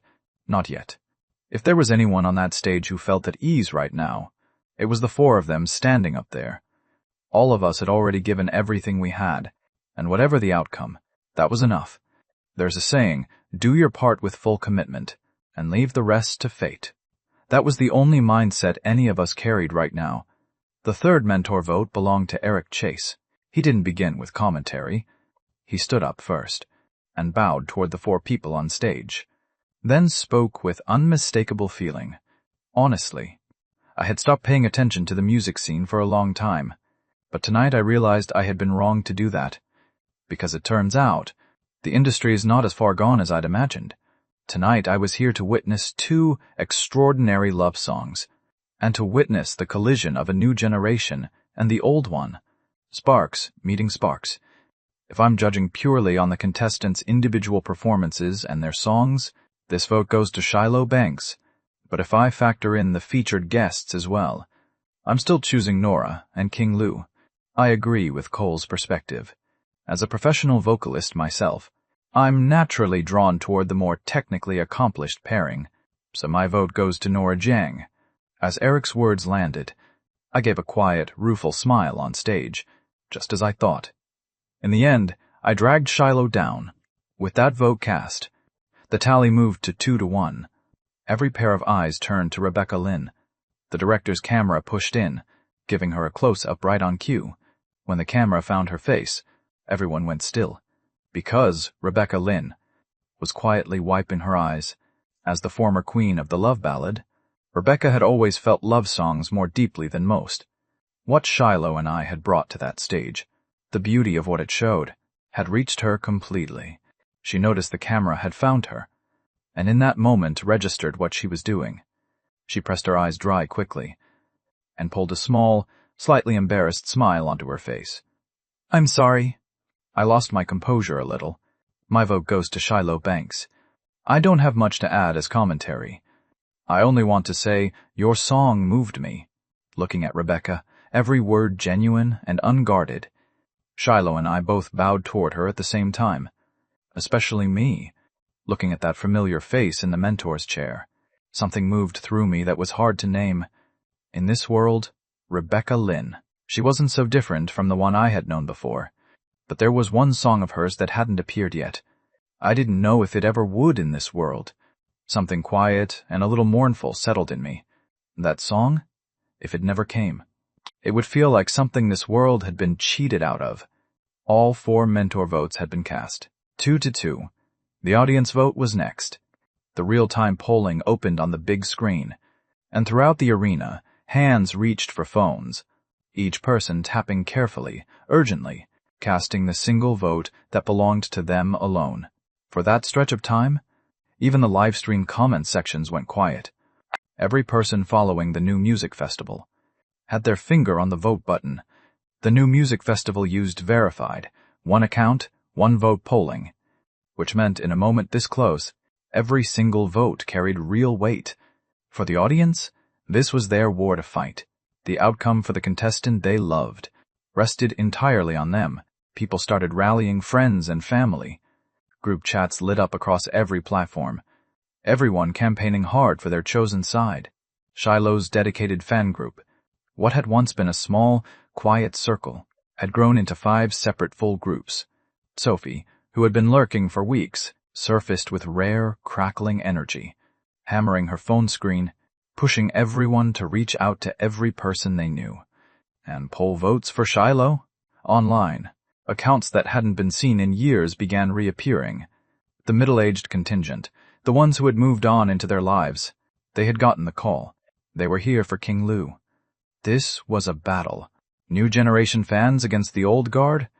Not yet. If there was anyone on that stage who felt at ease right now, it was the four of them standing up there. All of us had already given everything we had, and whatever the outcome, that was enough. There's a saying, do your part with full commitment, and leave the rest to fate. That was the only mindset any of us carried right now. The third mentor vote belonged to Eric Chase. He didn't begin with commentary. He stood up first, and bowed toward the four people on stage, then spoke with unmistakable feeling. Honestly, I had stopped paying attention to the music scene for a long time, but tonight I realized I had been wrong to do that, because it turns out, the industry is not as far gone as I'd imagined. Tonight I was here to witness two extraordinary love songs, and to witness the collision of a new generation and the old one. Sparks meeting sparks. If I'm judging purely on the contestants' individual performances and their songs, this vote goes to Shiloh Banks. But if I factor in the featured guests as well, I'm still choosing Nora and King Lu. I agree with Cole's perspective. As a professional vocalist myself, I'm naturally drawn toward the more technically accomplished pairing, so my vote goes to Nora Jang. As Eric's words landed, I gave a quiet, rueful smile on stage, just as I thought. In the end, I dragged Shiloh down. With that vote cast, the tally moved to 2-1. Every pair of eyes turned to Rebecca Lynn. The director's camera pushed in, giving her a close-up right on cue. When the camera found her face, everyone went still, because Rebecca Lynn was quietly wiping her eyes. As the former queen of the love ballad, Rebecca had always felt love songs more deeply than most. What Shiloh and I had brought to that stage, the beauty of what it showed, had reached her completely. She noticed the camera had found her, and in that moment registered what she was doing. She pressed her eyes dry quickly, and pulled a small, slightly embarrassed smile onto her face. I'm sorry. I lost my composure a little. My vote goes to Shiloh Banks. I don't have much to add as commentary. I only want to say your song moved me. Looking at Rebecca, every word genuine and unguarded. Shiloh and I both bowed toward her at the same time. Especially me, looking at that familiar face in the mentor's chair. Something moved through me that was hard to name. In this world, Rebecca Lynn. She wasn't so different from the one I had known before. But there was one song of hers that hadn't appeared yet. I didn't know if it ever would in this world. Something quiet and a little mournful settled in me. That song? If it never came, it would feel like something this world had been cheated out of. All four mentor votes had been cast. 2-2. The audience vote was next. The real-time polling opened on the big screen, and throughout the arena, hands reached for phones, each person tapping carefully, urgently, casting the single vote that belonged to them alone. For that stretch of time, even the live-stream comment sections went quiet. Every person following the new music festival had their finger on the vote button. The new music festival used verified, one account, one vote polling, which meant in a moment this close, every single vote carried real weight. For the audience, this was their war to fight. The outcome for the contestant they loved rested entirely on them. People started rallying friends and family. Group chats lit up across every platform. Everyone campaigning hard for their chosen side. Shiloh's dedicated fan group, what had once been a small, quiet circle, had grown into 5 separate full groups. Sophie, who had been lurking for weeks, surfaced with rare, crackling energy, hammering her phone screen, pushing everyone to reach out to every person they knew. And poll votes for Shiloh? Online. Accounts that hadn't been seen in years began reappearing. The middle-aged contingent, the ones who had moved on into their lives, they had gotten the call. They were here for King Lu. This was a battle. New generation fans against the old guard?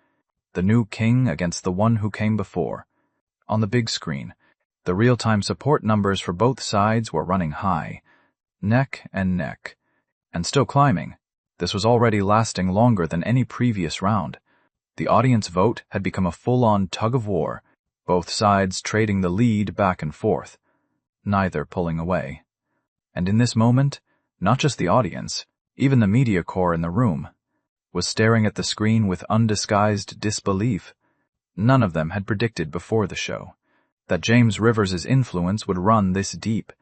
The new king against the one who came before. On the big screen, the real-time support numbers for both sides were running high. Neck and neck. And still climbing. This was already lasting longer than any previous round. The audience vote had become a full-on tug-of-war, both sides trading the lead back and forth, neither pulling away. And in this moment, not just the audience, even the media corps in the room, was staring at the screen with undisguised disbelief. None of them had predicted before the show that James Rivers' influence would run this deep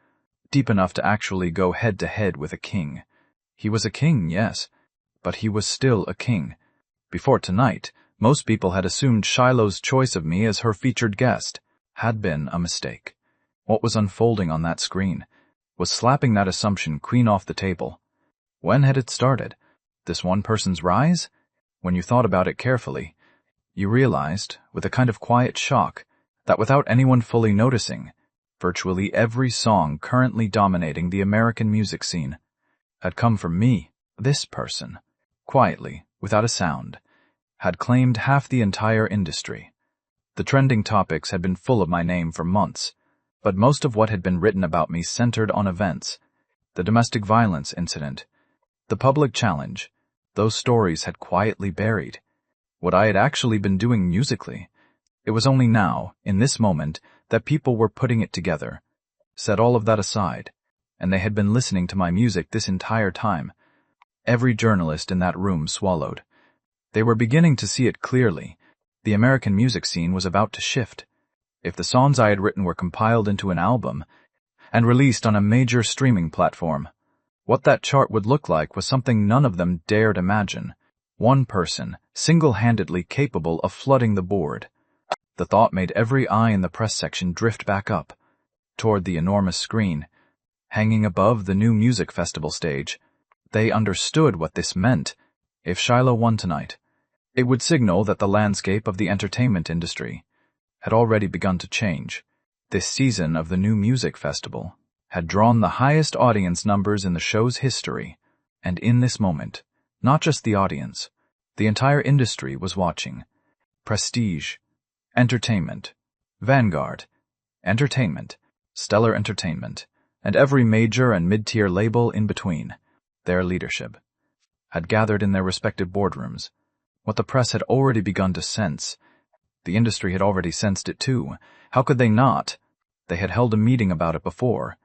enough to actually go head-to-head with a king. He was a king, yes, but he was still a king. Before tonight, most people had assumed Shiloh's choice of me as her featured guest had been a mistake. What was unfolding on that screen was slapping that assumption clean off the table. When had it started? This one person's rise? When you thought about it carefully, you realized, with a kind of quiet shock, that without anyone fully noticing, virtually every song currently dominating the American music scene had come from me. This person, quietly, without a sound, had claimed half the entire industry. The trending topics had been full of my name for months, but most of what had been written about me centered on events. The domestic violence incident, the public challenge, those stories had quietly buried what I had actually been doing musically. It was only now, in this moment, that people were putting it together. Set all of that aside, and they had been listening to my music this entire time. Every journalist in that room swallowed. They were beginning to see it clearly. The American music scene was about to shift. If the songs I had written were compiled into an album and released on a major streaming platform, what that chart would look like was something none of them dared imagine. One person, single-handedly capable of flooding the board. The thought made every eye in the press section drift back up, toward the enormous screen, hanging above the new music festival stage. They understood what this meant. If Shiloh won tonight, it would signal that the landscape of the entertainment industry had already begun to change. This season of the new music festival had drawn the highest audience numbers in the show's history, and in this moment, not just the audience, the entire industry was watching. Prestige, entertainment, Vanguard, entertainment, Stellar Entertainment, and every major and mid-tier label in between, their leadership, had gathered in their respective boardrooms. What the press had already begun to sense, the industry had already sensed it too. How could they not? They had held a meeting about it before,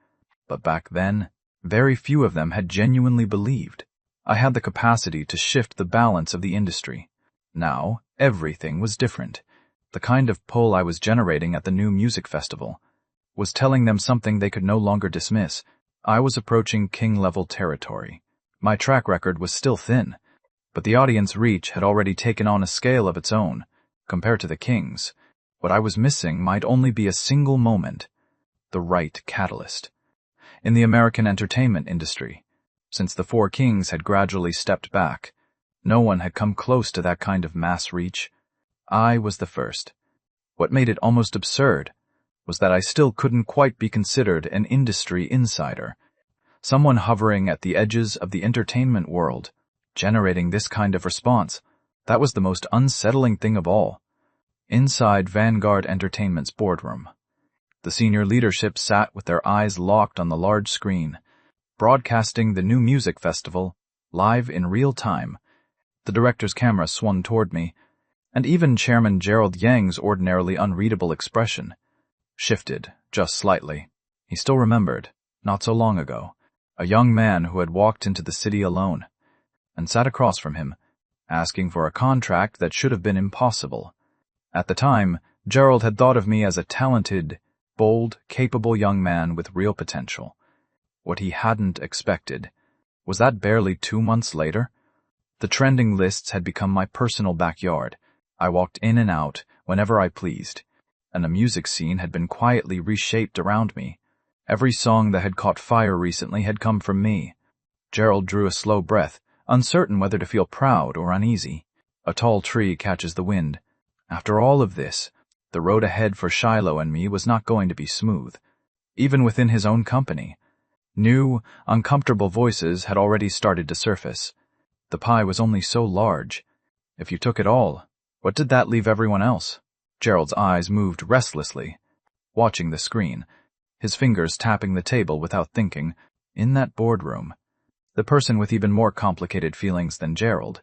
but back then, very few of them had genuinely believed I had the capacity to shift the balance of the industry. Now, everything was different. The kind of pull I was generating at the new music festival was telling them something they could no longer dismiss. I was approaching king-level territory. My track record was still thin, but the audience reach had already taken on a scale of its own. Compared to the kings, what I was missing might only be a single moment, the right catalyst. In the American entertainment industry, since the four kings had gradually stepped back, no one had come close to that kind of mass reach. I was the first. What made it almost absurd was that I still couldn't quite be considered an industry insider, someone hovering at the edges of the entertainment world, generating this kind of response. That was the most unsettling thing of all. Inside Vanguard Entertainment's boardroom, the senior leadership sat with their eyes locked on the large screen, broadcasting the new music festival live in real time. The director's camera swung toward me, and even Chairman Gerald Yang's ordinarily unreadable expression shifted just slightly. He still remembered, not so long ago, a young man who had walked into the city alone and sat across from him, asking for a contract that should have been impossible. At the time, Gerald had thought of me as a talented, bold, capable young man with real potential. What he hadn't expected was that barely 2 months later, the trending lists had become my personal backyard. I walked in and out whenever I pleased, and the music scene had been quietly reshaped around me. Every song that had caught fire recently had come from me. Gerald drew a slow breath, uncertain whether to feel proud or uneasy. A tall tree catches the wind. After all of this, the road ahead for Shiloh and me was not going to be smooth. Even within his own company, new, uncomfortable voices had already started to surface. The pie was only so large. If you took it all, what did that leave everyone else? Gerald's eyes moved restlessly, watching the screen, his fingers tapping the table without thinking. In that boardroom, the person with even more complicated feelings than Gerald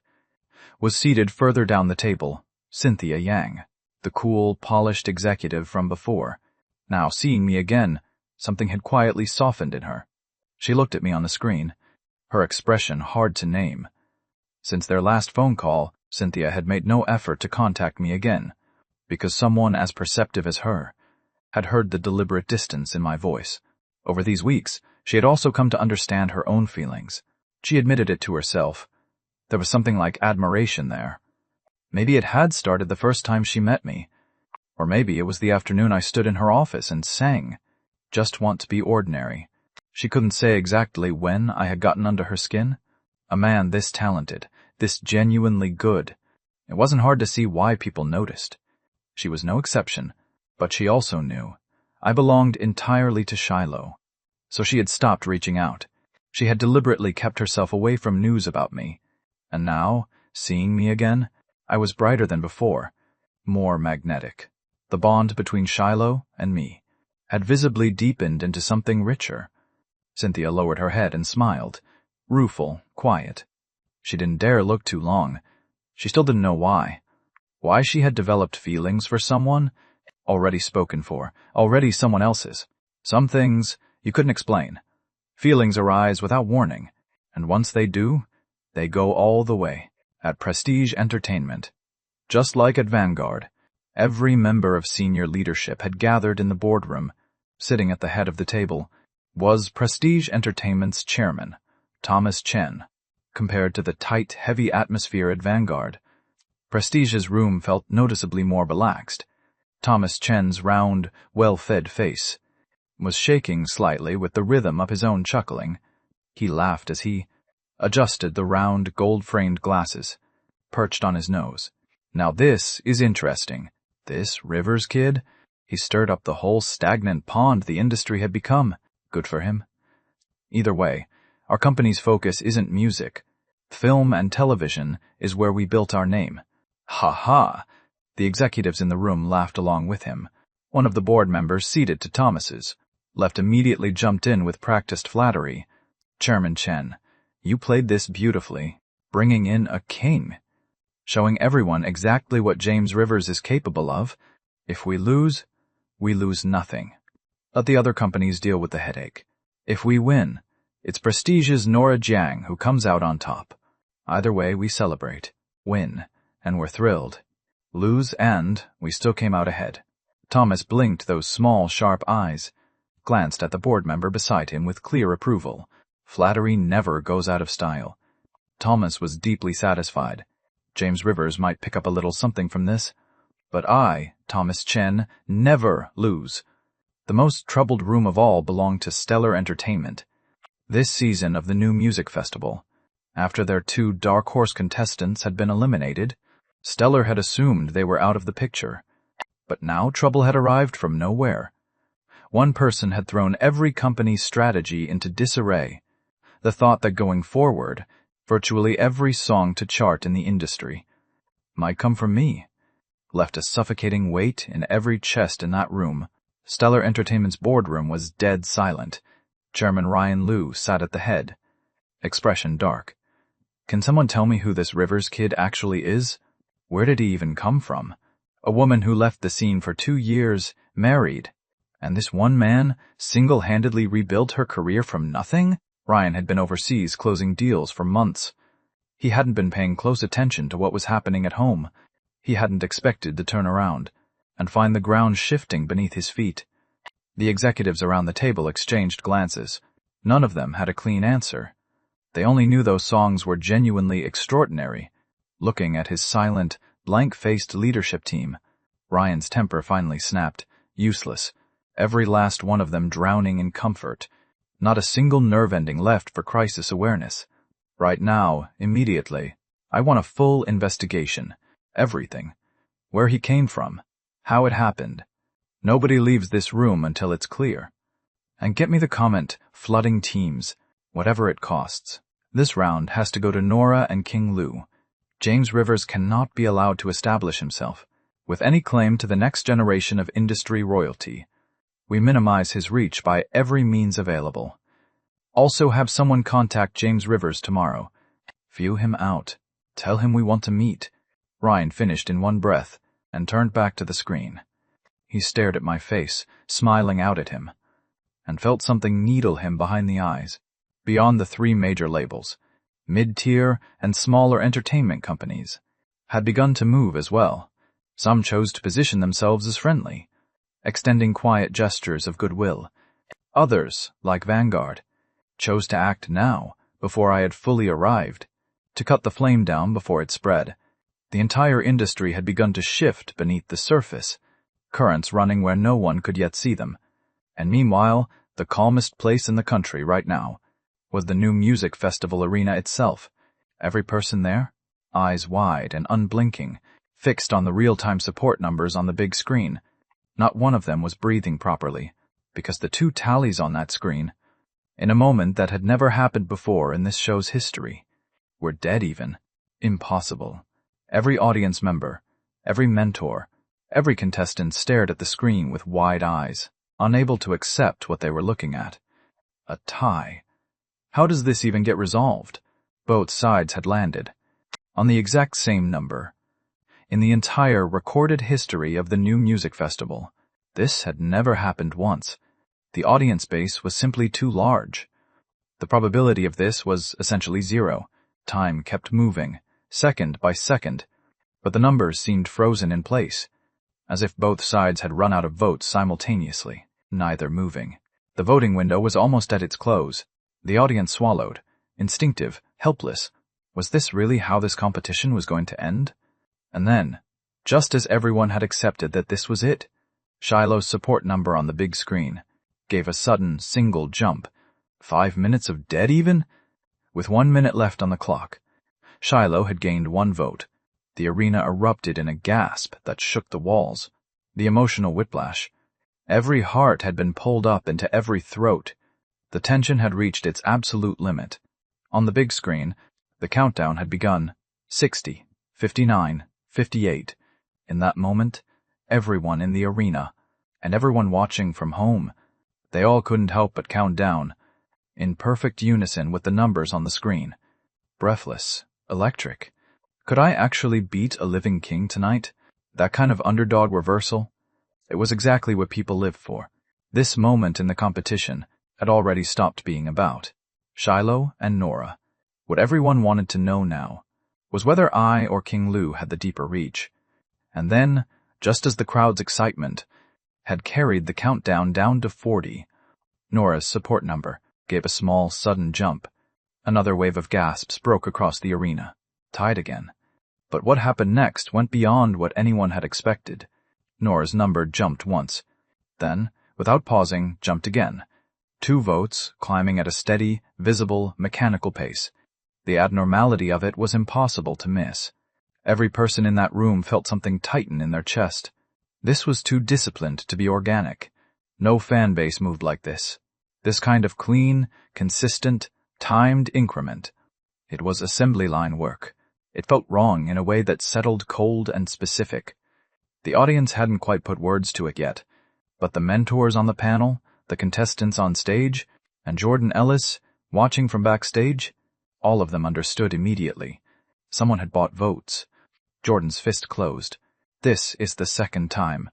was seated further down the table, Cynthia Yang, the cool, polished executive from before. Now, seeing me again, something had quietly softened in her. She looked at me on the screen, her expression hard to name. Since their last phone call, Cynthia had made no effort to contact me again, because someone as perceptive as her had heard the deliberate distance in my voice. Over these weeks, she had also come to understand her own feelings. She admitted it to herself. There was something like admiration there. Maybe it had started the first time she met me. Or maybe it was the afternoon I stood in her office and sang, "Just Want to Be Ordinary." She couldn't say exactly when I had gotten under her skin. A man this talented, this genuinely good. It wasn't hard to see why people noticed. She was no exception, but she also knew I belonged entirely to Shiloh. So she had stopped reaching out. She had deliberately kept herself away from news about me. And now, seeing me again, I was brighter than before, more magnetic. The bond between Shiloh and me had visibly deepened into something richer. Cynthia lowered her head and smiled, rueful, quiet. She didn't dare look too long. She still didn't know why. Why she had developed feelings for someone, already spoken for, already someone else's. Some things you couldn't explain. Feelings arise without warning, and once they do, they go all the way. At Prestige Entertainment, just like at Vanguard, every member of senior leadership had gathered in the boardroom. Sitting at the head of the table was Prestige Entertainment's chairman, Thomas Chen. Compared to the tight, heavy atmosphere at Vanguard, Prestige's room felt noticeably more relaxed. Thomas Chen's round, well-fed face was shaking slightly with the rhythm of his own chuckling. He laughed as he adjusted the round, gold-framed glasses, perched on his nose. Now this is interesting. This Rivers kid, he stirred up the whole stagnant pond the industry had become. Good for him. Either way, our company's focus isn't music. Film and television is where we built our name. Ha ha! The executives in the room laughed along with him. One of the board members seated to Thomas's left immediately jumped in with practiced flattery. "Chairman Chen, you played this beautifully, bringing in a king, showing everyone exactly what James Rivers is capable of. If we lose nothing. Let the other companies deal with the headache. If we win, it's Prestige's Nora Jiang who comes out on top. Either way, we celebrate, win, and we're thrilled. Lose and we still came out ahead." Thomas blinked those small, sharp eyes, glanced at the board member beside him with clear approval. Flattery never goes out of style. Thomas was deeply satisfied. James Rivers might pick up a little something from this. But I, Thomas Chen, never lose. The most troubled room of all belonged to Stellar Entertainment. This season of the new music festival, after their 2 dark horse contestants had been eliminated, Stellar had assumed they were out of the picture. But now trouble had arrived from nowhere. One person had thrown every company's strategy into disarray. The thought that going forward, virtually every song to chart in the industry might come from me left a suffocating weight in every chest in that room. Stellar Entertainment's boardroom was dead silent. Chairman Ryan Liu sat at the head, expression dark. Can someone tell me who this Rivers kid actually is? Where did he even come from? A woman who left the scene for 2 years, married, and this one man single-handedly rebuilt her career from nothing? Ryan had been overseas closing deals for months. He hadn't been paying close attention to what was happening at home. He hadn't expected to turn around and find the ground shifting beneath his feet. The executives around the table exchanged glances. None of them had a clean answer. They only knew those songs were genuinely extraordinary. Looking at his silent, blank-faced leadership team, Ryan's temper finally snapped. Useless. Every last one of them drowning in comfort. Not a single nerve ending left for crisis awareness. Right now, immediately, I want a full investigation. Everything. Where he came from. How it happened. Nobody leaves this room until it's clear. And get me the comment, flooding teams, whatever it costs. This round has to go to Nora and King Lu. James Rivers cannot be allowed to establish himself with any claim to the next generation of industry royalty. We minimize his reach by every means available. Also have someone contact James Rivers tomorrow. View him out. Tell him we want to meet. Ryan finished in one breath and turned back to the screen. He stared at my face, smiling out at him, and felt something needle him behind the eyes. Beyond the three major labels, mid-tier and smaller entertainment companies had begun to move as well. Some chose to position themselves as friendly, extending quiet gestures of goodwill. Others, like Vanguard, chose to act now, before I had fully arrived, to cut the flame down before it spread. The entire industry had begun to shift beneath the surface, currents running where no one could yet see them. And meanwhile, the calmest place in the country right now was the new music festival arena itself. Every person there, eyes wide and unblinking, fixed on the real-time support numbers on the big screen. Not one of them was breathing properly, because the two tallies on that screen, in a moment that had never happened before in this show's history, were dead even. Impossible. Every audience member, every mentor, every contestant stared at the screen with wide eyes, unable to accept what they were looking at. A tie. How does this even get resolved? Both sides had landed on the exact same number. In the entire recorded history of the new music festival, this had never happened once. The audience base was simply too large. The probability of this was essentially zero. Time kept moving, second by second, but the numbers seemed frozen in place, as if both sides had run out of votes simultaneously, neither moving. The voting window was almost at its close. The audience swallowed, instinctive, helpless. Was this really how this competition was going to end? And then, just as everyone had accepted that this was it, Shiloh's support number on the big screen gave a sudden single jump. 5 minutes of dead even? With 1 minute left on the clock, Shiloh had gained one vote. The arena erupted in a gasp that shook the walls. The emotional whiplash. Every heart had been pulled up into every throat. The tension had reached its absolute limit. On the big screen, the countdown had begun. 60, 59, 58. In that moment, everyone in the arena, and everyone watching from home, they all couldn't help but count down, in perfect unison with the numbers on the screen. Breathless, electric. Could I actually beat a living king tonight? That kind of underdog reversal? It was exactly what people lived for. This moment in the competition had already stopped being about Shiloh and Nora. What everyone wanted to know now was whether I or King Lu had the deeper reach. And then, just as the crowd's excitement had carried the countdown down to 40, Nora's support number gave a small, sudden jump. Another wave of gasps broke across the arena. Tied again. But what happened next went beyond what anyone had expected. Nora's number jumped once. Then, without pausing, jumped again. 2 votes, climbing at a steady, visible, mechanical pace. The abnormality of it was impossible to miss. Every person in that room felt something tighten in their chest. This was too disciplined to be organic. No fan base moved like this. This kind of clean, consistent, timed increment. It was assembly line work. It felt wrong in a way that settled cold and specific. The audience hadn't quite put words to it yet, but the mentors on the panel, the contestants on stage, and Jordan Ellis, watching from backstage, all of them understood immediately. Someone had bought votes. Jordan's fist closed. This is the second time.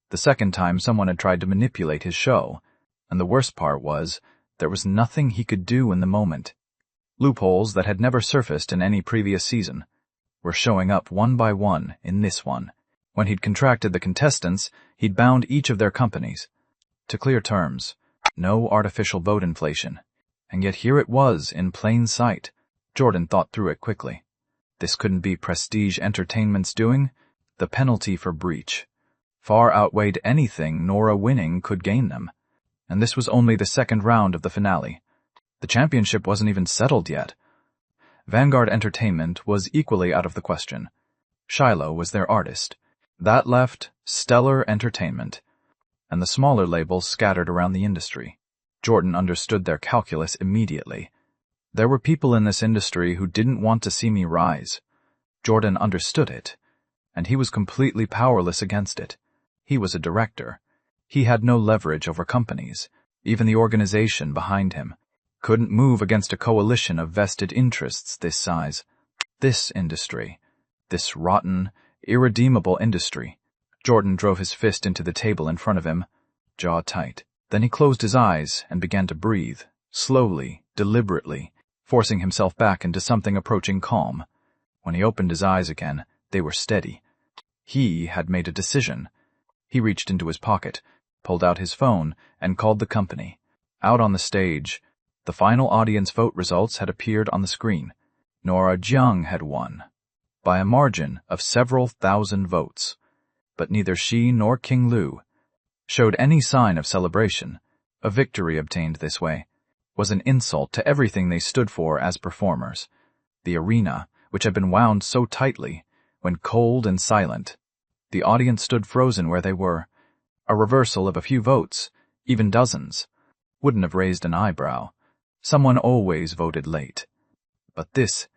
The second time someone had tried to manipulate his show, and the worst part was, there was nothing he could do in the moment. Loopholes that had never surfaced in any previous season were showing up one by one in this one. When he'd contracted the contestants, he'd bound each of their companies to clear terms, no artificial vote inflation. And yet here it was in plain sight. Jordan thought through it quickly. This couldn't be Prestige Entertainment's doing. The penalty for breach far outweighed anything Nora winning could gain them. And this was only the second round of the finale. The championship wasn't even settled yet. Vanguard Entertainment was equally out of the question. Shiloh was their artist. That left Stellar Entertainment, and the smaller labels scattered around the industry. Jordan understood their calculus immediately. There were people in this industry who didn't want to see me rise. Jordan understood it, and he was completely powerless against it. He was a director. He had no leverage over companies. Even the organization behind him couldn't move against a coalition of vested interests this size. This industry, This rotten, irredeemable industry. Jordan drove his fist into the table in front of him, jaw tight. Then he closed his eyes and began to breathe, slowly, deliberately, forcing himself back into something approaching calm. When he opened his eyes again, they were steady. He had made a decision. He reached into his pocket, pulled out his phone, and called the company. Out on the stage, the final audience vote results had appeared on the screen. Nora Jiang had won, by a margin of several thousand votes. But neither she nor King Lu showed any sign of celebration. A victory obtained this way was an insult to everything they stood for as performers. The arena, which had been wound so tightly, went cold and silent. The audience stood frozen where they were. A reversal of a few votes, even dozens, wouldn't have raised an eyebrow. Someone always voted late. But this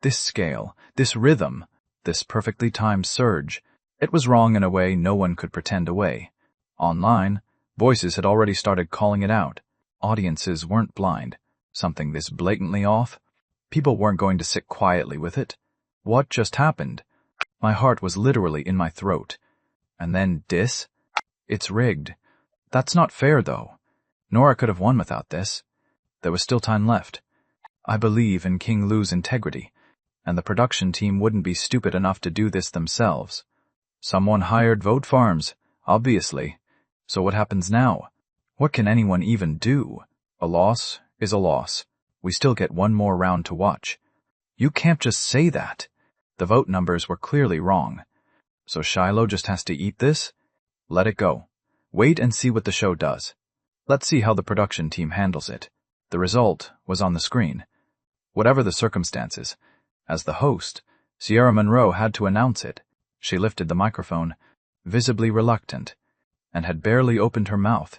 scale, this rhythm, this perfectly timed surge, it was wrong in a way no one could pretend away. Online, voices had already started calling it out. Audiences weren't blind. Something this blatantly off? People weren't going to sit quietly with it. What just happened? My heart was literally in my throat. And then this? It's rigged. That's not fair, though. Nora could have won without this. There was still time left. I believe in King Lu's integrity, and the production team wouldn't be stupid enough to do this themselves. Someone hired vote farms, obviously. So what happens now? What can anyone even do? A loss is a loss. We still get one more round to watch. You can't just say that. The vote numbers were clearly wrong. So Shiloh just has to eat this? Let it go. Wait and see what the show does. Let's see how the production team handles it. The result was on the screen. Whatever the circumstances, as the host, Sierra Monroe had to announce it. She lifted the microphone, visibly reluctant, and had barely opened her mouth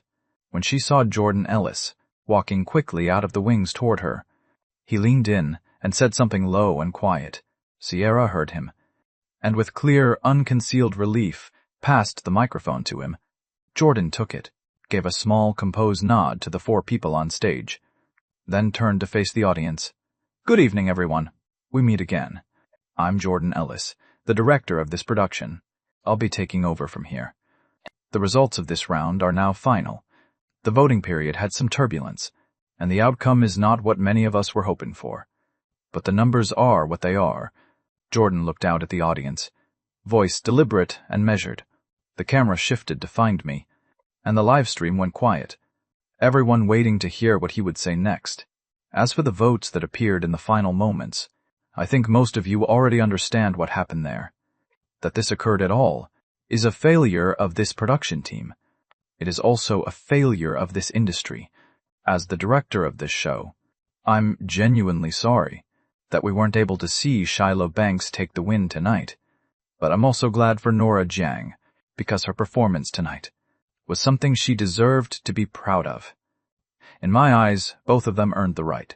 when she saw Jordan Ellis walking quickly out of the wings toward her. He leaned in and said something low and quiet. Sierra heard him, and with clear, unconcealed relief, passed the microphone to him. Jordan took it, gave a small, composed nod to the 4 people on stage, then turned to face the audience. Good evening, everyone. We meet again. I'm Jordan Ellis, the director of this production. I'll be taking over from here. The results of this round are now final. The voting period had some turbulence, and the outcome is not what many of us were hoping for. But the numbers are what they are. Jordan looked out at the audience, voice deliberate and measured. The camera shifted to find me, and the live stream went quiet, everyone waiting to hear what he would say next. As for the votes that appeared in the final moments, I think most of you already understand what happened there. That this occurred at all is a failure of this production team. It is also a failure of this industry. As the director of this show, I'm genuinely sorry that we weren't able to see Shiloh Banks take the win tonight. But I'm also glad for Nora Jiang, because her performance tonight was something she deserved to be proud of. In my eyes, both of them earned the right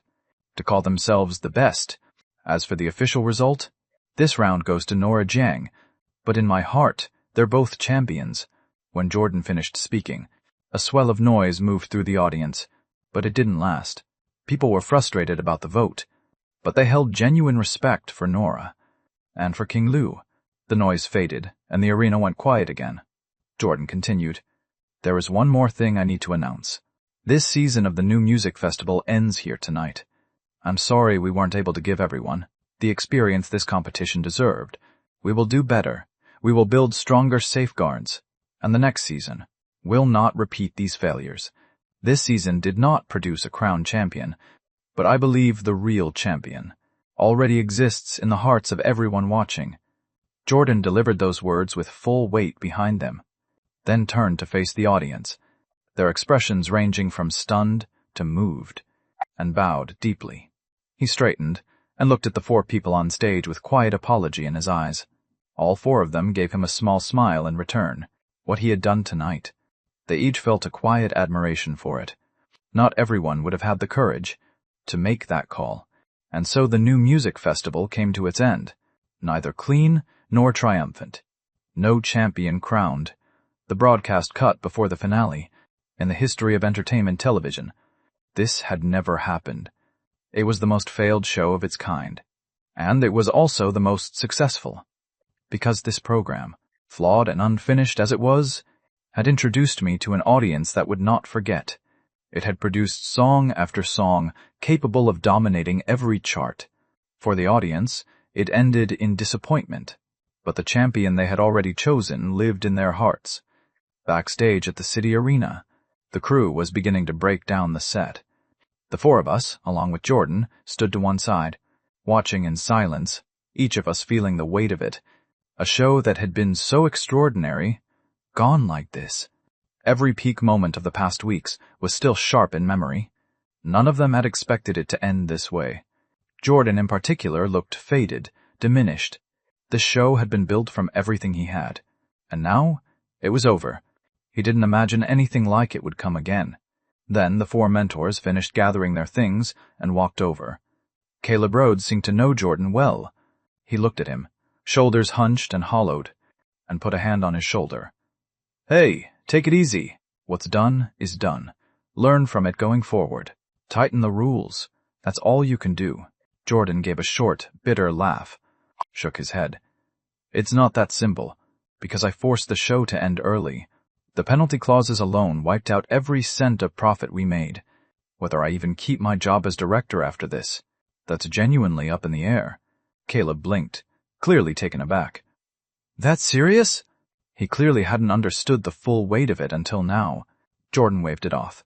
to call themselves the best. As for the official result, this round goes to Nora Jiang, but in my heart, they're both champions. When Jordan finished speaking, a swell of noise moved through the audience, but it didn't last. People were frustrated about the vote, but they held genuine respect for Nora. And for King Lu, the noise faded, and the arena went quiet again. Jordan continued, There is one more thing I need to announce. This season of the New Music Festival ends here tonight. I'm sorry we weren't able to give everyone the experience this competition deserved. We will do better. We will build stronger safeguards. And the next season will not repeat these failures. This season did not produce a crowned champion, but I believe the real champion already exists in the hearts of everyone watching. Jordan delivered those words with full weight behind them, then turned to face the audience, their expressions ranging from stunned to moved, and bowed deeply. He straightened and looked at the 4 people on stage with quiet apology in his eyes. All 4 of them gave him a small smile in return. What he had done tonight, they each felt a quiet admiration for it. Not everyone would have had the courage to make that call, and so the New Music Festival came to its end, neither clean nor triumphant. No champion crowned. The broadcast cut before the finale. In the history of entertainment television, this had never happened. It was the most failed show of its kind, and it was also the most successful. because this program, flawed and unfinished as it was, had introduced me to an audience that would not forget. It had produced song after song capable of dominating every chart. For the audience, it ended in disappointment, but the champion they had already chosen lived in their hearts. Backstage at the city arena, the crew was beginning to break down the set. The four of us, along with Jordan, stood to one side, watching in silence, each of us feeling the weight of it. A show that had been so extraordinary, gone like this. Every peak moment of the past weeks was still sharp in memory. None of them had expected it to end this way. Jordan in particular looked faded, diminished. The show had been built from everything he had, and now it was over. He didn't imagine anything like it would come again. Then the four mentors finished gathering their things and walked over. Caleb Rhodes seemed to know Jordan well. He looked at him, shoulders hunched and hollowed, and put a hand on his shoulder. "Hey, take it easy. What's done is done. Learn from it going forward. Tighten the rules. That's all you can do." Jordan gave a short, bitter laugh, shook his head. "It's not that simple, because I forced the show to end early. The penalty clauses alone wiped out every cent of profit we made. Whether I even keep my job as director after this, that's genuinely up in the air." Caleb blinked, clearly taken aback. "That's serious?" He clearly hadn't understood the full weight of it until now. Jordan waved it off,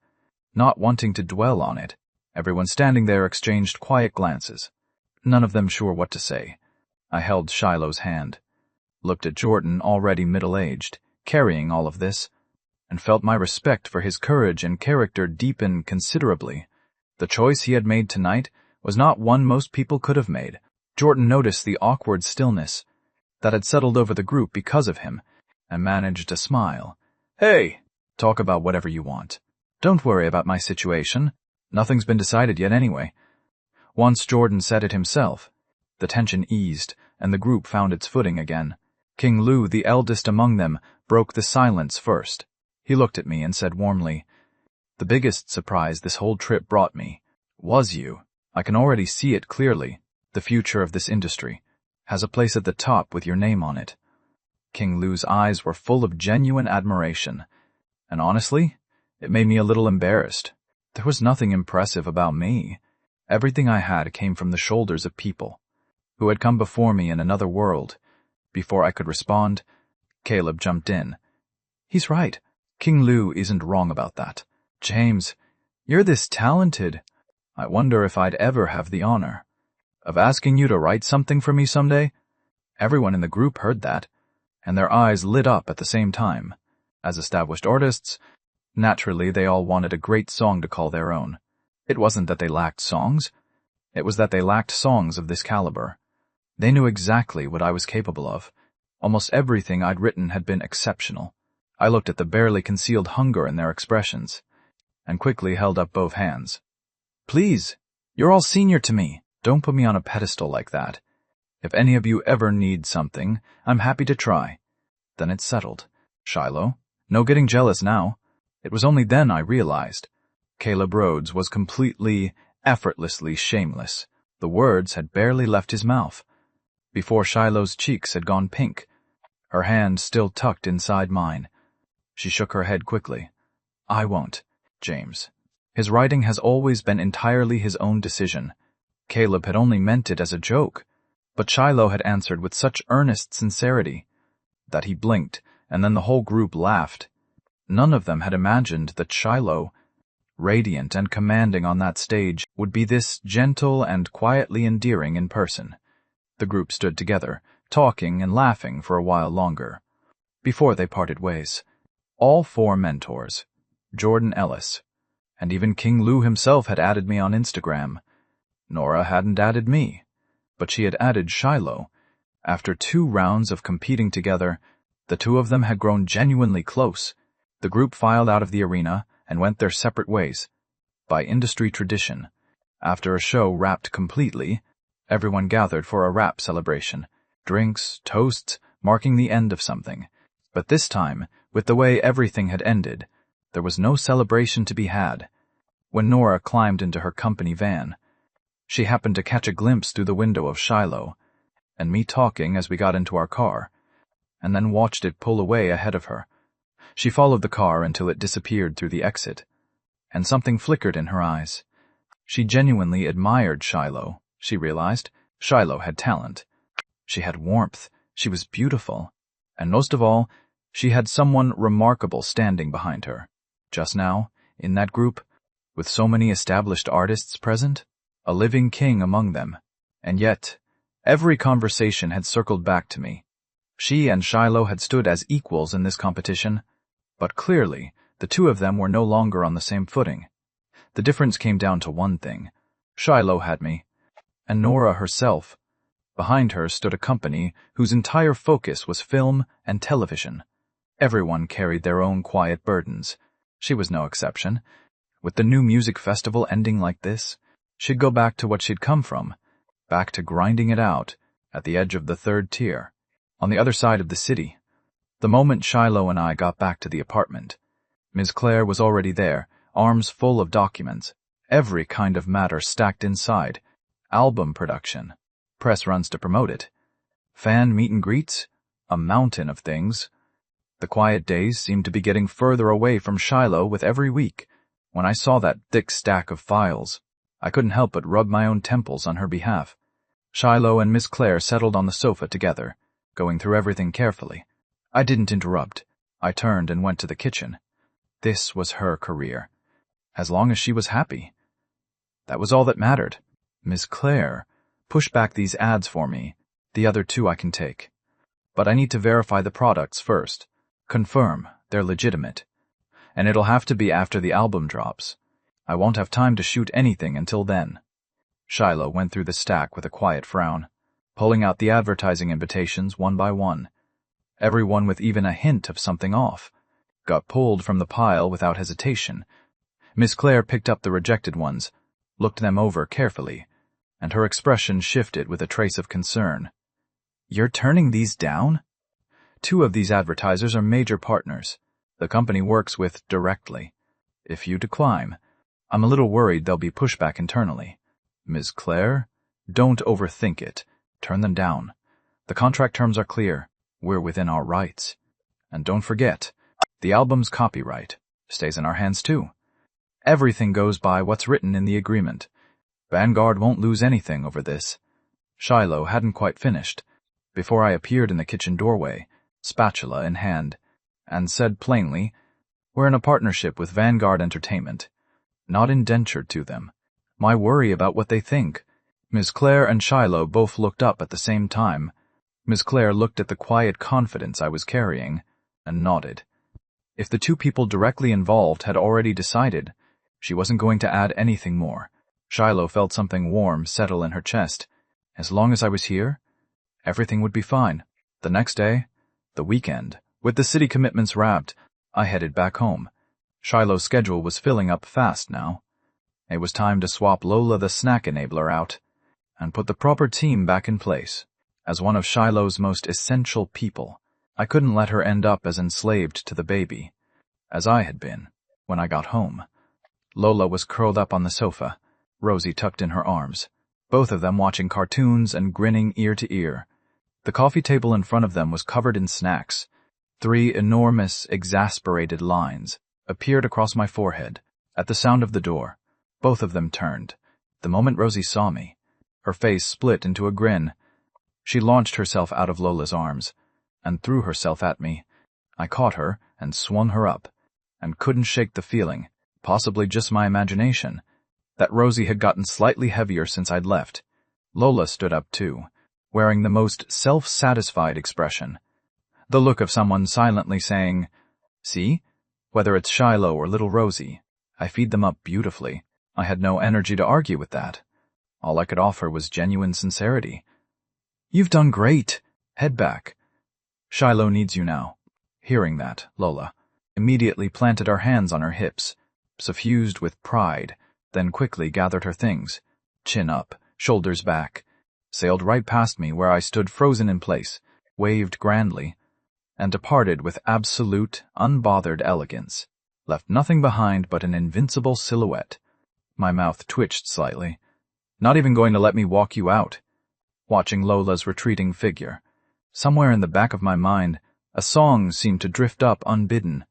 not wanting to dwell on it. Everyone standing there exchanged quiet glances, none of them sure what to say. I held Shiloh's hand, looked at Jordan, already middle-aged, carrying all of this, and felt my respect for his courage and character deepen considerably. The choice he had made tonight was not one most people could have made. Jordan noticed the awkward stillness that had settled over the group because of him, and managed a smile. "Hey, talk about whatever you want. Don't worry about my situation. Nothing's been decided yet anyway." Once Jordan said it himself, the tension eased, and the group found its footing again. King Lu, the eldest among them, broke the silence first. He looked at me and said warmly, "The biggest surprise this whole trip brought me was you. I can already see it clearly. The future of this industry has a place at the top with your name on it." King Lu's eyes were full of genuine admiration, and honestly, it made me a little embarrassed. There was nothing impressive about me. Everything I had came from the shoulders of people who had come before me in another world. Before I could respond, Caleb jumped in. "He's right. King Lu isn't wrong about that. James, you're this talented. I wonder if I'd ever have the honor of asking you to write something for me someday." Everyone in the group heard that, and their eyes lit up at the same time. As established artists, naturally they all wanted a great song to call their own. It wasn't that they lacked songs. It was that they lacked songs of this caliber. They knew exactly what I was capable of. Almost everything I'd written had been exceptional. I looked at the barely concealed hunger in their expressions, and quickly held up both hands. "Please, you're all senior to me. Don't put me on a pedestal like that. If any of you ever need something, I'm happy to try." Then it's settled. Shiloh, no getting jealous now. It was only then I realized. Caleb Rhodes was completely, effortlessly shameless. The words had barely left his mouth before Shiloh's cheeks had gone pink, her hand still tucked inside mine. She shook her head quickly. "I won't, James. His writing has always been entirely his own decision. Caleb had only meant it as a joke, but Shiloh had answered with such earnest sincerity that he blinked, and then the whole group laughed. None of them had imagined that Shiloh, radiant and commanding on that stage, would be this gentle and quietly endearing in person. The group stood together, talking and laughing for a while longer, before they parted ways. All four mentors, Jordan Ellis, and even King Lu himself had added me on Instagram. Nora hadn't added me, but she had added Shiloh. After 2 rounds of competing together, the two of them had grown genuinely close. The group filed out of the arena and went their separate ways. By industry tradition, after a show wrapped completely, everyone gathered for a wrap celebration, drinks, toasts, marking the end of something. But this time, with the way everything had ended, there was no celebration to be had. When Nora climbed into her company van, she happened to catch a glimpse through the window of Shiloh and me talking as we got into our car. and then watched it pull away ahead of her. She followed the car until it disappeared through the exit, and something flickered in her eyes. She genuinely admired Shiloh, she realized. Shiloh had talent. She had warmth. She was beautiful. And most of all, she had someone remarkable standing behind her. Just now, in that group, with so many established artists present, a living king among them. And yet, every conversation had circled back to me. She and Shiloh had stood as equals in this competition, but clearly, the two of them were no longer on the same footing. The difference came down to one thing. Shiloh had me, and Nora herself. Behind her stood a company whose entire focus was film and television. Everyone carried their own quiet burdens. She was no exception. With the new music festival ending like this, she'd go back to what she'd come from, back to grinding it out at the edge of the third tier, on the other side of the city. The moment Shiloh and I got back to the apartment, Ms. Claire was already there, arms full of documents, every kind of matter stacked inside, album production, press runs to promote it, fan meet and greets, a mountain of things. The quiet days seemed to be getting further away from Shiloh with every week. When I saw that thick stack of files, I couldn't help but rub my own temples on her behalf. Shiloh and Miss Claire settled on the sofa together, going through everything carefully. I didn't interrupt. I turned and went to the kitchen. This was her career. As long as she was happy. That was all that mattered. Miss Claire, push back these ads for me. The other two I can take. But I need to verify the products first. Confirm they're legitimate. And it'll have to be after the album drops. I won't have time to shoot anything until then. Shiloh went through the stack with a quiet frown, pulling out the advertising invitations one by one. Everyone with even a hint of something off got pulled from the pile without hesitation. Miss Claire picked up the rejected ones, looked them over carefully, and her expression shifted with a trace of concern. "You're turning these down?" "Two of these advertisers are major partners. The company works with directly. If you decline, I'm a little worried there'll be pushback internally." "Ms. Claire, don't overthink it. Turn them down. The contract terms are clear. We're within our rights. And don't forget, the album's copyright stays in our hands too. Everything goes by what's written in the agreement. Vanguard won't lose anything over this." Shiloh hadn't quite finished before I appeared in the kitchen doorway, spatula in hand, and said plainly, "We're in a partnership with Vanguard Entertainment, not indentured to them. My worry about what they think." Miss Claire and Shiloh both looked up at the same time. Miss Claire looked at the quiet confidence I was carrying and nodded. If the two people directly involved had already decided, she wasn't going to add anything more. Shiloh felt something warm settle in her chest. As long as I was here, everything would be fine. The next day, the weekend, with the city commitments wrapped, I headed back home. Shiloh's schedule was filling up fast now. It was time to swap Lola the snack enabler out and put the proper team back in place. As one of Shiloh's most essential people, I couldn't let her end up as enslaved to the baby, as I had been when I got home. Lola was curled up on the sofa, Rosie tucked in her arms, both of them watching cartoons and grinning ear to ear. The coffee table in front of them was covered in snacks. 3 enormous, exasperated lines appeared across my forehead. At the sound of the door, both of them turned. The moment Rosie saw me, her face split into a grin. She launched herself out of Lola's arms and threw herself at me. I caught her and swung her up, and couldn't shake the feeling, possibly just my imagination, that Rosie had gotten slightly heavier since I'd left. Lola stood up too, wearing the most self-satisfied expression. The look of someone silently saying, "See? Whether it's Shiloh or little Rosie, I feed them up beautifully." I had no energy to argue with that. All I could offer was genuine sincerity. "You've done great. Head back. Shiloh needs you now." Hearing that, Lola immediately planted her hands on her hips, suffused with pride, then quickly gathered her things, chin up, shoulders back, sailed right past me where I stood frozen in place, waved grandly, and departed with absolute, unbothered elegance, left nothing behind but an invincible silhouette. My mouth twitched slightly. "Not even going to let me walk you out?" Watching Lola's retreating figure, somewhere in the back of my mind, A song seemed to drift up unbidden.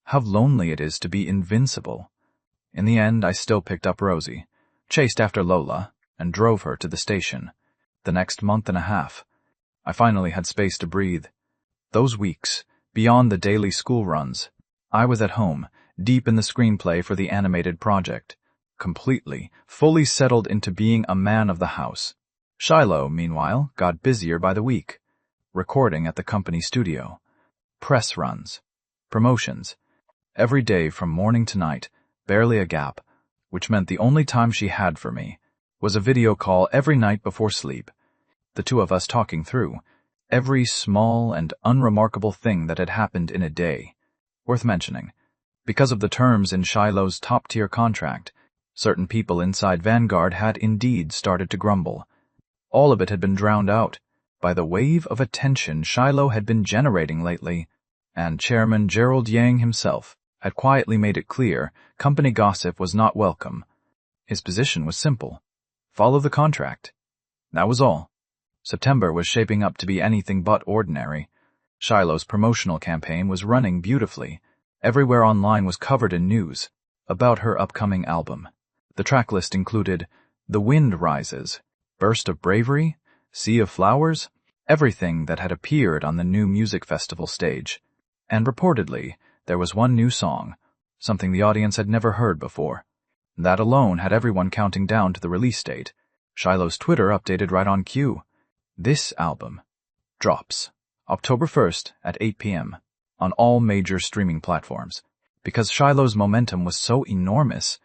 How lonely it is to be invincible. In the end, I still picked up Rosie, chased after Lola, and drove her to the station. The next month and a half, I finally had space to breathe. Those weeks, beyond the daily school runs, I was at home, deep in the screenplay for the animated project, completely, fully settled into being a man of the house. Shiloh, meanwhile, got busier by the week, recording at the company studio. Press runs, promotions, every day from morning to night, barely a gap, which meant the only time she had for me was a video call every night before sleep, the two of us talking through every small and unremarkable thing that had happened in a day. Worth mentioning, because of the terms in Shiloh's top-tier contract, certain people inside Vanguard had indeed started to grumble. All of it had been drowned out by the wave of attention Shiloh had been generating lately, and Chairman Gerald Yang himself had quietly made it clear company gossip was not welcome. His position was simple: follow the contract. That was all. September was shaping up to be anything but ordinary. Shiloh's promotional campaign was running beautifully. Everywhere online was covered in news about her upcoming album. The tracklist included The Wind Rises, Burst of Bravery, Sea of Flowers, everything that had appeared on the new music festival stage. And reportedly, there was one new song, something the audience had never heard before. That alone had everyone counting down to the release date. Shiloh's Twitter updated right on cue. This album drops October 1st at 8 p.m. on all major streaming platforms. Because Shiloh's momentum was so enormous,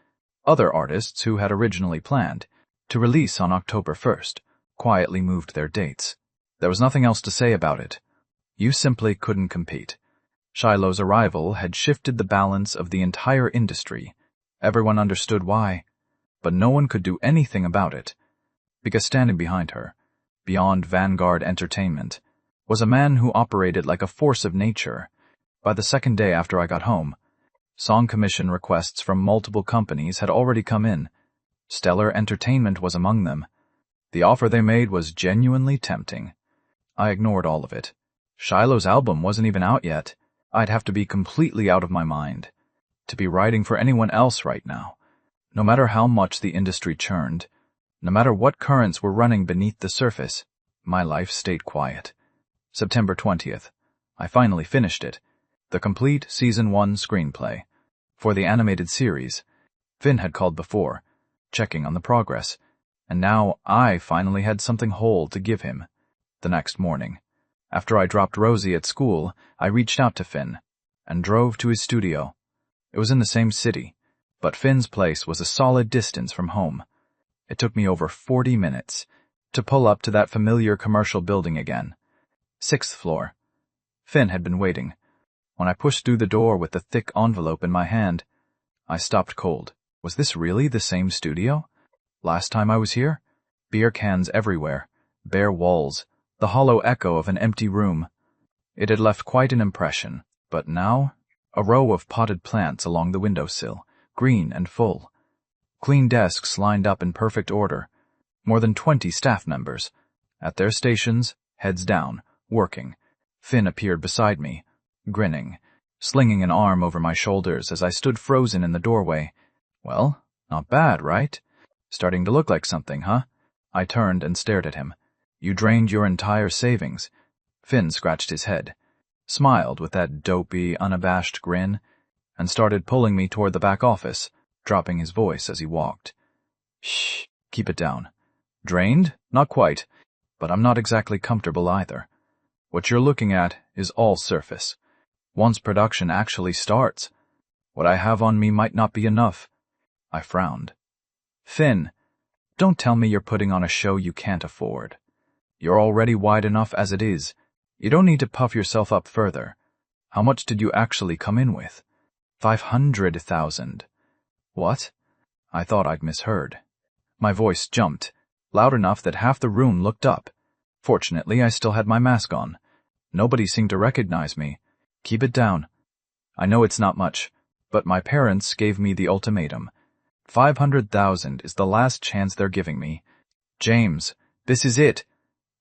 other artists who had originally planned to release on October 1st quietly moved their dates. There was nothing else to say about it. You simply couldn't compete. Shiloh's arrival had shifted the balance of the entire industry. Everyone understood why, but no one could do anything about it, because standing behind her, beyond Vanguard Entertainment, was a man who operated like a force of nature. By the second day after I got home, song commission requests from multiple companies had already come in. Stellar Entertainment was among them. The offer they made was genuinely tempting. I ignored all of it. Shiloh's album wasn't even out yet. I'd have to be completely out of my mind to be writing for anyone else right now. No matter how much the industry churned, no matter what currents were running beneath the surface, my life stayed quiet. September 20th. I finally finished it. The complete Season 1 screenplay. For the animated series, Finn had called before, checking on the progress, and now I finally had something whole to give him. The next morning, after I dropped Rosie at school, I reached out to Finn and drove to his studio. It was in the same city, but Finn's place was a solid distance from home. It took me over 40 minutes to pull up to that familiar commercial building again. 6th floor. Finn had been waiting. When I pushed through the door with the thick envelope in my hand, I stopped cold. Was this really the same studio? Last time I was here? Beer cans everywhere, bare walls, the hollow echo of an empty room. It had left quite an impression, but now, a row of potted plants along the windowsill, green and full. Clean desks lined up in perfect order. More than 20 staff members. At their stations, heads down, working. Finn appeared beside me, grinning, slinging an arm over my shoulders as I stood frozen in the doorway. Well, not bad, right? Starting to look like something, huh? I turned and stared at him. You drained your entire savings. Finn scratched his head, smiled with that dopey, unabashed grin, and started pulling me toward the back office, dropping his voice as he walked. Shh, keep it down. Drained? Not quite, but I'm not exactly comfortable either. What you're looking at is all surface. Once production actually starts, what I have on me might not be enough. I frowned. Finn, don't tell me you're putting on a show you can't afford. You're already wide enough as it is. You don't need to puff yourself up further. How much did you actually come in with? 500,000. What? I thought I'd misheard. My voice jumped, loud enough that half the room looked up. Fortunately, I still had my mask on. Nobody seemed to recognize me. Keep it down. I know it's not much, but my parents gave me the ultimatum. 500,000 is the last chance they're giving me. James, this is it.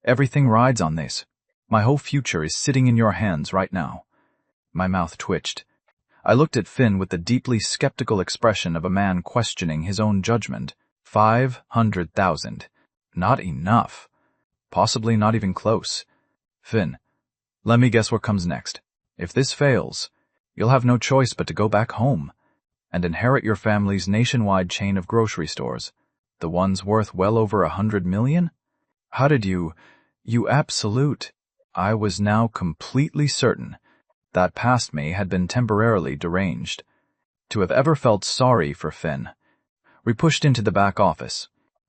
Everything rides on this. My whole future is sitting in your hands right now. My mouth twitched. I looked at Finn with the deeply skeptical expression of a man questioning his own judgment. 500,000. Not enough. Possibly not even close. Finn, let me guess what comes next. If this fails, you'll have no choice but to go back home and inherit your family's nationwide chain of grocery stores, the ones worth well over 100 million? How did you absolute. I was now completely certain that past me had been temporarily deranged. To have ever felt sorry for Finn. We pushed into the back office.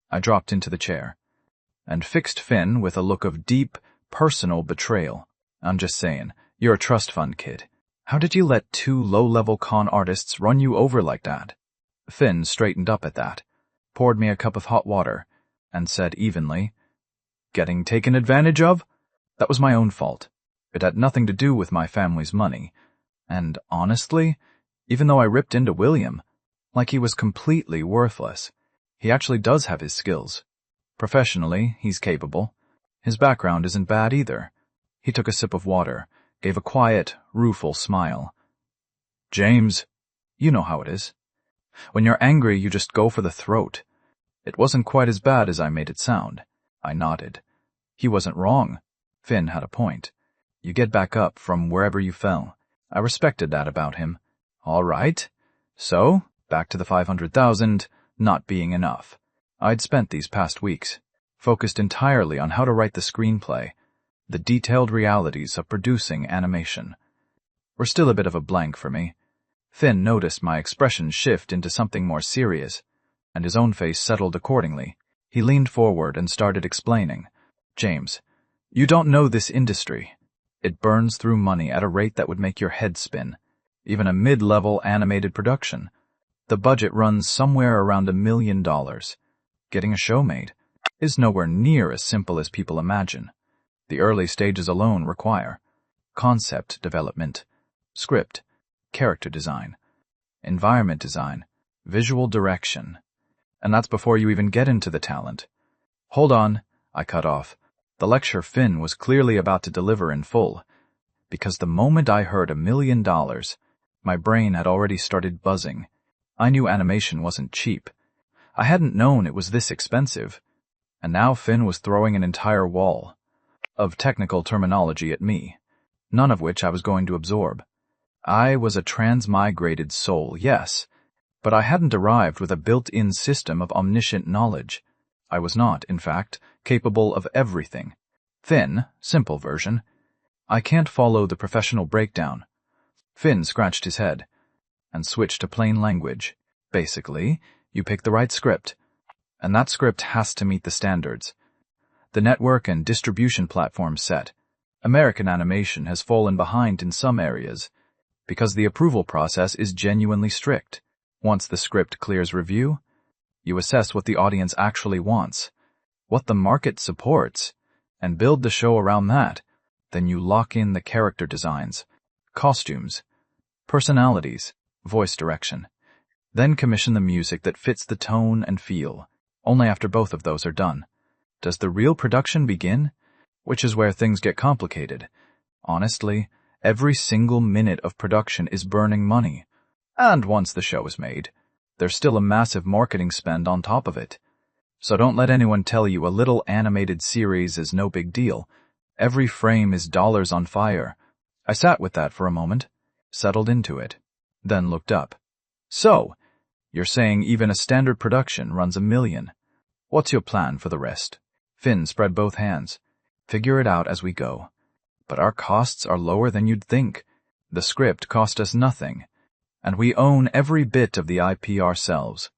I dropped into the chair and fixed Finn with a look of deep, personal betrayal. I'm just saying, you're a trust fund kid. How did you let two low-level con artists run you over like that? Finn straightened up at that, poured me a cup of hot water, and said evenly, "Getting taken advantage of? That was my own fault. It had nothing to do with my family's money. And honestly, even though I ripped into William, like he was completely worthless, he actually does have his skills. Professionally, he's capable. His background isn't bad either." He took a sip of water, gave a quiet, rueful smile. "James, you know how it is. When you're angry, you just go for the throat. It wasn't quite as bad as I made it sound." I nodded. He wasn't wrong. Finn had a point. You get back up from wherever you fell. I respected that about him. All right. So, back to the 500,000 not being enough. I'd spent these past weeks focused entirely on how to write the screenplay, the detailed realities of producing animation. Were still a bit of a blank for me. Finn noticed my expression shift into something more serious, and his own face settled accordingly. He leaned forward and started explaining. "James, you don't know this industry. It burns through money at a rate that would make your head spin. Even a mid-level animated production. The budget runs somewhere around $1 million. Getting a show made is nowhere near as simple as people imagine. The early stages alone require concept development, script, character design, environment design, visual direction. And that's before you even get into the talent." "Hold on," I cut off. The lecture Finn was clearly about to deliver in full, because the moment I heard $1 million, my brain had already started buzzing. I knew animation wasn't cheap. I hadn't known it was this expensive, and now Finn was throwing an entire wall of technical terminology at me, none of which I was going to absorb. I was a transmigrated soul, yes, but I hadn't arrived with a built-in system of omniscient knowledge. I was not, in fact, capable of everything. Finn, simple version. I can't follow the professional breakdown. Finn scratched his head and switched to plain language. Basically, you pick the right script, and that script has to meet the standards. The network and distribution platform set. American animation has fallen behind in some areas because the approval process is genuinely strict. Once the script clears review, you assess what the audience actually wants, what the market supports, and build the show around that. Then you lock in the character designs, costumes, personalities, voice direction. Then commission the music that fits the tone and feel. Only after both of those are done does the real production begin, which is where things get complicated. Honestly, every single minute of production is burning money. And once the show is made, there's still a massive marketing spend on top of it. So don't let anyone tell you a little animated series is no big deal. Every frame is dollars on fire. I sat with that for a moment, settled into it, then looked up. "So, you're saying even a standard production runs $1 million. What's your plan for the rest?" Finn spread both hands. "Figure it out as we go. But our costs are lower than you'd think. The script cost us nothing, and we own every bit of the IP ourselves.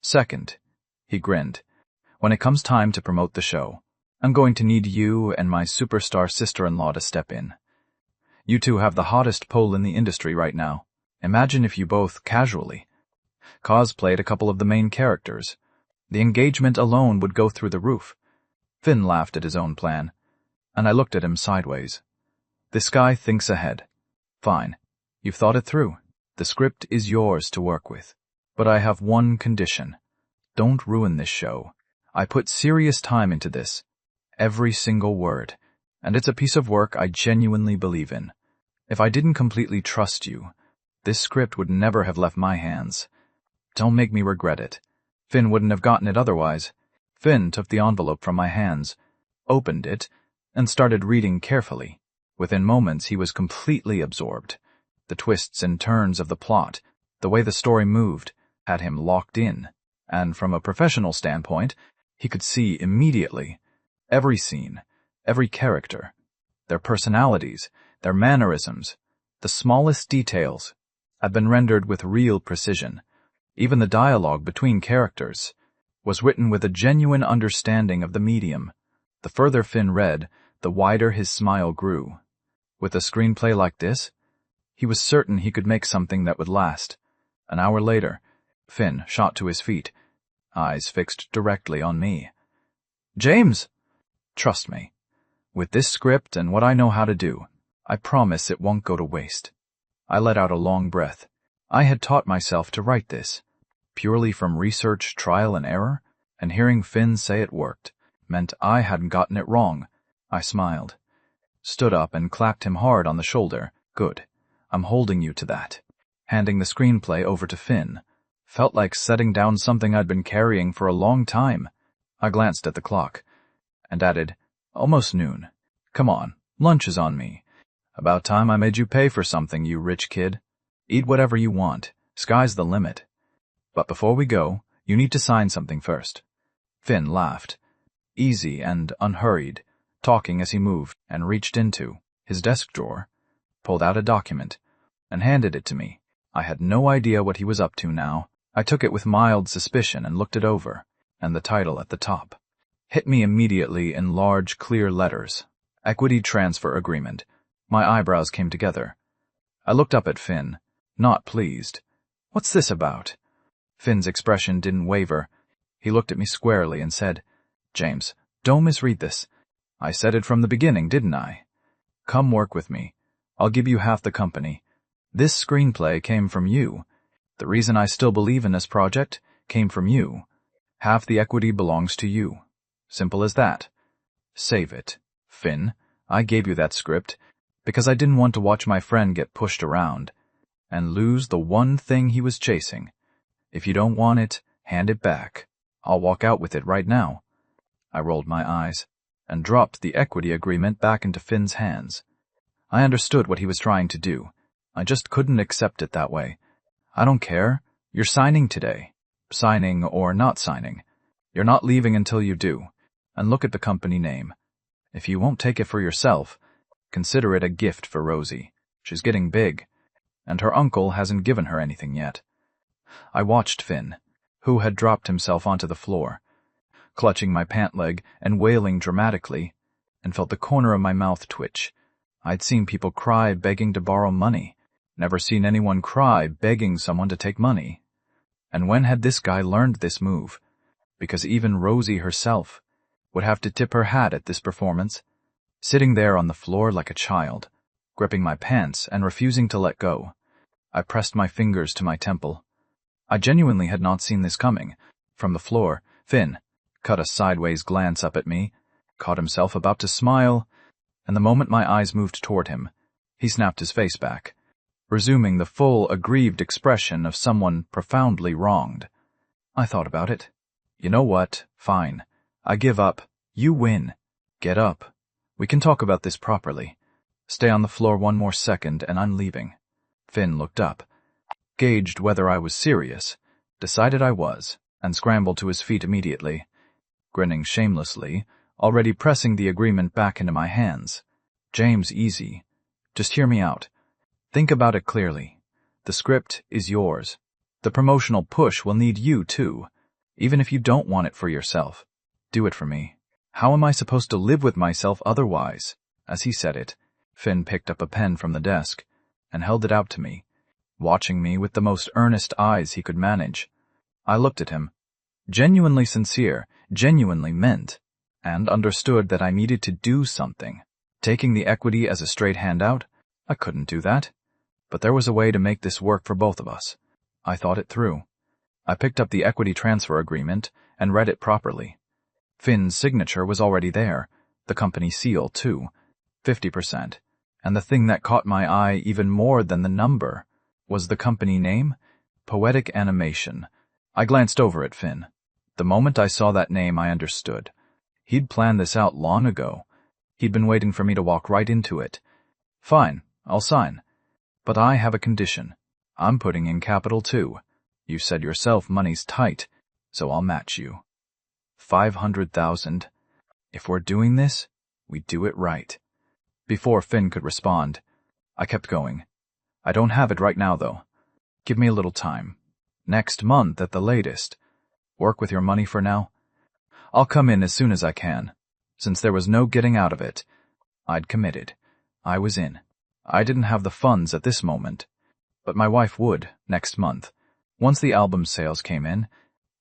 Second," he grinned, "when it comes time to promote the show, I'm going to need you and my superstar sister-in-law to step in. You two have the hottest pull in the industry right now. Imagine if you both casually cosplayed a couple of the main characters. The engagement alone would go through the roof." Finn laughed at his own plan, and I looked at him sideways. This guy thinks ahead. Fine, you've thought it through. The script is yours to work with. But I have one condition. Don't ruin this show. I put serious time into this. Every single word. and it's a piece of work I genuinely believe in. If I didn't completely trust you, this script would never have left my hands. Don't make me regret it. Finn wouldn't have gotten it otherwise. Finn took the envelope from my hands, opened it, and started reading carefully. Within moments, he was completely absorbed. The twists and turns of the plot, the way the story moved, had him locked in, and from a professional standpoint, he could see immediately every scene, every character, their personalities, their mannerisms, the smallest details had been rendered with real precision. Even the dialogue between characters was written with a genuine understanding of the medium. The further Finn read, the wider his smile grew. With a screenplay like this, he was certain he could make something that would last. An hour later, Finn shot to his feet, eyes fixed directly on me. "James! Trust me. With this script and what I know how to do, I promise it won't go to waste." I let out a long breath. I had taught myself to write this, purely from research, trial, and error, and hearing Finn say it worked meant I hadn't gotten it wrong. I smiled, stood up and clapped him hard on the shoulder. "Good. I'm holding you to that." Handing the screenplay over to Finn felt like setting down something I'd been carrying for a long time. I glanced at the clock and added, "Almost noon. Come on, lunch is on me. About time I made you pay for something, you rich kid. Eat whatever you want. Sky's the limit. But before we go, you need to sign something first." Finn laughed, easy and unhurried, talking as he moved, and reached into his desk drawer, pulled out a document, and handed it to me. I had no idea what he was up to now. I took it with mild suspicion and looked it over, and the title at the top hit me immediately in large, clear letters. Equity Transfer Agreement. My eyebrows came together. I looked up at Finn, not pleased. "What's this about?" Finn's expression didn't waver. He looked at me squarely and said, "James, don't misread this. I said it from the beginning, didn't I? Come work with me. I'll give you half the company. This screenplay came from you. The reason I still believe in this project came from you. Half the equity belongs to you. Simple as that. Save it. Finn, I gave you that script because I didn't want to watch my friend get pushed around and lose the one thing he was chasing. If you don't want it, hand it back. I'll walk out with it right now." I rolled my eyes and dropped the equity agreement back into Finn's hands. I understood what he was trying to do. I just couldn't accept it that way. "I don't care. You're signing today. Signing or not signing. You're not leaving until you do. And look at the company name. If you won't take it for yourself, consider it a gift for Rosie. She's getting big, and her uncle hasn't given her anything yet." I watched Finn, who had dropped himself onto the floor, clutching my pant leg and wailing dramatically, and felt the corner of my mouth twitch. I'd seen people cry begging to borrow money, never seen anyone cry begging someone to take money. And when had this guy learned this move? Because even Rosie herself would have to tip her hat at this performance, sitting there on the floor like a child, gripping my pants and refusing to let go. I pressed my fingers to my temple. I genuinely had not seen this coming. From the floor, Finn cut a sideways glance up at me, caught himself about to smile, and the moment my eyes moved toward him, he snapped his face back, resuming the full, aggrieved expression of someone profoundly wronged. I thought about it. "You know what? Fine. I give up. You win. Get up. We can talk about this properly. Stay on the floor one more second and I'm leaving." Finn looked up, gauged whether I was serious, decided I was, and scrambled to his feet immediately, grinning shamelessly, already pressing the agreement back into my hands. "James, easy. Just hear me out. Think about it clearly. The script is yours. The promotional push will need you, too, even if you don't want it for yourself. Do it for me. How am I supposed to live with myself otherwise?" As he said it, Finn picked up a pen from the desk and held it out to me, watching me with the most earnest eyes he could manage. I looked at him, genuinely sincere, genuinely meant, and understood that I needed to do something. Taking the equity as a straight handout, I couldn't do that. But there was a way to make this work for both of us. I thought it through. I picked up the equity transfer agreement and read it properly. Finn's signature was already there, the company seal, too. 50%. And the thing that caught my eye even more than the number was the company name, Poetic Animation. I glanced over at Finn. The moment I saw that name, I understood. He'd planned this out long ago. He'd been waiting for me to walk right into it. Fine, I'll sign. But I have a condition. I'm putting in capital too. You said yourself money's tight, so I'll match you. 500,000. If we're doing this, we do it right. Before Finn could respond, I kept going. I don't have it right now, though. Give me a little time. Next month at the latest. Work with your money for now. I'll come in as soon as I can. Since there was no getting out of it, I'd committed. I was in. I didn't have the funds at this moment, but my wife would next month. Once the album sales came in,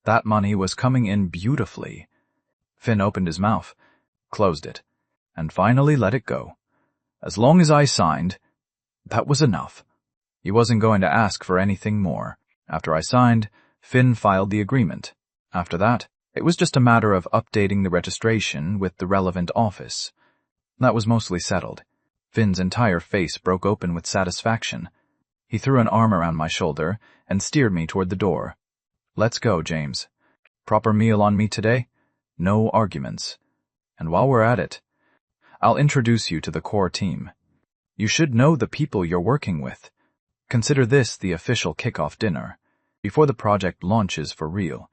that money was coming in beautifully. Finn opened his mouth, closed it, and finally let it go. As long as I signed, that was enough. He wasn't going to ask for anything more. After I signed, Finn filed the agreement. After that, it was just a matter of updating the registration with the relevant office. That was mostly settled. Finn's entire face broke open with satisfaction. He threw an arm around my shoulder and steered me toward the door. Let's go, James. Proper meal on me today? No arguments. And while we're at it, I'll introduce you to the core team. You should know the people you're working with. Consider this the official kickoff dinner, before the project launches for real.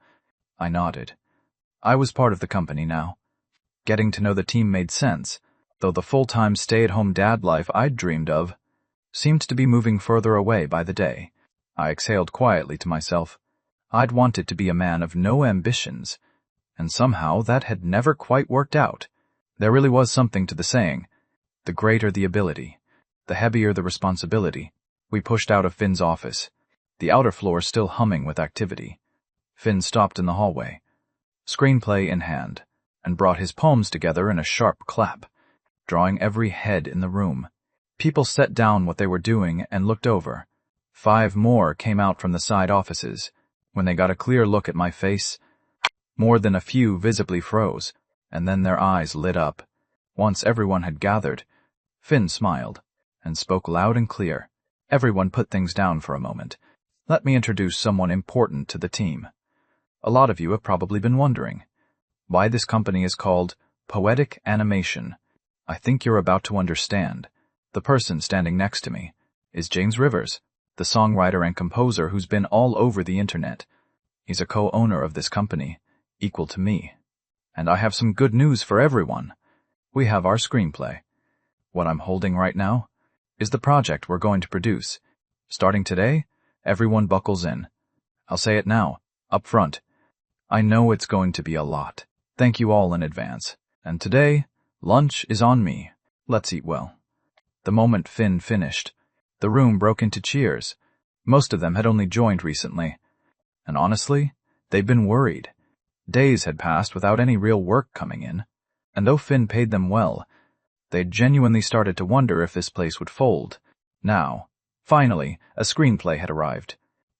I nodded. I was part of the company now. Getting to know the team made sense, though the full-time stay-at-home dad life I'd dreamed of seemed to be moving further away by the day. I exhaled quietly to myself. I'd wanted to be a man of no ambitions, and somehow that had never quite worked out. There really was something to the saying, the greater the ability, the heavier the responsibility. We pushed out of Finn's office, the outer floor still humming with activity. Finn stopped in the hallway, screenplay in hand, and brought his palms together in a sharp clap, drawing every head in the room. People set down what they were doing and looked over. 5 more came out from the side offices. When they got a clear look at my face, more than a few visibly froze, and then their eyes lit up. Once everyone had gathered, Finn smiled and spoke loud and clear. Everyone put things down for a moment. Let me introduce someone important to the team. A lot of you have probably been wondering why this company is called Poetic Animation. I think you're about to understand. The person standing next to me is James Rivers, the songwriter and composer who's been all over the internet. He's a co-owner of this company, equal to me. And I have some good news for everyone. We have our screenplay. What I'm holding right now is the project we're going to produce. Starting today, everyone buckles in. I'll say it now, up front. I know it's going to be a lot. Thank you all in advance. And today, lunch is on me. Let's eat well. The moment Finn finished, the room broke into cheers. Most of them had only joined recently. And honestly, they'd been worried. Days had passed without any real work coming in. And though Finn paid them well, they'd genuinely started to wonder if this place would fold. Now, finally, a screenplay had arrived.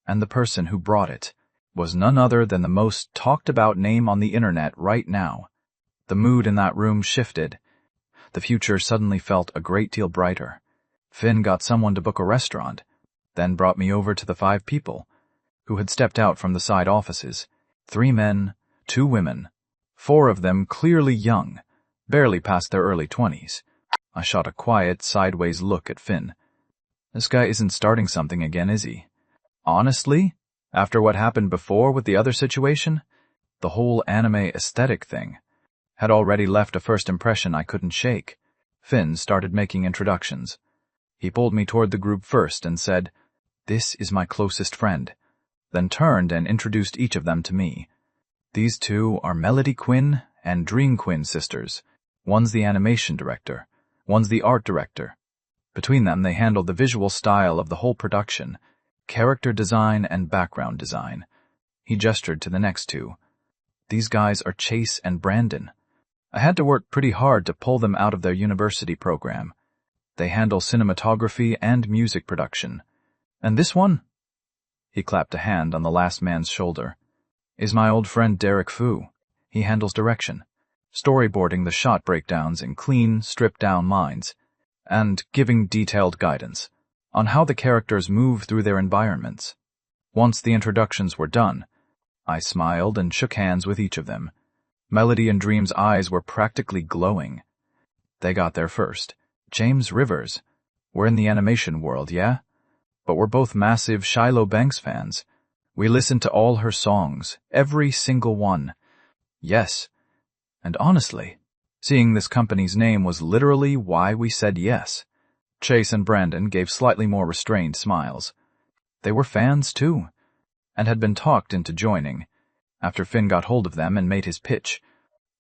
And the person who brought it was none other than the most talked-about name on the internet right now. The mood in that room shifted. The future suddenly felt a great deal brighter. Finn got someone to book a restaurant, then brought me over to the 5 people who had stepped out from the side offices. 3 men, 2 women, 4 of them clearly young, barely past their early 20s. I shot a quiet, sideways look at Finn. This guy isn't starting something again, is he? Honestly, after what happened before with the other situation, the whole anime aesthetic thing had already left a first impression I couldn't shake. Finn started making introductions. He pulled me toward the group first and said, "This is my closest friend," then turned and introduced each of them to me. These 2 are Melody Quinn and Dream Quinn sisters. One's the animation director, one's the art director. Between them, they handled the visual style of the whole production, character design and background design. He gestured to the next 2. These guys are Chase and Brandon. I had to work pretty hard to pull them out of their university program. They handle cinematography and music production. And this one? He clapped a hand on the last man's shoulder. Is my old friend Derek Fu. He handles direction, storyboarding the shot breakdowns in clean, stripped-down lines. and giving detailed guidance on how the characters move through their environments. Once the introductions were done, I smiled and shook hands with each of them. Melody and Dream's eyes were practically glowing. They got there first. James Rivers. We're in the animation world, yeah? But we're both massive Shiloh Banks fans. We listened to all her songs, every single one. Yes. And honestly, seeing this company's name was literally why we said yes. Chase and Brandon gave slightly more restrained smiles. They were fans, too, and had been talked into joining, after Finn got hold of them and made his pitch.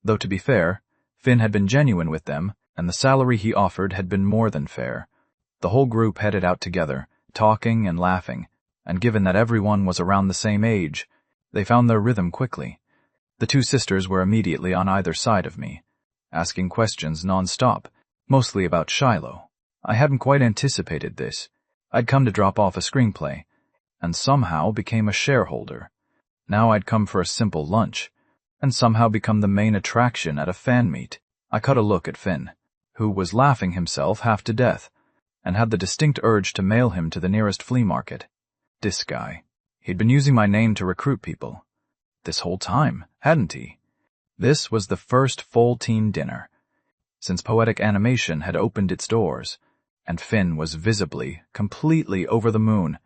Though to be fair, Finn had been genuine with them, and the salary he offered had been more than fair. The whole group headed out together, talking and laughing, and given that everyone was around the same age, they found their rhythm quickly. The two sisters were immediately on either side of me, asking questions non-stop, mostly about Shiloh. I hadn't quite anticipated this. I'd come to drop off a screenplay, and somehow became a shareholder. Now I'd come for a simple lunch, and somehow become the main attraction at a fan meet. I caught a look at Finn, who was laughing himself half to death, and had the distinct urge to mail him to the nearest flea market. This guy. He'd been using my name to recruit people. This whole time, hadn't he? This was the first full team dinner, since Poetic Animation had opened its doors, and Finn was visibly, completely over the moon.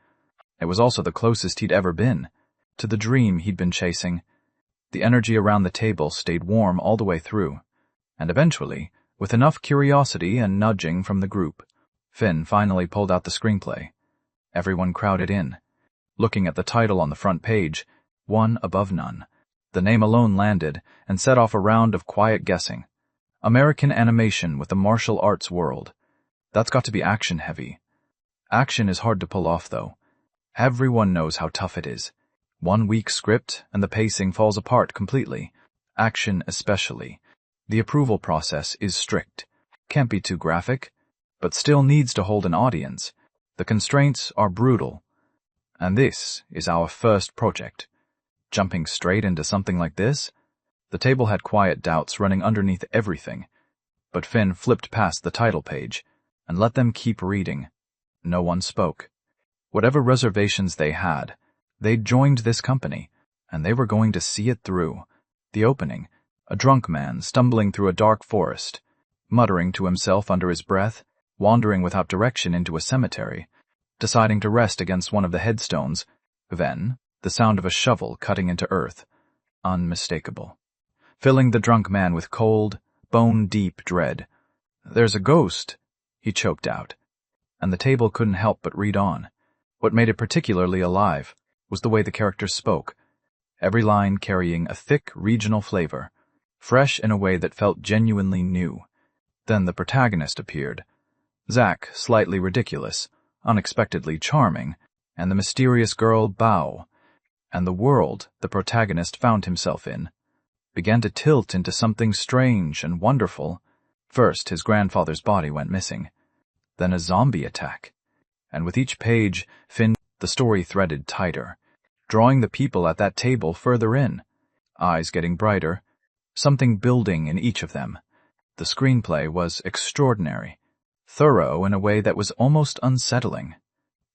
It was also the closest he'd ever been to the dream he'd been chasing. The energy around the table stayed warm all the way through, and eventually, with enough curiosity and nudging from the group, Finn finally pulled out the screenplay. Everyone crowded in, looking at the title on the front page, One Above None. The name alone landed and set off a round of quiet guessing. American animation with the martial arts world. That's got to be action-heavy. Action is hard to pull off, though. Everyone knows how tough it is. One weak script and the pacing falls apart completely. Action especially. The approval process is strict. Can't be too graphic, but still needs to hold an audience. The constraints are brutal. And this is our first project. Jumping straight into something like this? The table had quiet doubts running underneath everything, but Finn flipped past the title page and let them keep reading. No one spoke. Whatever reservations they had, they'd joined this company, and they were going to see it through. The opening, a drunk man stumbling through a dark forest, muttering to himself under his breath, wandering without direction into a cemetery, deciding to rest against one of the headstones, then the sound of a shovel cutting into earth. Unmistakable. Filling the drunk man with cold, bone-deep dread. "There's a ghost," he choked out, and the table couldn't help but read on. What made it particularly alive was the way the characters spoke, every line carrying a thick regional flavor, fresh in a way that felt genuinely new. Then the protagonist appeared. Zach, slightly ridiculous, unexpectedly charming, and the mysterious girl Bao, and the world the protagonist found himself in began to tilt into something strange and wonderful. First, his grandfather's body went missing, then a zombie attack, and with each page, the story threaded tighter, drawing the people at that table further in, eyes getting brighter, something building in each of them. The screenplay was extraordinary, thorough in a way that was almost unsettling.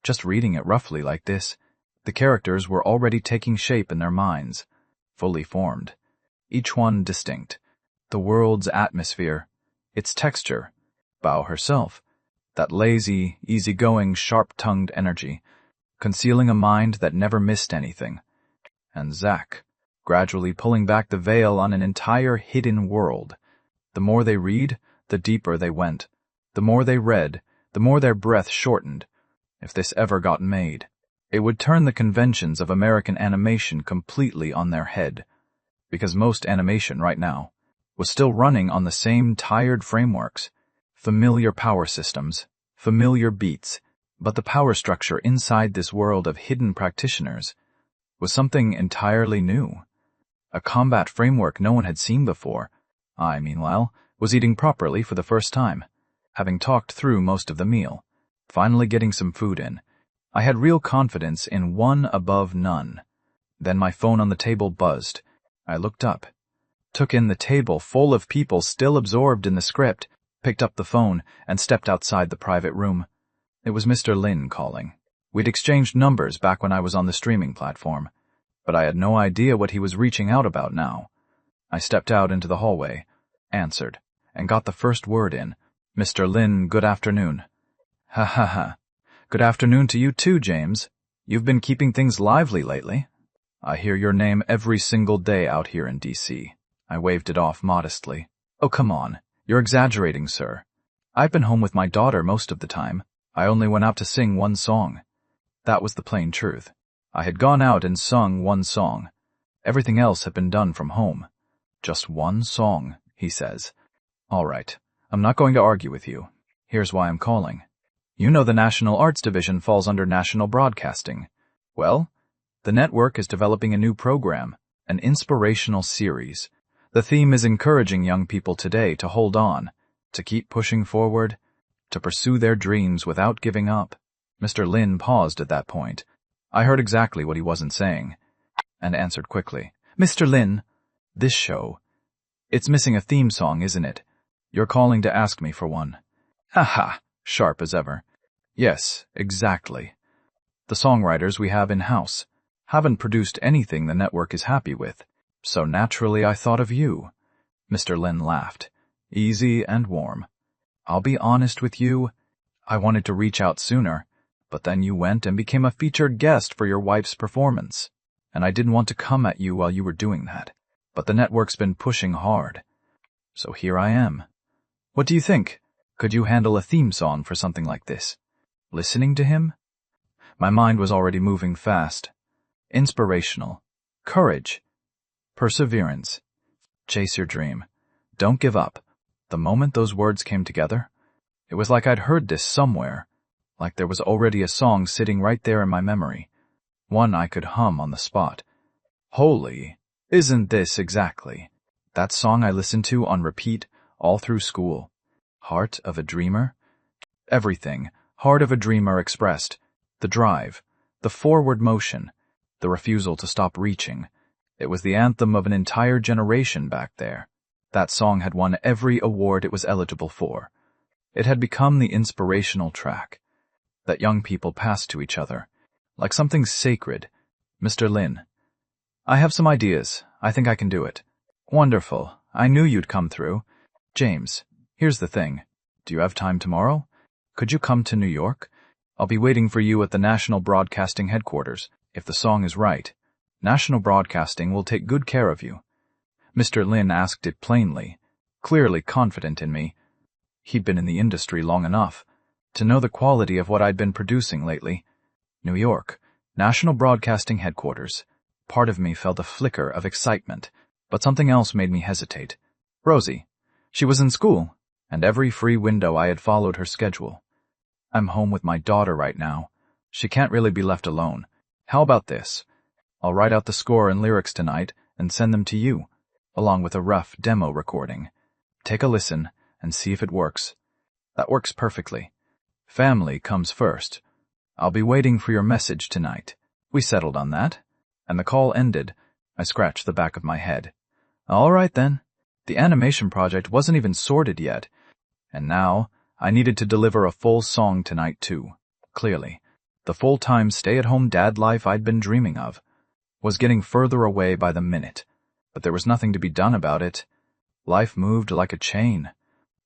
Just reading it roughly like this, the characters were already taking shape in their minds, fully formed, each one distinct. The world's atmosphere, its texture, Bao herself, that lazy, easygoing, sharp-tongued energy, concealing a mind that never missed anything, and Zach, gradually pulling back the veil on an entire hidden world. The more they read, the deeper they went. The more they read, the more their breath shortened. If this ever got made, it would turn the conventions of American animation completely on their head, because most animation right now was still running on the same tired frameworks, familiar power systems, familiar beats, but the power structure inside this world of hidden practitioners was something entirely new. A combat framework no one had seen before. I, meanwhile, was eating properly for the first time, having talked through most of the meal, finally getting some food in. I had real confidence in One Above None. Then my phone on the table buzzed. I looked up, took in the table full of people still absorbed in the script. picked up the phone, and stepped outside the private room. It was Mr. Lin calling. We'd exchanged numbers back when I was on the streaming platform, but I had no idea what he was reaching out about now. I stepped out into the hallway, answered, and got the first word in. Mr. Lin, good afternoon. Ha ha ha. Good afternoon to you too, James. You've been keeping things lively lately. I hear your name every single day out here in D.C. I waved it off modestly. Oh, come on. You're exaggerating, sir. I've been home with my daughter most of the time. I only went out to sing one song. That was the plain truth. I had gone out and sung one song. Everything else had been done from home. Just one song, he says. All right. I'm not going to argue with you. Here's why I'm calling. You know the National Arts Division falls under National Broadcasting. Well, the network is developing a new program, an inspirational series. The theme is encouraging young people today to hold on, to keep pushing forward, to pursue their dreams without giving up. Mr. Lin paused at that point. I heard exactly what he wasn't saying, and answered quickly. Mr. Lin, this show, it's missing a theme song, isn't it? You're calling to ask me for one. Ha ha, sharp as ever. Yes, exactly. The songwriters we have in-house haven't produced anything the network is happy with, so naturally I thought of you. Mr. Lin laughed, easy and warm. I'll be honest with you, I wanted to reach out sooner, but then you went and became a featured guest for your wife's performance, and I didn't want to come at you while you were doing that, but the network's been pushing hard. So here I am. What do you think? Could you handle a theme song for something like this? Listening to him? My mind was already moving fast. Inspirational. Courage. Perseverance. Chase your dream. Don't give up. The moment those words came together, it was like I'd heard this somewhere, like there was already a song sitting right there in my memory, one I could hum on the spot. Holy, isn't this exactly that song I listened to on repeat all through school? Heart of a Dreamer? Everything, Heart of a Dreamer expressed. The drive, the forward motion, the refusal to stop reaching. It was the anthem of an entire generation back there. That song had won every award it was eligible for. It had become the inspirational track that young people passed to each other, like something sacred. Mr. Lin, I have some ideas. I think I can do it. Wonderful. I knew you'd come through. James, here's the thing. Do you have time tomorrow? Could you come to New York? I'll be waiting for you at the National Broadcasting headquarters. If the song is right, National Broadcasting will take good care of you. Mr. Lin asked it plainly, clearly confident in me. He'd been in the industry long enough to know the quality of what I'd been producing lately. New York, National Broadcasting headquarters. Part of me felt a flicker of excitement, but something else made me hesitate. Rosie. She was in school, and every free window I had followed her schedule. I'm home with my daughter right now. She can't really be left alone. How about this? I'll write out the score and lyrics tonight and send them to you, along with a rough demo recording. Take a listen and see if it works. That works perfectly. Family comes first. I'll be waiting for your message tonight. We settled on that, and the call ended. I scratched the back of my head. All right then. The animation project wasn't even sorted yet, and now I needed to deliver a full song tonight too. Clearly, the full-time stay-at-home dad life I'd been dreaming of was getting further away by the minute, but there was nothing to be done about it. Life moved like a chain,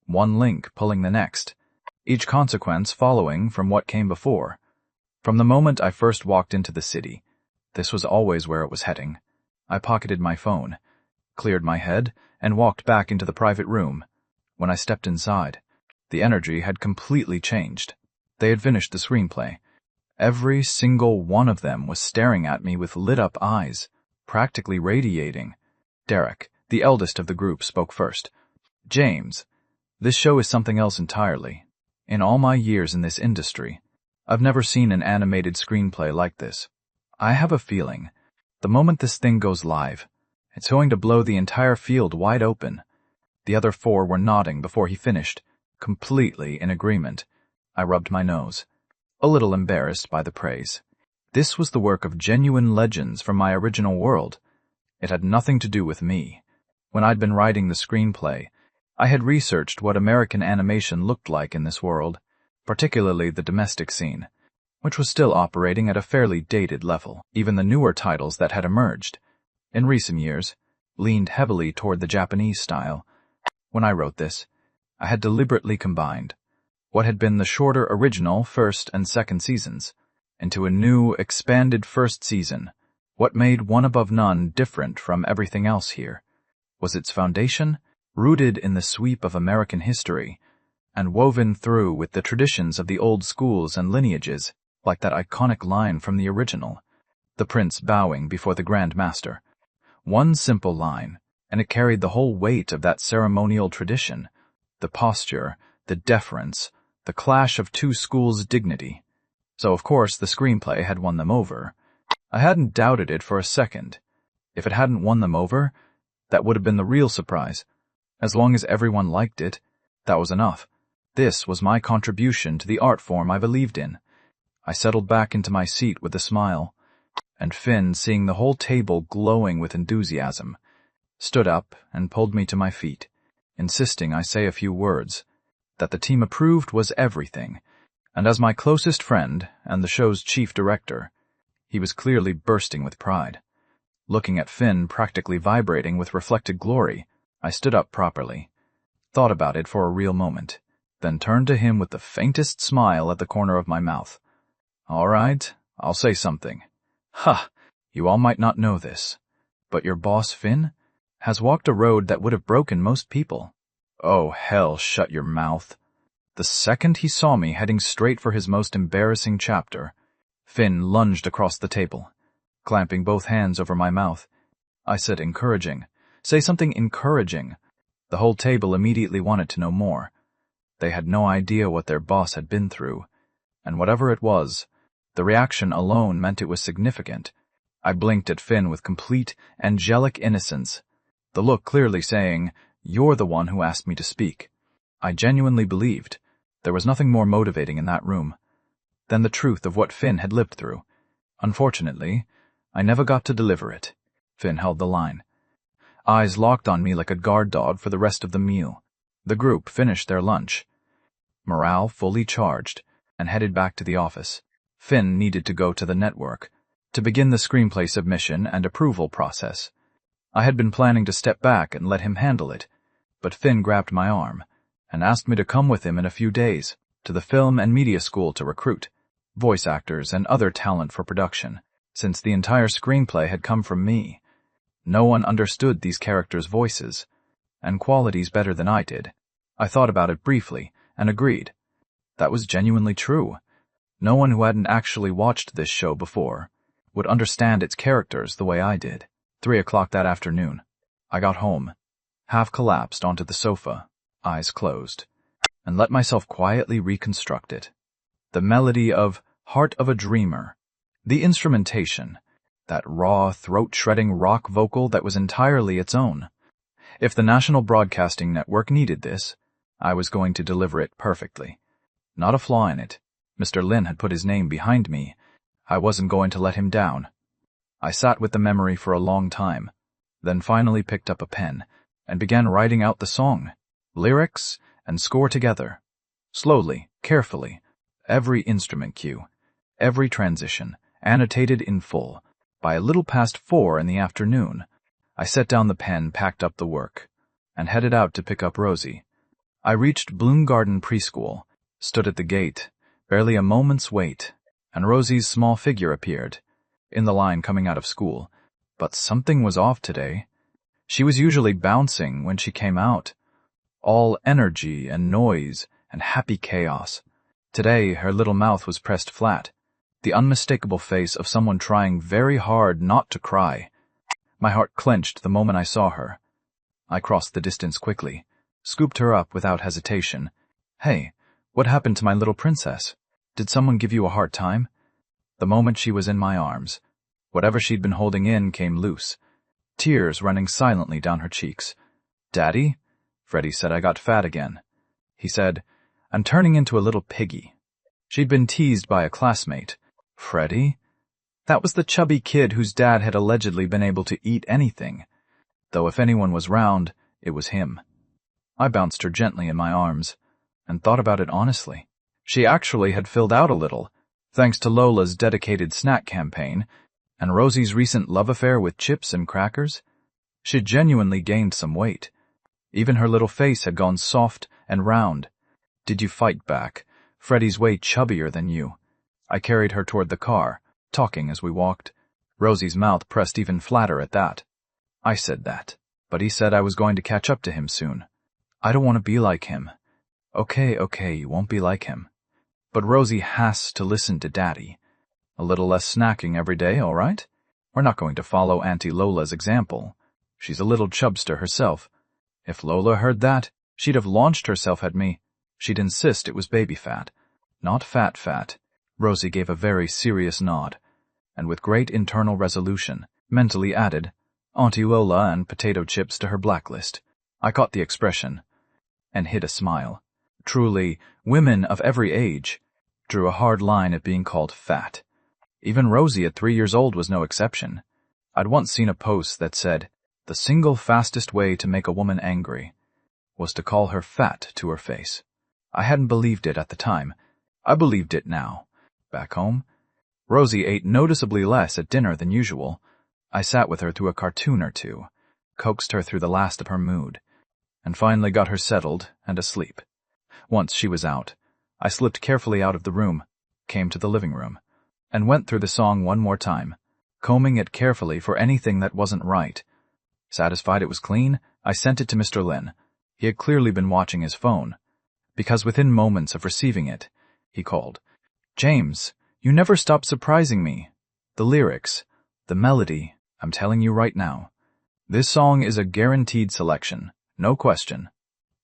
one link pulling the next, each consequence following from what came before. From the moment I first walked into the city, this was always where it was heading. I pocketed my phone, cleared my head, and walked back into the private room. When I stepped inside, the energy had completely changed. They had finished the screenplay. Every single one of them was staring at me with lit-up eyes, practically radiating. Derek, the eldest of the group, spoke first. James, this show is something else entirely. In all my years in this industry, I've never seen an animated screenplay like this. I have a feeling, the moment this thing goes live, it's going to blow the entire field wide open. The other four were nodding before he finished, completely in agreement. I rubbed my nose, a little embarrassed by the praise. This was the work of genuine legends from my original world. It had nothing to do with me. When I'd been writing the screenplay, I had researched what American animation looked like in this world, particularly the domestic scene, which was still operating at a fairly dated level. Even the newer titles that had emerged, in recent years, leaned heavily toward the Japanese style. When I wrote this, I had deliberately combined what had been the shorter original first and second seasons into a new, expanded first season. What made One Above None different from everything else here was its foundation, rooted in the sweep of American history, and woven through with the traditions of the old schools and lineages, like that iconic line from the original, the prince bowing before the Grand Master. One simple line, and it carried the whole weight of that ceremonial tradition, the posture, the deference, the clash of two schools' dignity. So, of course, the screenplay had won them over. I hadn't doubted it for a second. If it hadn't won them over, that would have been the real surprise. As long as everyone liked it, that was enough. This was my contribution to the art form I believed in. I settled back into my seat with a smile, and Finn, seeing the whole table glowing with enthusiasm, stood up and pulled me to my feet, insisting I say a few words. That the team approved was everything, and as my closest friend and the show's chief director, he was clearly bursting with pride. Looking at Finn practically vibrating with reflected glory, I stood up properly, thought about it for a real moment, then turned to him with the faintest smile at the corner of my mouth. All right, I'll say something. Ha! You all might not know this, but your boss, Finn, has walked a road that would have broken most people. Oh, hell, shut your mouth. The second he saw me heading straight for his most embarrassing chapter, Finn lunged across the table, clamping both hands over my mouth. I said encouraging. Say something encouraging. The whole table immediately wanted to know more. They had no idea what their boss had been through, and whatever it was, the reaction alone meant it was significant. I blinked at Finn with complete, angelic innocence, the look clearly saying, "You're the one who asked me to speak." I genuinely believed there was nothing more motivating in that room than the truth of what Finn had lived through. Unfortunately, I never got to deliver it. Finn held the line. Eyes locked on me like a guard dog for the rest of the meal. The group finished their lunch, morale fully charged, and headed back to the office. Finn needed to go to the network to begin the screenplay submission and approval process. I had been planning to step back and let him handle it, but Finn grabbed my arm and asked me to come with him in a few days to the film and media school to recruit voice actors and other talent for production, since the entire screenplay had come from me. No one understood these characters' voices and qualities better than I did. I thought about it briefly and agreed. That was genuinely true. No one who hadn't actually watched this show before would understand its characters the way I did. 3:00 that afternoon, I got home, half collapsed onto the sofa, eyes closed, and let myself quietly reconstruct it. The melody of Heart of a Dreamer, the instrumentation, that raw, throat-shredding rock vocal that was entirely its own. If the National Broadcasting Network needed this, I was going to deliver it perfectly. Not a flaw in it. Mr. Lin had put his name behind me. I wasn't going to let him down. I sat with the memory for a long time, then finally picked up a pen and began writing out the song, lyrics and score together. Slowly, carefully, every instrument cue, every transition, annotated in full. By a little past 4 in the afternoon, I set down the pen, packed up the work, and headed out to pick up Rosie. I reached Bloom Garden Preschool, stood at the gate, barely a moment's wait, and Rosie's small figure appeared, in the line coming out of school. But something was off today. She was usually bouncing when she came out, all energy and noise and happy chaos. Today, her little mouth was pressed flat, the unmistakable face of someone trying very hard not to cry. My heart clenched the moment I saw her. I crossed the distance quickly, scooped her up without hesitation. "Hey, what happened to my little princess? Did someone give you a hard time?" The moment she was in my arms, whatever she'd been holding in came loose, tears running silently down her cheeks. "Daddy?" Freddie said I got fat again. He said, "I'm turning into a little piggy." She'd been teased by a classmate. Freddie? That was the chubby kid whose dad had allegedly been able to eat anything, though if anyone was round, it was him. I bounced her gently in my arms, and thought about it honestly. She actually had filled out a little, thanks to Lola's dedicated snack campaign, and Rosie's recent love affair with chips and crackers. She'd genuinely gained some weight. Even her little face had gone soft and round. Did you fight back? Freddie's way chubbier than you. I carried her toward the car, talking as we walked. Rosie's mouth pressed even flatter at that. I said that, but he said I was going to catch up to him soon. I don't want to be like him. Okay, you won't be like him. But Rosie has to listen to Daddy. A little less snacking every day, all right? We're not going to follow Auntie Lola's example. She's a little chubster herself. If Lola heard that, she'd have launched herself at me. She'd insist it was baby fat, not fat. Rosie gave a very serious nod, and with great internal resolution, mentally added Auntie Lola and potato chips to her blacklist. I caught the expression, and hid a smile. Truly, women of every age drew a hard line at being called fat. Even Rosie at 3 years old was no exception. I'd once seen a post that said, the single fastest way to make a woman angry was to call her fat to her face. I hadn't believed it at the time. I believed it now. Back home, Rosie ate noticeably less at dinner than usual. I sat with her through a cartoon or two, coaxed her through the last of her mood, and finally got her settled and asleep. Once she was out, I slipped carefully out of the room, came to the living room, and went through the song one more time, combing it carefully for anything that wasn't right. Satisfied it was clean, I sent it to Mr. Lin. He had clearly been watching his phone, because within moments of receiving it, he called. James, you never stop surprising me. The lyrics, the melody, I'm telling you right now. This song is a guaranteed selection, no question.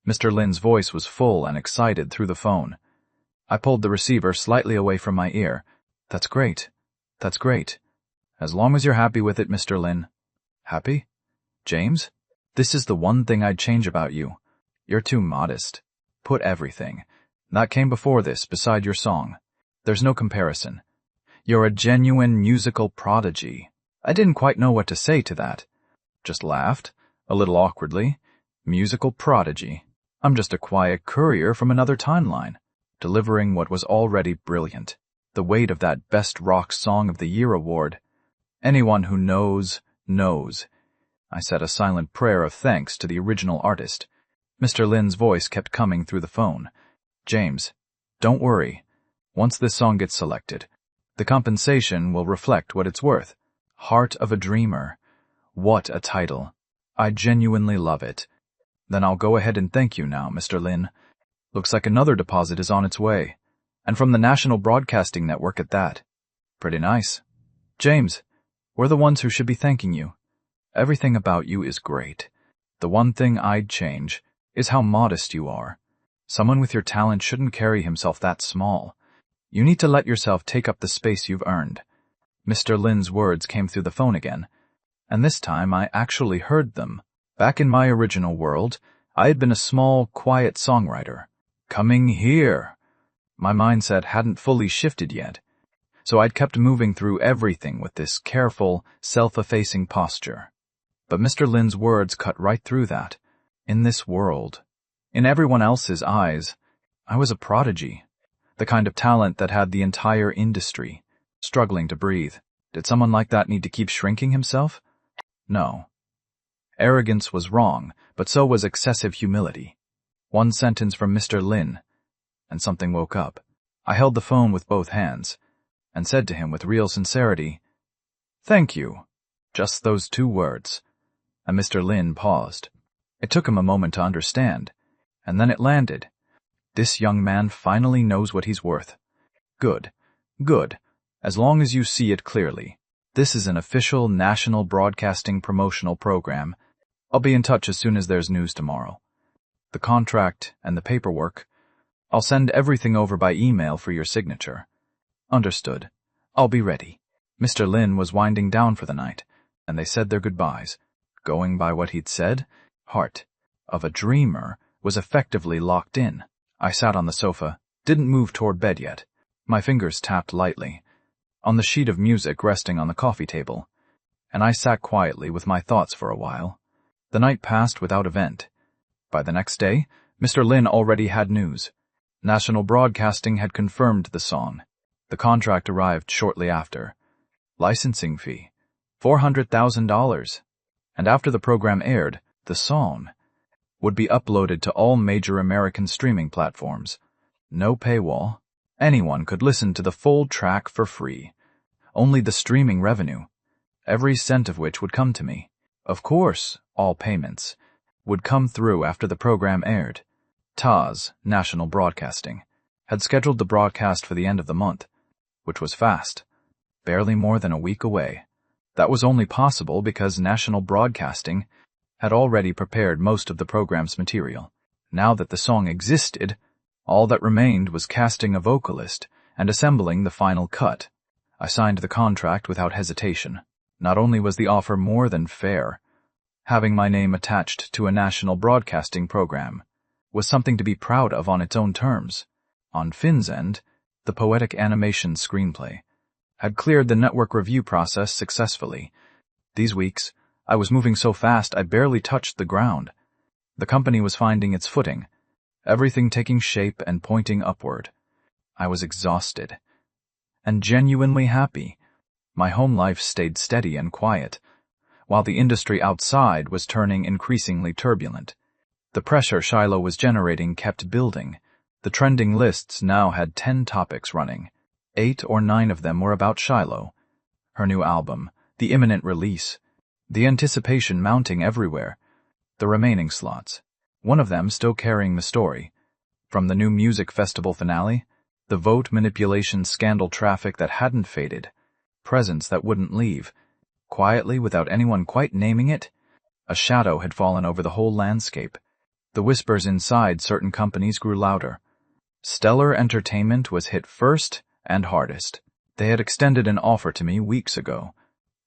Mr. Lin's voice was full and excited through the phone. I pulled the receiver slightly away from my ear. That's great. As long as you're happy with it, Mr. Lin. Happy? James, this is the one thing I'd change about you. You're too modest. Put everything that came before this beside your song. There's no comparison. You're a genuine musical prodigy. I didn't quite know what to say to that. Just laughed, a little awkwardly. Musical prodigy. I'm just a quiet courier from another timeline, delivering what was already brilliant. The weight of that Best Rock Song of the Year award. Anyone who knows, knows. I said a silent prayer of thanks to the original artist. Mr. Lin's voice kept coming through the phone. James, don't worry. Once this song gets selected, the compensation will reflect what it's worth. Heart of a Dreamer. What a title. I genuinely love it. Then I'll go ahead and thank you now, Mr. Lin. Looks like another deposit is on its way, and from the National Broadcasting Network at that. Pretty nice. James, we're the ones who should be thanking you. Everything about you is great. The one thing I'd change is how modest you are. Someone with your talent shouldn't carry himself that small. You need to let yourself take up the space you've earned. Mr. Lin's words came through the phone again, and this time I actually heard them. Back in my original world, I had been a small, quiet songwriter. Coming here. My mindset hadn't fully shifted yet, so I'd kept moving through everything with this careful, self-effacing posture. But Mr. Lin's words cut right through that. In this world, in everyone else's eyes, I was a prodigy. The kind of talent that had the entire industry struggling to breathe. Did someone like that need to keep shrinking himself? No. Arrogance was wrong, but so was excessive humility. One sentence from Mr. Lin, and something woke up. I held the phone with both hands, and said to him with real sincerity, Thank you. Just those 2 words. And Mr. Lin paused. It took him a moment to understand, and then it landed. This young man finally knows what he's worth. Good. As long as you see it clearly. This is an official national broadcasting promotional program. I'll be in touch as soon as there's news tomorrow. The contract and the paperwork, I'll send everything over by email for your signature. Understood. I'll be ready. Mr. Lin was winding down for the night, and they said their goodbyes. Going by what he'd said, Heart of a Dreamer was effectively locked in. I sat on the sofa, didn't move toward bed yet. My fingers tapped lightly on the sheet of music resting on the coffee table, and I sat quietly with my thoughts for a while. The night passed without event. By the next day, Mr. Lin already had news. National Broadcasting had confirmed the song. The contract arrived shortly after. Licensing fee, $400,000. And after the program aired, the song would be uploaded to all major American streaming platforms. No paywall. Anyone could listen to the full track for free. Only the streaming revenue, every cent of which would come to me. Of course, all payments would come through after the program aired. TAS, National Broadcasting, had scheduled the broadcast for the end of the month, which was fast, barely more than a week away. That was only possible because National Broadcasting had already prepared most of the program's material. Now that the song existed, all that remained was casting a vocalist and assembling the final cut. I signed the contract without hesitation. Not only was the offer more than fair, having my name attached to a national broadcasting program was something to be proud of on its own terms. On Finn's end, the poetic animation screenplay had cleared the network review process successfully. These weeks, I was moving so fast I barely touched the ground. The company was finding its footing, everything taking shape and pointing upward. I was exhausted and genuinely happy. My home life stayed steady and quiet, while the industry outside was turning increasingly turbulent. The pressure Shiloh was generating kept building. The trending lists now had 10 topics running. 8 or 9 of them were about Shiloh, her new album, the imminent release, the anticipation mounting everywhere. The remaining slots, one of them still carrying the story, from the new music festival finale, the vote manipulation scandal traffic that hadn't faded, presents that wouldn't leave. Quietly, without anyone quite naming it, a shadow had fallen over the whole landscape. The whispers inside certain companies grew louder. Stellar Entertainment was hit first and hardest. They had extended an offer to me weeks ago,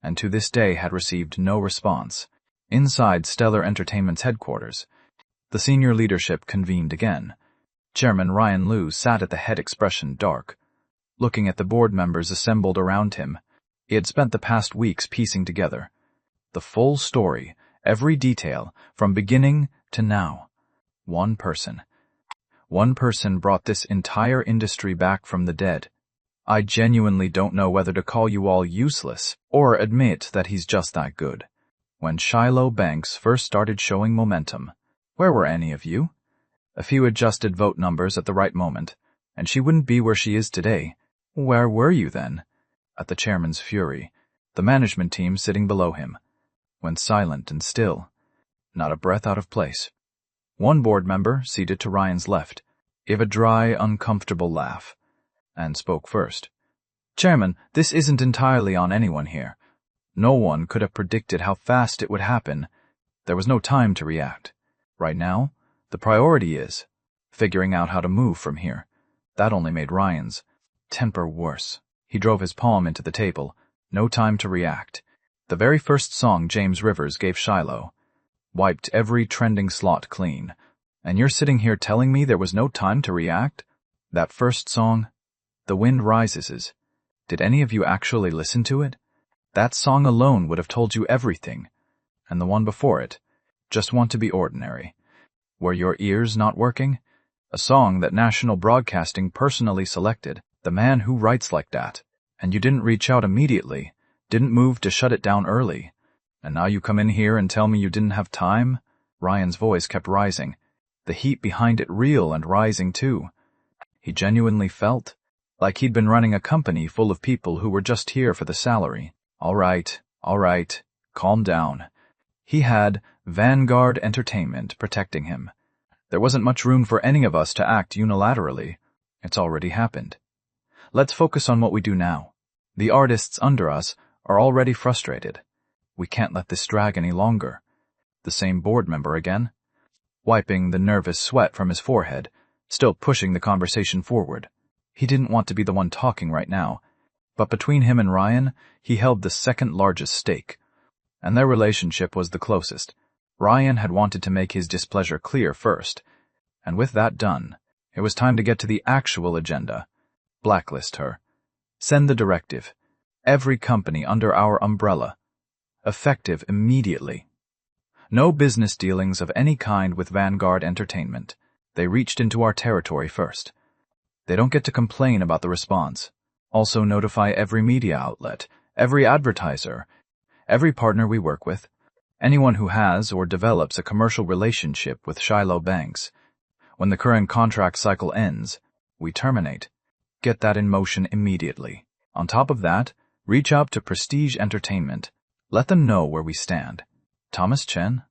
and to this day had received no response. Inside Stellar Entertainment's headquarters, the senior leadership convened again. Chairman Ryan Liu sat at the head, expression dark, looking at the board members assembled around him. He had spent the past weeks piecing together the full story, every detail, from beginning to now. One person brought this entire industry back from the dead. I genuinely don't know whether to call you all useless or admit that he's just that good. When Shiloh Banks first started showing momentum, where were any of you? A few adjusted vote numbers at the right moment, and she wouldn't be where she is today. Where were you then? At the chairman's fury, the management team sitting below him went silent and still, not a breath out of place. One board member, seated to Ryan's left, gave a dry, uncomfortable laugh, and spoke first. Chairman, this isn't entirely on anyone here. No one could have predicted how fast it would happen. There was no time to react. Right now, the priority is figuring out how to move from here. That only made Ryan's temper worse. He drove his palm into the table. No time to react. The very first song James Rivers gave Shiloh wiped every trending slot clean. And you're sitting here telling me there was no time to react? That first song, The Wind Rises, did any of you actually listen to it? That song alone would have told you everything. And the one before it, Just Want to Be Ordinary. Were your ears not working? A song that National Broadcasting personally selected. The man who writes like that. And you didn't reach out immediately, didn't move to shut it down early. And now you come in here and tell me you didn't have time? Ryan's voice kept rising, the heat behind it real and rising too. He genuinely felt like he'd been running a company full of people who were just here for the salary. All right, calm down. He had Vanguard Entertainment protecting him. There wasn't much room for any of us to act unilaterally. It's already happened. Let's focus on what we do now. The artists under us are already frustrated. We can't let this drag any longer. The same board member again, wiping the nervous sweat from his forehead, still pushing the conversation forward. He didn't want to be the one talking right now, but between him and Ryan, he held the second largest stake, and their relationship was the closest. Ryan had wanted to make his displeasure clear first, and with that done, it was time to get to the actual agenda. Blacklist her. Send the directive. Every company under our umbrella. Effective immediately. No business dealings of any kind with Vanguard Entertainment. They reached into our territory first. They don't get to complain about the response. Also notify every media outlet, every advertiser, every partner we work with, anyone who has or develops a commercial relationship with Shiloh Banks. When the current contract cycle ends, we terminate. Get that in motion immediately. On top of that, reach out to Prestige Entertainment. Let them know where we stand. Thomas Chen?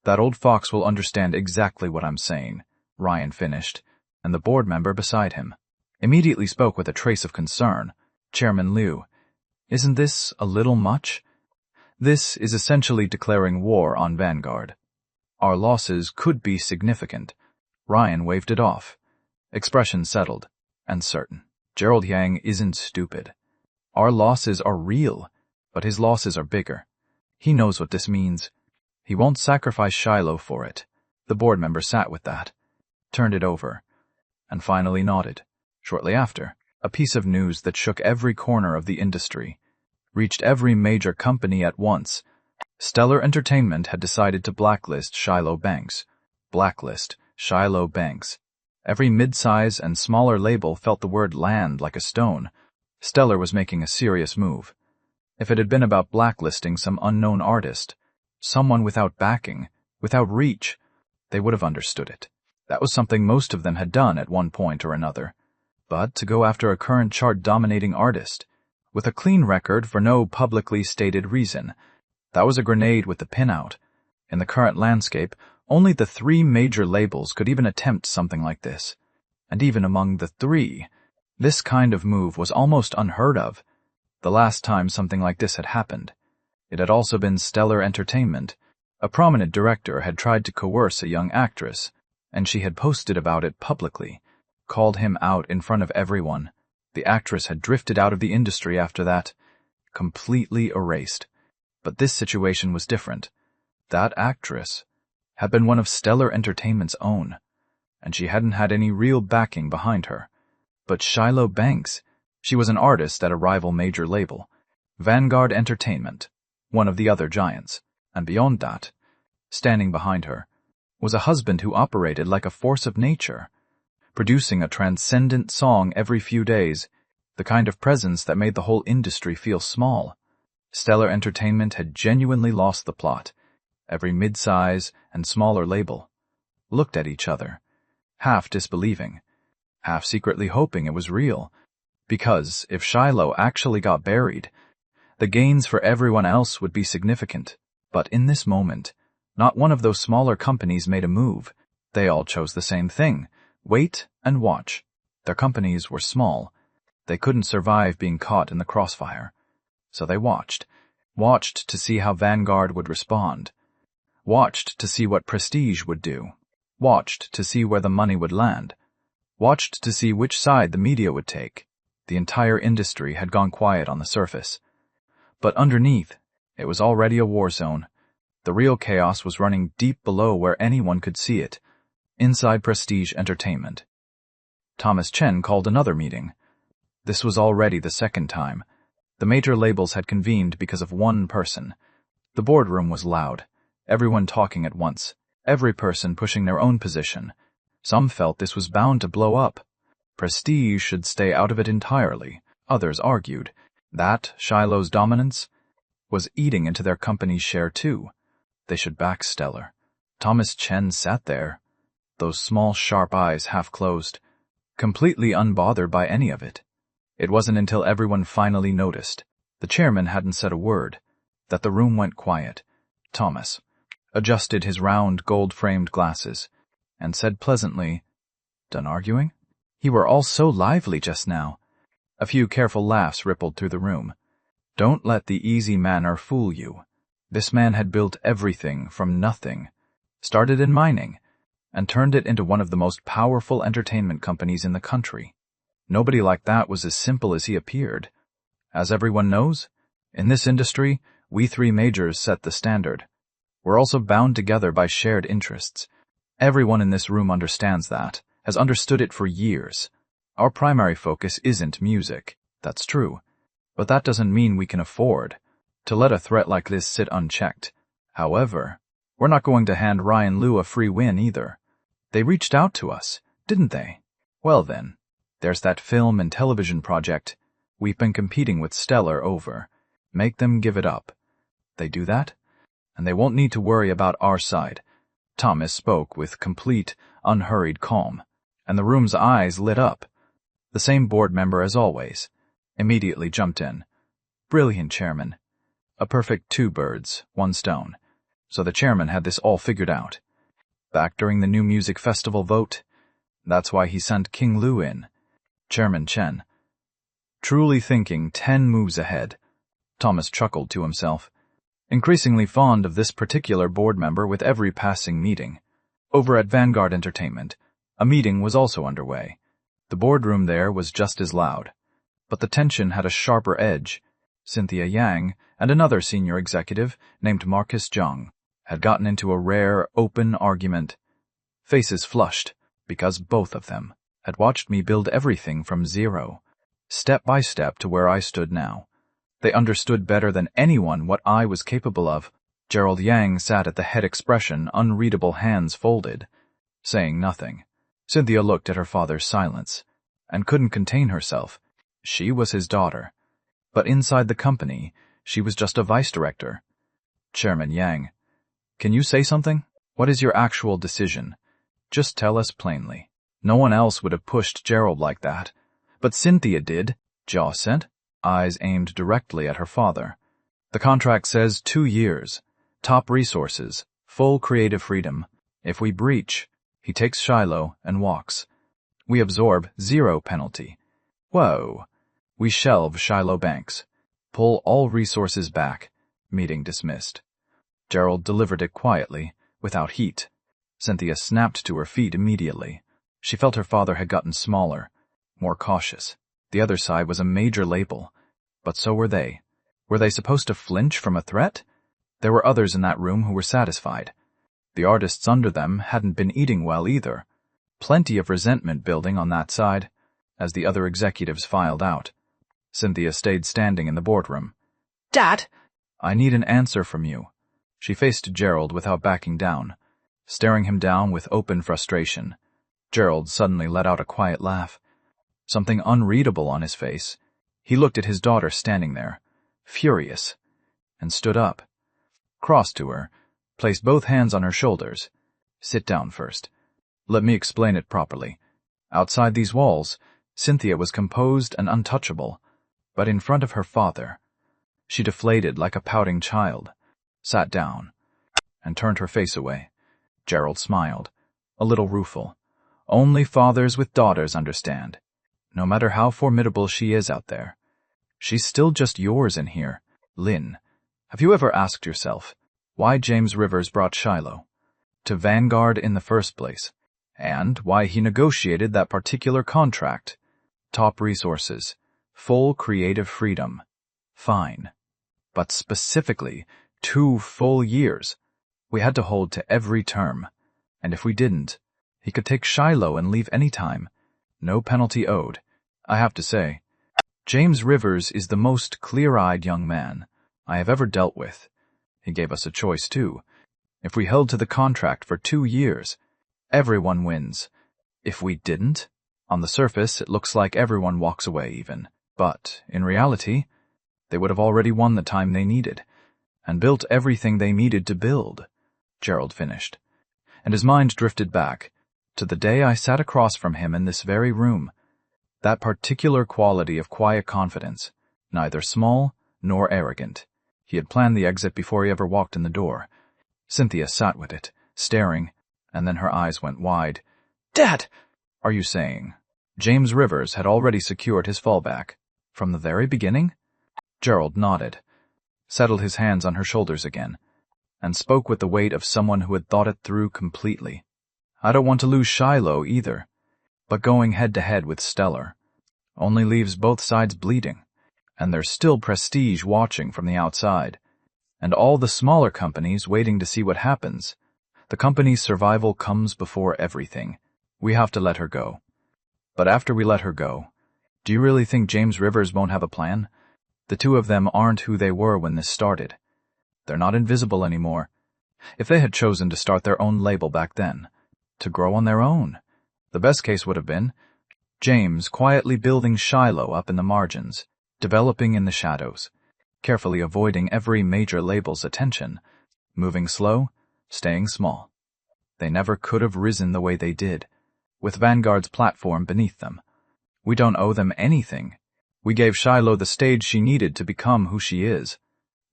That old fox will understand exactly what I'm saying, Ryan finished, and the board member beside him immediately spoke with a trace of concern. Chairman Liu, isn't this a little much? This is essentially declaring war on Vanguard. Our losses could be significant. Ryan waved it off, expression settled and certain. Gerald Yang isn't stupid. Our losses are real, but his losses are bigger. He knows what this means. He won't sacrifice Shiloh for it. The board member sat with that, turned it over, and finally nodded. Shortly after, a piece of news that shook every corner of the industry, reached every major company at once. Stellar Entertainment had decided to blacklist Shiloh Banks. Blacklist Shiloh Banks. Every mid-size and smaller label felt the word land like a stone. Stellar was making a serious move. If it had been about blacklisting some unknown artist, someone without backing, without reach, they would have understood it. That was something most of them had done at one point or another. But to go after a current chart-dominating artist, with a clean record for no publicly stated reason, that was a grenade with the pin out. In the current landscape, only the 3 major labels could even attempt something like this. And even among the 3, this kind of move was almost unheard of. The last time something like this had happened, it had also been Stellar Entertainment. A prominent director had tried to coerce a young actress, and she had posted about it publicly, called him out in front of everyone. The actress had drifted out of the industry after that, completely erased. But this situation was different. That actress had been one of Stellar Entertainment's own, and she hadn't had any real backing behind her. But Shiloh Banks, she was an artist at a rival major label, Vanguard Entertainment, one of the other giants, and beyond that, standing behind her, was a husband who operated like a force of nature, producing a transcendent song every few days, the kind of presence that made the whole industry feel small. Stellar Entertainment had genuinely lost the plot. Every mid-size and smaller label looked at each other, half disbelieving, half secretly hoping it was real, because if Shiloh actually got buried, the gains for everyone else would be significant. But in this moment, not one of those smaller companies made a move. They all chose the same thing: wait and watch. Their companies were small. They couldn't survive being caught in the crossfire. So they watched to see how Vanguard would respond, watched to see what Prestige would do, watched to see where the money would land, watched to see which side the media would take. The entire industry had gone quiet on the surface. But underneath, it was already a war zone. The real chaos was running deep below where anyone could see it, inside Prestige Entertainment. Thomas Chen called another meeting. This was already the second time. The major labels had convened because of one person. The boardroom was loud, everyone talking at once, every person pushing their own position. Some felt this was bound to blow up. Prestige should stay out of it entirely. Others argued that Shiloh's dominance was eating into their company's share too. They should back Stellar. Thomas Chen sat there, those small sharp eyes half closed, completely unbothered by any of it. It wasn't until everyone finally noticed, the chairman hadn't said a word, that the room went quiet. Thomas adjusted his round gold-framed glasses and said pleasantly, "Done arguing?" "You were all so lively just now." A few careful laughs rippled through the room. Don't let the easy manner fool you. This man had built everything from nothing, started in mining, and turned it into one of the most powerful entertainment companies in the country. Nobody like that was as simple as he appeared. As everyone knows, in this industry, we 3 majors set the standard. We're also bound together by shared interests. Everyone in this room understands that, has understood it for years. Our primary focus isn't music, that's true, but that doesn't mean we can afford to let a threat like this sit unchecked. However, We're not going to hand Ryan Liu a free win either. They reached out to us, didn't they? Well then, there's that film and television project we've been competing with Stellar over. Make them give it up. They do that, and they won't need to worry about our side. Thomas spoke with complete, unhurried calm, and the room's eyes lit up. The same board member as always immediately jumped in. Brilliant, Chairman. A perfect 2 birds, 1 stone. So the chairman had this all figured out. Back during the New Music Festival vote, that's why he sent King Lu in. Chairman Chen. Truly thinking 10 moves ahead. Thomas chuckled to himself, increasingly fond of this particular board member with every passing meeting. Over at Vanguard Entertainment, a meeting was also underway. The boardroom there was just as loud, but the tension had a sharper edge. Cynthia Yang and another senior executive named Marcus Zhang had gotten into a rare, open argument. Faces flushed, because both of them had watched me build everything from zero, step by step to where I stood now. They understood better than anyone what I was capable of. Gerald Yang sat at the head expression, unreadable hands folded, saying nothing. Cynthia looked at her father's silence, and couldn't contain herself. She was his daughter, but inside the company, she was just a vice director. Chairman Yang, can you say something? What is your actual decision? Just tell us plainly. No one else would have pushed Gerald like that, but Cynthia did, jaw set, eyes aimed directly at her father. The contract says 2 years, top resources, full creative freedom. If we breach, he takes Shiloh and walks. We absorb 0 penalty. Whoa. We shelve Shiloh Banks. Pull all resources back. Meeting dismissed. Gerald delivered it quietly, without heat. Cynthia snapped to her feet immediately. She felt her father had gotten smaller, more cautious. The other side was a major label, but so were they. Were they supposed to flinch from a threat? There were others in that room who were satisfied. The artists under them hadn't been eating well either. Plenty of resentment building on that side, as the other executives filed out. Cynthia stayed standing in the boardroom. Dad! I need an answer from you. She faced Gerald without backing down, staring him down with open frustration. Gerald suddenly let out a quiet laugh, something unreadable on his face. He looked at his daughter standing there, furious, and stood up, crossed to her, placed both hands on her shoulders. Sit down first. Let me explain it properly. Outside these walls, Cynthia was composed and untouchable, but in front of her father, she deflated like a pouting child, sat down, and turned her face away. Gerald smiled, a little rueful. Only fathers with daughters understand. No matter how formidable she is out there, she's still just yours in here. Lynn, have you ever asked yourself why James Rivers brought Shiloh to Vanguard in the first place, and why he negotiated that particular contract? Top resources, full creative freedom. Fine. But specifically, 2 full years. We had to hold to every term, and if we didn't, he could take Shiloh and leave any time. No penalty owed. I have to say, James Rivers is the most clear-eyed young man I have ever dealt with. He gave us a choice, too. If we held to the contract for 2 years, everyone wins. If we didn't, on the surface it looks like everyone walks away even. But, in reality, they would have already won the time they needed, and built everything they needed to build. Gerald finished, and his mind drifted back to the day I sat across from him in this very room. That particular quality of quiet confidence, neither small nor arrogant. He had planned the exit before he ever walked in the door. Cynthia sat with it, staring, and then her eyes went wide. Dad! Are you saying James Rivers had already secured his fallback from the very beginning? Gerald nodded, settled his hands on her shoulders again, and spoke with the weight of someone who had thought it through completely. I don't want to lose Shiloh either, but going head-to-head with Stellar only leaves both sides bleeding, and there's still prestige watching from the outside, and all the smaller companies waiting to see what happens. The company's survival comes before everything. We have to let her go. But after we let her go, do you really think James Rivers won't have a plan? The 2 of them aren't who they were when this started. They're not invisible anymore. If they had chosen to start their own label back then, to grow on their own, the best case would have been James quietly building Shiloh up in the margins, developing in the shadows, carefully avoiding every major label's attention, moving slow, staying small. They never could have risen the way they did, with Vanguard's platform beneath them. We don't owe them anything. We gave Shiloh the stage she needed to become who she is.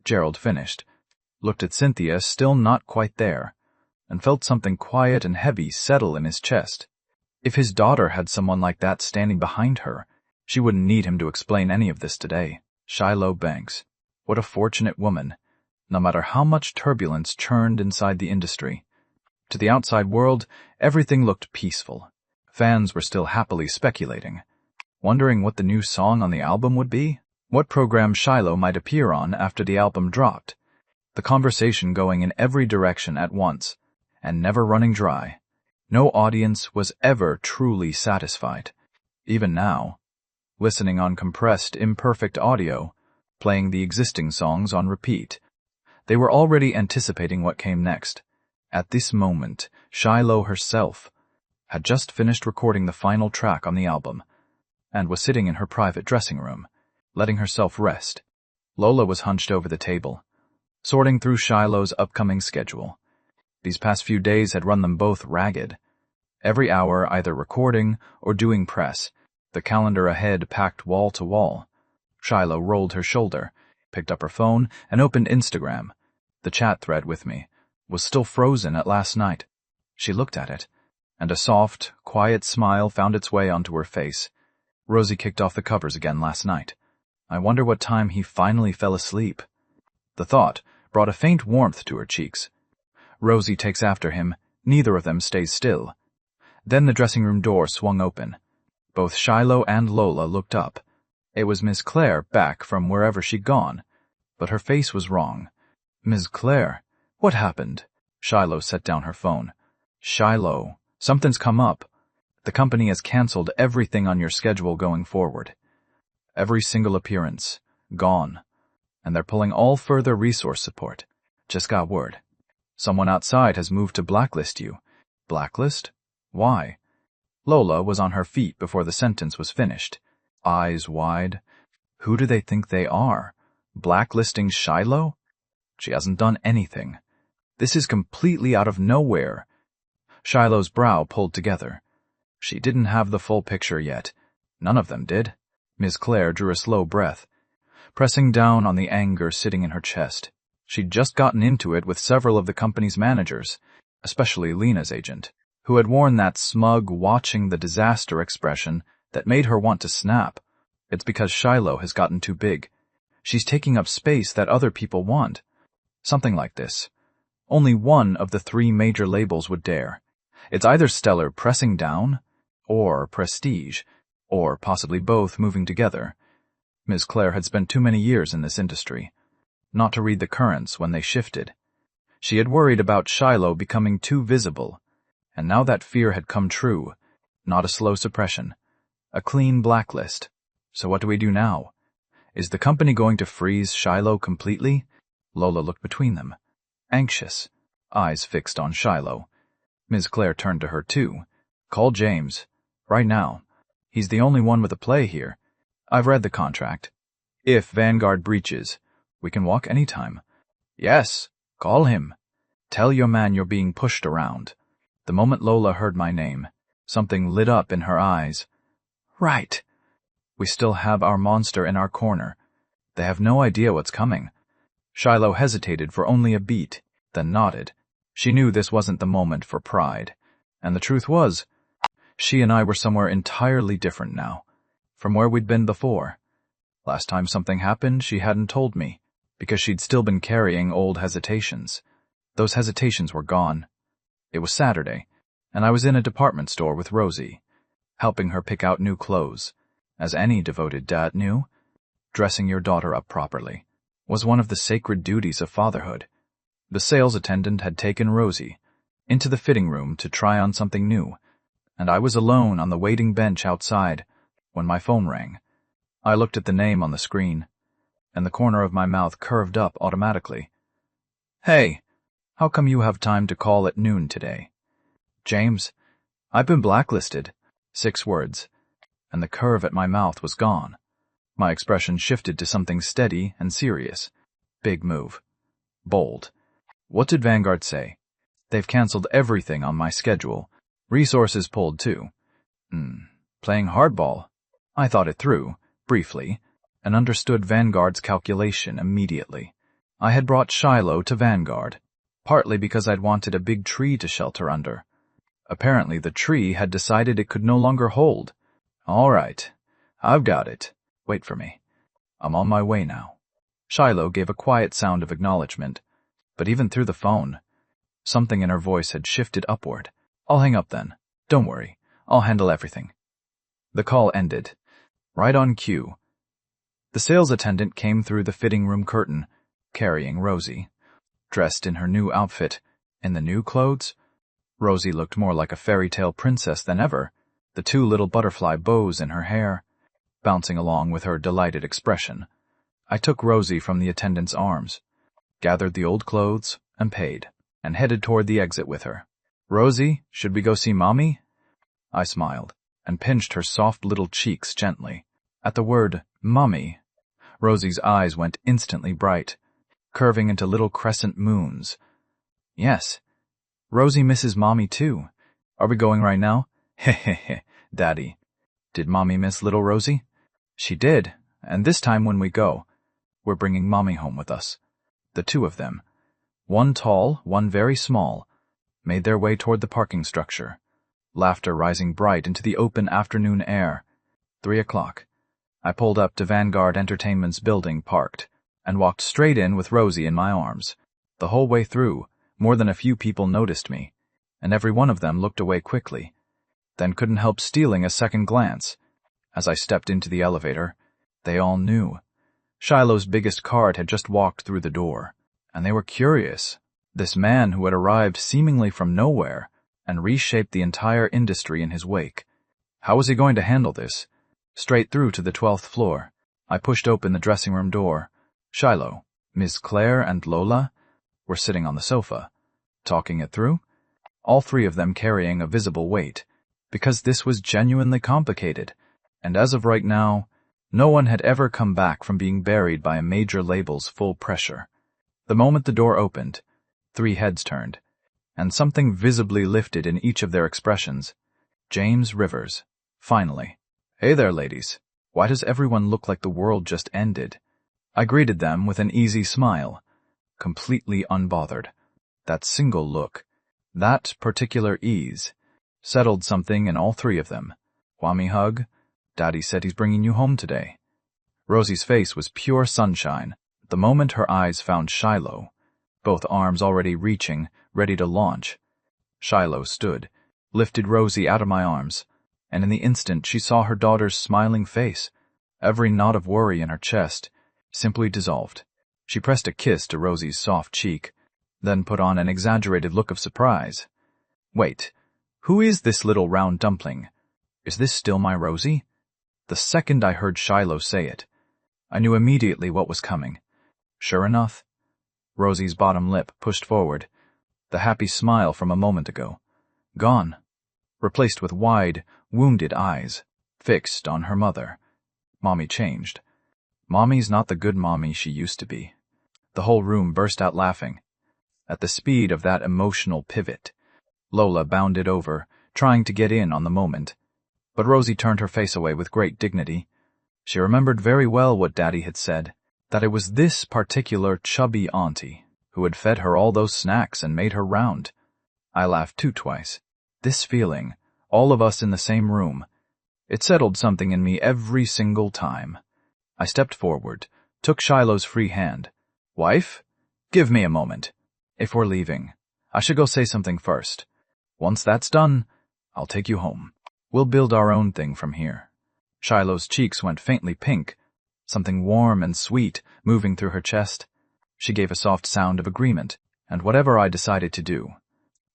Gerald finished, looked at Cynthia, still not quite there, and felt something quiet and heavy settle in his chest. If his daughter had someone like that standing behind her, she wouldn't need him to explain any of this today. Shiloh Banks. What a fortunate woman, no matter how much turbulence churned inside the industry. To the outside world, everything looked peaceful. Fans were still happily speculating, wondering what the new song on the album would be, what program Shiloh might appear on after the album dropped. The conversation going in every direction at once, and never running dry. No audience was ever truly satisfied. Even now, listening on compressed, imperfect audio, playing the existing songs on repeat, they were already anticipating what came next. At this moment, Shiloh herself had just finished recording the final track on the album, and was sitting in her private dressing room, letting herself rest. Lola was hunched over the table, sorting through Shiloh's upcoming schedule. These past few days had run them both ragged. Every hour either recording or doing press, the calendar ahead packed wall to wall. Shiloh rolled her shoulder, picked up her phone, and opened Instagram. The chat thread with me was still frozen at last night. She looked at it, and a soft, quiet smile found its way onto her face. Rosie kicked off the covers again last night. I wonder what time he finally fell asleep. The thought brought a faint warmth to her cheeks. Rosie takes after him. Neither of them stays still. Then the dressing room door swung open. Both Shiloh and Lola looked up. It was Miss Claire back from wherever she'd gone, but her face was wrong. Miss Claire, what happened? Shiloh set down her phone. Shiloh, something's come up. The company has canceled everything on your schedule going forward. Every single appearance, gone. And they're pulling all further resource support. Just got word. Someone outside has moved to blacklist you. Blacklist? Why? Lola was on her feet before the sentence was finished, eyes wide. Who do they think they are? Blacklisting Shiloh? She hasn't done anything. This is completely out of nowhere. Shiloh's brow pulled together. She didn't have the full picture yet. None of them did. Miss Claire drew a slow breath, pressing down on the anger sitting in her chest. She'd just gotten into it with several of the company's managers, especially Lena's agent, who had worn that smug, watching the disaster expression that made her want to snap. It's because Shiloh has gotten too big. She's taking up space that other people want. Something like this. Only one of the 3 major labels would dare. It's either Stellar pressing down, or Prestige, or possibly both moving together. Miss Claire had spent too many years in this industry, not to read the currents when they shifted. She had worried about Shiloh becoming too visible, and now that fear had come true. Not a slow suppression. A clean blacklist. So what do we do now? Is the company going to freeze Shiloh completely? Lola looked between them, anxious, eyes fixed on Shiloh. Miss Claire turned to her too. Call James. Right now. He's the only one with a play here. I've read the contract. If Vanguard breaches, we can walk any time. Yes, call him. Tell your man you're being pushed around. The moment Lola heard my name, something lit up in her eyes. Right. We still have our monster in our corner. They have no idea what's coming. Shiloh hesitated for only a beat, then nodded. She knew this wasn't the moment for pride. And the truth was, she and I were somewhere entirely different now, from where we'd been before. Last time something happened, she hadn't told me, because she'd still been carrying old hesitations. Those hesitations were gone. It was Saturday, and I was in a department store with Rosie, helping her pick out new clothes. As any devoted dad knew, dressing your daughter up properly was one of the sacred duties of fatherhood. The sales attendant had taken Rosie into the fitting room to try on something new, and I was alone on the waiting bench outside when my phone rang. I looked at the name on the screen, and the corner of my mouth curved up automatically. Hey, How come you have time to call at noon today? James, I've been blacklisted. 6 words, and the curve at my mouth was gone. My expression shifted to something steady and serious. Big move. Bold. What did Vanguard say? They've canceled everything on my schedule. Resources pulled too. Playing hardball. I thought it through, briefly, and understood Vanguard's calculation immediately. I had brought Shiloh to Vanguard, partly because I'd wanted a big tree to shelter under. Apparently the tree had decided it could no longer hold. All right, I've got it. Wait for me. I'm on my way now. Shiloh gave a quiet sound of acknowledgement, but even through the phone, something in her voice had shifted upward. I'll hang up then. Don't worry. I'll handle everything. The call ended. Right on cue. The sales attendant came through the fitting room curtain, carrying Rosie. Dressed in her new outfit, in the new clothes, Rosie looked more like a fairy tale princess than ever, the 2 little butterfly bows in her hair, bouncing along with her delighted expression. I took Rosie from the attendant's arms, gathered the old clothes, and paid, and headed toward the exit with her. Rosie, should we go see Mommy? I smiled, and pinched her soft little cheeks gently. At the word, Mommy, Rosie's eyes went instantly bright, curving into little crescent moons. Yes, Rosie misses Mommy too. Are we going right now? Hehehe, Daddy. Did Mommy miss little Rosie? She did, and this time when we go, we're bringing Mommy home with us. The 2 of them, one tall, one very small, made their way toward the parking structure, laughter rising bright into the open afternoon air. 3 o'clock. I pulled up to Vanguard Entertainment's building, parked, and walked straight in with Rosie in my arms. The whole way through, more than a few people noticed me, and every one of them looked away quickly, then couldn't help stealing a second glance. As I stepped into the elevator, they all knew. Shiloh's biggest card had just walked through the door, and they were curious. This man who had arrived seemingly from nowhere and reshaped the entire industry in his wake. How was he going to handle this? Straight through to the 12th floor. I pushed open the dressing room door. Shiloh, Ms. Claire, and Lola were sitting on the sofa, talking it through, all 3 of them carrying a visible weight, because this was genuinely complicated, and as of right now, no one had ever come back from being buried by a major label's full pressure. The moment the door opened, 3 heads turned, and something visibly lifted in each of their expressions. James Rivers, finally. Hey there, ladies. Why does everyone look like the world just ended? I greeted them with an easy smile, completely unbothered. That single look, that particular ease, settled something in all 3 of them. Wami hug? Daddy said he's bringing you home today. Rosie's face was pure sunshine. The moment her eyes found Shiloh, both arms already reaching, ready to launch. Shiloh stood, lifted Rosie out of my arms, and in the instant she saw her daughter's smiling face. Every knot of worry in her chest simply dissolved. She pressed a kiss to Rosie's soft cheek, then put on an exaggerated look of surprise. Wait, who is this little round dumpling? Is this still my Rosie? The second I heard Shiloh say it, I knew immediately what was coming. Sure enough, Rosie's bottom lip pushed forward, the happy smile from a moment ago, gone, replaced with wide, wounded eyes, fixed on her mother. Mommy changed. Mommy's not the good mommy she used to be. The whole room burst out laughing. At the speed of that emotional pivot, Lola bounded over, trying to get in on the moment. But Rosie turned her face away with great dignity. She remembered very well what Daddy had said, that it was this particular chubby auntie who had fed her all those snacks and made her round. I laughed too twice. This feeling, all of us in the same room, it settled something in me every single time. I stepped forward, took Shiloh's free hand. Wife? Give me a moment. If we're leaving, I should go say something first. Once that's done, I'll take you home. We'll build our own thing from here. Shiloh's cheeks went faintly pink, something warm and sweet moving through her chest. She gave a soft sound of agreement, and whatever I decided to do,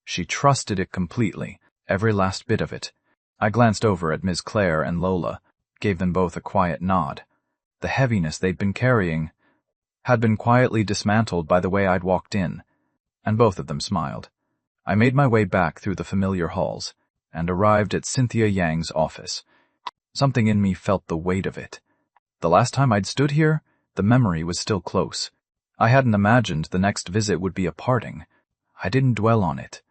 she trusted it completely, every last bit of it. I glanced over at Ms. Claire and Lola, gave them both a quiet nod. The heaviness they'd been carrying had been quietly dismantled by the way I'd walked in. and both of them smiled. I made my way back through the familiar halls and arrived at Cynthia Yang's office. Something in me felt the weight of it. The last time I'd stood here, the memory was still close. I hadn't imagined the next visit would be a parting. I didn't dwell on it.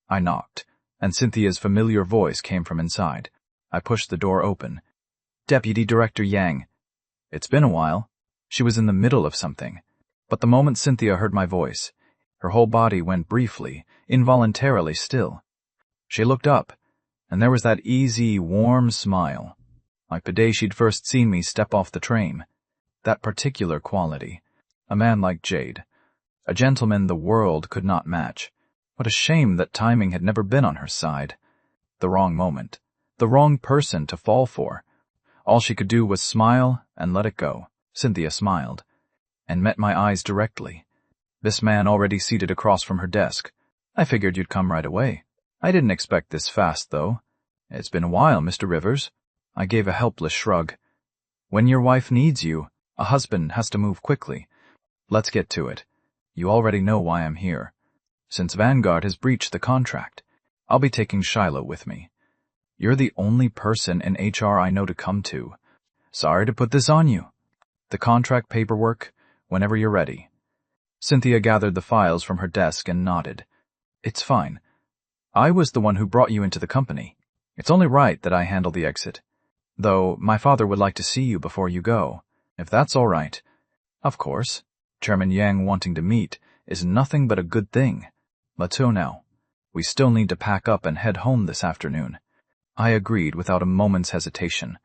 I knocked, and Cynthia's familiar voice came from inside. I pushed the door open. "Deputy Director Yang." It's been a while. She was in the middle of something. But the moment Cynthia heard my voice, her whole body went briefly, involuntarily still. She looked up, and there was that easy, warm smile, like the day she'd first seen me step off the train. That particular quality. A man like Jade. A gentleman the world could not match. What a shame that timing had never been on her side. The wrong moment. The wrong person to fall for. All she could do was smile and let it go. Cynthia smiled, and met my eyes directly. This man already seated across from her desk. "I figured you'd come right away. I didn't expect this fast, though. It's been a while, Mr. Rivers." I gave a helpless shrug. "When your wife needs you, a husband has to move quickly. Let's get to it. You already know why I'm here. Since Vanguard has breached the contract, I'll be taking Shiloh with me. You're the only person in HR I know to come to. Sorry to put this on you. The contract paperwork, whenever you're ready." Cynthia gathered the files from her desk and nodded. "It's fine. I was the one who brought you into the company. It's only right that I handle the exit. Though my father would like to see you before you go, if that's all right." "Of course. Chairman Yang wanting to meet is nothing but a good thing. Let's go now. We still need to pack up and head home this afternoon." I agreed without a moment's hesitation.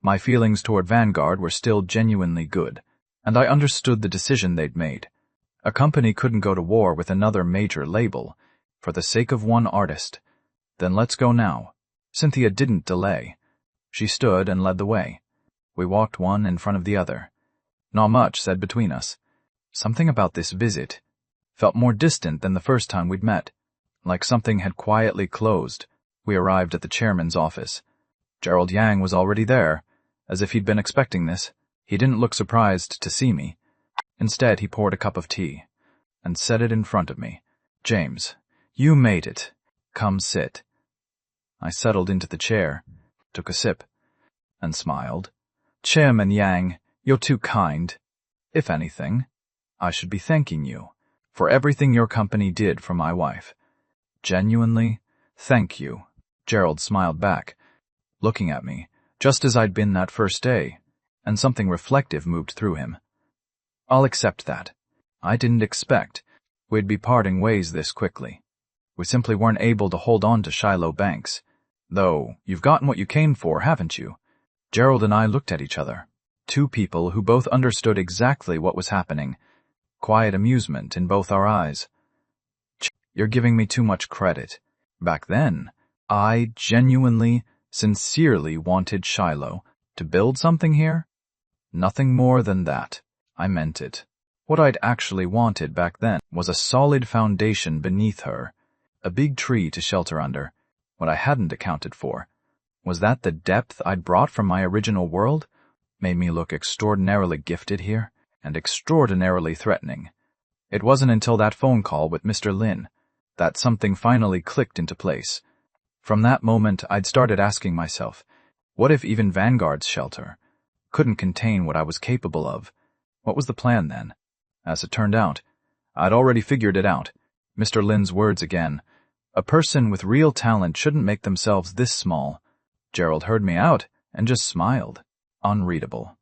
My feelings toward Vanguard were still genuinely good, and I understood the decision they'd made. A company couldn't go to war with another major label for the sake of one artist. Then let's go now. Cynthia didn't delay. She stood and led the way. We walked one in front of the other. Not much said between us. Something about this visit felt more distant than the first time we'd met, like something had quietly closed. We arrived at the chairman's office. Gerald Yang was already there, as if he'd been expecting this. He didn't look surprised to see me. Instead, he poured a cup of tea and set it in front of me. "James, you made it. Come sit." I settled into the chair, took a sip, and smiled. "Chairman Yang, you're too kind. If anything, I should be thanking you for everything your company did for my wife. Genuinely, thank you." Gerald smiled back, looking at me, just as I'd been that first day, and something reflective moved through him. "I'll accept that. I didn't expect we'd be parting ways this quickly. We simply weren't able to hold on to Shiloh Banks. Though, you've gotten what you came for, haven't you?" Gerald and I looked at each other. Two people who both understood exactly what was happening. Quiet amusement in both our eyes. "You're giving me too much credit. Back then, I genuinely, sincerely wanted Shiloh to build something here. Nothing more than that. I meant it. What I'd actually wanted back then was a solid foundation beneath her, a big tree to shelter under. What I hadn't accounted for was that the depth I'd brought from my original world made me look extraordinarily gifted here and extraordinarily threatening. It wasn't until that phone call with Mr. Lin that something finally clicked into place. From that moment, I'd started asking myself, what if even Vanguard's shelter couldn't contain what I was capable of? What was the plan then? As it turned out, I'd already figured it out. Mr. Lin's words again. A person with real talent shouldn't make themselves this small. Gerald heard me out and just smiled. Unreadable.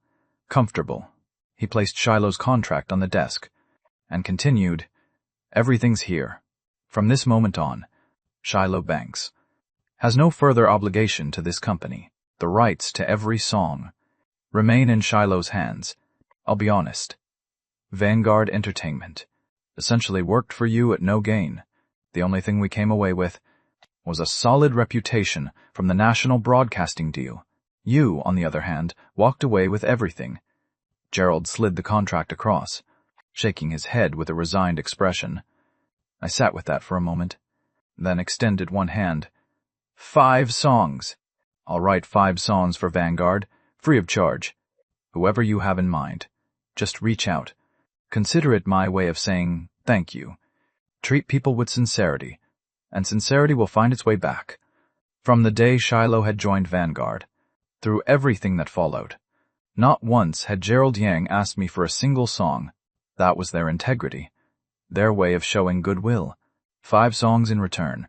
Comfortable. He placed Shiloh's contract on the desk and continued, "Everything's here. From this moment on, Shiloh Banks has no further obligation to this company. The rights to every song remain in Shiloh's hands. I'll be honest. Vanguard Entertainment essentially worked for you at no gain. The only thing we came away with was a solid reputation from the national broadcasting deal. You, on the other hand, walked away with everything." Gerald slid the contract across, shaking his head with a resigned expression. I sat with that for a moment, then extended one hand. 5 songs. I'll write 5 songs for Vanguard, free of charge. Whoever you have in mind, just reach out. Consider it my way of saying thank you. Treat people with sincerity, and sincerity will find its way back. From the day Shiloh had joined Vanguard, through everything that followed, not once had Gerald Yang asked me for a single song. That was their integrity, their way of showing goodwill. 5 songs in return.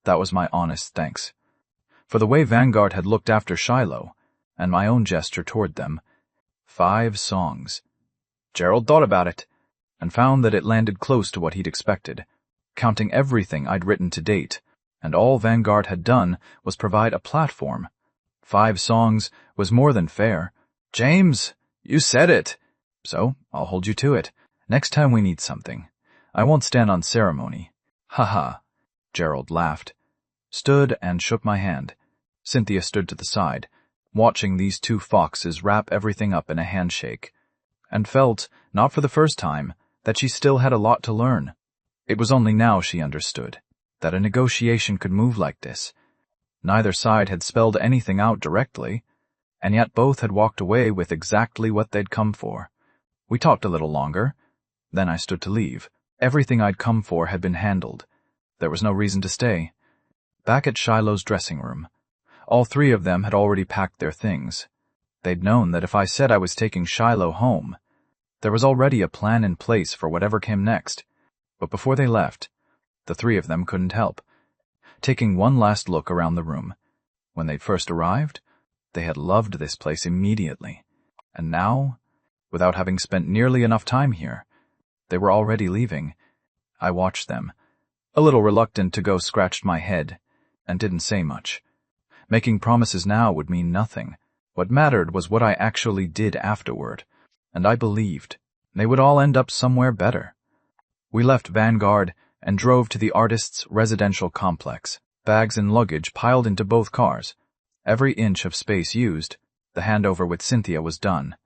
That was my honest thanks. For the way Vanguard had looked after Shiloh, and my own gesture toward them. 5 songs. Gerald thought about it, and found that it landed close to what he'd expected, counting everything I'd written to date, and all Vanguard had done was provide a platform. 5 songs was more than fair. James, you said it. So, I'll hold you to it. Next time we need something. I won't stand on ceremony. Ha. Gerald laughed, stood and shook my hand. Cynthia stood to the side, watching these 2 foxes wrap everything up in a handshake, and felt, not for the first time, that she still had a lot to learn. It was only now she understood that a negotiation could move like this. Neither side had spelled anything out directly, and yet both had walked away with exactly what they'd come for. We talked a little longer, then I stood to leave. Everything I'd come for had been handled. There was no reason to stay. Back at Shiloh's dressing room, all 3 of them had already packed their things. They'd known that if I said I was taking Shiloh home, there was already a plan in place for whatever came next. But before they left, the 3 of them couldn't help taking one last look around the room. When they'd first arrived, they had loved this place immediately. And now, without having spent nearly enough time here, they were already leaving. I watched them, a little reluctant to go, scratched my head, and didn't say much. Making promises now would mean nothing. What mattered was what I actually did afterward, and I believed they would all end up somewhere better. We left Vanguard and drove to the artist's residential complex, bags and luggage piled into both cars. Every inch of space used, the handover with Cynthia was done,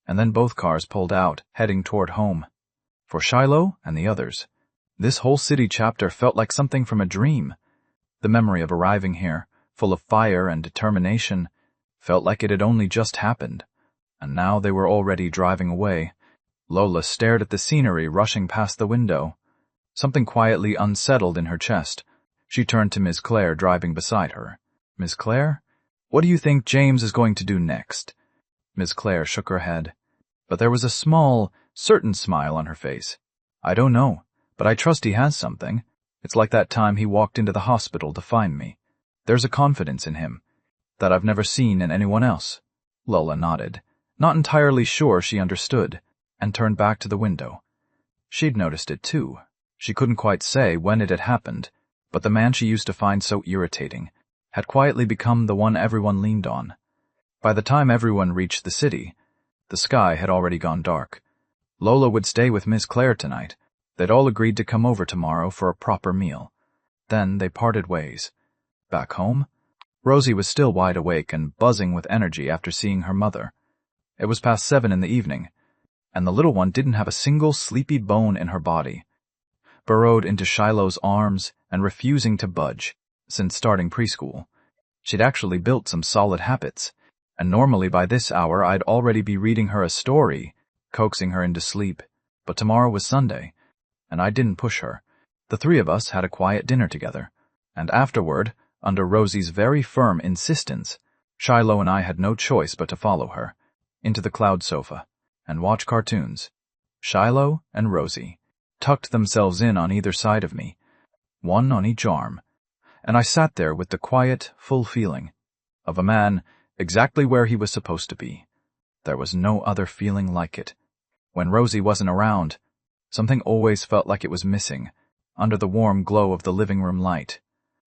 and then both cars pulled out, heading toward home. For Shiloh and the others, this whole city chapter felt like something from a dream. The memory of arriving here, full of fire and determination, felt like it had only just happened, and now they were already driving away. Lola stared at the scenery rushing past the window, something quietly unsettled in her chest. She turned to Ms. Claire driving beside her. Ms. Claire, what do you think James is going to do next? Ms. Claire shook her head, but there was a small, certain smile on her face. I don't know, but I trust he has something. It's like that time he walked into the hospital to find me. There's a confidence in him that I've never seen in anyone else. Lola nodded, not entirely sure she understood, and turned back to the window. She'd noticed it too. She couldn't quite say when it had happened, but the man she used to find so irritating had quietly become the one everyone leaned on. By the time everyone reached the city, the sky had already gone dark. Lola would stay with Miss Claire tonight. They'd all agreed to come over tomorrow for a proper meal. Then they parted ways. Back home, Rosie was still wide awake and buzzing with energy after seeing her mother. It was past 7 in the evening, and the little one didn't have a single sleepy bone in her body. Burrowed into Shiloh's arms and refusing to budge since starting preschool. She'd actually built some solid habits, and normally by this hour I'd already be reading her a story, coaxing her into sleep. But tomorrow was Sunday, and I didn't push her. The 3 of us had a quiet dinner together, and afterward, under Rosie's very firm insistence, Shiloh and I had no choice but to follow her into the cloud sofa and watch cartoons. Shiloh and Rosie tucked themselves in on either side of me, one on each arm, and I sat there with the quiet, full feeling of a man exactly where he was supposed to be. There was no other feeling like it. When Rosie wasn't around, something always felt like it was missing, under the warm glow of the living room light.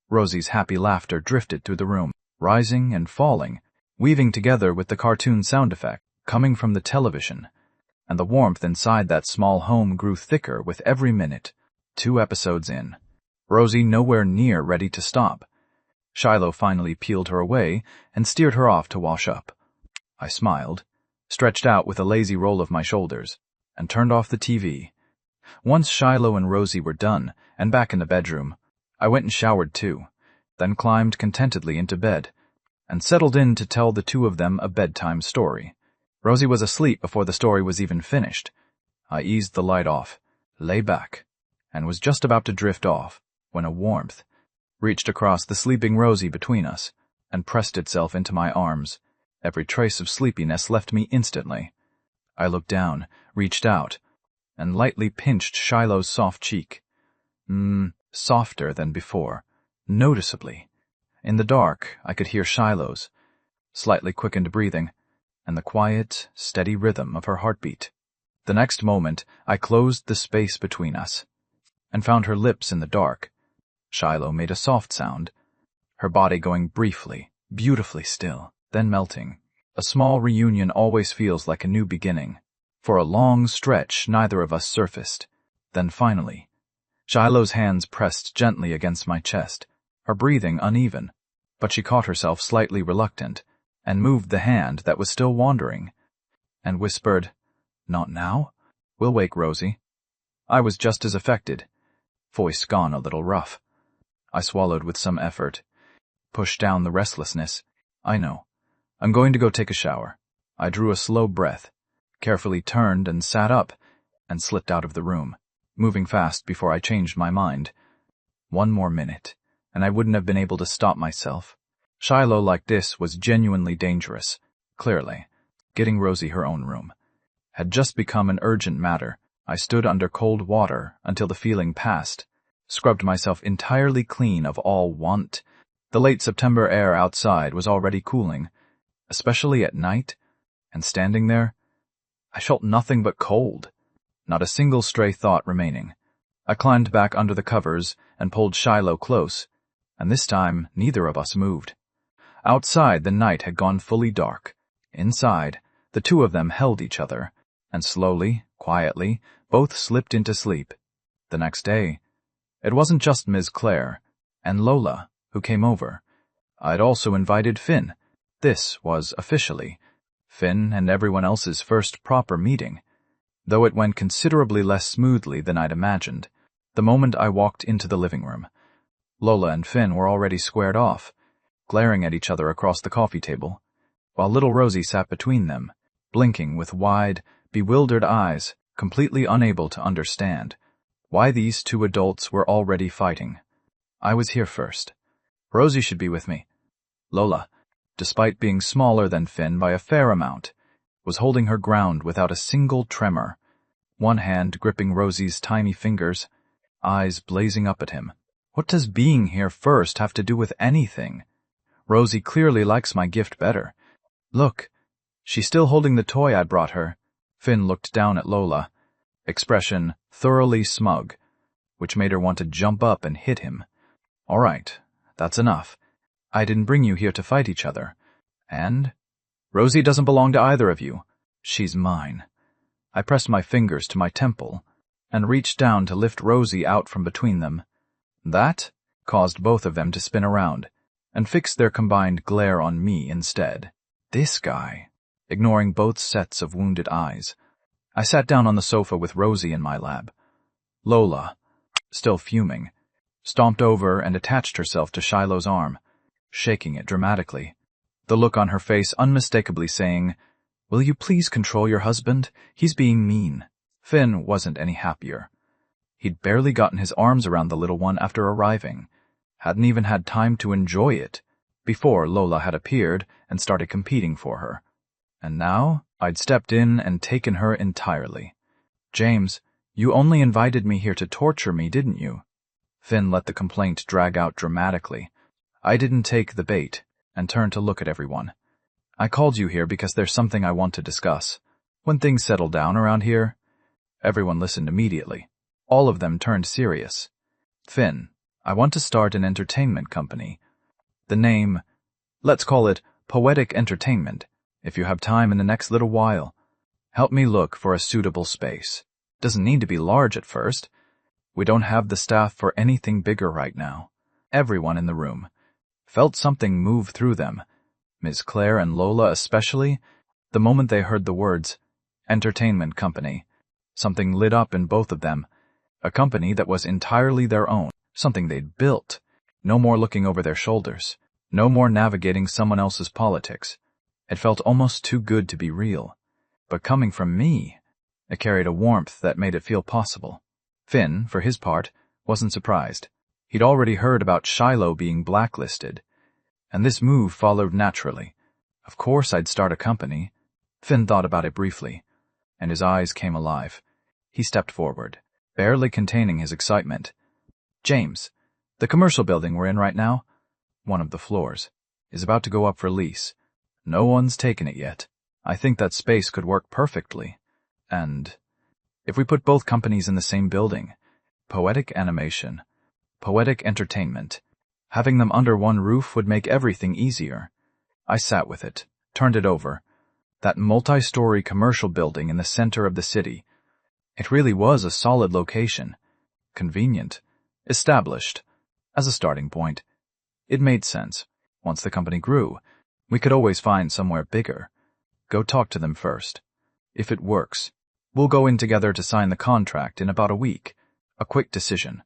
Rosie's happy laughter drifted through the room, rising and falling, weaving together with the cartoon sound effect coming from the television, and the warmth inside that small home grew thicker with every minute. 2 episodes in, Rosie nowhere near ready to stop. Shiloh finally peeled her away and steered her off to wash up. I smiled, stretched out with a lazy roll of my shoulders, and turned off the TV. Once Shiloh and Rosie were done and back in the bedroom, I went and showered too, then climbed contentedly into bed, and settled in to tell the 2 of them a bedtime story. Rosie was asleep before the story was even finished. I eased the light off, lay back, and was just about to drift off when a warmth reached across the sleeping Rosie between us and pressed itself into my arms. Every trace of sleepiness left me instantly. I looked down, reached out, and lightly pinched Shiloh's soft cheek. Softer than before, noticeably. In the dark, I could hear Shiloh's slightly quickened breathing and the quiet, steady rhythm of her heartbeat. The next moment, I closed the space between us and found her lips in the dark. Shiloh made a soft sound, her body going briefly, beautifully still, then melting. A small reunion always feels like a new beginning. For a long stretch, neither of us surfaced. Then finally, Shiloh's hands pressed gently against my chest, her breathing uneven, but she caught herself slightly reluctant and moved the hand that was still wandering and whispered, "Not now? We'll wake Rosie." I was just as affected, voice gone a little rough. I swallowed with some effort, pushed down the restlessness. "I know. I'm going to go take a shower." I drew a slow breath, carefully turned and sat up, and slipped out of the room, moving fast before I changed my mind. One more minute, and I wouldn't have been able to stop myself. Shiloh like this was genuinely dangerous. Clearly, getting Rosie her own room had just become an urgent matter. I stood under cold water until the feeling passed, scrubbed myself entirely clean of all want. The late September air outside was already cooling, especially at night, and standing there, I felt nothing but cold, not a single stray thought remaining. I climbed back under the covers and pulled Shiloh close, and this time neither of us moved. Outside, the night had gone fully dark. Inside, the two of them held each other, and slowly, quietly, both slipped into sleep. The next day, it wasn't just Ms. Claire and Lola who came over. I'd also invited Finn. This was officially Finn and everyone else's first proper meeting, though it went considerably less smoothly than I'd imagined. The moment I walked into the living room, Lola and Finn were already squared off, glaring at each other across the coffee table, while little Rosie sat between them, blinking with wide, bewildered eyes, completely unable to understand why these two adults were already fighting. I was here first. Rosie should be with me. Lola, despite being smaller than Finn by a fair amount, was holding her ground without a single tremor, one hand gripping Rosie's tiny fingers, eyes blazing up at him. What does being here first have to do with anything? Rosie clearly likes my gift better. Look, she's still holding the toy I brought her. Finn looked down at Lola, expression thoroughly smug, which made her want to jump up and hit him. All right, that's enough. I didn't bring you here to fight each other. And Rosie doesn't belong to either of you. She's mine. I pressed my fingers to my temple and reached down to lift Rosie out from between them. That caused both of them to spin around and fix their combined glare on me instead. This guy, ignoring both sets of wounded eyes. I sat down on the sofa with Rosie in my lap. Lola, still fuming, stomped over and attached herself to Shiloh's arm, shaking it dramatically, the look on her face unmistakably saying, "Will you please control your husband? He's being mean." Finn wasn't any happier. He'd barely gotten his arms around the little one after arriving, hadn't even had time to enjoy it, before Lola had appeared and started competing for her. And now I'd stepped in and taken her entirely. "James, you only invited me here to torture me, didn't you?" Finn let the complaint drag out dramatically. I didn't take the bait and turned to look at everyone. "I called you here because there's something I want to discuss. When things settle down around here..." Everyone listened immediately. All of them turned serious. "Finn, I want to start an entertainment company. The name, let's call it Poetic Entertainment, if you have time in the next little while. Help me look for a suitable space. Doesn't need to be large at first. We don't have the staff for anything bigger right now." Everyone in the room felt something move through them, Ms. Claire and Lola especially, the moment they heard the words, entertainment company. Something lit up in both of them, a company that was entirely their own, something they'd built. No more looking over their shoulders, no more navigating someone else's politics. It felt almost too good to be real. But coming from me, it carried a warmth that made it feel possible. Finn, for his part, wasn't surprised. He'd already heard about Shiloh being blacklisted, and this move followed naturally. Of course I'd start a company. Finn thought about it briefly, and his eyes came alive. He stepped forward, barely containing his excitement. James, the commercial building we're in right now, one of the floors, is about to go up for lease. No one's taken it yet. I think that space could work perfectly. And if we put both companies in the same building, poetic animation, poetic entertainment, having them under one roof would make everything easier. I sat with it, turned it over. That multi-story commercial building in the center of the city. It really was a solid location. Convenient. Established. As a starting point. It made sense. Once the company grew, we could always find somewhere bigger. Go talk to them first. If it works, we'll go in together to sign the contract in about a week. A quick decision.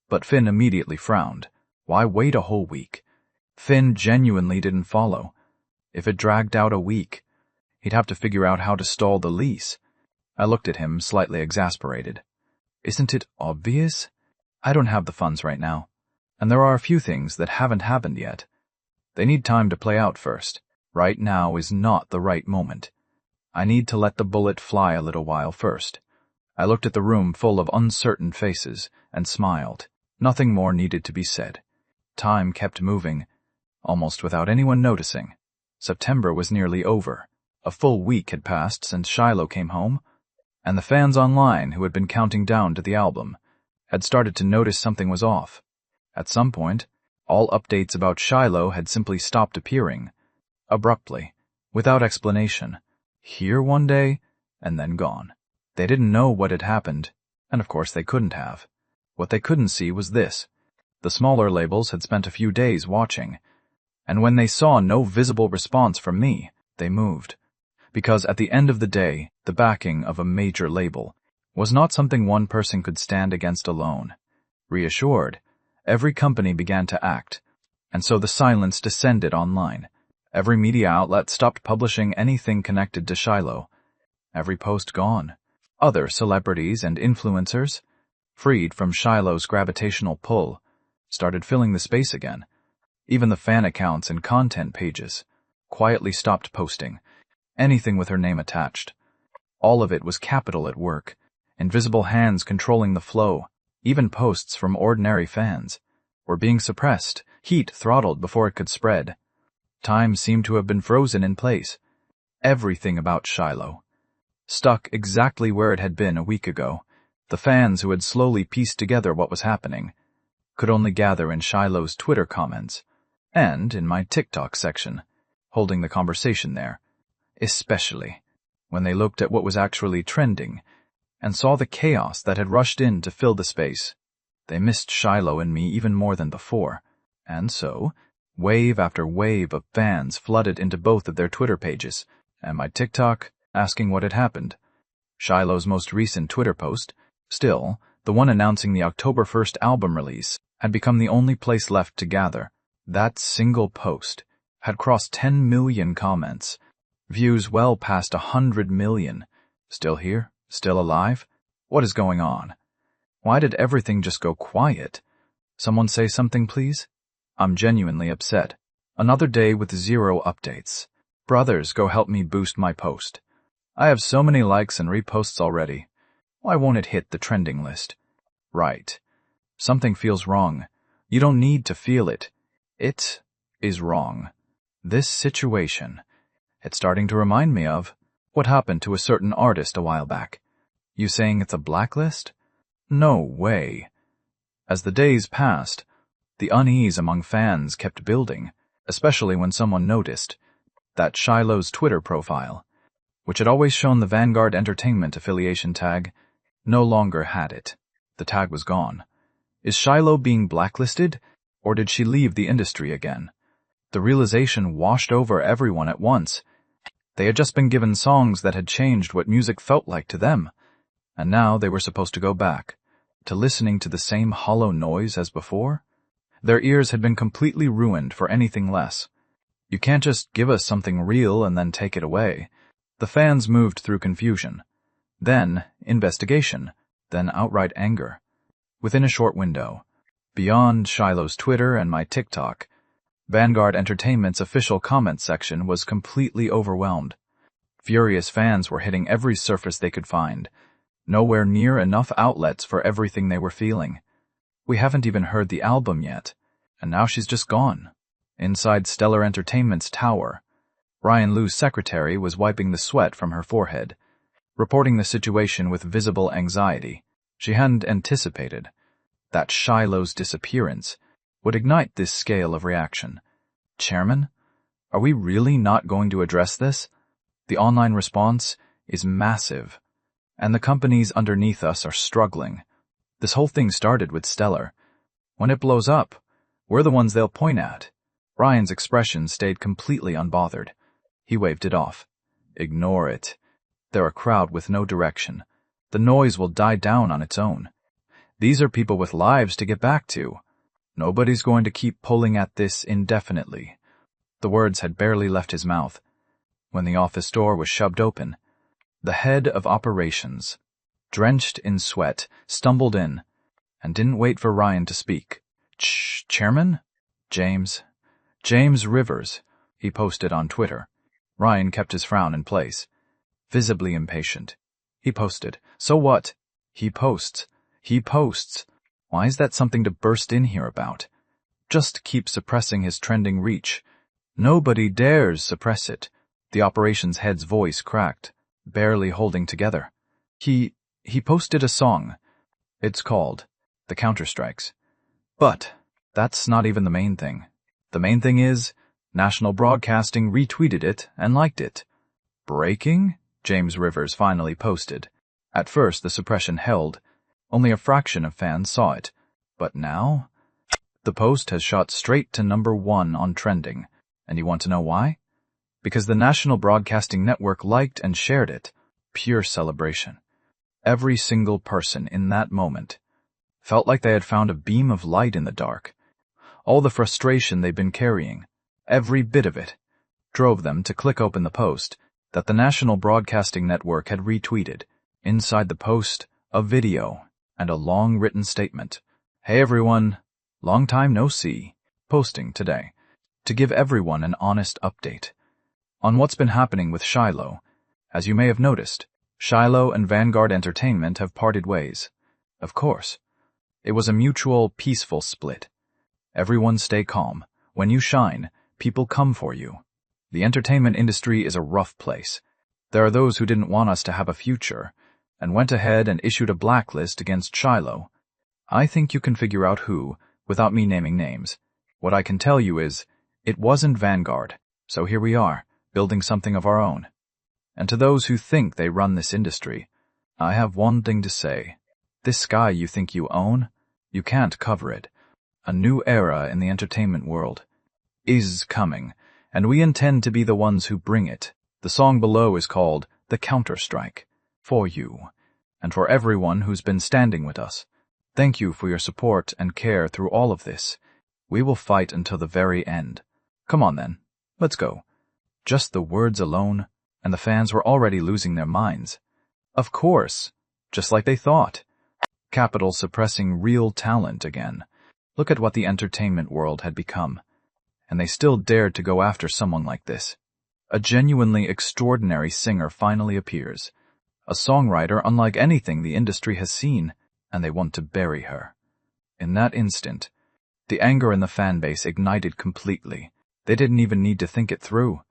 But Finn immediately frowned. Why wait a whole week? Finn genuinely didn't follow. If it dragged out a week, he'd have to figure out how to stall the lease. I looked at him, slightly exasperated. Isn't it obvious? I don't have the funds right now, and there are a few things that haven't happened yet. They need time to play out first. Right now is not the right moment. I need to let the bullet fly a little while first. I looked at the room full of uncertain faces and smiled. Nothing more needed to be said. Time kept moving, almost without anyone noticing. September was nearly over. A full week had passed since Shiloh came home, and the fans online who had been counting down to the album had started to notice something was off. At some point, all updates about Shiloh had simply stopped appearing, abruptly, without explanation, here one day and then gone. They didn't know what had happened, and of course they couldn't have. What they couldn't see was this. The smaller labels had spent a few days watching, and when they saw no visible response from me, they moved. Because at the end of the day, the backing of a major label was not something one person could stand against alone. Reassured, every company began to act, and so the silence descended online. Every media outlet stopped publishing anything connected to Shiloh. Every post gone. Other celebrities and influencers, freed from Shiloh's gravitational pull, started filling the space again. Even the fan accounts and content pages quietly stopped posting anything with her name attached. All of it was capital at work, invisible hands controlling the flow. Even posts from ordinary fans were being suppressed, heat throttled before it could spread. Time seemed to have been frozen in place. Everything about Shiloh, stuck exactly where it had been a week ago. The fans who had slowly pieced together what was happening could only gather in Shiloh's Twitter comments and in my TikTok section, holding the conversation there, especially when they looked at what was actually trending and saw the chaos that had rushed in to fill the space. They missed Shiloh and me even more than before, and so wave after wave of fans flooded into both of their Twitter pages and my TikTok, asking what had happened. Shiloh's most recent Twitter post, still the one announcing the October 1st album release, had become the only place left to gather. That single post had crossed 10 million comments, views well past 100 million. Still here? Still alive? What is going on? Why did everything just go quiet? Someone say something, please? I'm genuinely upset. Another day with 0 updates. Brothers, go help me boost my post. I have so many likes and reposts already. Why won't it hit the trending list? Right. Something feels wrong. You don't need to feel it. It is wrong. This situation, it's starting to remind me of what happened to a certain artist a while back. You saying it's a blacklist? No way. As the days passed, the unease among fans kept building, especially when someone noticed that Shiloh's Twitter profile, which had always shown the Vanguard Entertainment affiliation tag, no longer had it. The tag was gone. Is Shiloh being blacklisted, or did she leave the industry again? The realization washed over everyone at once. They had just been given songs that had changed what music felt like to them, and now they were supposed to go back to listening to the same hollow noise as before. Their ears had been completely ruined for anything less. You can't just give us something real and then take it away. The fans moved through confusion, then investigation, then outright anger. within a short window. Beyond Shiloh's Twitter and my TikTok, Vanguard Entertainment's official comment section was completely overwhelmed. Furious fans were hitting every surface they could find. Nowhere near enough outlets for everything they were feeling. We haven't even heard the album yet, and now she's just gone. Inside Stellar Entertainment's tower, Ryan Liu's secretary was wiping the sweat from her forehead, reporting the situation with visible anxiety. She hadn't anticipated that Shiloh's disappearance would ignite this scale of reaction. Chairman, are we really not going to address this? The online response is massive, and the companies underneath us are struggling. This whole thing started with Stellar. When it blows up, we're the ones they'll point at. Ryan's expression stayed completely unbothered. He waved it off. Ignore it. They're a crowd with no direction. The noise will die down on its own. These are people with lives to get back to. Nobody's going to keep pulling at this indefinitely. The words had barely left his mouth when the office door was shoved open. The head of operations, drenched in sweat, stumbled in and didn't wait for Ryan to speak. Chairman? James Rivers, he posted on Twitter. Ryan kept his frown in place, visibly impatient. He posted. So what? He posts. Why is that something to burst in here about? Just keep suppressing his trending reach. Nobody dares suppress it. The operations head's voice cracked, barely holding together. He posted a song. It's called The Counter-Strikes. But that's not even the main thing. The main thing is, National Broadcasting retweeted it and liked it. Breaking? James Rivers finally posted. At first the suppression held. Only a fraction of fans saw it. But now? The post has shot straight to #1 on trending. And you want to know why? Because the National Broadcasting Network liked and shared it. Pure celebration. Every single person in that moment felt like they had found a beam of light in the dark. All the frustration they'd been carrying, every bit of it, drove them to click open the post that the National Broadcasting Network had retweeted. Inside the post, a video and a long written statement. Hey everyone, long time no see, posting today, to give everyone an honest update on what's been happening with Shiloh. As you may have noticed, Shiloh and Vanguard Entertainment have parted ways. Of course. It was a mutual, peaceful split. Everyone stay calm. When you shine, people come for you. The entertainment industry is a rough place. There are those who didn't want us to have a future, and went ahead and issued a blacklist against Shiloh. I think you can figure out who, without me naming names. What I can tell you is, it wasn't Vanguard, so here we are, building something of our own. And to those who think they run this industry, I have one thing to say. This sky you think you own, you can't cover it. A new era in the entertainment world is coming, and we intend to be the ones who bring it. The song below is called The Counter-Strike, for you, and for everyone who's been standing with us. Thank you for your support and care through all of this. We will fight until the very end. Come on then, let's go. Just the words alone, and the fans were already losing their minds. Of course, just like they thought. Capital suppressing real talent again. Look at what the entertainment world had become. And they still dared to go after someone like this. A genuinely extraordinary singer finally appears. A songwriter unlike anything the industry has seen, and they want to bury her. In that instant, the anger in the fan base ignited completely. They didn't even need to think it through.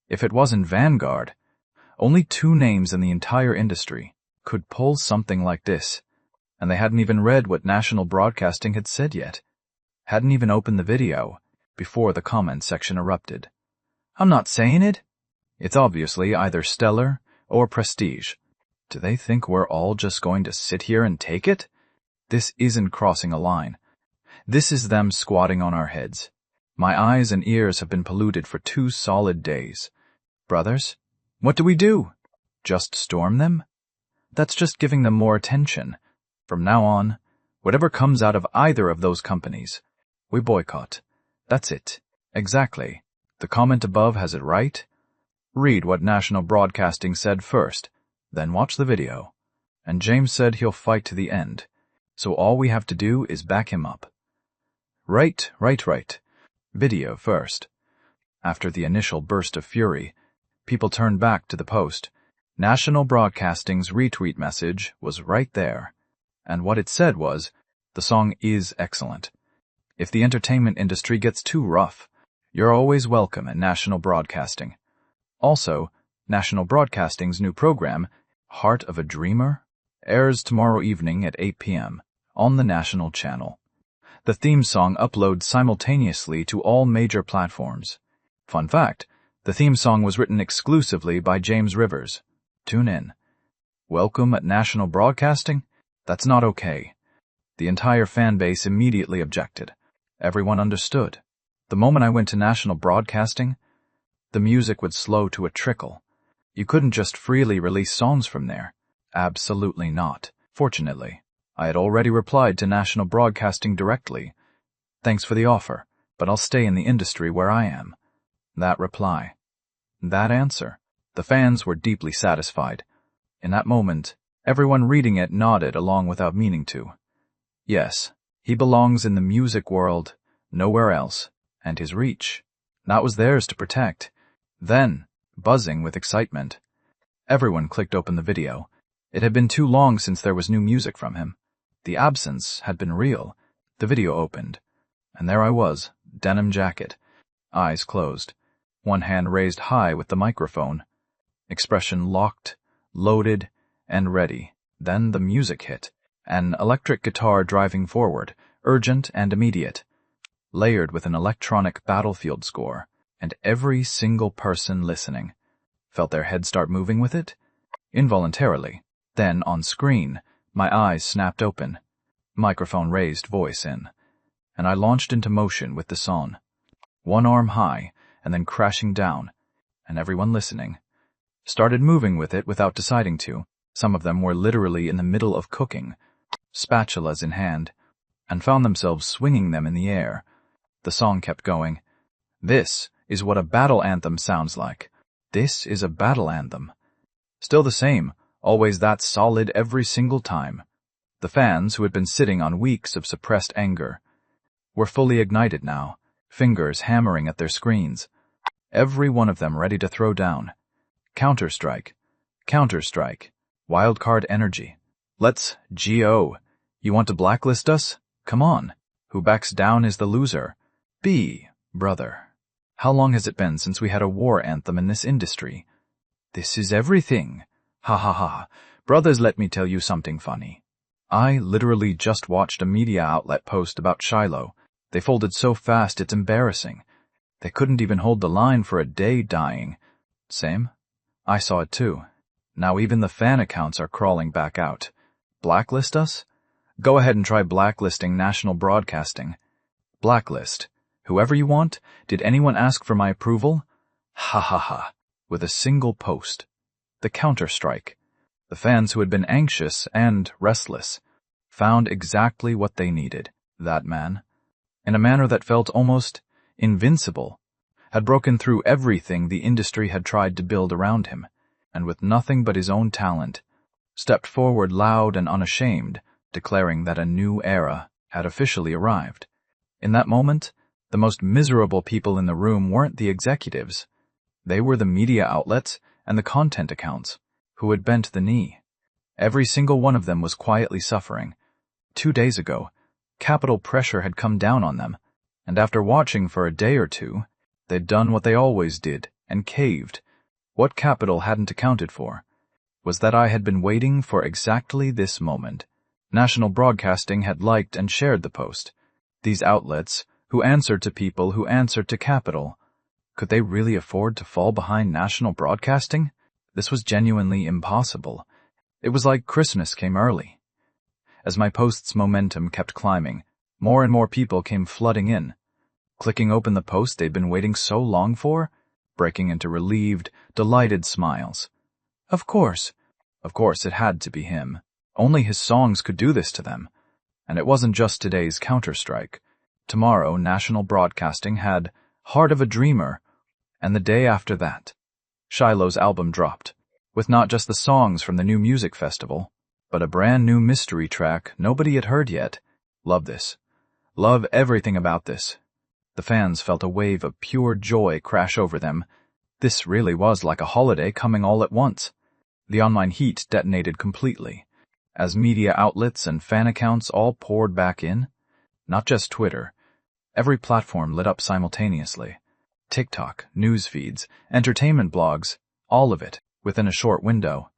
If it wasn't Vanguard, only 2 names in the entire industry could pull something like this, and they hadn't even read what National Broadcasting had said yet. Hadn't even opened the video before the comment section erupted. I'm not saying it. It's obviously either Stellar or Prestige. Do they think we're all just going to sit here and take it? This isn't crossing a line. This is them squatting on our heads. My eyes and ears have been polluted for 2 solid days. Brothers, what do we do? Just storm them? That's just giving them more attention. From now on, whatever comes out of either of those companies, we boycott. That's it. Exactly. The comment above has it right. Read what National Broadcasting said first, then watch the video. And James said he'll fight to the end. so all we have to do is back him up. Right. Video first. After the initial burst of fury, people turned back to the post. National Broadcasting's retweet message was right there, and what it said was, "The song is excellent. If the entertainment industry gets too rough, you're always welcome at National Broadcasting. Also, National Broadcasting's new program, Heart of a Dreamer, airs tomorrow evening at 8 p.m. on the national channel. The theme song uploads simultaneously to all major platforms. Fun fact, the theme song was written exclusively by James Rivers. Tune in." Welcome at National Broadcasting? That's not okay. The entire fan base immediately objected. Everyone understood. The moment I went to National Broadcasting, the music would slow to a trickle. You couldn't just freely release songs from there. Absolutely not. Fortunately, I had already replied to National Broadcasting directly. "Thanks for the offer, but I'll stay in the industry where I am." That reply. That answer. The fans were deeply satisfied. In that moment, everyone reading it nodded along without meaning to. Yes, he belongs in the music world, nowhere else, and his reach. That was theirs to protect. Then, buzzing with excitement, everyone clicked open the video. It had been too long since there was new music from him. The absence had been real. The video opened, and there I was, denim jacket, eyes closed, one hand raised high with the microphone, expression locked, loaded, and ready. Then the music hit, an electric guitar driving forward, urgent and immediate, layered with an electronic battlefield score, and every single person listening felt their head start moving with it. Involuntarily, then on screen, my eyes snapped open, microphone raised, voice in, and I launched into motion with the song, one arm high and then crashing down, and everyone listening started moving with it without deciding to. Some of them were literally in the middle of cooking, spatulas in hand, and found themselves swinging them in the air. The song kept going. This is what a battle anthem sounds like. This is a battle anthem. Still the same, always that solid every single time. The fans, who had been sitting on weeks of suppressed anger, were fully ignited now, fingers hammering at their screens, every one of them ready to throw down. Counter-strike. Counter-strike. Wildcard energy. Let's G.O. You want to blacklist us? Come on. Who backs down is the loser. B, brother. How long has it been since we had a war anthem in this industry? This is everything. Ha ha ha. Brothers, let me tell you something funny. I literally just watched a media outlet post about Shiloh. They folded so fast it's embarrassing. They couldn't even hold the line for a day dying. Same? I saw it too. Now even the fan accounts are crawling back out. Blacklist us? Go ahead and try blacklisting National Broadcasting. Blacklist. Whoever you want. Did anyone ask for my approval? Ha ha ha. With a single post. The counter-strike. The fans who had been anxious and restless found exactly what they needed. That man, in a manner that felt almost invincible, had broken through everything the industry had tried to build around him, and with nothing but his own talent, stepped forward loud and unashamed, declaring that a new era had officially arrived. In that moment, the most miserable people in the room weren't the executives. They were the media outlets and the content accounts, who had bent the knee. Every single one of them was quietly suffering. 2 days ago, capital pressure had come down on them, and after watching for a day or two, they'd done what they always did and caved. What capital hadn't accounted for was that I had been waiting for exactly this moment. National Broadcasting had liked and shared the post. These outlets, who answered to people who answered to capital, could they really afford to fall behind National Broadcasting? This was genuinely impossible. It was like Christmas came early. As my post's momentum kept climbing, more and more people came flooding in, clicking open the post they'd been waiting so long for, breaking into relieved, delighted smiles. Of course it had to be him. Only his songs could do this to them. And it wasn't just today's counter-strike. Tomorrow, National Broadcasting had Heart of a Dreamer, and the day after that, Shiloh's album dropped, with not just the songs from the new music festival, but a brand new mystery track nobody had heard yet. Love this. Love everything about this. The fans felt a wave of pure joy crash over them. This really was like a holiday coming all at once. The online heat detonated completely, as media outlets and fan accounts all poured back in. Not just Twitter. Every platform lit up simultaneously. TikTok, news feeds, entertainment blogs, all of it, within a short window.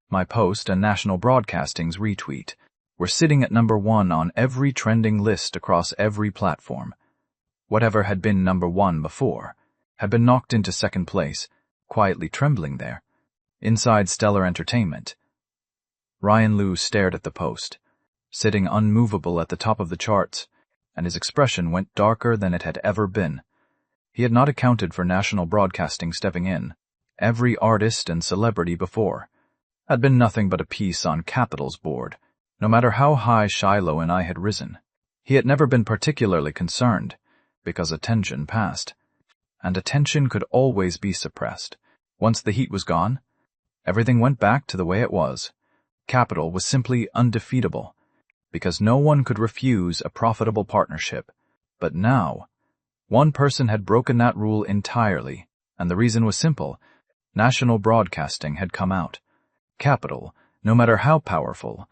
My post and national broadcasting's retweet were sitting at number 1 on every trending list across every platform. Whatever had been number 1 before had been knocked into second place, quietly trembling there, inside Stellar Entertainment. Ryan Liu stared at the post, sitting unmovable at the top of the charts, and his expression went darker than it had ever been. He had not accounted for national broadcasting stepping in. Every artist and celebrity before had been nothing but a piece on Capital's board, no matter how high Shiloh and I had risen. He had never been particularly concerned, because attention passed, and attention could always be suppressed. Once the heat was gone, everything went back to the way it was. Capital was simply undefeatable, because no one could refuse a profitable partnership. But now, one person had broken that rule entirely, and the reason was simple. National broadcasting had come out. Capital, no matter how powerful,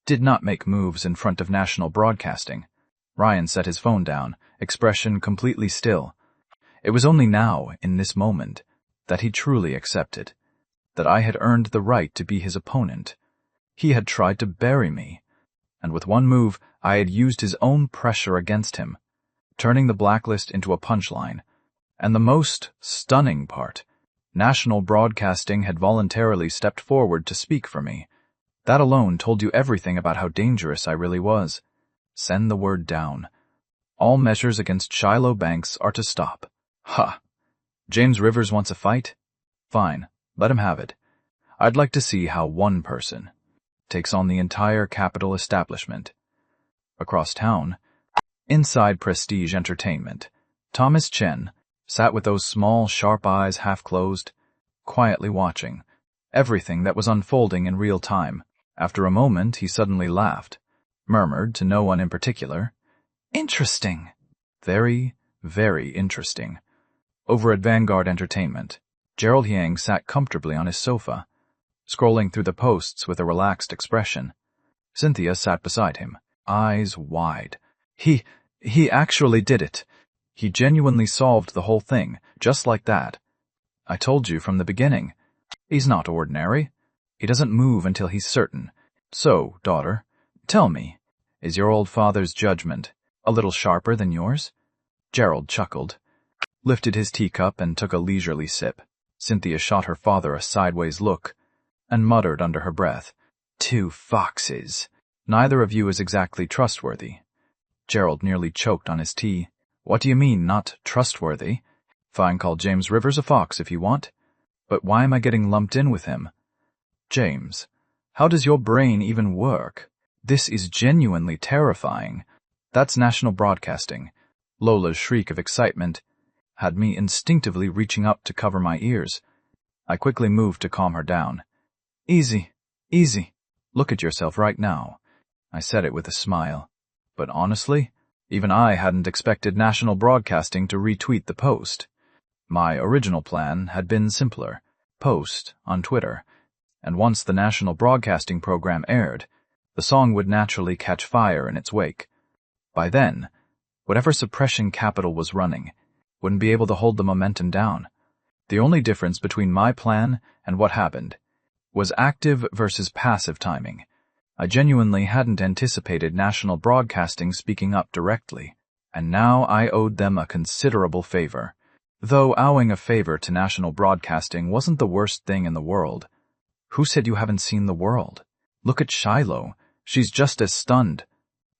did not make moves in front of national broadcasting. Ryan set his phone down, expression completely still. It was only now, in this moment, that he truly accepted that I had earned the right to be his opponent. He had tried to bury me, and with one move I had used his own pressure against him, turning the blacklist into a punchline. And the most stunning part, national broadcasting had voluntarily stepped forward to speak for me. That alone told you everything about how dangerous I really was. Send the word down. All measures against Shiloh Banks are to stop. Ha! James Rivers wants a fight? Fine, let him have it. I'd like to see how one person takes on the entire Capital establishment. Across town, inside Prestige Entertainment, Thomas Chen sat with those small, sharp eyes half closed, quietly watching everything that was unfolding in real time. After a moment, he suddenly laughed, murmured to no one in particular, "Interesting." Very, very interesting. Over at Vanguard Entertainment, Gerald Yang sat comfortably on his sofa, scrolling through the posts with a relaxed expression. Cynthia sat beside him, eyes wide. He actually did it. He genuinely solved the whole thing, just like that. I told you from the beginning. He's not ordinary. He doesn't move until he's certain. So, daughter, tell me, is your old father's judgment a little sharper than yours? Gerald chuckled, lifted his teacup and took a leisurely sip. Cynthia shot her father a sideways look and muttered under her breath, "Two foxes. Neither of you is exactly trustworthy." Gerald nearly choked on his tea. "What do you mean, not trustworthy? Fine, call James Rivers a fox if you want. But why am I getting lumped in with him? James, how does your brain even work? This is genuinely terrifying." That's national broadcasting. Lola's shriek of excitement had me instinctively reaching up to cover my ears. I quickly moved to calm her down. "Easy, easy. Look at yourself right now." I said it with a smile. But honestly, even I hadn't expected national broadcasting to retweet the post. My original plan had been simpler. Post on Twitter, and once the national broadcasting program aired, the song would naturally catch fire in its wake. By then, whatever suppression Capital was running wouldn't be able to hold the momentum down. The only difference between my plan and what happened was active versus passive timing. I genuinely hadn't anticipated national broadcasting speaking up directly, and now I owed them a considerable favor. Though owing a favor to national broadcasting wasn't the worst thing in the world. Who said you haven't seen the world? Look at Shiloh. She's just as stunned.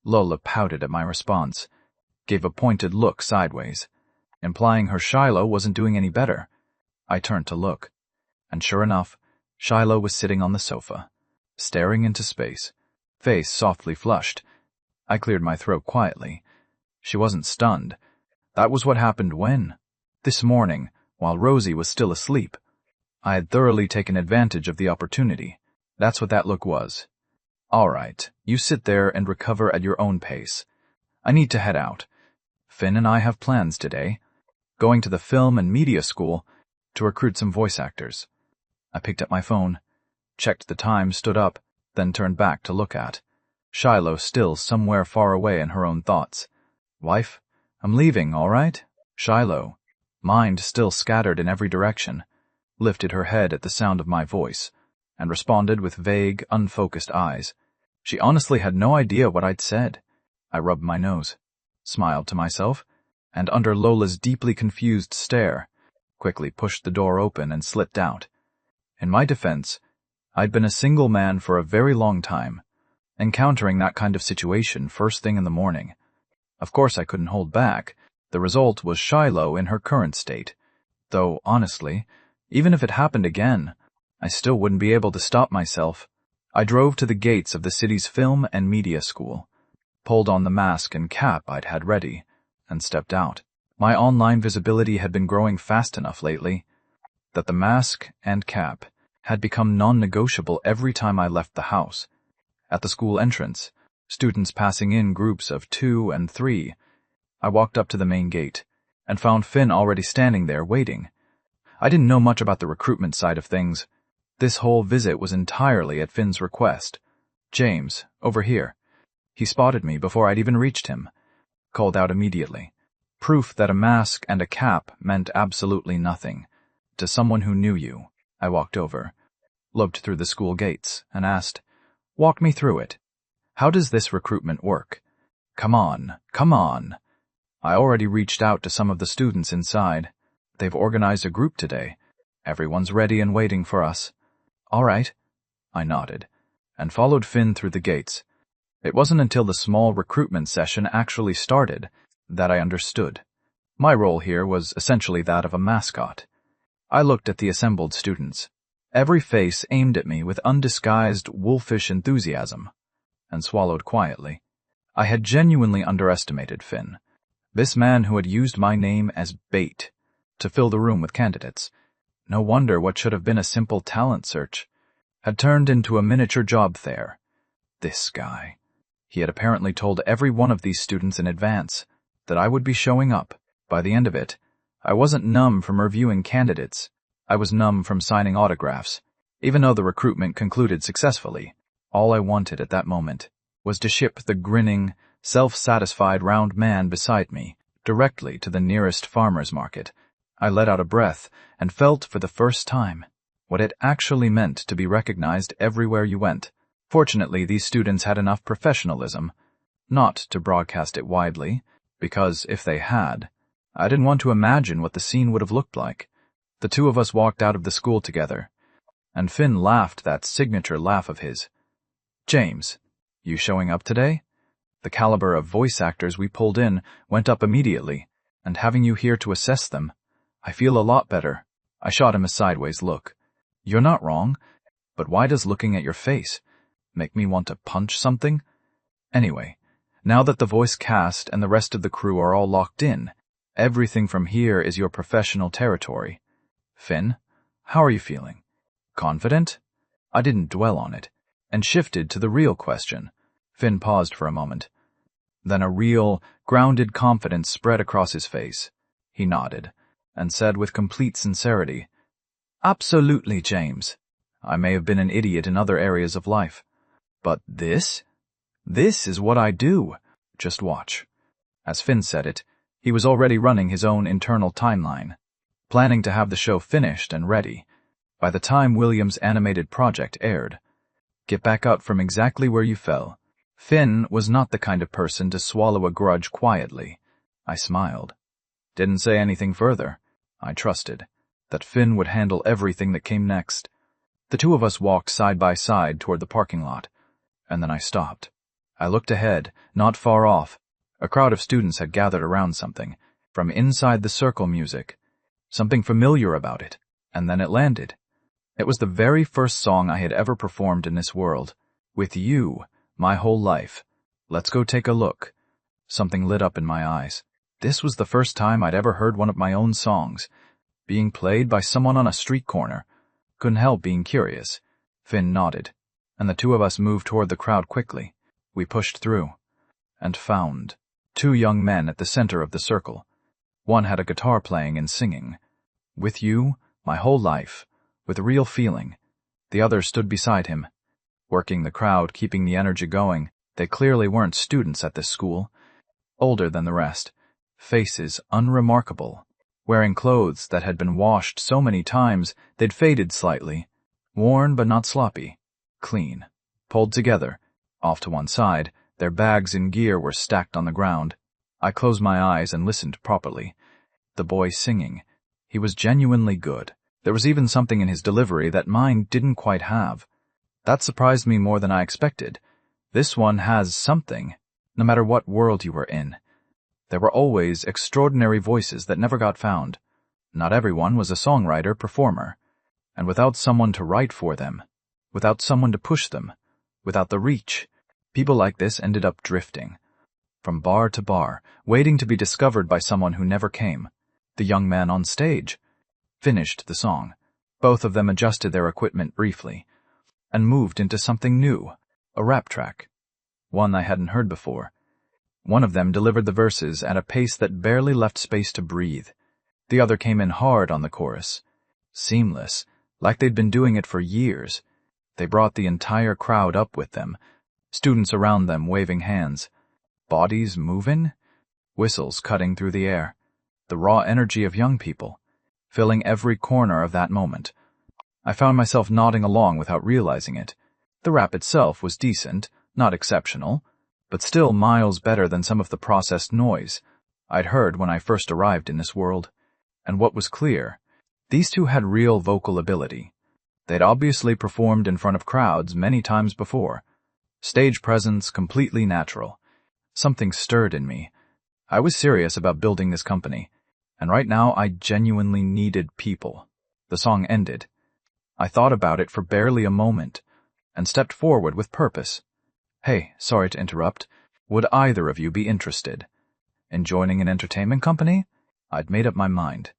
Lola pouted at my response, gave a pointed look sideways, implying her Shiloh wasn't doing any better. I turned to look, and sure enough, Shiloh was sitting on the sofa, staring into space, face softly flushed. I cleared my throat quietly. She wasn't stunned. That was what happened when? This morning, while Rosie was still asleep. I had thoroughly taken advantage of the opportunity. That's what that look was. All right, you sit there and recover at your own pace. I need to head out. Finn and I have plans today. Going to the film and media school to recruit some voice actors. I picked up my phone, checked the time, stood up, then turned back to look at Shiloh still somewhere far away in her own thoughts. Wife, I'm leaving, all right? Shiloh, mind still scattered in every direction, lifted her head at the sound of my voice, and responded with vague, unfocused eyes. She honestly had no idea what I'd said. I rubbed my nose, smiled to myself, and under Lola's deeply confused stare, quickly pushed the door open and slipped out. In my defense, I'd been a single man for a very long time. Encountering that kind of situation first thing in the morning. Of course I couldn't hold back. The result was Shiloh in her current state. Though, honestly, even if it happened again, I still wouldn't be able to stop myself. I drove to the gates of the city's film and media school, pulled on the mask and cap I'd had ready, and stepped out. My online visibility had been growing fast enough lately that the mask and cap had become non-negotiable every time I left the house. At the school entrance, students passing in groups of 2 and 3, I walked up to the main gate and found Finn already standing there waiting. I didn't know much about the recruitment side of things. This whole visit was entirely at Finn's request. James, over here. He spotted me before I'd even reached him. Called out immediately. Proof that a mask and a cap meant absolutely nothing. To someone who knew you, I walked over, looked through the school gates, and asked, "Walk me through it. How does this recruitment work? Come on, come on." I already reached out to some of the students inside. They've organized a group today. Everyone's ready and waiting for us. All right. I nodded, and followed Finn through the gates. It wasn't until the small recruitment session actually started that I understood. My role here was essentially that of a mascot. I looked at the assembled students, every face aimed at me with undisguised, wolfish enthusiasm, and swallowed quietly. I had genuinely underestimated Finn, this man who had used my name as bait to fill the room with candidates. No wonder what should have been a simple talent search had turned into a miniature job fair. This guy. He had apparently told every one of these students in advance that I would be showing up. By the end of it, I wasn't numb from reviewing candidates. I was numb from signing autographs. Even though the recruitment concluded successfully, all I wanted at that moment was to ship the grinning, self-satisfied round man beside me directly to the nearest farmer's market. I let out a breath and felt for the first time what it actually meant to be recognized everywhere you went. Fortunately, these students had enough professionalism not to broadcast it widely, because if they had, I didn't want to imagine what the scene would have looked like. The two of us walked out of the school together, and Finn laughed that signature laugh of his. "James, you showing up today?" The caliber of voice actors we pulled in went up immediately, and having you here to assess them, I feel a lot better. I shot him a sideways look. "You're not wrong, but why does looking at your face make me want to punch something? Anyway, now that the voice cast and the rest of the crew are all locked in, everything from here is your professional territory. Finn, how are you feeling? Confident?" I didn't dwell on it, and shifted to the real question. Finn paused for a moment. Then a real, grounded confidence spread across his face. He nodded, and said with complete sincerity, "Absolutely, James. I may have been an idiot in other areas of life, but this is what I do. Just watch." As Finn said it, he was already running his own internal timeline, planning to have the show finished and ready by the time William's animated project aired. Get back up from exactly where you fell. Finn was not the kind of person to swallow a grudge quietly. I smiled. Didn't say anything further. I trusted that Finn would handle everything that came next. The two of us walked side by side toward the parking lot, and then I stopped. I looked ahead, not far off. A crowd of students had gathered around something, from inside the circle music. Something familiar about it, and then it landed. It was the very first song I had ever performed in this world. With you, my whole life. Let's go take a look. Something lit up in my eyes. This was the first time I'd ever heard one of my own songs, being played by someone on a street corner. Couldn't help being curious. Finn nodded. and the two of us moved toward the crowd quickly. We pushed through, and found two young men at the center of the circle. One had a guitar playing and singing, "With you, my whole life," with real feeling. The other stood beside him, working the crowd, keeping the energy going. They clearly weren't students at this school. Older than the rest, faces unremarkable, wearing clothes that had been washed so many times they'd faded slightly, worn but not sloppy, clean, pulled together. Off to one side, their bags and gear were stacked on the ground. I closed my eyes and listened properly. The boy singing. He was genuinely good. There was even something in his delivery that mine didn't quite have. That surprised me more than I expected. This one has something, no matter what world you were in. There were always extraordinary voices that never got found. Not everyone was a songwriter, performer. And without someone to write for them, without someone to push them, without the reach, people like this ended up drifting, from bar to bar, waiting to be discovered by someone who never came. The young man on stage finished the song. Both of them adjusted their equipment briefly, and moved into something new, a rap track, one I hadn't heard before. One of them delivered the verses at a pace that barely left space to breathe. The other came in hard on the chorus, seamless, like they'd been doing it for years. They brought the entire crowd up with them, students around them waving hands, bodies moving, whistles cutting through the air, the raw energy of young people, filling every corner of that moment. I found myself nodding along without realizing it. The rap itself was decent, not exceptional, but still miles better than some of the processed noise I'd heard when I first arrived in this world. And what was clear, these two had real vocal ability. They'd obviously performed in front of crowds many times before. Stage presence completely natural. Something stirred in me. I was serious about building this company, and right now I genuinely needed people. The song ended. I thought about it for barely a moment, and stepped forward with purpose. "Hey, sorry to interrupt. Would either of you be interested in joining an entertainment company?" I'd made up my mind.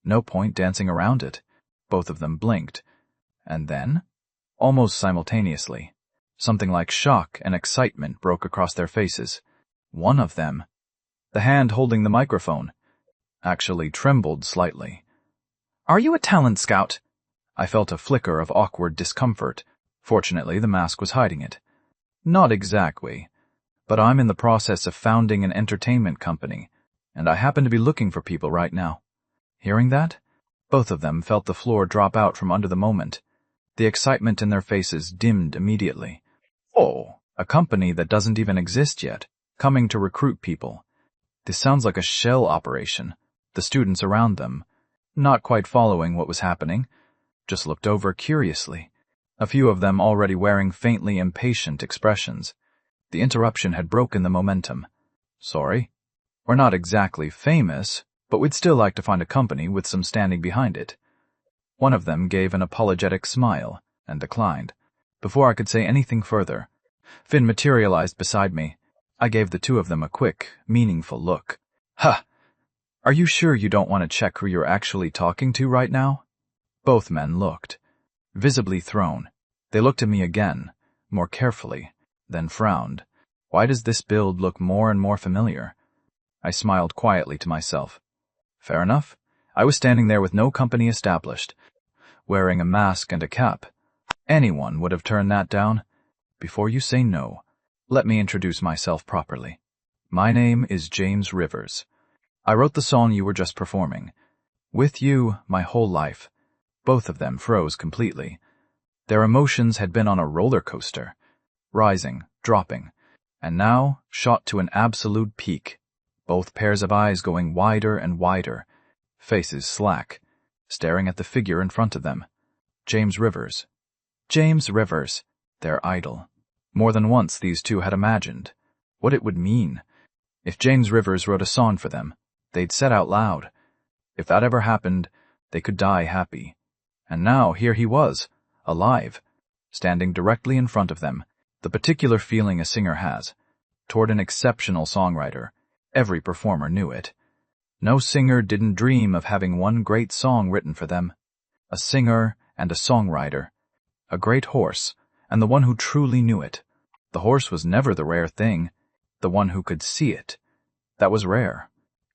No point dancing around it. Both of them blinked. And then, almost simultaneously, something like shock and excitement broke across their faces. One of them, the hand holding the microphone, actually trembled slightly. "Are you a talent scout?" I felt a flicker of awkward discomfort. Fortunately, the mask was hiding it. "Not exactly, but I'm in the process of founding an entertainment company, and I happen to be looking for people right now." Hearing that, both of them felt the floor drop out from under the moment. The excitement in their faces dimmed immediately. "Oh, a company that doesn't even exist yet, coming to recruit people. This sounds like a shell operation." The students around them, not quite following what was happening, just looked over curiously, a few of them already wearing faintly impatient expressions. The interruption had broken the momentum. "Sorry, we're not exactly famous, but we'd still like to find a company with some standing behind it." One of them gave an apologetic smile and declined. Before I could say anything further, Finn materialized beside me. I gave the two of them a quick, meaningful look. "Ha! Are you sure you don't want to check who you're actually talking to right now?" Both men looked, visibly thrown. They looked at me again, more carefully, then frowned. Why does this build look more and more familiar? I smiled quietly to myself. Fair enough. I was standing there with no company established, wearing a mask and a cap. Anyone would have turned that down. Before you say no, let me introduce myself properly. My name is James Rivers. I wrote the song you were just performing. With you, my whole life. Both of them froze completely. Their emotions had been on a roller coaster, rising, dropping, and now shot to an absolute peak. Both pairs of eyes going wider and wider, faces slack, staring at the figure in front of them. James Rivers. James Rivers, their idol. More than once these two had imagined what it would mean. If James Rivers wrote a song for them, they'd said out loud. If that ever happened, they could die happy. And now here he was, alive, standing directly in front of them, the particular feeling a singer has toward an exceptional songwriter. Every performer knew it. No singer didn't dream of having one great song written for them. A singer and a songwriter. A great horse and the one who truly knew it. The horse was never the rare thing, the one who could see it. That was rare.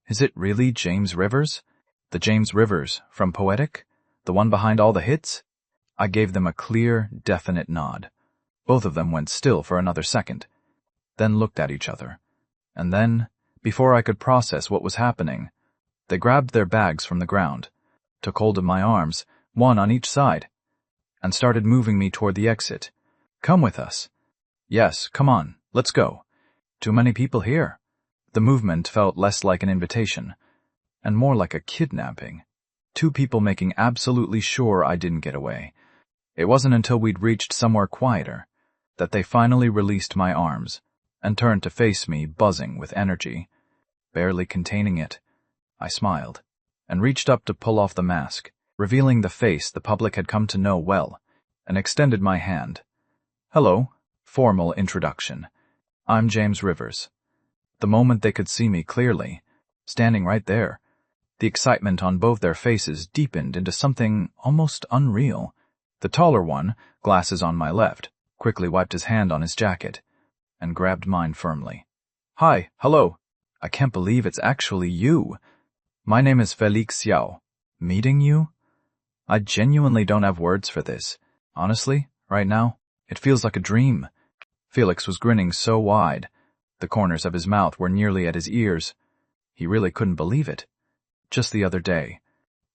Is it really James Rivers? The James Rivers from Poetic? The one behind all the hits? I gave them a clear, definite nod. Both of them went still for another second, then looked at each other. And then, before I could process what was happening, they grabbed their bags from the ground, took hold of my arms, one on each side, and started moving me toward the exit. Come with us. Yes, come on, let's go. Too many people here. The movement felt less like an invitation, and more like a kidnapping. Two people making absolutely sure I didn't get away. It wasn't until we'd reached somewhere quieter that they finally released my arms and turned to face me, buzzing with energy. Barely containing it, I smiled and reached up to pull off the mask, revealing the face the public had come to know well, and extended my hand. Hello, formal introduction. I'm James Rivers. The moment they could see me clearly, standing right there, the excitement on both their faces deepened into something almost unreal. The taller one, glasses on my left, quickly wiped his hand on his jacket and grabbed mine firmly. Hi, hello. I can't believe it's actually you. My name is Felix Xiao. Meeting you? I genuinely don't have words for this. Honestly, right now, it feels like a dream. Felix was grinning so wide, the corners of his mouth were nearly at his ears. He really couldn't believe it. Just the other day,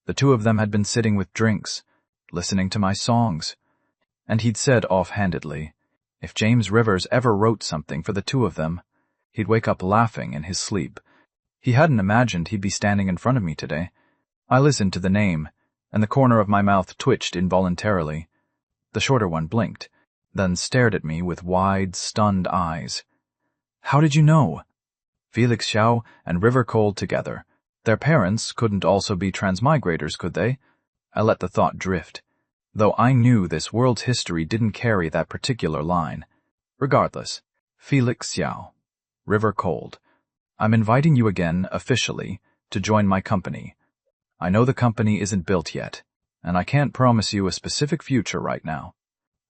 the two of them had been sitting with drinks, listening to my songs, and he'd said offhandedly, if James Rivers ever wrote something for the two of them, he'd wake up laughing in his sleep. He hadn't imagined he'd be standing in front of me today. I listened to the name, and the corner of my mouth twitched involuntarily. The shorter one blinked, then stared at me with wide, stunned eyes. How did you know? Felix Xiao and River Cold together. Their parents couldn't also be transmigrators, could they? I let the thought drift, though I knew this world's history didn't carry that particular line. Regardless, Felix Xiao, River Cold, I'm inviting you again, officially, to join my company. I know the company isn't built yet, and I can't promise you a specific future right now.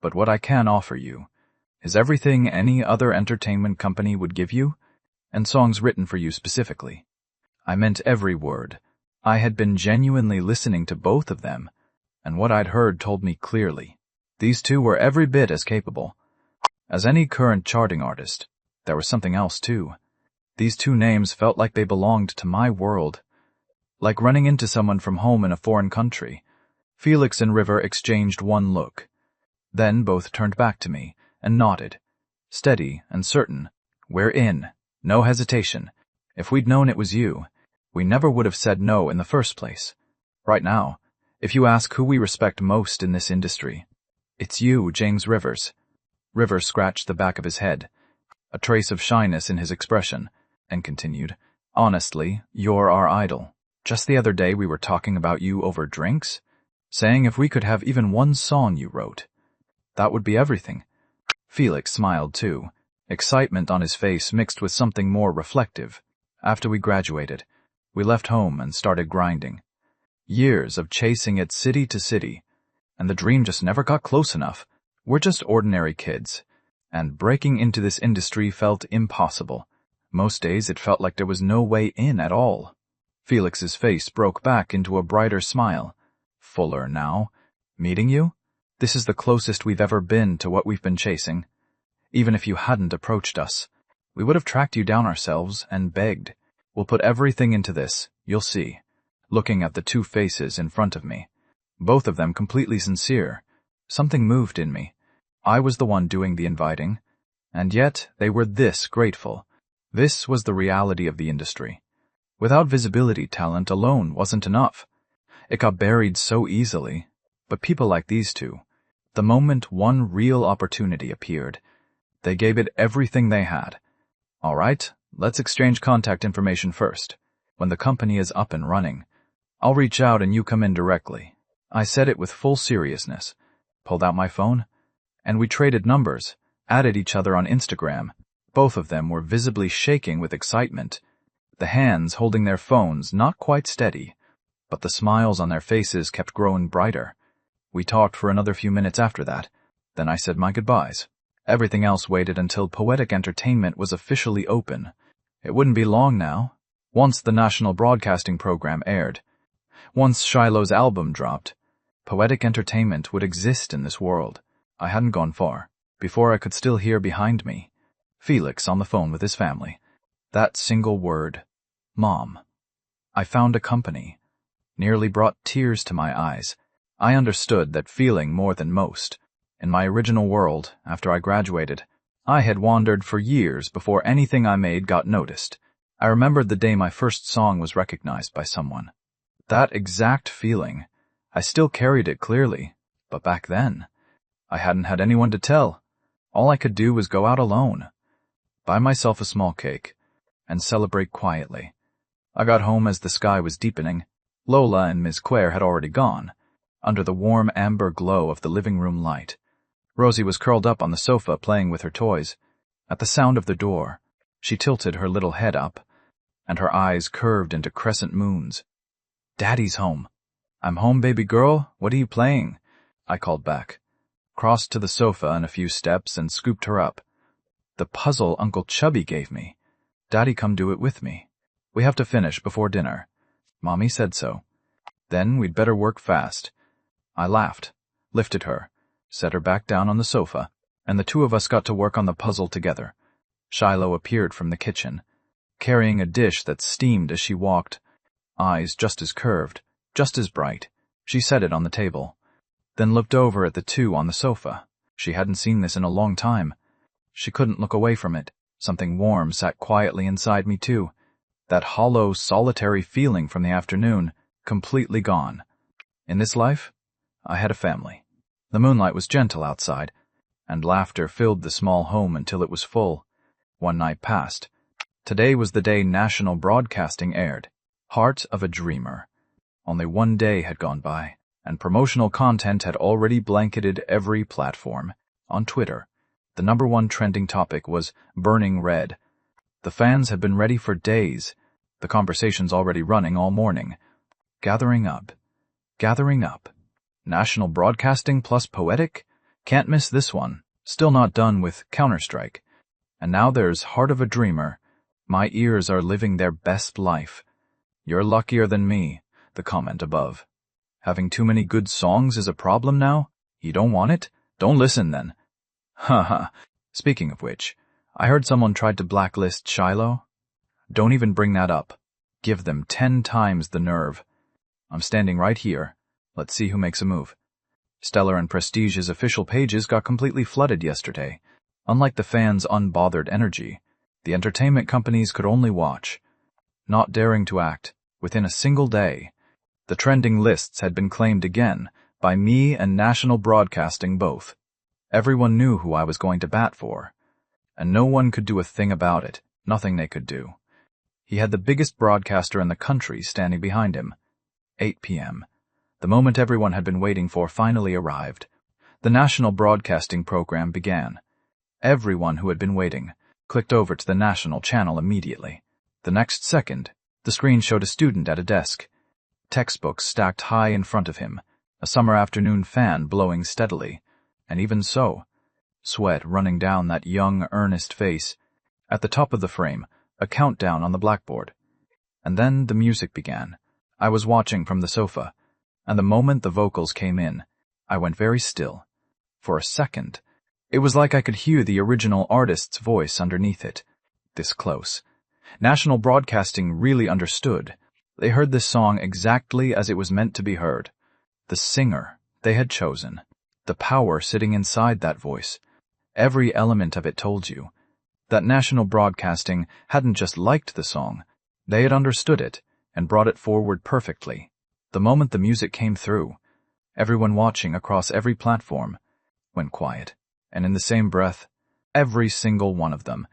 But what I can offer you is everything any other entertainment company would give you, and songs written for you specifically. I meant every word. I had been genuinely listening to both of them, and what I'd heard told me clearly. These two were every bit as capable. As any current charting artist, there was something else too. These two names felt like they belonged to my world. Like running into someone from home in a foreign country. Felix and River exchanged one look. Then both turned back to me and nodded. Steady and certain. We're in. No hesitation. If we'd known it was you, we never would have said no in the first place. Right now, if you ask who we respect most in this industry, it's you, James Rivers. Rivers scratched the back of his head, a trace of shyness in his expression, and continued, Honestly, you're our idol. Just the other day we were talking about you over drinks, saying if we could have even one song you wrote, that would be everything. Felix smiled too, excitement on his face mixed with something more reflective. After we graduated, we left home and started grinding. Years of chasing it city to city, and the dream just never got close enough. We're just ordinary kids, and breaking into this industry felt impossible. Most days it felt like there was no way in at all. Felix's face broke back into a brighter smile. Fuller now. Meeting you? This is the closest we've ever been to what we've been chasing. Even if you hadn't approached us, we would have tracked you down ourselves and begged. We'll put everything into this, you'll see. Looking at the two faces in front of me, both of them completely sincere, something moved in me. I was the one doing the inviting, and yet they were this grateful. This was the reality of the industry. Without visibility, talent alone wasn't enough. It got buried so easily. But people like these two, the moment one real opportunity appeared, they gave it everything they had. All right, let's exchange contact information first. When the company is up and running, I'll reach out and you come in directly. I said it with full seriousness, pulled out my phone, and we traded numbers, added each other on Instagram. Both of them were visibly shaking with excitement, the hands holding their phones not quite steady, but the smiles on their faces kept growing brighter. We talked for another few minutes after that, Then I said my goodbyes. Everything else waited until Poetic Entertainment was officially open. It wouldn't be long now. Once the national broadcasting program aired, once Shiloh's album dropped, Poetic Entertainment would exist in this world. I hadn't gone far before I could still hear behind me Felix on the phone with his family. That single word, Mom. I found a company. Nearly brought tears to my eyes. I understood that feeling more than most. In my original world, after I graduated, I had wandered for years before anything I made got noticed. I remembered the day my first song was recognized by someone. That exact feeling. I still carried it clearly, but back then, I hadn't had anyone to tell. All I could do was go out alone, buy myself a small cake, and celebrate quietly. I got home as the sky was deepening. Lola and Miss Claire had already gone, under the warm amber glow of the living room light. Rosie was curled up on the sofa playing with her toys. At the sound of the door, she tilted her little head up, and her eyes curved into crescent moons. Daddy's home. I'm home, baby girl. What are you playing? I called back, crossed to the sofa in a few steps and scooped her up. The puzzle Uncle Chubby gave me. Daddy, come do it with me. We have to finish before dinner. Mommy said so. Then we'd better work fast. I laughed, lifted her, set her back down on the sofa, and the two of us got to work on the puzzle together. Shiloh appeared from the kitchen, carrying a dish that steamed as she walked, eyes just as curved, just as bright. She set it on the table, then looked over at the two on the sofa. She hadn't seen this in a long time. She couldn't look away from it. Something warm sat quietly inside me too. That hollow, solitary feeling from the afternoon, completely gone. In this life, I had a family. The moonlight was gentle outside, and laughter filled the small home until it was full. One night passed. Today was the day national broadcasting aired. Heart of a Dreamer. Only one day had gone by, and promotional content had already blanketed every platform. On Twitter, the #1 trending topic was Burning Red. The fans had been ready for days. The conversation's already running all morning. Gathering up. Gathering up. National Broadcasting plus Poetic? Can't miss this one. Still not done with Counter-Strike. And now there's Heart of a Dreamer. My ears are living their best life. You're luckier than me, the comment above. Having too many good songs is a problem now? You don't want it? Don't listen then. Haha. Speaking of which, I heard someone tried to blacklist Shiloh. Don't even bring that up. Give them 10 times the nerve. I'm standing right here. Let's see who makes a move. Stellar and Prestige's official pages got completely flooded yesterday. Unlike the fans' unbothered energy, the entertainment companies could only watch, not daring to act. Within a single day, the trending lists had been claimed again by me and national broadcasting both. Everyone knew who I was going to bat for, and no one could do a thing about it. Nothing they could do. He had the biggest broadcaster in the country standing behind him. 8 p.m. The moment everyone had been waiting for finally arrived. The national broadcasting program began. Everyone who had been waiting clicked over to the national channel immediately. The next second, the screen showed a student at a desk, textbooks stacked high in front of him, a summer afternoon fan blowing steadily, and even so, sweat running down that young, earnest face. At the top of the frame, a countdown on the blackboard. And then the music began. I was watching from the sofa, and the moment the vocals came in, I went very still. For a second, it was like I could hear the original artist's voice underneath it. This close. National Broadcasting really understood. They heard this song exactly as it was meant to be heard. The singer they had chosen. The power sitting inside that voice. Every element of it told you that National Broadcasting hadn't just liked the song. They had understood it and brought it forward perfectly. The moment the music came through, everyone watching across every platform went quiet, and in the same breath, every single one of them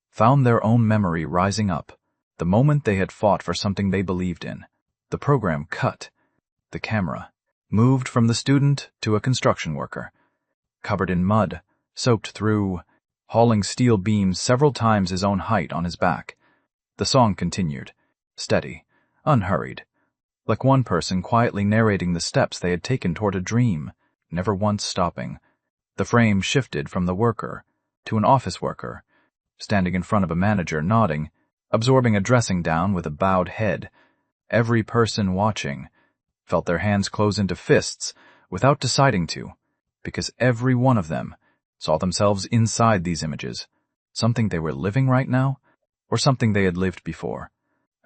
found their own memory rising up, the moment they had fought for something they believed in. The program cut. The camera moved from the student to a construction worker, covered in mud, soaked through, hauling steel beams several times his own height on his back. The song continued, steady, unhurried, like one person quietly narrating the steps they had taken toward a dream, never once stopping. The frame shifted from the worker to an office worker, standing in front of a manager, nodding, absorbing a dressing down with a bowed head. Every person watching felt their hands close into fists without deciding to, because every one of them saw themselves inside these images, something they were living right now, or something they had lived before.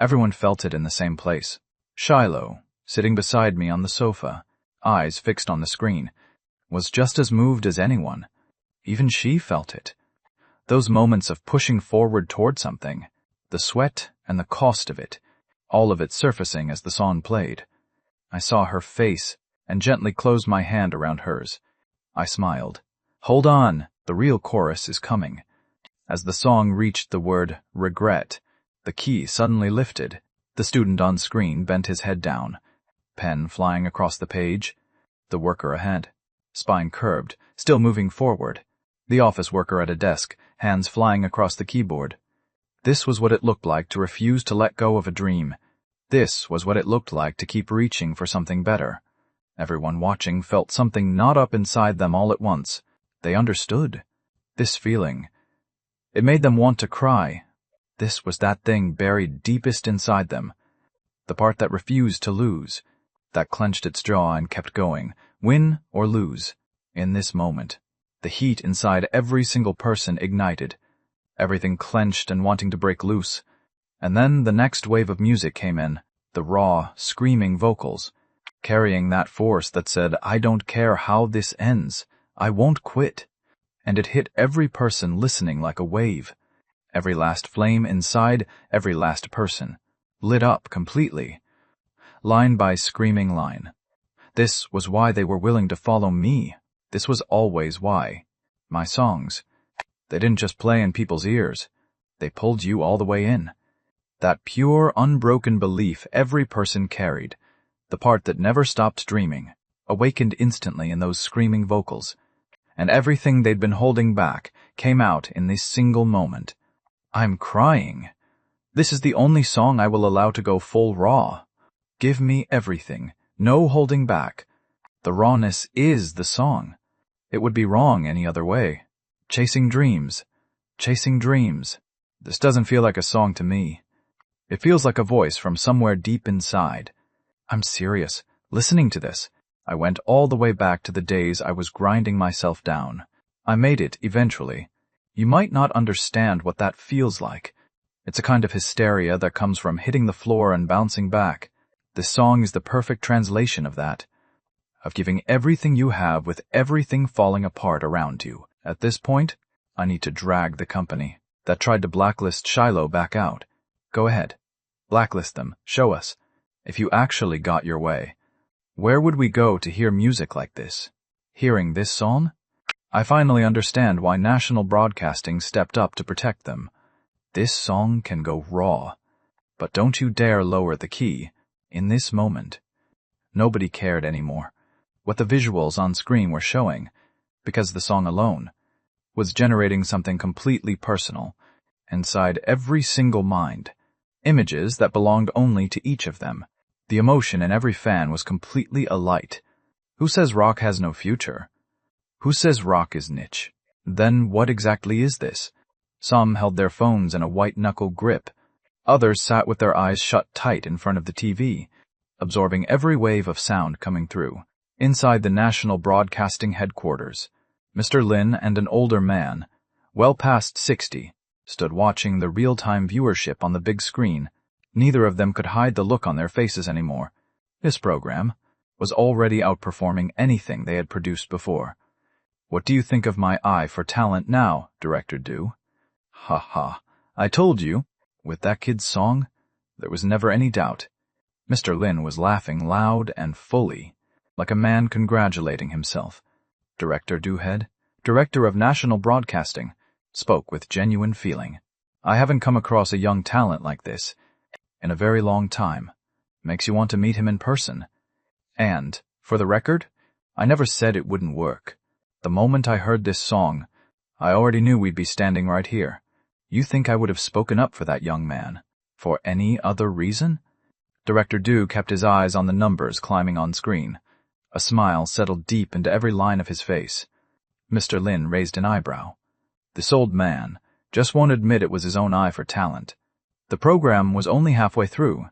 Everyone felt it in the same place. Shiloh, sitting beside me on the sofa, eyes fixed on the screen, was just as moved as anyone. Even she felt it. Those moments of pushing forward toward something, the sweat and the cost of it, all of it surfacing as the song played. I saw her face and gently closed my hand around hers. I smiled. Hold on, the real chorus is coming. As the song reached the word regret, the key suddenly lifted. The student on screen bent his head down, pen flying across the page. The worker ahead, spine curved, still moving forward. The office worker at a desk, hands flying across the keyboard. This was what it looked like to refuse to let go of a dream. This was what it looked like to keep reaching for something better. Everyone watching felt something knot up inside them all at once. They understood. This feeling. It made them want to cry. This was that thing buried deepest inside them. The part that refused to lose. That clenched its jaw and kept going, win or lose. In this moment, the heat inside every single person ignited. Everything clenched and wanting to break loose. And then the next wave of music came in, the raw, screaming vocals, carrying that force that said, I don't care how this ends, I won't quit. And it hit every person listening like a wave. Every last flame inside, every last person, lit up completely. Line by screaming line. This was why they were willing to follow me. This was always why. My songs. They didn't just play in people's ears. They pulled you all the way in. That pure, unbroken belief every person carried, the part that never stopped dreaming, awakened instantly in those screaming vocals, and everything they'd been holding back came out in this single moment. I'm crying. This is the only song I will allow to go full raw. Give me everything, no holding back. The rawness is the song. It would be wrong any other way. Chasing dreams. Chasing dreams. This doesn't feel like a song to me. It feels like a voice from somewhere deep inside. I'm serious. Listening to this, I went all the way back to the days I was grinding myself down. I made it eventually. You might not understand what that feels like. It's a kind of hysteria that comes from hitting the floor and bouncing back. This song is the perfect translation of that. Of giving everything you have with everything falling apart around you. At this point, I need to drag the company that tried to blacklist Shiloh back out. Go ahead. Blacklist them. Show us. If you actually got your way. Where would we go to hear music like this? Hearing this song? I finally understand why national broadcasting stepped up to protect them. This song can go raw. But don't you dare lower the key. In this moment. Nobody cared anymore. What the visuals on screen were showing, because the song alone, was generating something completely personal, inside every single mind. Images that belonged only to each of them. The emotion in every fan was completely alight. Who says rock has no future? Who says rock is niche? Then what exactly is this? Some held their phones in a white-knuckle grip. Others sat with their eyes shut tight in front of the TV, absorbing every wave of sound coming through. Inside the National Broadcasting Headquarters, Mr. Lin and an older man, well past 60, stood watching the real-time viewership on the big screen. Neither of them could hide the look on their faces anymore. This program was already outperforming anything they had produced before. What do you think of my eye for talent now, Director Du? Ha ha. I told you, with that kid's song, there was never any doubt. Mr. Lin was laughing loud and fully, like a man congratulating himself. Director Duhead, Director of National Broadcasting, spoke with genuine feeling. I haven't come across a young talent like this in a very long time. Makes you want to meet him in person. And, for the record, I never said it wouldn't work. The moment I heard this song, I already knew we'd be standing right here. You think I would have spoken up for that young man? For any other reason? Director Du kept his eyes on the numbers climbing on screen. A smile settled deep into every line of his face. Mr. Lin raised an eyebrow. This old man just won't admit it was his own eye for talent. The program was only halfway through,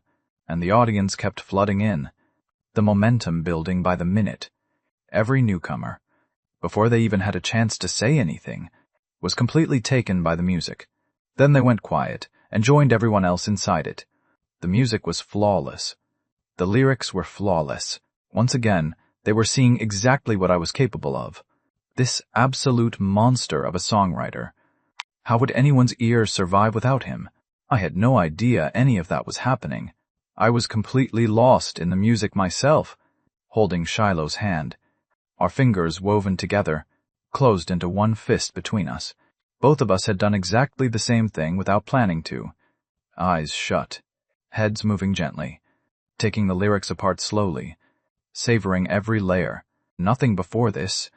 and the audience kept flooding in, the momentum building by the minute. Every newcomer, before they even had a chance to say anything, was completely taken by the music. Then they went quiet and joined everyone else inside it. The music was flawless. The lyrics were flawless. Once again, they were seeing exactly what I was capable of. This absolute monster of a songwriter. How would anyone's ears survive without him? I had no idea any of that was happening. I was completely lost in the music myself, holding Shiloh's hand, our fingers woven together, closed into one fist between us. Both of us had done exactly the same thing without planning to. Eyes shut, heads moving gently, taking the lyrics apart slowly, savoring every layer. Nothing before this,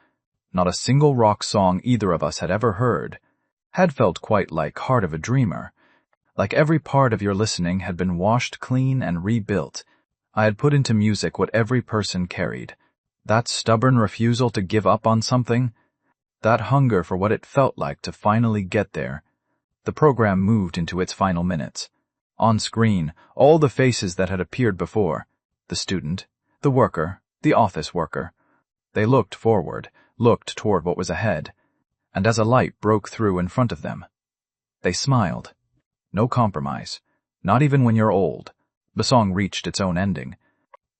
not a single rock song either of us had ever heard, had felt quite like Heart of a Dreamer. Like every part of your listening had been washed clean and rebuilt. I had put into music what every person carried. That stubborn refusal to give up on something, that hunger for what it felt like to finally get there. The program moved into its final minutes. On screen, all the faces that had appeared before, the student, the worker, the office worker. They looked forward, looked toward what was ahead, and as a light broke through in front of them, they smiled. No compromise, not even when you're old. The song reached its own ending,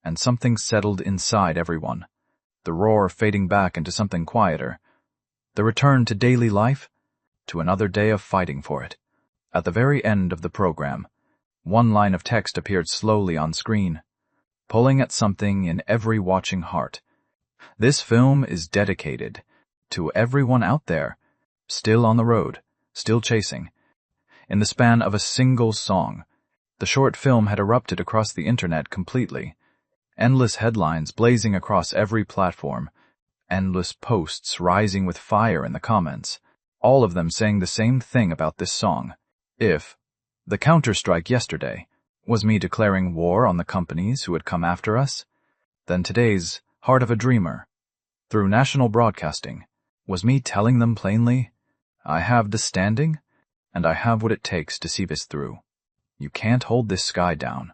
and something settled inside everyone, the roar fading back into something quieter, the return to daily life, to another day of fighting for it. At the very end of the program, one line of text appeared slowly on screen, pulling at something in every watching heart. This film is dedicated to everyone out there, still on the road, still chasing. In the span of a single song, the short film had erupted across the internet completely. Endless headlines blazing across every platform, endless posts rising with fire in the comments, all of them saying the same thing about this song. If the counter-strike yesterday was me declaring war on the companies who had come after us, then today's Heart of a Dreamer, through national broadcasting, was me telling them plainly, I have the standing, and I have what it takes to see this through. You can't hold this sky down,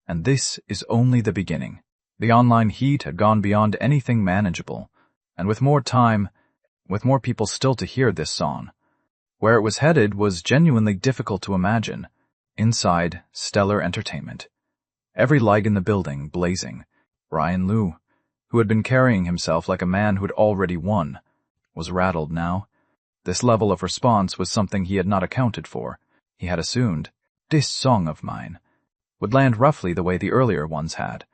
and this is only the beginning. The online heat had gone beyond anything manageable, and with more time, with more people still to hear this song, where it was headed was genuinely difficult to imagine. Inside, stellar entertainment. Every light in the building blazing. Ryan Liu, who had been carrying himself like a man who had already won, was rattled now. This level of response was something he had not accounted for. He had assumed, this song of mine would land roughly the way the earlier ones had.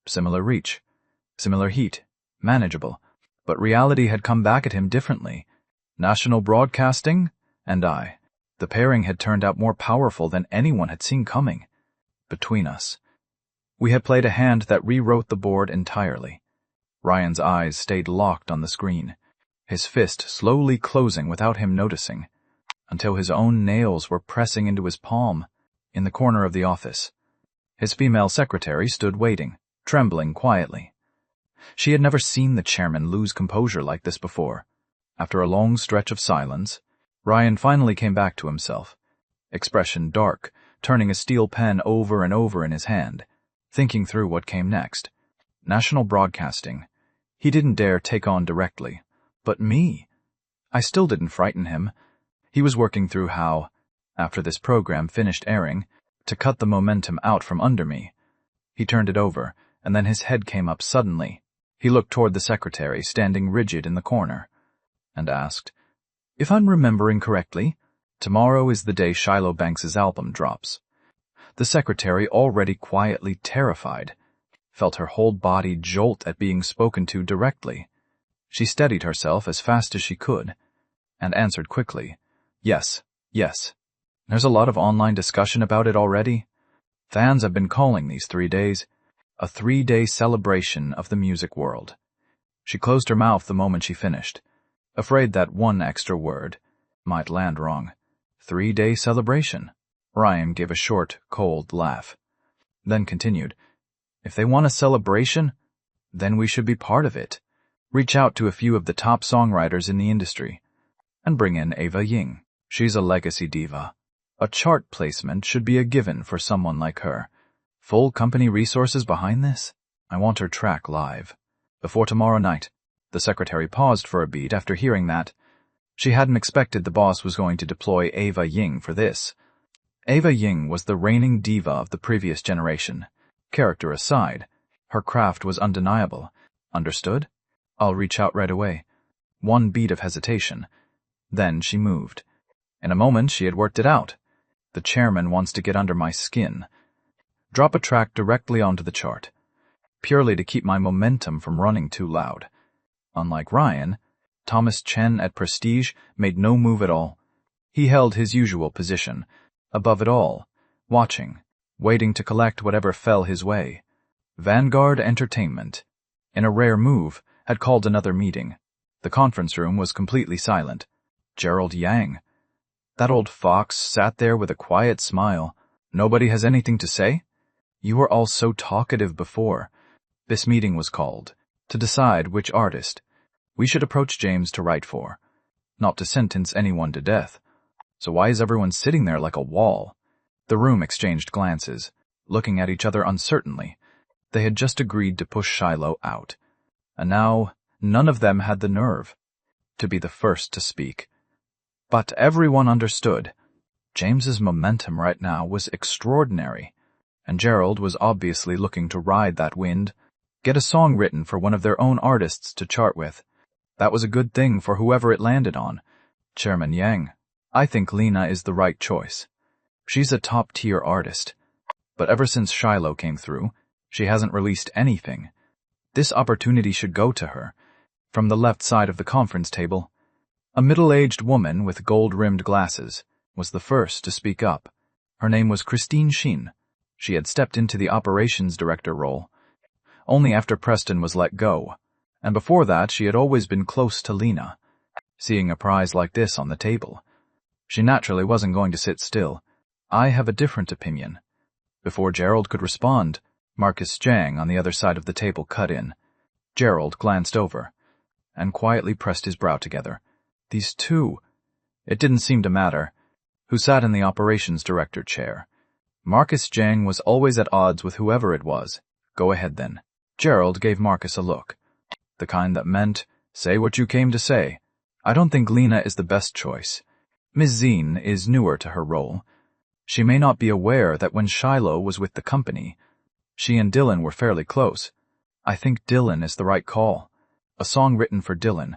Similar reach, similar heat, manageable, but reality had come back at him differently. National broadcasting, and I. The pairing had turned out more powerful than anyone had seen coming. Between us, we had played a hand that rewrote the board entirely. Ryan's eyes stayed locked on the screen, his fist slowly closing without him noticing, until his own nails were pressing into his palm. In the corner of the office, his female secretary stood waiting, trembling quietly. She had never seen the chairman lose composure like this before. After a long stretch of silence, Ryan finally came back to himself, expression dark, turning a steel pen over and over in his hand, thinking through what came next. National broadcasting. He didn't dare take on directly. But me? I still didn't frighten him. He was working through how, after this program finished airing, to cut the momentum out from under me. He turned it over, and then his head came up suddenly. He looked toward the secretary, standing rigid in the corner, and asked, If I'm remembering correctly, tomorrow is the day Shiloh Banks's album drops. The secretary, already quietly terrified, felt her whole body jolt at being spoken to directly. She steadied herself as fast as she could, and answered quickly, Yes. There's a lot of online discussion about it already. Fans have been calling these 3 days a 3-day celebration of the music world. She closed her mouth the moment she finished, afraid that one extra word might land wrong. 3-day celebration. Ryan gave a short, cold laugh, then continued, If they want a celebration, then we should be part of it. reach out to a few of the top songwriters in the industry, and bring in Ava Ying. She's a legacy diva. A chart placement should be a given for someone like her. Full company resources behind this? I want her track live. Before tomorrow night. The secretary paused for a beat after hearing that. She hadn't expected the boss was going to deploy Ava Ying for this. Ava Ying was the reigning diva of the previous generation. Character aside, her craft was undeniable. Understood? I'll reach out right away. One beat of hesitation. Then she moved. In a moment, she had worked it out. The chairman wants to get under my skin. Drop a track directly onto the chart, purely to keep my momentum from running too loud. Unlike Ryan, Thomas Chen at Prestige made no move at all. He held his usual position, above it all, watching, waiting to collect whatever fell his way. Vanguard Entertainment, in a rare move, had called another meeting. The conference room was completely silent. Gerald Yang. That old fox sat there with a quiet smile. Nobody has anything to say? You were all so talkative before. This meeting was called to decide which artist we should approach James to write for, not to sentence anyone to death. So why is everyone sitting there like a wall? The room exchanged glances, looking at each other uncertainly. They had just agreed to push Shiloh out, and now none of them had the nerve to be the first to speak. But everyone understood. James's momentum right now was extraordinary, and Gerald was obviously looking to ride that wind, get a song written for one of their own artists to chart with. That was a good thing for whoever it landed on. Chairman Yang, I think Lena is the right choice. She's a top-tier artist, but ever since Shiloh came through, she hasn't released anything. This opportunity should go to her. From the left side of the conference table, a middle-aged woman with gold-rimmed glasses was the first to speak up. Her name was Christine Shin. She had stepped into the operations director role only after Preston was let go, and before that she had always been close to Lena. Seeing a prize like this on the table, she naturally wasn't going to sit still. I have a different opinion. Before Gerald could respond, Marcus Jang on the other side of the table cut in. Gerald glanced over and quietly pressed his brow together. These two, it didn't seem to matter, who sat in the operations director chair. Marcus Jang was always at odds with whoever it was. Go ahead then. Gerald gave Marcus a look, the kind that meant, say what you came to say. I don't think Lena is the best choice. Ms. Zine is newer to her role. She may not be aware that when Shiloh was with the company, she and Dylan were fairly close. I think Dylan is the right call. A song written for Dylan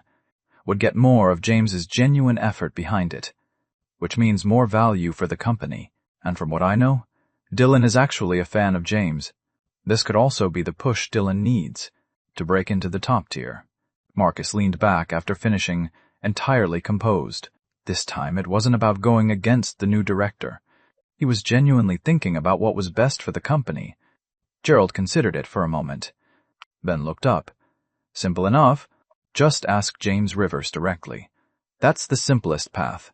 would get more of James's genuine effort behind it, which means more value for the company, and from what I know, Dylan is actually a fan of James. This could also be the push Dylan needs to break into the top tier. Marcus leaned back after finishing, entirely composed. This time it wasn't about going against the new director. He was genuinely thinking about what was best for the company. Gerald considered it for a moment, then looked up. Simple enough. Just ask James Rivers directly. That's the simplest path.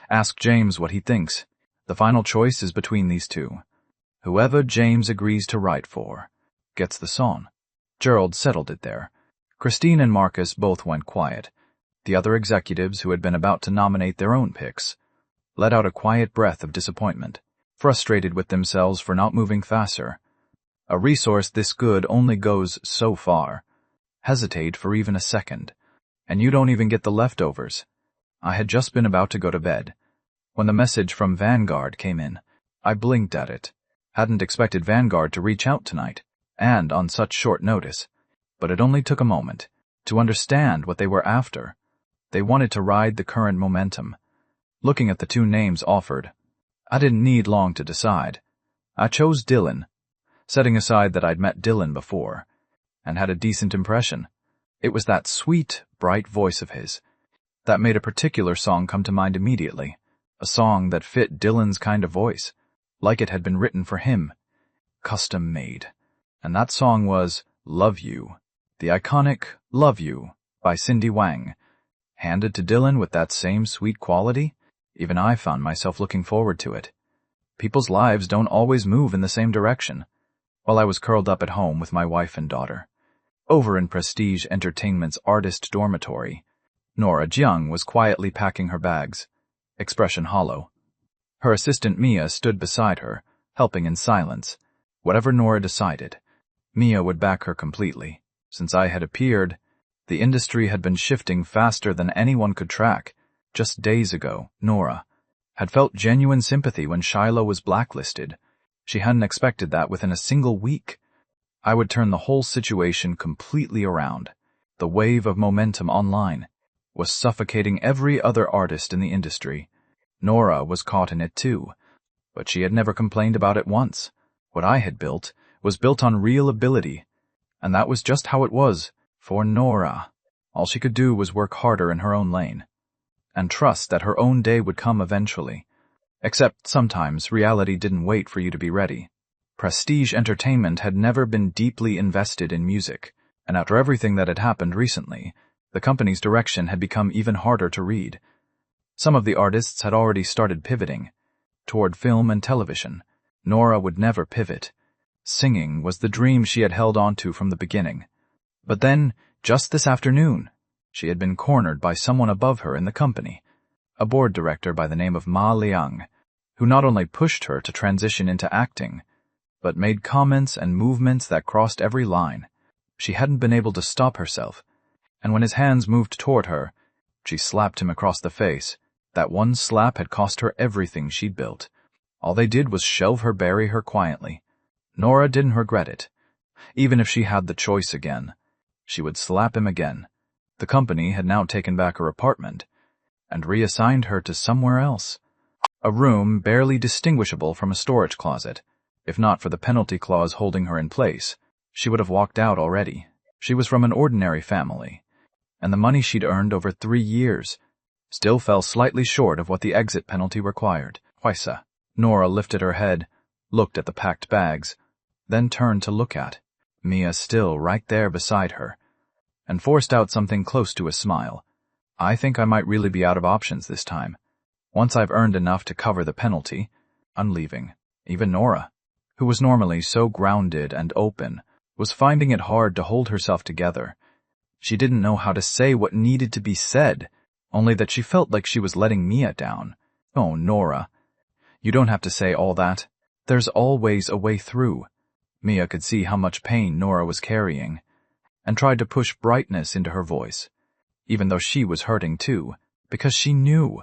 Ask James what he thinks. The final choice is between these two. Whoever James agrees to write for gets the song. Gerald settled it there. Christine and Marcus both went quiet. The other executives who had been about to nominate their own picks let out a quiet breath of disappointment, frustrated with themselves for not moving faster. A resource this good only goes so far. Hesitate for even a second, and you don't even get the leftovers. I had just been about to go to bed when the message from Vanguard came in. I blinked at it. Hadn't expected Vanguard to reach out tonight, and on such short notice. But it only took a moment to understand what they were after. They wanted to ride the current momentum. Looking at the two names offered, I didn't need long to decide. I chose Dylan, setting aside that I'd met Dylan before, and had a decent impression. It was that sweet, bright voice of his that made a particular song come to mind immediately, a song that fit Dylan's kind of voice, like it had been written for him, custom made. And that song was Love You, the iconic Love You by Cindy Wang. Handed to Dylan with that same sweet quality, even I found myself looking forward to it. People's lives don't always move in the same direction. While I was curled up at home with my wife and daughter, Over in Prestige Entertainment's artist dormitory, Nora Jiang was quietly packing her bags, expression hollow. Her assistant Mia stood beside her, helping in silence. Whatever Nora decided, Mia would back her completely. Since I had appeared, the industry had been shifting faster than anyone could track. Just days ago, Nora had felt genuine sympathy when Shiloh was blacklisted. She hadn't expected that within a single week. I would turn the whole situation completely around. The wave of momentum online was suffocating every other artist in the industry. Nora was caught in it too, but she had never complained about it once. What I had built was built on real ability, and that was just how it was for Nora. All she could do was work harder in her own lane, and trust that her own day would come eventually. Except sometimes reality didn't wait for you to be ready. Prestige Entertainment had never been deeply invested in music, and after everything that had happened recently, the company's direction had become even harder to read. Some of the artists had already started pivoting toward film and television. Nora would never pivot. Singing was the dream she had held onto from the beginning. But then, just this afternoon, she had been cornered by someone above her in the company, a board director by the name of Ma Liang, who not only pushed her to transition into acting, but made comments and movements that crossed every line. She hadn't been able to stop herself, and when his hands moved toward her, she slapped him across the face. That one slap had cost her everything she'd built. All they did was bury her quietly. Nora didn't regret it. Even if she had the choice again, she would slap him again. The company had now taken back her apartment and reassigned her to somewhere else. A room barely distinguishable from a storage closet. If not for the penalty clause holding her in place, she would have walked out already. She was from an ordinary family, and the money she'd earned over 3 years still fell slightly short of what the exit penalty required. Huisa. Nora lifted her head, looked at the packed bags, then turned to look at Mia still right there beside her, and forced out something close to a smile. I think I might really be out of options this time. Once I've earned enough to cover the penalty, I'm leaving. Even Nora, who was normally so grounded and open, was finding it hard to hold herself together. She didn't know how to say what needed to be said, only that she felt like she was letting Mia down. Oh, Nora, you don't have to say all that. There's always a way through. Mia could see how much pain Nora was carrying, and tried to push brightness into her voice, even though she was hurting too, because she knew.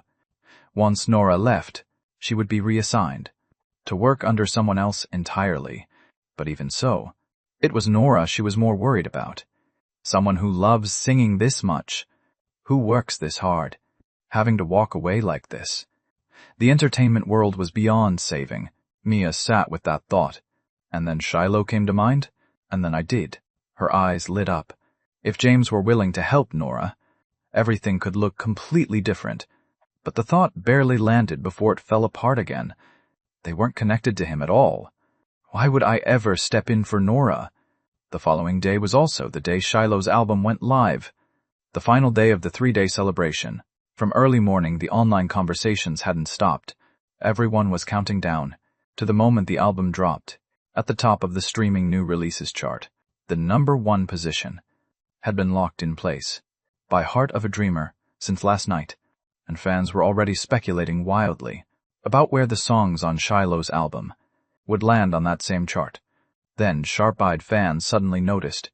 Once Nora left, she would be reassigned, to work under someone else entirely. But even so, it was Nora she was more worried about. Someone who loves singing this much, who works this hard, having to walk away like this. The entertainment world was beyond saving. Mia sat with that thought, and then Shiloh came to mind, and then I did. Her eyes lit up. If James were willing to help Nora, everything could look completely different. But the thought barely landed before it fell apart again. They weren't connected to him at all. Why would I ever step in for Nora? The following day was also the day Shiloh's album went live, the final day of the 3-day celebration. From early morning, the online conversations hadn't stopped. Everyone was counting down to the moment the album dropped. At the top of the streaming new releases chart, the #1 position had been locked in place by Heart of a Dreamer since last night, and fans were already speculating wildly about where the songs on Shiloh's album would land on that same chart. Then sharp-eyed fans suddenly noticed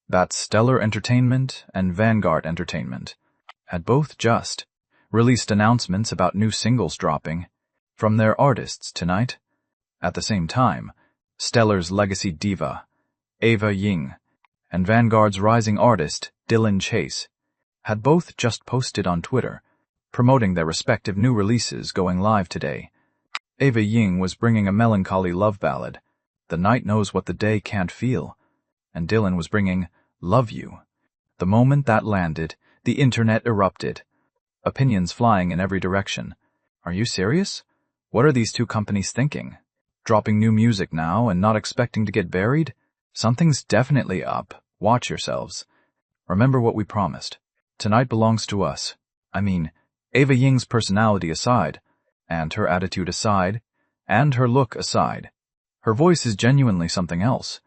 that Stellar Entertainment and Vanguard Entertainment had both just released announcements about new singles dropping from their artists tonight. At the same time, Stellar's legacy diva, Eva Ying, and Vanguard's rising artist, Dylan Chase, had both just posted on Twitter, promoting their respective new releases going live today. Eva Ying was bringing a melancholy love ballad, The Night Knows What the Day Can't Feel, and Dylan was bringing Love You. The moment that landed, the internet erupted, opinions flying in every direction. Are you serious? What are these two companies thinking? Dropping new music now and not expecting to get buried? Something's definitely up. Watch yourselves. Remember what we promised. Tonight belongs to us. I mean, Eva Ying's personality aside, and her attitude aside, and her look aside. Her voice is genuinely something else.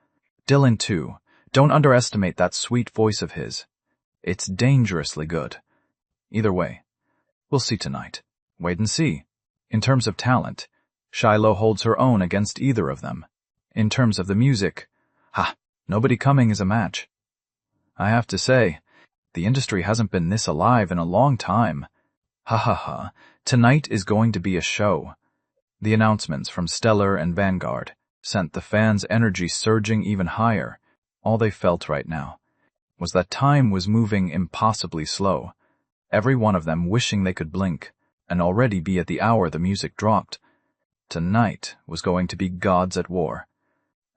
Dylan, too. Don't underestimate that sweet voice of his. It's dangerously good. Either way, we'll see tonight. Wait and see. In terms of talent, Shiloh holds her own against either of them. In terms of the music, nobody coming is a match. I have to say, the industry hasn't been this alive in a long time. Tonight is going to be a show. The announcements from Stellar and Vanguard sent the fans' energy surging even higher. All they felt right now was that time was moving impossibly slow, every one of them wishing they could blink and already be at the hour the music dropped. Tonight was going to be gods at war.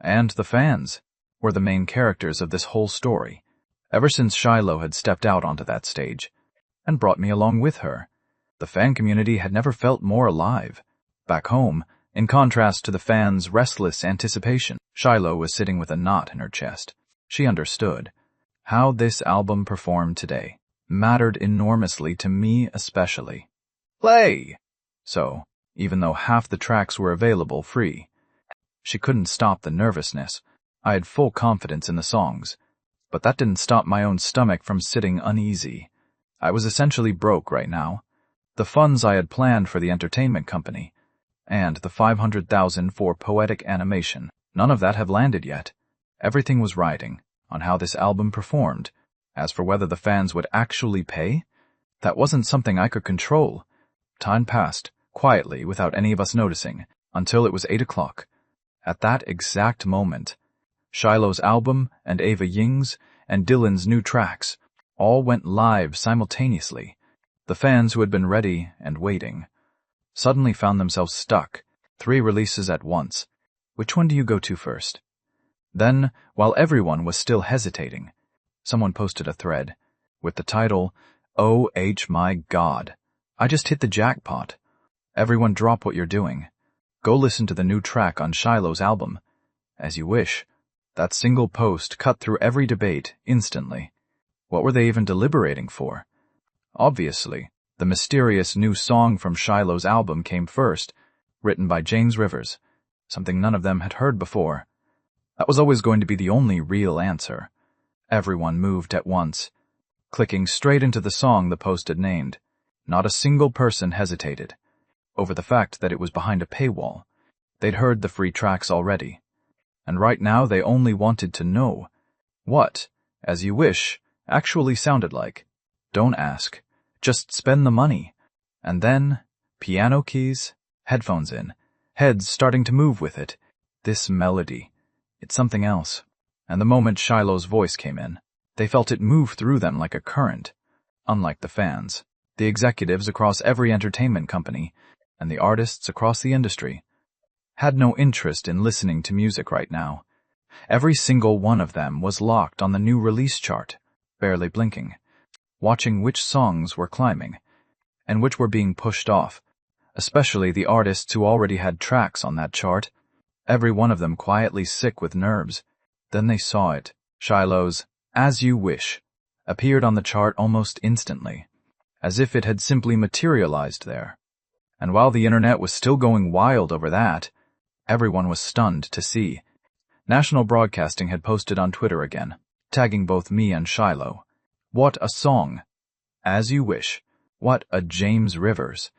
And the fans were the main characters of this whole story, ever since Shiloh had stepped out onto that stage and brought me along with her. The fan community had never felt more alive. Back home, in contrast to the fans' restless anticipation, Shiloh was sitting with a knot in her chest. She understood. How this album performed today mattered enormously to me especially. Play! So, even though half the tracks were available free, she couldn't stop the nervousness. I had full confidence in the songs, but that didn't stop my own stomach from sitting uneasy. I was essentially broke right now. The funds I had planned for the entertainment company, and the $500,000 for poetic animation, none of that had landed yet. Everything was riding on how this album performed. As for whether the fans would actually pay, that wasn't something I could control. Time passed, quietly, without any of us noticing, until it was 8 o'clock. At that exact moment, Shiloh's album and Ava Ying's and Dylan's new tracks all went live simultaneously. The fans who had been ready and waiting suddenly found themselves stuck, 3 releases at once. Which one do you go to first? Then, while everyone was still hesitating, someone posted a thread with the title, "Oh my God, I just hit the jackpot. Everyone drop what you're doing. Go listen to the new track on Shiloh's album. As you wish." That single post cut through every debate instantly. What were they even deliberating for? Obviously, the mysterious new song from Shiloh's album came first, written by James Rivers, something none of them had heard before. That was always going to be the only real answer. Everyone moved at once, clicking straight into the song the post had named. Not a single person hesitated over the fact that it was behind a paywall. They'd heard the free tracks already, and right now they only wanted to know what As You Wish actually sounded like. Don't ask. Just spend the money. And then, piano keys, headphones in, heads starting to move with it. This melody, it's something else. And the moment Shiloh's voice came in, they felt it move through them like a current. Unlike the fans, the executives across every entertainment company, and the artists across the industry, had no interest in listening to music right now. Every single one of them was locked on the new release chart, barely blinking, watching which songs were climbing, and which were being pushed off, especially the artists who already had tracks on that chart, every one of them quietly sick with nerves. Then they saw it. Shiloh's As You Wish appeared on the chart almost instantly, as if it had simply materialized there. And while the internet was still going wild over that, everyone was stunned to see. National Broadcasting had posted on Twitter again, tagging both me and Shiloh. What a song! As You Wish. What a James Rivers.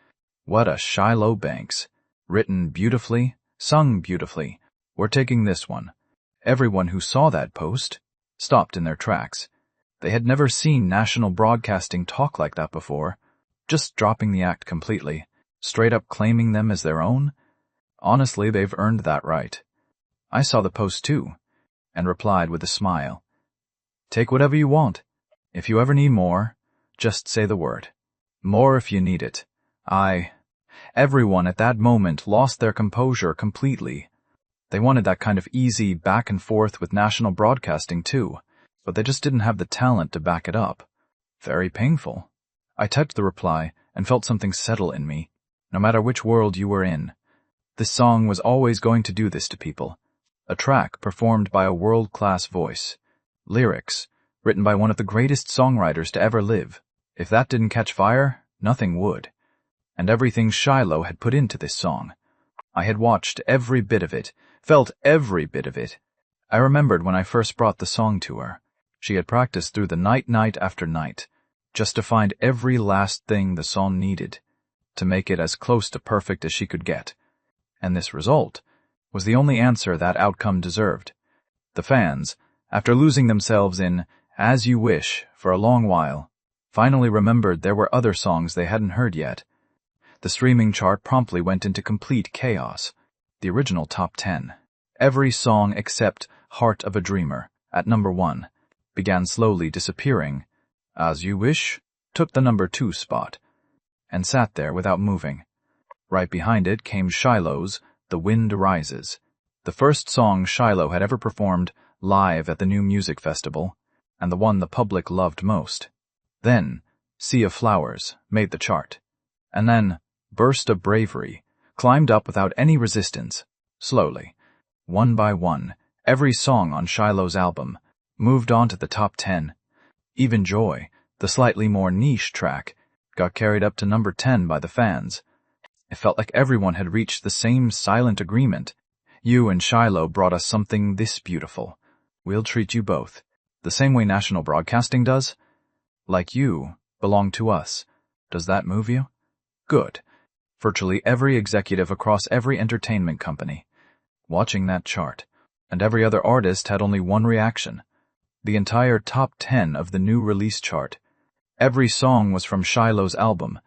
What a Shiloh Banks. Written beautifully, sung beautifully. We're taking this one. Everyone who saw that post stopped in their tracks. They had never seen National Broadcasting talk like that before, just dropping the act completely, straight up claiming them as their own. Honestly, they've earned that right. I saw the post too, and replied with a smile. Take whatever you want. If you ever need more, just say the word. More if you need it. Everyone at that moment lost their composure completely. They wanted that kind of easy back and forth with National Broadcasting too, but they just didn't have the talent to back it up. Very painful. I typed the reply and felt something settle in me. No matter which world you were in, this song was always going to do this to people. A track performed by a world-class voice. Lyrics written by one of the greatest songwriters to ever live. If that didn't catch fire, nothing would. And everything Shiloh had put into this song. I had watched every bit of it, felt every bit of it, I remembered when I first brought the song to her. She had practiced through the night after night, just to find every last thing the song needed, to make it as close to perfect as she could get. And this result was the only answer that outcome deserved. The fans, after losing themselves in As You Wish for a long while, finally remembered there were other songs they hadn't heard yet. The streaming chart promptly went into complete chaos. The original top 10, every song except Heart of a Dreamer, at number 1, began slowly disappearing. As You Wish took the number 2 spot, and sat there without moving. Right behind it came Shiloh's The Wind Rises, the first song Shiloh had ever performed live at the New Music Festival, and the one the public loved most. Then, Sea of Flowers made the chart. And then, Burst of Bravery climbed up without any resistance, slowly. One by one, every song on Shiloh's album moved on to the top 10. Even Joy, the slightly more niche track, got carried up to number 10 by the fans. It felt like everyone had reached the same silent agreement. You and Shiloh brought us something this beautiful. We'll treat you both, the same way national broadcasting does. Like you belong to us. Does that move you? Good. Virtually every executive across every entertainment company, watching that chart, and every other artist had only one reaction. The entire top 10 of the new release chart. Every song was from Shiloh's album,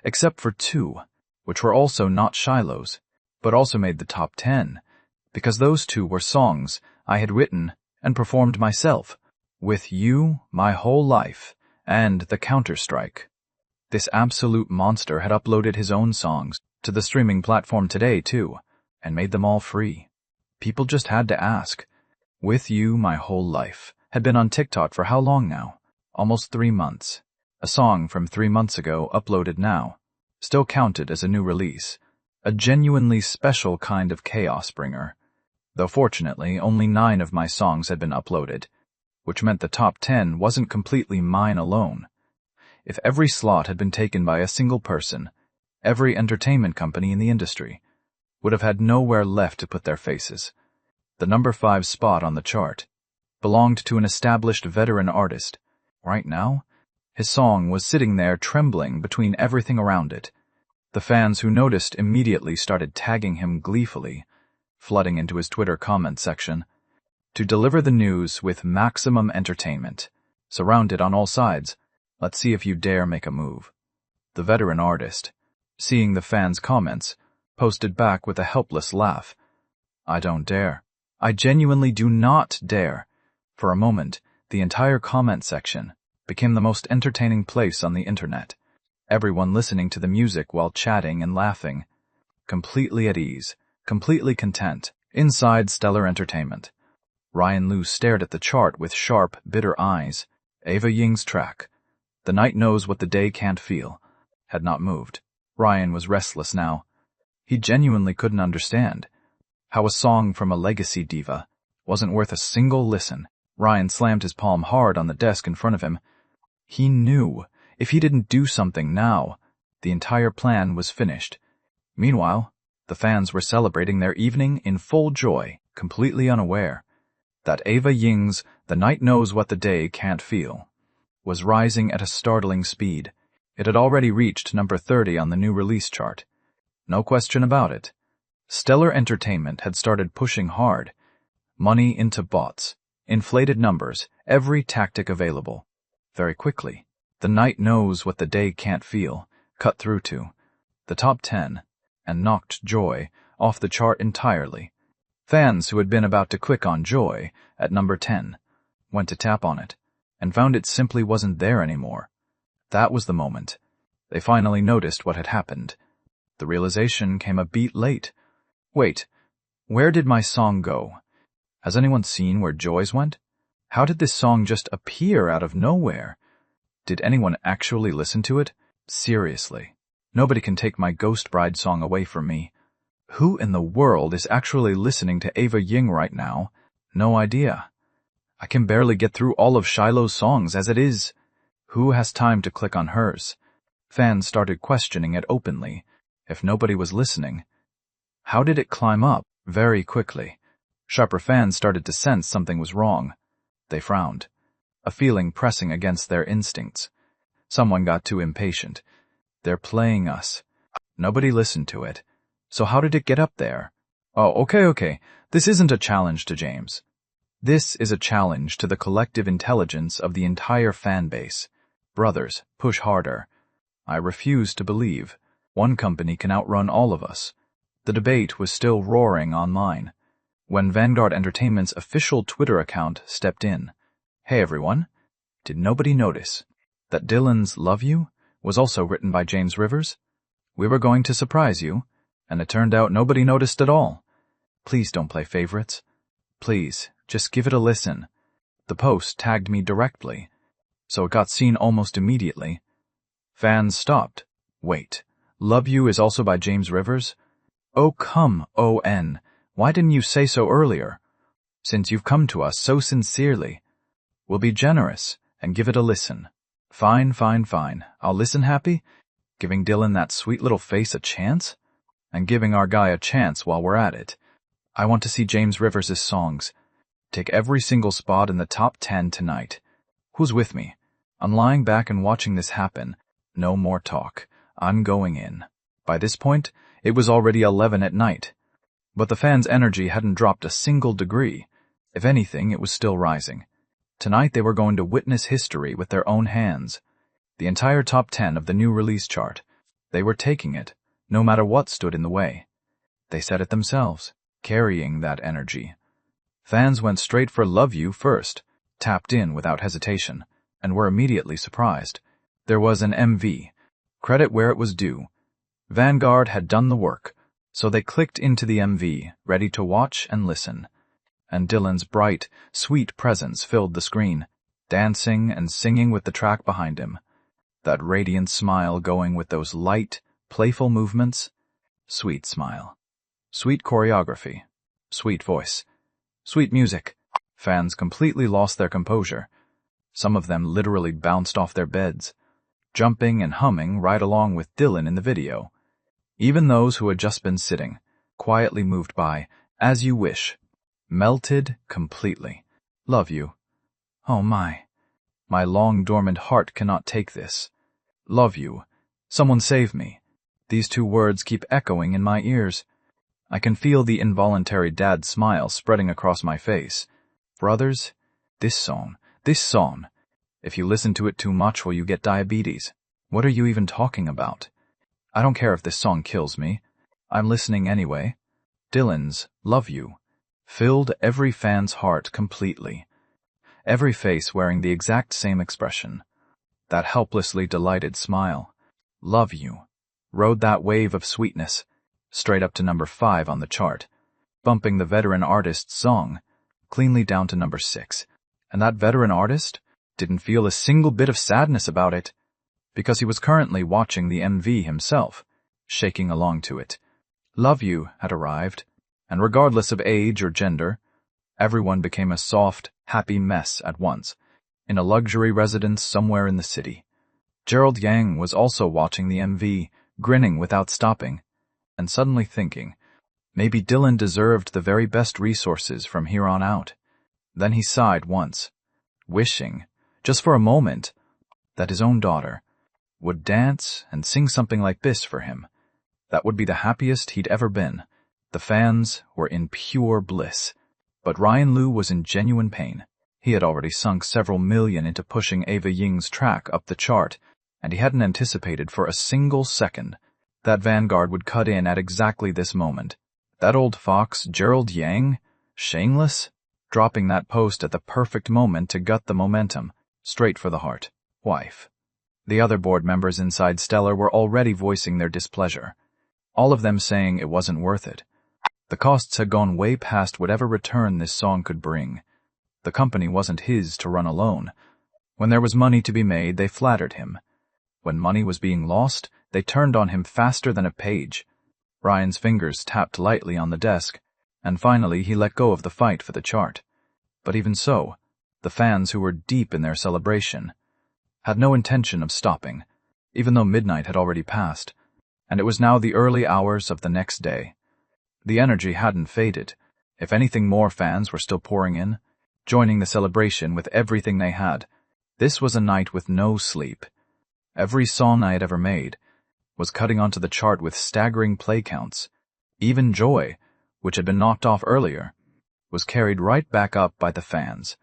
except for 2, which were also not Shiloh's, but also made the top 10, because those 2 were songs I had written and performed myself, With You, My Whole Life, and The Counter-Strike. This absolute monster had uploaded his own songs to the streaming platform today, too, and made them all free. People just had to ask. With You, My Whole Life had been on TikTok for how long now? Almost 3 months. A song from 3 months ago uploaded now. Still counted as a new release. A genuinely special kind of chaos bringer. Though fortunately, only 9 of my songs had been uploaded, which meant the top 10 wasn't completely mine alone. If every slot had been taken by a single person, every entertainment company in the industry would have had nowhere left to put their faces. The number 5 spot on the chart belonged to an established veteran artist. Right now, his song was sitting there trembling between everything around it. The fans who noticed immediately started tagging him gleefully, flooding into his Twitter comment section. To deliver the news with maximum entertainment, surrounded on all sides, let's see if you dare make a move. The veteran artist, seeing the fans' comments, posted back with a helpless laugh. I don't dare. I genuinely do not dare. For a moment, the entire comment section became the most entertaining place on the internet. Everyone listening to the music while chatting and laughing. Completely at ease, completely content, inside stellar entertainment. Ryan Liu stared at the chart with sharp, bitter eyes. Ava Ying's track, The Night Knows What the Day Can't Feel, had not moved. Ryan was restless now. He genuinely couldn't understand how a song from a legacy diva wasn't worth a single listen. Ryan slammed his palm hard on the desk in front of him. He knew if he didn't do something now, the entire plan was finished. Meanwhile, the fans were celebrating their evening in full joy, completely unaware that Ava Ying's The Night Knows What the Day Can't Feel was rising at a startling speed. It had already reached number 30 on the new release chart. No question about it. Stellar Entertainment had started pushing hard. Money into bots, inflated numbers, every tactic available. Very quickly, The Night Knows What the Day Can't Feel cut through to the top 10 and knocked Joy off the chart entirely. Fans who had been about to click on Joy at number 10 went to tap on it and found it simply wasn't there anymore. That was the moment they finally noticed what had happened. The realization came a beat late. Wait, where did my song go? Has anyone seen where Joy's went? How did this song just appear out of nowhere? Did anyone actually listen to it? Seriously, nobody can take my Ghost Bride song away from me. Who in the world is actually listening to Ava Ying right now? No idea. I can barely get through all of Shiloh's songs as it is. Who has time to click on hers? Fans started questioning it openly. If nobody was listening, how did it climb up? Very quickly. Sharper fans started to sense something was wrong. They frowned, a feeling pressing against their instincts. Someone got too impatient. They're playing us. Nobody listened to it. So how did it get up there? Oh, okay. This isn't a challenge to James. This is a challenge to the collective intelligence of the entire fan base. Brothers, push harder. I refuse to believe one company can outrun all of us. The debate was still roaring online when Vanguard Entertainment's official Twitter account stepped in. Hey everyone, did nobody notice that Dylan's Love You was also written by James Rivers? We were going to surprise you, and it turned out nobody noticed at all. Please don't play favorites. Please, just give it a listen. The post tagged me directly, so it got seen almost immediately. Fans stopped. Wait, Love You is also by James Rivers? Oh come, O.N. Why didn't you say so earlier? Since you've come to us so sincerely, we'll be generous and give it a listen. Fine. I'll listen happy, giving Dylan that sweet little face a chance, and giving our guy a chance while we're at it. I want to see James Rivers' songs take every single spot in the top 10 tonight. Who's with me? I'm lying back and watching this happen. No more talk. I'm going in. By this point, it was already 11 at night. But the fans' energy hadn't dropped a single degree. If anything, it was still rising. Tonight they were going to witness history with their own hands. The entire top 10 of the new release chart. They were taking it, no matter what stood in the way. They said it themselves, carrying that energy. Fans went straight for Love You first, tapped in without hesitation, and were immediately surprised. There was an MV. Credit where it was due. Vanguard had done the work, so they clicked into the MV, ready to watch and listen. And Dylan's bright, sweet presence filled the screen, dancing and singing with the track behind him. That radiant smile going with those light, playful movements. Sweet smile. Sweet choreography. Sweet voice. Sweet music. Fans completely lost their composure. Some of them literally bounced off their beds, jumping and humming right along with Dylan in the video. Even those who had just been sitting, quietly moved by, As You Wish, melted completely. Love You. Oh my long dormant heart cannot take this. Love You. Someone save me. These two words keep echoing in my ears. I can feel the involuntary dad smile spreading across my face. Brothers, this song, if you listen to it too much will you get diabetes? What are you even talking about? I don't care if this song kills me. I'm listening anyway. Dylan's Love You filled every fan's heart completely. Every face wearing the exact same expression. That helplessly delighted smile. Love You rode that wave of sweetness straight up to number 5 on the chart, bumping the veteran artist's song cleanly down to number 6. And that veteran artist didn't feel a single bit of sadness about it, because he was currently watching the MV himself, shaking along to it. Love You had arrived, and regardless of age or gender, everyone became a soft, happy mess at once, in a luxury residence somewhere in the city. Gerald Yang was also watching the MV, grinning without stopping, and suddenly thinking, maybe Dylan deserved the very best resources from here on out. Then he sighed once, wishing, just for a moment, that his own daughter would dance and sing something like this for him. That would be the happiest he'd ever been. The fans were in pure bliss. But Ryan Liu was in genuine pain. He had already sunk several million into pushing Ava Ying's track up the chart, and he hadn't anticipated for a single second that Vanguard would cut in at exactly this moment. That old fox, Gerald Yang, shameless, dropping that post at the perfect moment to gut the momentum, straight for the heart. Wife. The other board members inside Stellar were already voicing their displeasure, all of them saying it wasn't worth it. The costs had gone way past whatever return this song could bring. The company wasn't his to run alone. When there was money to be made, they flattered him. When money was being lost, they turned on him faster than a page. Ryan's fingers tapped lightly on the desk, and finally he let go of the fight for the chart. But even so, the fans who were deep in their celebration had no intention of stopping, even though midnight had already passed, and it was now the early hours of the next day. The energy hadn't faded. If anything, more fans were still pouring in, joining the celebration with everything they had. This was a night with no sleep. Every song I had ever made was cutting onto the chart with staggering play counts. Even Joy, which had been knocked off earlier, was carried right back up by the fans.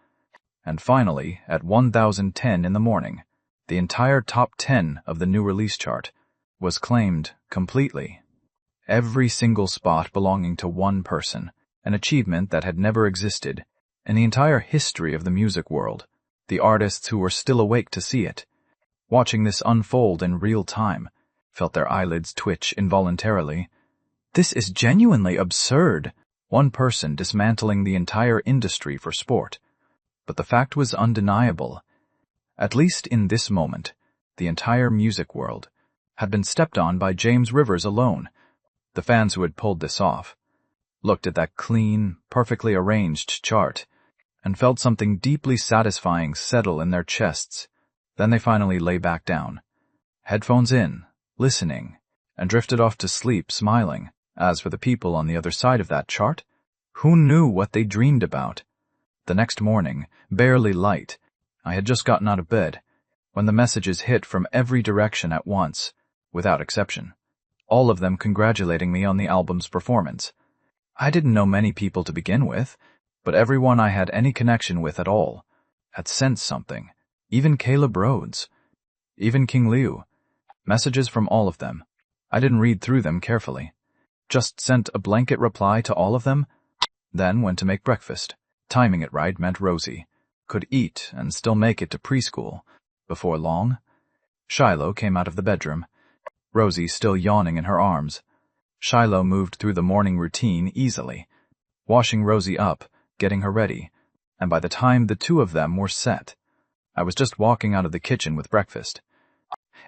And finally, at 1010 in the morning, the entire top 10 of the new release chart was claimed completely. Every single spot belonging to one person, an achievement that had never existed in the entire history of the music world. The artists who were still awake to see it, watching this unfold in real time, felt their eyelids twitch involuntarily. This is genuinely absurd. One person dismantling the entire industry for sport. But the fact was undeniable. At least in this moment, the entire music world had been stepped on by James Rivers alone. The fans who had pulled this off looked at that clean, perfectly arranged chart and felt something deeply satisfying settle in their chests. Then they finally lay back down, headphones in, listening, and drifted off to sleep smiling. As for the people on the other side of that chart, who knew what they dreamed about? The next morning, barely light, I had just gotten out of bed, when the messages hit from every direction at once, without exception. All of them congratulating me on the album's performance. I didn't know many people to begin with, but everyone I had any connection with at all had sensed something. Even Caleb Rhodes. Even King Liu. Messages from all of them. I didn't read through them carefully. Just sent a blanket reply to all of them, then went to make breakfast. Timing it right meant Rosie could eat and still make it to preschool. Before long, Shiloh came out of the bedroom, Rosie still yawning in her arms. Shiloh moved through the morning routine easily, washing Rosie up, getting her ready, and by the time the two of them were set, I was just walking out of the kitchen with breakfast.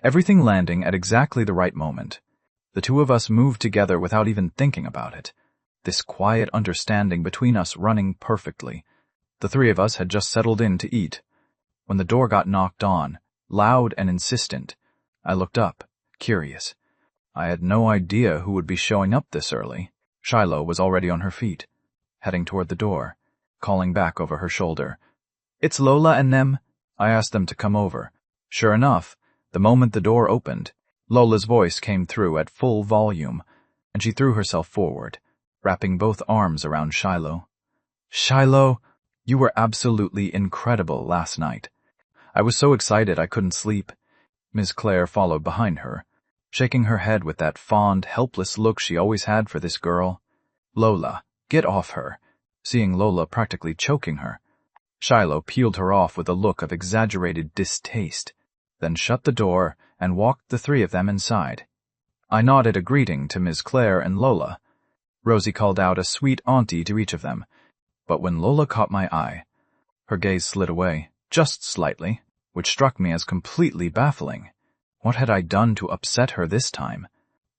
Everything landing at exactly the right moment. The two of us moved together without even thinking about it. This quiet understanding between us running perfectly. The three of us had just settled in to eat. When the door got knocked on, loud and insistent, I looked up, curious. I had no idea who would be showing up this early. Shiloh was already on her feet, heading toward the door, calling back over her shoulder. "It's Lola and them." I asked them to come over. Sure enough, the moment the door opened, Lola's voice came through at full volume, and she threw herself forward, wrapping both arms around Shiloh. "Shiloh, you were absolutely incredible last night. I was so excited I couldn't sleep." Miss Claire followed behind her, shaking her head with that fond, helpless look she always had for this girl. "Lola, get off her," seeing Lola practically choking her. Shiloh peeled her off with a look of exaggerated distaste, then shut the door and walked the three of them inside. I nodded a greeting to Miss Claire and Lola. Rosie called out a sweet auntie to each of them, but when Lola caught my eye, her gaze slid away, just slightly, which struck me as completely baffling. What had I done to upset her this time?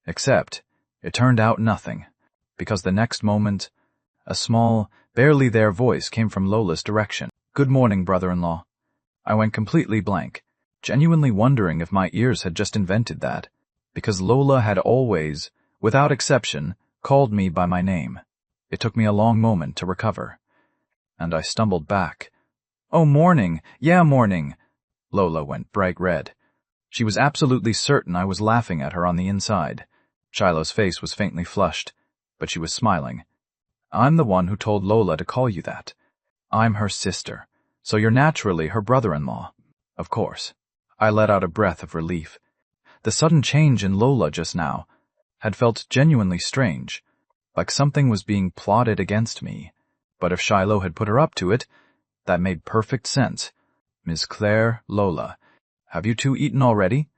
Except, it turned out nothing, because the next moment, a small, barely there voice came from Lola's direction. "Good morning, brother-in-law." I went completely blank, genuinely wondering if my ears had just invented that, because Lola had always, without exception, called me by my name. It took me a long moment to recover, and I stumbled back. "Oh, morning. Yeah, morning." Lola went bright red. She was absolutely certain I was laughing at her on the inside. Shiloh's face was faintly flushed, but she was smiling. "I'm the one who told Lola to call you that. I'm her sister, so you're naturally her brother-in-law. Of course." I let out a breath of relief. The sudden change in Lola just now had felt genuinely strange, like something was being plotted against me. But if Shiloh had put her up to it, that made perfect sense. "Miss Claire, Lola, have you two eaten already?"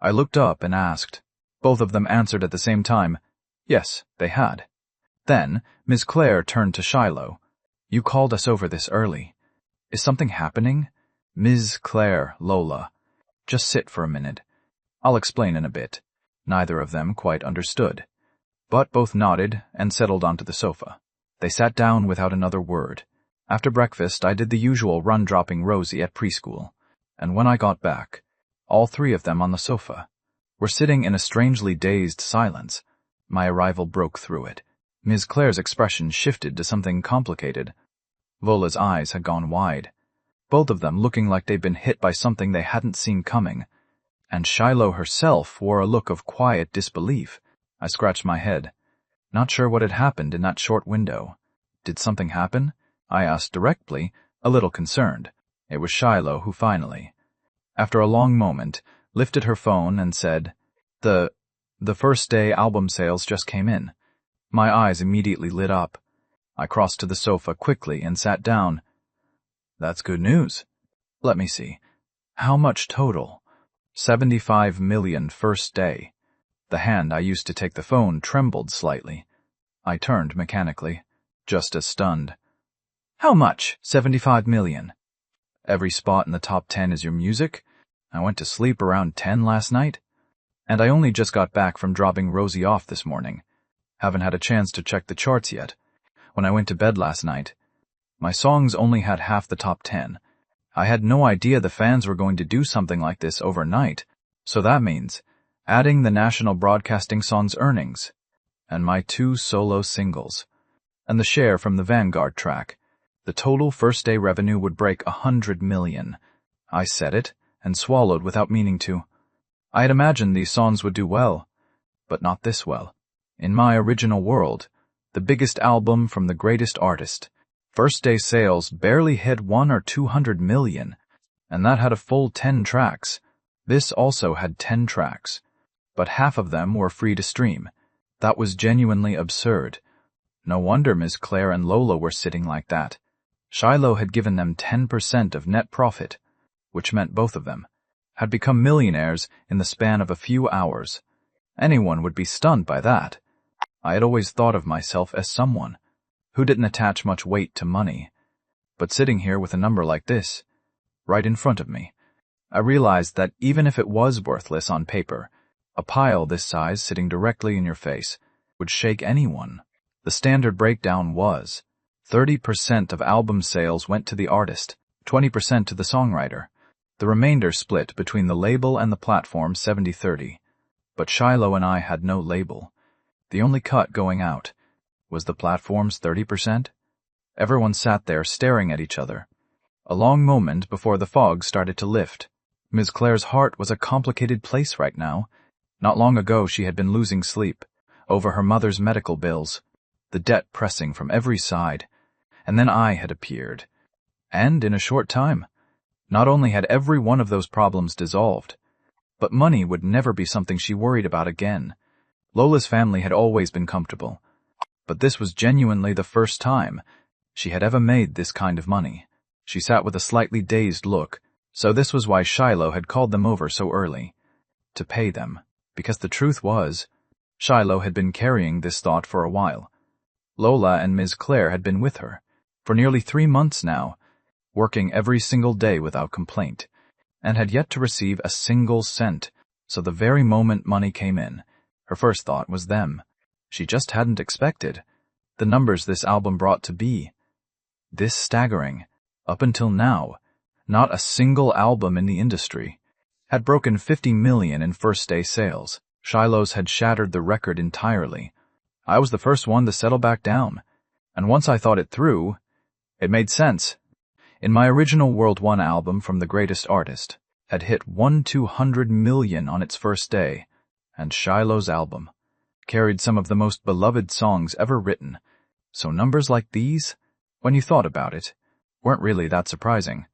I looked up and asked. Both of them answered at the same time. Yes, they had. Then Miss Claire turned to Shiloh. "You called us over this early. Is something happening?" "Ms. Claire, Lola, just sit for a minute. I'll explain in a bit." Neither of them quite understood, but both nodded and settled onto the sofa. They sat down without another word. After breakfast, I did the usual run-dropping Rosie at preschool, and when I got back, all three of them on the sofa were sitting in a strangely dazed silence. My arrival broke through it. Ms. Claire's expression shifted to something complicated. Vola's eyes had gone wide, both of them looking like they'd been hit by something they hadn't seen coming, and Shiloh herself wore a look of quiet disbelief. I scratched my head, not sure what had happened in that short window. Did something happen? I asked directly, a little concerned. It was Shiloh who finally, after a long moment, lifted her phone and said, The first day album sales just came in. My eyes immediately lit up. I crossed to the sofa quickly and sat down. That's good news. Let me see. How much total? 75 million first day. The hand I used to take the phone trembled slightly. I turned mechanically, just as stunned. How much? 75 million. Every spot in the top 10 is your music? I went to sleep around 10 last night. And I only just got back from dropping Rosie off this morning. Haven't had a chance to check the charts yet. When I went to bed last night, my songs only had half the top 10. I had no idea the fans were going to do something like this overnight, so that means adding the national broadcasting song's earnings, and my 2 solo singles, and the share from the Vanguard track, the total first-day revenue would break 100 million. I said it, and swallowed without meaning to. I had imagined these songs would do well, but not this well. In my original world, the biggest album from the greatest artist, first-day sales barely hit 100 or 200 million, and that had a full 10 tracks. This also had 10 tracks, but half of them were free to stream. That was genuinely absurd. No wonder Ms. Claire and Lola were sitting like that. Shiloh had given them 10% of net profit, which meant both of them had become millionaires in the span of a few hours. Anyone would be stunned by that. I had always thought of myself as someone who didn't attach much weight to money. But sitting here with a number like this, right in front of me, I realized that even if it was worthless on paper, a pile this size sitting directly in your face would shake anyone. The standard breakdown was 30% of album sales went to the artist, 20% to the songwriter. The remainder split between the label and the platform 70-30. But Shiloh and I had no label. The only cut going out was the platform's 30%. Everyone sat there staring at each other. A long moment before the fog started to lift. Ms. Claire's heart was a complicated place right now. Not long ago she had been losing sleep over her mother's medical bills, the debt pressing from every side. And then I had appeared. And in a short time, not only had every one of those problems dissolved, but money would never be something she worried about again. Lola's family had always been comfortable, but this was genuinely the first time she had ever made this kind of money. She sat with a slightly dazed look, so this was why Shiloh had called them over so early. To pay them, because the truth was, Shiloh had been carrying this thought for a while. Lola and Ms. Claire had been with her for nearly 3 months now, working every single day without complaint, and had yet to receive a single cent, so the very moment money came in, her first thought was them. She just hadn't expected the numbers this album brought to be. This staggering. Up until now, not a single album in the industry had broken 50 million in first-day sales. Shiloh's had shattered the record entirely. I was the first one to settle back down, and once I thought it through, it made sense. In my original World 1 album from the greatest artist had hit 200 million on its first day, and Shiloh's album carried some of the most beloved songs ever written. So numbers like these, when you thought about it, weren't really that surprising.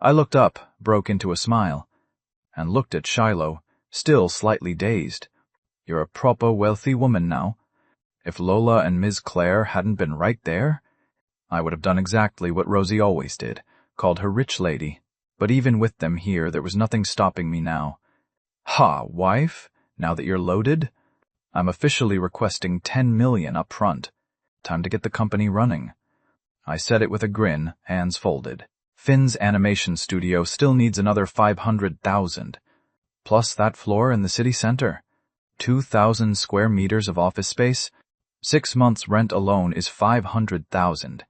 I looked up, broke into a smile, and looked at Shiloh, still slightly dazed. You're a proper wealthy woman now. If Lola and Ms. Claire hadn't been right there, I would have done exactly what Rosie always did, called her rich lady. But even with them here, there was nothing stopping me now. Ha, wife, now that you're loaded, I'm officially requesting 10 million up front. Time to get the company running. I said it with a grin, hands folded. Finn's animation studio still needs another 500,000. Plus that floor in the city center. 2,000 square meters of office space. 6 months' rent alone is 500,000.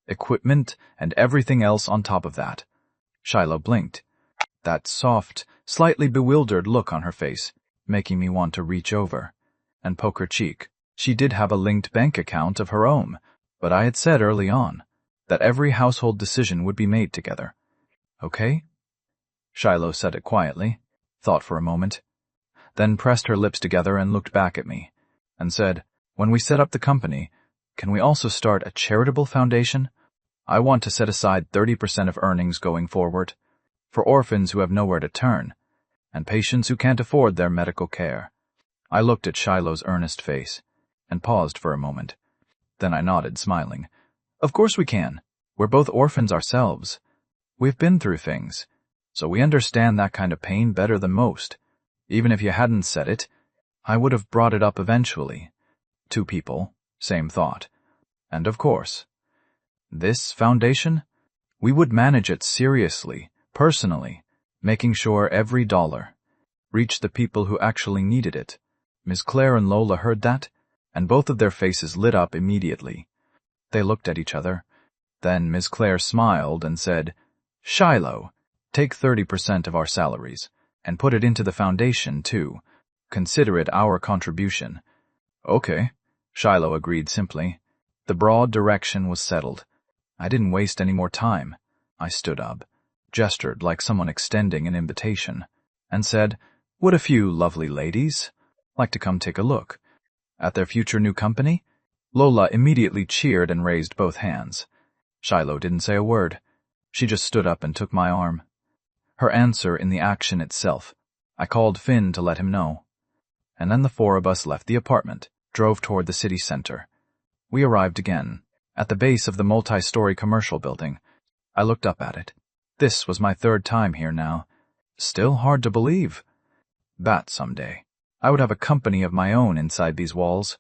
Equipment and everything else on top of that. Shiloh blinked. That soft, slightly bewildered look on her face, making me want to reach over and poke her cheek. She did have a linked bank account of her own, but I had said early on that every household decision would be made together. Okay? Shiloh said it quietly, thought for a moment, then pressed her lips together and looked back at me, and said, when we set up the company, can we also start a charitable foundation? I want to set aside 30% of earnings going forward, for orphans who have nowhere to turn, and patients who can't afford their medical care. I looked at Shiloh's earnest face, and paused for a moment. Then I nodded, smiling. Of course we can. We're both orphans ourselves. We've been through things, so we understand that kind of pain better than most. Even if you hadn't said it, I would have brought it up eventually. Two people, same thought. And of course, this foundation, we would manage it seriously, personally, making sure every dollar reached the people who actually needed it. Ms. Claire and Lola heard that, and both of their faces lit up immediately. They looked at each other. Then Ms. Claire smiled and said, Shiloh, take 30% of our salaries, and put it into the foundation, too. Consider it our contribution. Okay, Shiloh agreed simply. The broad direction was settled. I didn't waste any more time. I stood up, gestured like someone extending an invitation, and said, would a few lovely ladies like to come take a look at their future new company? Lola immediately cheered and raised both hands. Shiloh didn't say a word. She just stood up and took my arm. Her answer in the action itself. I called Finn to let him know. And then the four of us left the apartment, drove toward the city center. We arrived again, at the base of the multi-story commercial building. I looked up at it. This was my third time here now. Still hard to believe. Bat someday. I would have a company of my own inside these walls.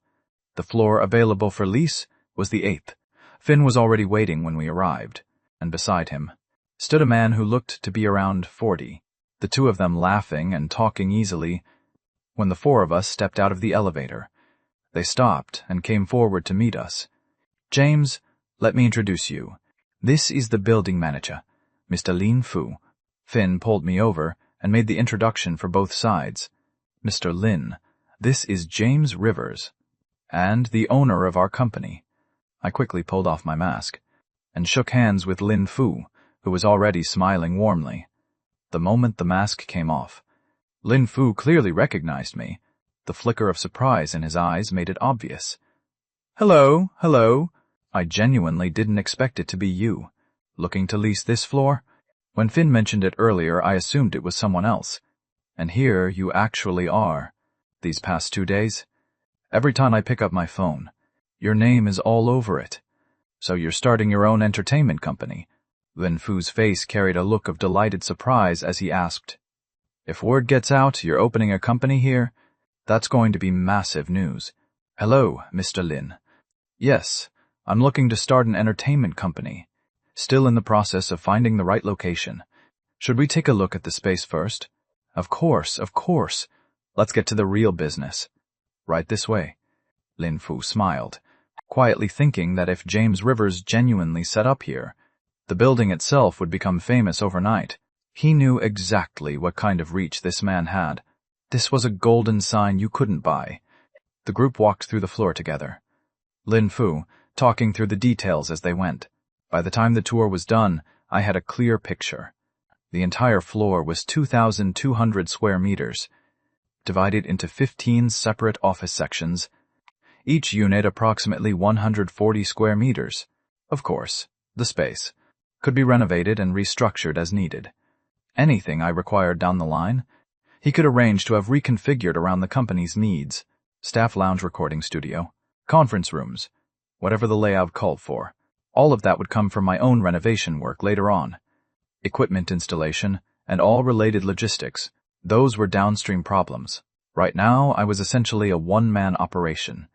The floor available for lease was the 8th. Finn was already waiting when we arrived, and beside him stood a man who looked to be around 40, the two of them laughing and talking easily. When the four of us stepped out of the elevator, they stopped and came forward to meet us. James, let me introduce you. This is the building manager, Mr. Lin Fu. Finn pulled me over and made the introduction for both sides. Mr. Lin, this is James Rivers, and the owner of our company. I quickly pulled off my mask and shook hands with Lin Fu, who was already smiling warmly. The moment the mask came off, Lin Fu clearly recognized me. The flicker of surprise in his eyes made it obvious. Hello, hello. I genuinely didn't expect it to be you. Looking to lease this floor? When Finn mentioned it earlier, I assumed it was someone else. And here you actually are. These past 2 days, every time I pick up my phone, your name is all over it. So you're starting your own entertainment company. Lin Fu's face carried a look of delighted surprise as he asked, if word gets out you're opening a company here, that's going to be massive news. Hello, Mr. Lin. Yes, I'm looking to start an entertainment company. Still in the process of finding the right location. Should we take a look at the space first? Of course, of course. Let's get to the real business. Right this way. Lin Fu smiled, quietly thinking that if James Rivers genuinely set up here, the building itself would become famous overnight. He knew exactly what kind of reach this man had. This was a golden sign you couldn't buy. The group walked through the floor together. Lin Fu, talking through the details as they went. By the time the tour was done, I had a clear picture. The entire floor was 2,200 square meters, divided into 15 separate office sections, each unit approximately 140 square meters. Of course, the space could be renovated and restructured as needed. Anything I required down the line, he could arrange to have reconfigured around the company's needs. Staff lounge, recording studio, conference rooms, whatever the layout called for. All of that would come from my own renovation work later on. Equipment installation, and all related logistics, those were downstream problems. Right now, I was essentially a one-man operation.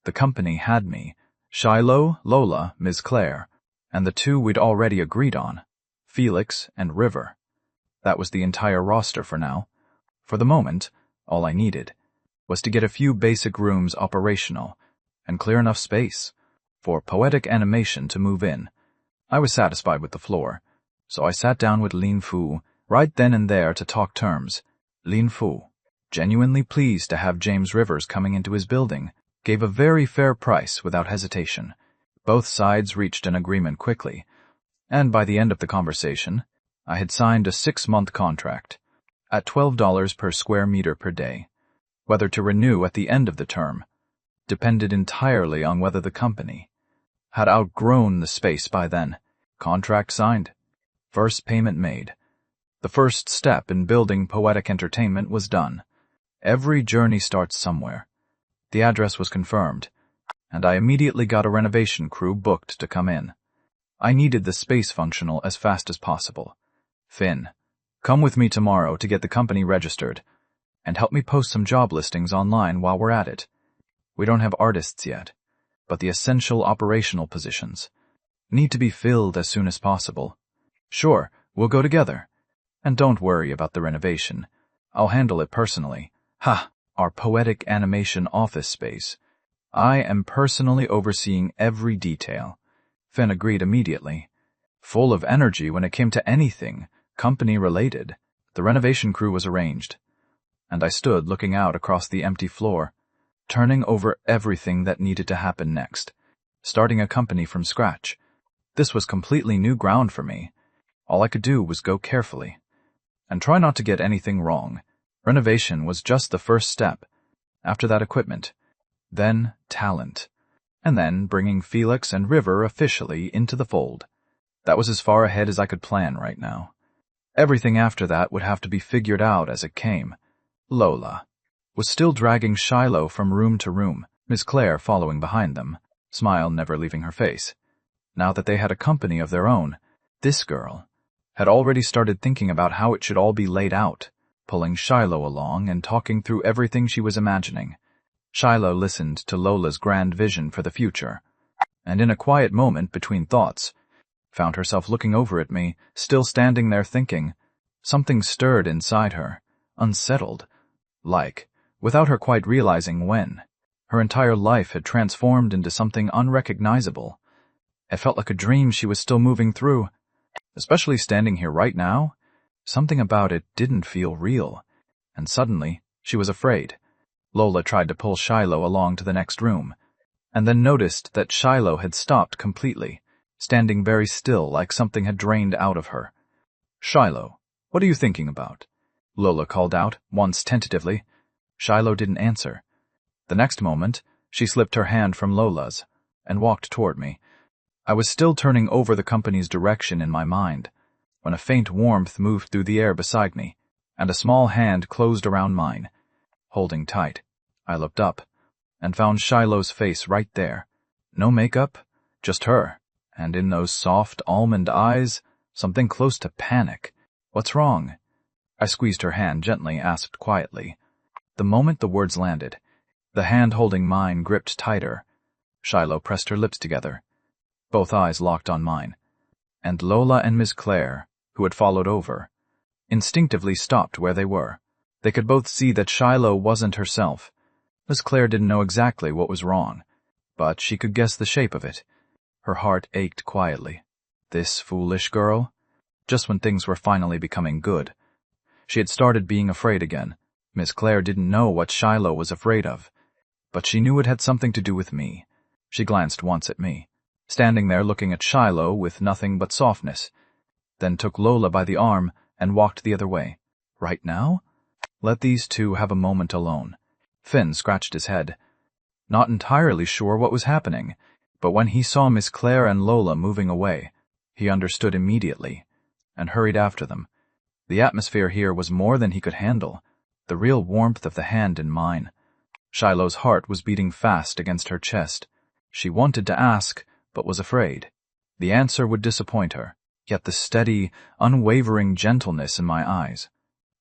The company had me, Shiloh, Lola, Ms. Claire, and the two we'd already agreed on, Felix and River. That was the entire roster for now. For the moment, all I needed was to get a few basic rooms operational and clear enough space for poetic animation to move in. I was satisfied with the floor, so I sat down with Lin Fu right then and there to talk terms. Lin Fu, genuinely pleased to have James Rivers coming into his building. gave a very fair price without hesitation. Both sides reached an agreement quickly, and by the end of the conversation, I had signed a 6-month contract at $12 per square meter per day. Whether to renew at the end of the term depended entirely on whether the company had outgrown the space by then. Contract signed. First payment made. The first step in building poetic entertainment was done. Every journey starts somewhere. The address was confirmed, and I immediately got a renovation crew booked to come in. I needed the space functional as fast as possible. Finn, come with me tomorrow to get the company registered, and help me post some job listings online while we're at it. We don't have artists yet, but the essential operational positions need to be filled as soon as possible. Sure, we'll go together. And don't worry about the renovation. I'll handle it personally. Our poetic animation office space. I am personally overseeing every detail. Finn agreed immediately. Full of energy when it came to anything company-related. The renovation crew was arranged, and I stood looking out across the empty floor, turning over everything that needed to happen next, starting a company from scratch. This was completely new ground for me. All I could do was go carefully and try not to get anything wrong. Renovation was just the first step. After that, equipment, then talent, and then bringing Felix and River officially into the fold. That was as far ahead as I could plan right now. Everything after that would have to be figured out as it came. Lola was still dragging Shiloh from room to room, Miss Claire following behind them, smile never leaving her face. Now that they had a company of their own, this girl had already started thinking about how it should all be laid out, pulling Shiloh along and talking through everything she was imagining. Shiloh listened to Lola's grand vision for the future, and in a quiet moment between thoughts, found herself looking over at me, still standing there thinking. Something stirred inside her, unsettled, without her quite realizing when. Her entire life had transformed into something unrecognizable. It felt like a dream she was still moving through. Especially standing here right now, something about it didn't feel real, and suddenly she was afraid. Lola tried to pull Shiloh along to the next room, and then noticed that Shiloh had stopped completely, standing very still like something had drained out of her. "Shiloh, what are you thinking about?" Lola called out, once tentatively. Shiloh didn't answer. The next moment, she slipped her hand from Lola's and walked toward me. I was still turning over the company's direction in my mind, when a faint warmth moved through the air beside me, and a small hand closed around mine. Holding tight, I looked up, and found Shiloh's face right there. No makeup, just her, and in those soft almond eyes, something close to panic. "What's wrong?" I squeezed her hand gently, asked quietly. The moment the words landed, the hand holding mine gripped tighter. Shiloh pressed her lips together. Both eyes locked on mine, and Lola and Miss Claire, who had followed over, instinctively stopped where they were. They could both see that Shiloh wasn't herself. Miss Claire didn't know exactly what was wrong, but she could guess the shape of it. Her heart ached quietly. This foolish girl? Just when things were finally becoming good. She had started being afraid again. Miss Claire didn't know what Shiloh was afraid of, but she knew it had something to do with me. She glanced once at me, standing there looking at Shiloh with nothing but softness, then took Lola by the arm and walked the other way. Right now? Let these two have a moment alone. Finn scratched his head, not entirely sure what was happening, but when he saw Miss Claire and Lola moving away, he understood immediately, and hurried after them. The atmosphere here was more than he could handle, the real warmth of the hand in mine. Shiloh's heart was beating fast against her chest. She wanted to ask, but was afraid. The answer would disappoint her, yet the steady, unwavering gentleness in my eyes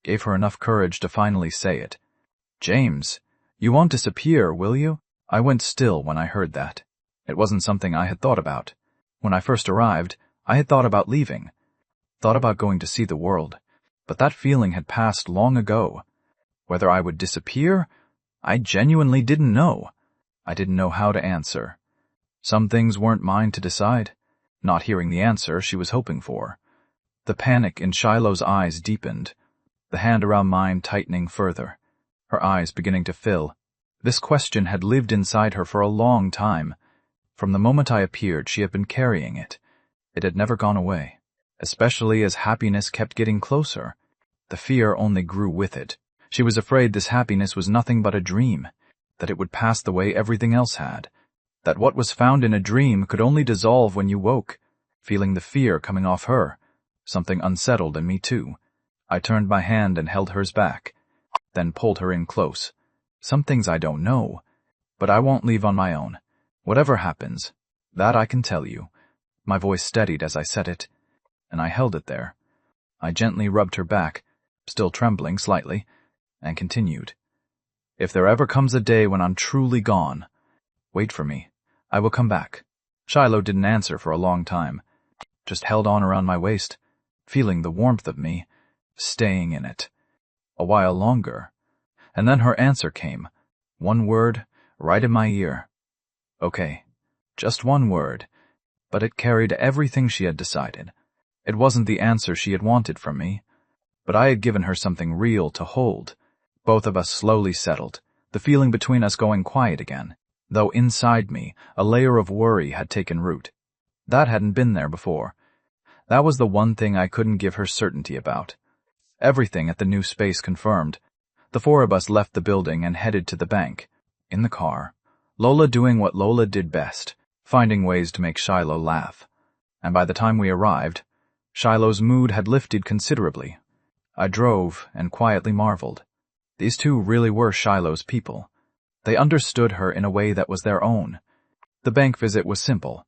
gave her enough courage to finally say it. "James, you won't disappear, will you?" I went still when I heard that. It wasn't something I had thought about. When I first arrived, I had thought about leaving, thought about going to see the world, but that feeling had passed long ago. Whether I would disappear, I genuinely didn't know. I didn't know how to answer. Some things weren't mine to decide, not hearing the answer she was hoping for. The panic in Shiloh's eyes deepened, the hand around mine tightening further, her eyes beginning to fill. This question had lived inside her for a long time. From the moment I appeared, she had been carrying it. It had never gone away, especially as happiness kept getting closer. The fear only grew with it. She was afraid this happiness was nothing but a dream, that it would pass the way everything else had, that what was found in a dream could only dissolve when you woke. Feeling the fear coming off her, something unsettled in me too. I turned my hand and held hers back, then pulled her in close. Some things I don't know, but I won't leave on my own. Whatever happens, that I can tell you. My voice steadied as I said it, and I held it there. I gently rubbed her back, still trembling slightly, and continued. If there ever comes a day when I'm truly gone, wait for me. I will come back. Shiloh didn't answer for a long time, just held on around my waist, feeling the warmth of me, staying in it. A while longer, and then her answer came. One word, right in my ear. Okay, just one word, but it carried everything she had decided. It wasn't the answer she had wanted from me, but I had given her something real to hold. Both of us slowly settled, the feeling between us going quiet again, though inside me a layer of worry had taken root. That hadn't been there before. That was the one thing I couldn't give her certainty about. Everything at the new space confirmed. The four of us left the building and headed to the bank. In the car, Lola doing what Lola did best, finding ways to make Shiloh laugh. And by the time we arrived, Shiloh's mood had lifted considerably. I drove and quietly marveled. These two really were Shiloh's people. They understood her in a way that was their own. The bank visit was simple,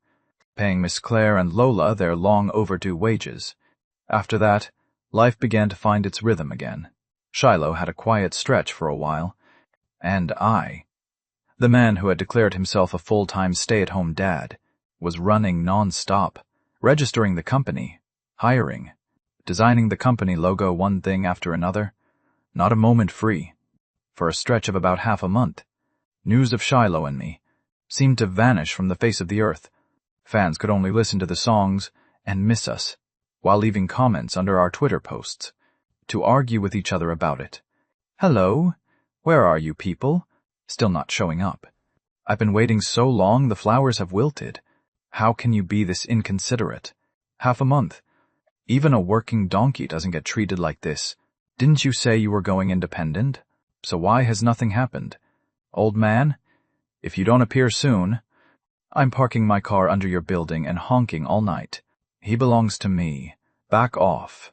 paying Miss Claire and Lola their long-overdue wages. After that, life began to find its rhythm again. Shiloh had a quiet stretch for a while, and I, the man who had declared himself a full-time stay-at-home dad, was running non-stop, registering the company, hiring, designing the company logo, one thing after another. Not a moment free. For a stretch of about half a month, news of Shiloh and me seemed to vanish from the face of the earth. Fans could only listen to the songs and miss us, while leaving comments under our Twitter posts, to argue with each other about it. Hello? Where are you people? Still not showing up. I've been waiting so long the flowers have wilted. How can you be this inconsiderate? Half a month. Even a working donkey doesn't get treated like this. Didn't you say you were going independent? So why has nothing happened? Old man, if you don't appear soon, I'm parking my car under your building and honking all night. He belongs to me. Back off.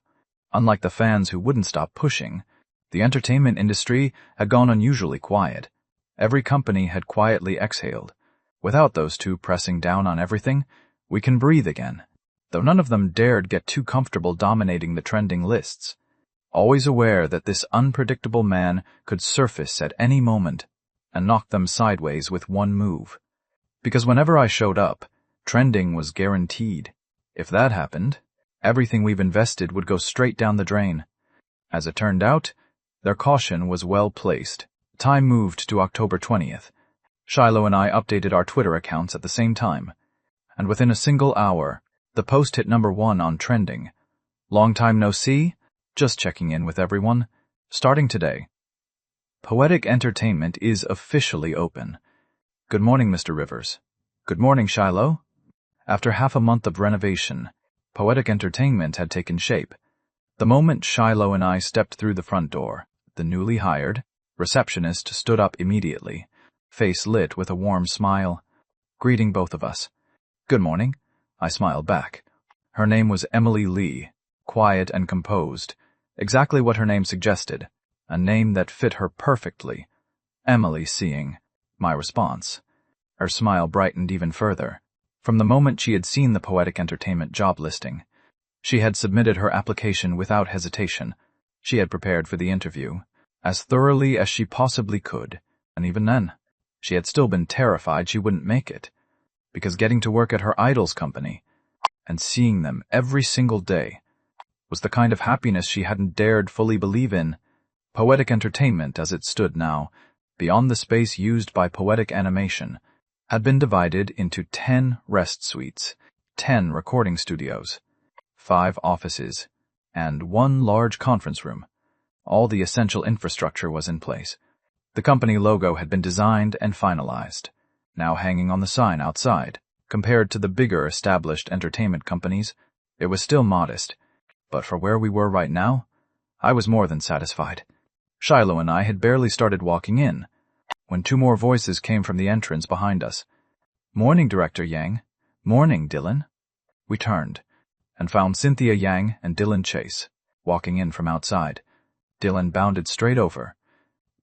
Unlike the fans who wouldn't stop pushing, the entertainment industry had gone unusually quiet. Every company had quietly exhaled. Without those two pressing down on everything, we can breathe again, though none of them dared get too comfortable dominating the trending lists, always aware that this unpredictable man could surface at any moment and knock them sideways with one move. Because whenever I showed up, trending was guaranteed. If that happened, everything we've invested would go straight down the drain. As it turned out, their caution was well placed. Time moved to October 20th. Shiloh and I updated our Twitter accounts at the same time, and within a single hour, the post hit #1 on trending. Long time no see? Just checking in with everyone. Starting today, Poetic Entertainment is officially open. Good morning, Mr. Rivers. Good morning, Shiloh. After half a month of renovation, Poetic Entertainment had taken shape. The moment Shiloh and I stepped through the front door, the newly hired receptionist stood up immediately, face lit with a warm smile, greeting both of us. Good morning, I smiled back. Her name was Emily Lee, quiet and composed, exactly what her name suggested, a name that fit her perfectly. Emily, seeing my response, her smile brightened even further. From the moment she had seen the Poetic Entertainment job listing, she had submitted her application without hesitation. She had prepared for the interview as thoroughly as she possibly could, and even then, she had still been terrified she wouldn't make it, because getting to work at her idol's company and seeing them every single day was the kind of happiness she hadn't dared fully believe in. Poetic Entertainment, as it stood now, beyond the space used by Poetic Animation, had been divided into 10 rest suites, 10 recording studios, 5 offices, and 1 large conference room. All the essential infrastructure was in place. The company logo had been designed and finalized, now hanging on the sign outside. Compared to the bigger established entertainment companies, it was still modest, but for where we were right now, I was more than satisfied. Shiloh and I had barely started walking in, when two more voices came from the entrance behind us. "Morning, Director Yang." "Morning, Dylan." We turned, and found Cynthia Yang and Dylan Chase, walking in from outside. Dylan bounded straight over,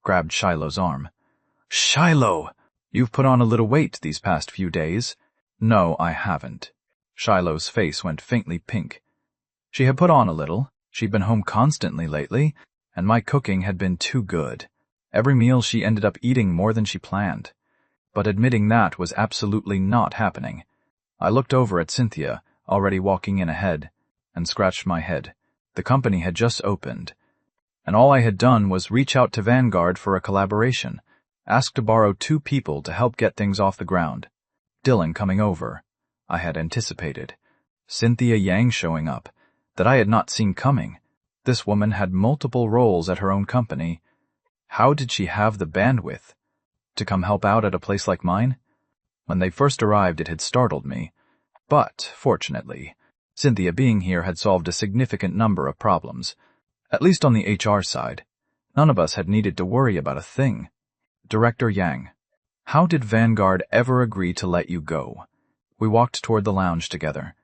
grabbed Shiloh's arm. "Shiloh! You've put on a little weight these past few days." "No, I haven't." Shiloh's face went faintly pink. She had put on a little. She'd been home constantly lately, and my cooking had been too good. Every meal she ended up eating more than she planned. But admitting that was absolutely not happening. I looked over at Cynthia, already walking in ahead, and scratched my head. The company had just opened, and all I had done was reach out to Vanguard for a collaboration, ask to borrow 2 people to help get things off the ground. Dylan coming over, I had anticipated. Cynthia Yang showing up, that I had not seen coming. This woman had multiple roles at her own company. How did she have the bandwidth to come help out at a place like mine? When they first arrived, it had startled me. But, fortunately, Cynthia being here had solved a significant number of problems. At least on the HR side, none of us had needed to worry about a thing. "Director Yang, how did Vanguard ever agree to let you go?" We walked toward the lounge together,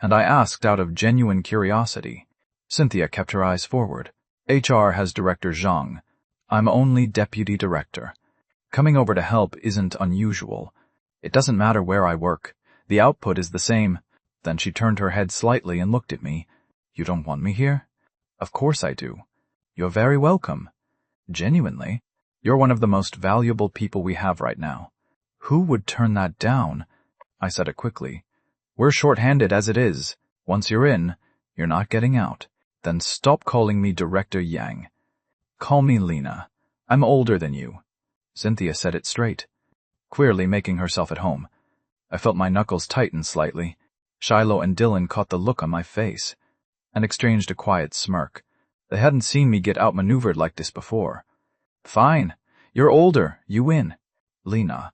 and I asked out of genuine curiosity. Cynthia kept her eyes forward. "HR has Director Zhang. I'm only Deputy Director. Coming over to help isn't unusual. It doesn't matter where I work. The output is the same." Then she turned her head slightly and looked at me. "You don't want me here?" "Of course I do. You're very welcome. Genuinely, you're one of the most valuable people we have right now." "Who would turn that down?" I said it quickly. "We're short-handed as it is. Once you're in, you're not getting out." "Then stop calling me Director Yang. Call me Lena. I'm older than you." Cynthia said it straight, clearly making herself at home. I felt my knuckles tighten slightly. Shiloh and Dylan caught the look on my face and exchanged a quiet smirk. They hadn't seen me get outmaneuvered like this before. "Fine. You're older. You win." "Lena.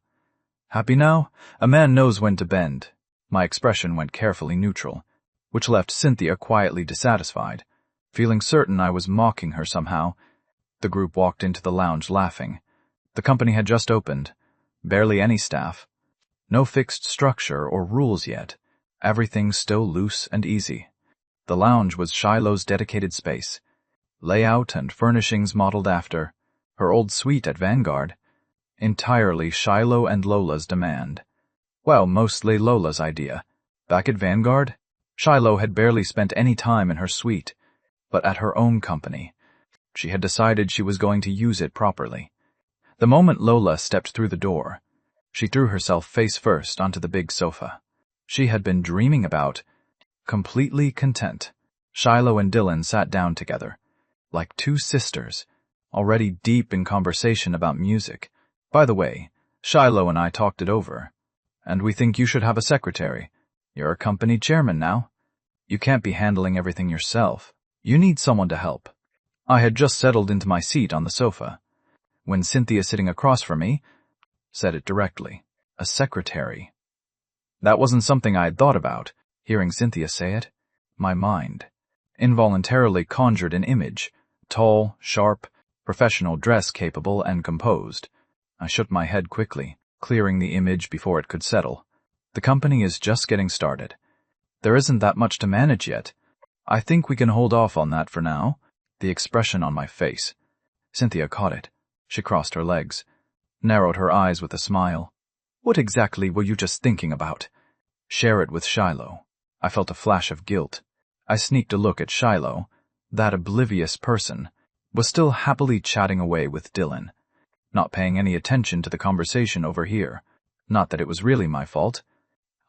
Happy now? A man knows when to bend." My expression went carefully neutral, which left Cynthia quietly dissatisfied, feeling certain I was mocking her somehow. The group walked into the lounge laughing. The company had just opened. Barely any staff. No fixed structure or rules yet. Everything still loose and easy. The lounge was Shiloh's dedicated space. Layout and furnishings modeled after her old suite at Vanguard. Entirely Shiloh and Lola's demand. Well, mostly Lola's idea. Back at Vanguard, Shiloh had barely spent any time in her suite, but at her own company. She had decided she was going to use it properly. The moment Lola stepped through the door, she threw herself face first onto the big sofa. She had been dreaming about, completely content. Shiloh and Dylan sat down together, like 2 sisters, already deep in conversation about music. "By the way, Shiloh and I talked it over, and we think you should have a secretary. You're a company chairman now. You can't be handling everything yourself. You need someone to help." I had just settled into my seat on the sofa, when Cynthia, sitting across from me, said it directly. "A secretary." That wasn't something I had thought about. Hearing Cynthia say it, my mind involuntarily conjured an image, tall, sharp, professional dress capable and composed. I shook my head quickly, clearing the image before it could settle. The company is just getting started. There isn't that much to manage yet. I think we can hold off on that for now. The expression on my face. Cynthia caught it. She crossed her legs, narrowed her eyes with a smile. "What exactly were you just thinking about?" "Share it with Shiloh." I felt a flash of guilt. I sneaked a look at Shiloh. That oblivious person was still happily chatting away with Dylan, not paying any attention to the conversation over here. Not that it was really my fault.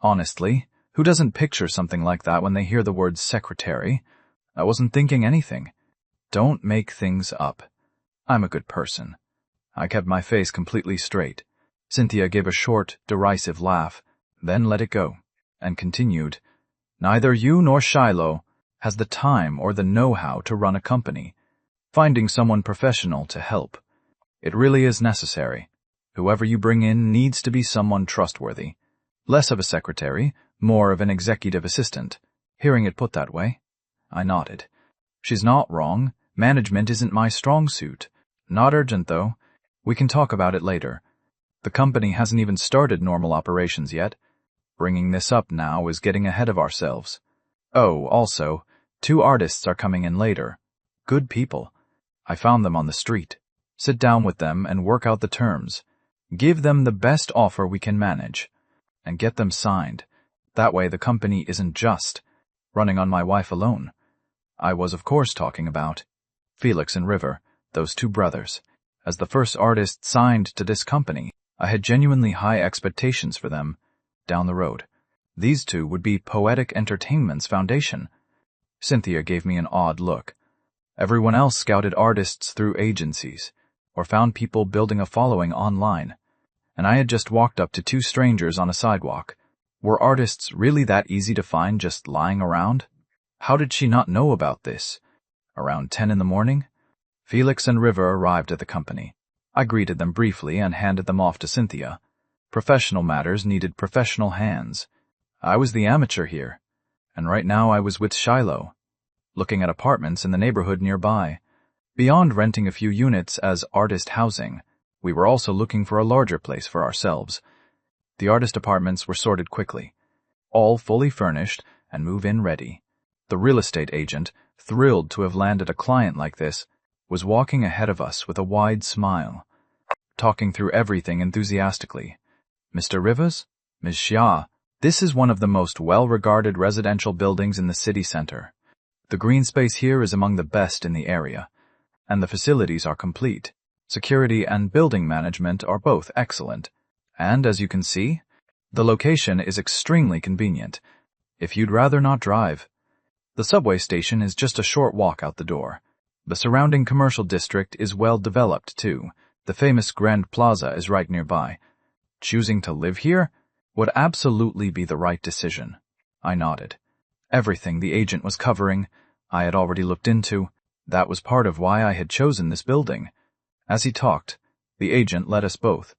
Honestly, who doesn't picture something like that when they hear the word secretary? I wasn't thinking anything. Don't make things up. I'm a good person. I kept my face completely straight. Cynthia gave a short, derisive laugh, then let it go, and continued, "Neither you nor Shiloh has the time or the know-how to run a company. Finding someone professional to help It really is necessary. Whoever you bring in needs to be someone trustworthy. Less of a secretary, more of an executive assistant. Hearing it put that way, I nodded. She's not wrong. Management isn't my strong suit. Not urgent, though. We can talk about it later. The company hasn't even started normal operations yet. Bringing this up now is getting ahead of ourselves. Oh, also, 2 artists are coming in later. Good people. I found them on the street. Sit down with them and work out the terms. Give them the best offer we can manage. And get them signed. That way the company isn't just running on my wife alone. I was, of course, talking about Felix and River, those 2 brothers. As the first artist signed to this company, I had genuinely high expectations for them down the road. These 2 would be Poetic Entertainment's foundation. Cynthia gave me an odd look. Everyone else scouted artists through agencies, or found people building a following online. And I had just walked up to 2 strangers on a sidewalk. Were artists really that easy to find just lying around? How did she not know about this? Around 10 in the morning? Felix and River arrived at the company. I greeted them briefly and handed them off to Cynthia. Professional matters needed professional hands. I was the amateur here, and right now I was with Shiloh, looking at apartments in the neighborhood nearby. Beyond renting a few units as artist housing, we were also looking for a larger place for ourselves. The artist apartments were sorted quickly, all fully furnished and move-in ready. The real estate agent, thrilled to have landed a client like this, was walking ahead of us with a wide smile, talking through everything enthusiastically. Mr. Rivers? Ms. Xia, this is one of the most well-regarded residential buildings in the city center. The green space here is among the best in the area, and the facilities are complete. Security and building management are both excellent, and as you can see, the location is extremely convenient, if you'd rather not drive. The subway station is just a short walk out the door. The surrounding commercial district is well developed, too. The famous Grand Plaza is right nearby. Choosing to live here would absolutely be the right decision. I nodded. Everything the agent was covering, I had already looked into. That was part of why I had chosen this building. As he talked, the agent led us both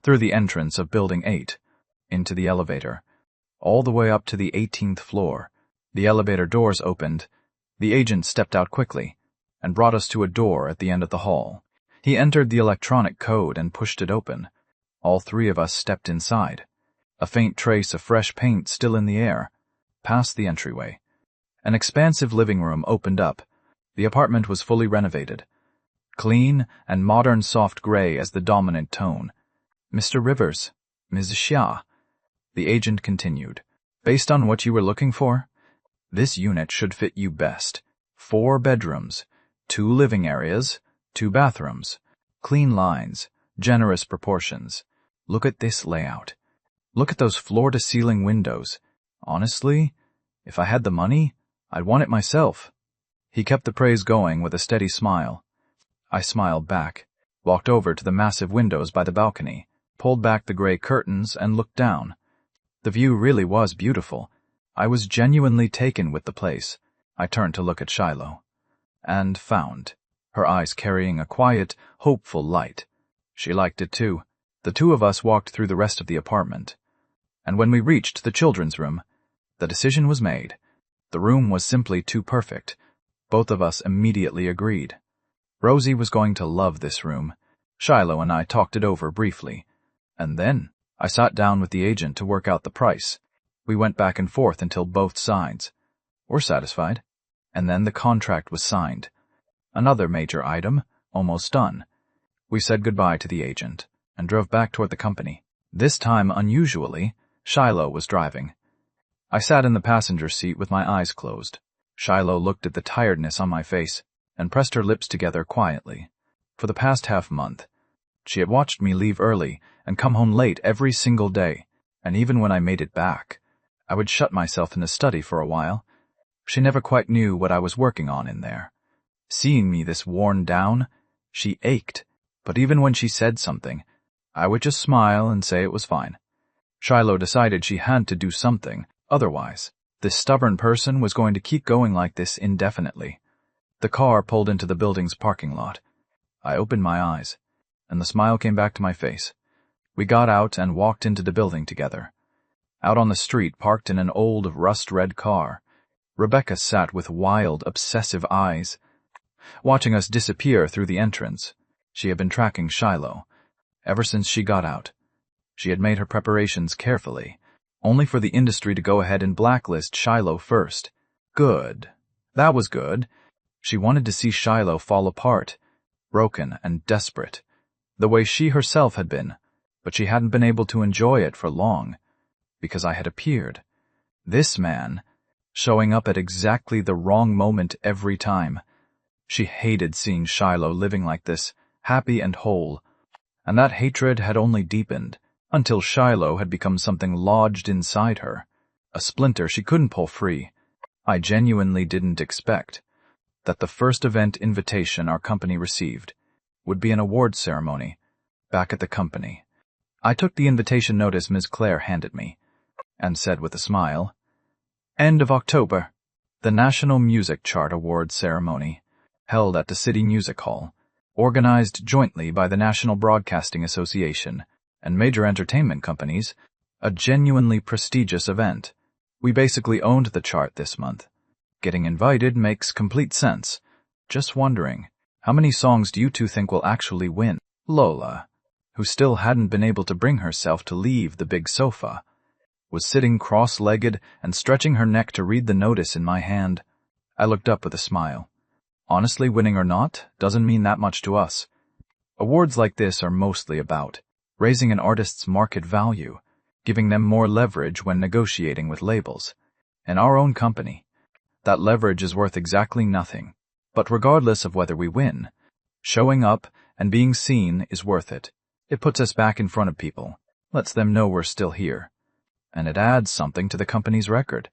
through the entrance of Building 8, into the elevator, all the way up to the 18th floor. The elevator doors opened. The agent stepped out quickly and brought us to a door at the end of the hall. He entered the electronic code and pushed it open. All 3 of us stepped inside, a faint trace of fresh paint still in the air, past the entryway. An expansive living room opened up. The apartment was fully renovated. Clean and modern soft gray as the dominant tone. Mr. Rivers, Ms. Xia, the agent continued. Based on what you were looking for, this unit should fit you best. 4 bedrooms, 2 living areas, 2 bathrooms, clean lines, generous proportions. Look at this layout. Look at those floor-to-ceiling windows. Honestly, if I had the money, I'd want it myself. He kept the praise going with a steady smile. I smiled back, walked over to the massive windows by the balcony, pulled back the gray curtains, and looked down. The view really was beautiful. I was genuinely taken with the place. I turned to look at Shiloh, and found, her eyes carrying a quiet, hopeful light. She liked it too. The 2 of us walked through the rest of the apartment, and when we reached the children's room, the decision was made. The room was simply too perfect. Both of us immediately agreed. Rosie was going to love this room. Shiloh and I talked it over briefly, and then I sat down with the agent to work out the price. We went back and forth until both sides were satisfied, and then the contract was signed. Another major item, almost done. We said goodbye to the agent and drove back toward the company. This time, unusually, Shiloh was driving. I sat in the passenger seat with my eyes closed. Shiloh looked at the tiredness on my face and pressed her lips together quietly. For the past half-month, she had watched me leave early and come home late every single day, and even when I made it back, I would shut myself in the study for a while. She never quite knew what I was working on in there. Seeing me this worn down, she ached, but even when she said something, I would just smile and say it was fine. Shiloh decided she had to do something, otherwise, this stubborn person was going to keep going like this indefinitely. The car pulled into the building's parking lot. I opened my eyes. and the smile came back to my face. We got out and walked into the building together. Out on the street, parked in an old, rust-red car, Rebecca sat with wild, obsessive eyes, watching us disappear through the entrance. She had been tracking Shiloh ever since she got out. She had made her preparations carefully, only for the industry to go ahead and blacklist Shiloh first. Good. That was good. She wanted to see Shiloh fall apart, broken and desperate, the way she herself had been, but she hadn't been able to enjoy it for long, because I had appeared. This man, showing up at exactly the wrong moment every time. She hated seeing Shiloh living like this, happy and whole, and that hatred had only deepened, until Shiloh had become something lodged inside her, a splinter she couldn't pull free. I genuinely didn't expect that the first event invitation our company received would be an awards ceremony back at the company. I took the invitation notice Ms. Claire handed me, and said with a smile, "End of October, the National Music Chart Awards ceremony, held at the City Music Hall, organized jointly by the National Broadcasting Association and major entertainment companies, a genuinely prestigious event. We basically owned the chart this month. Getting invited makes complete sense. Just wondering, how many songs do you two think will actually win?" Lola, who still hadn't been able to bring herself to leave the big sofa, was sitting cross-legged and stretching her neck to read the notice in my hand. I looked up with a smile. Honestly, winning or not doesn't mean that much to us. Awards like this are mostly about raising an artist's market value, giving them more leverage when negotiating with labels. In our own company, that leverage is worth exactly nothing. But regardless of whether we win, showing up and being seen is worth it. It puts us back in front of people, lets them know we're still here. And it adds something to the company's record.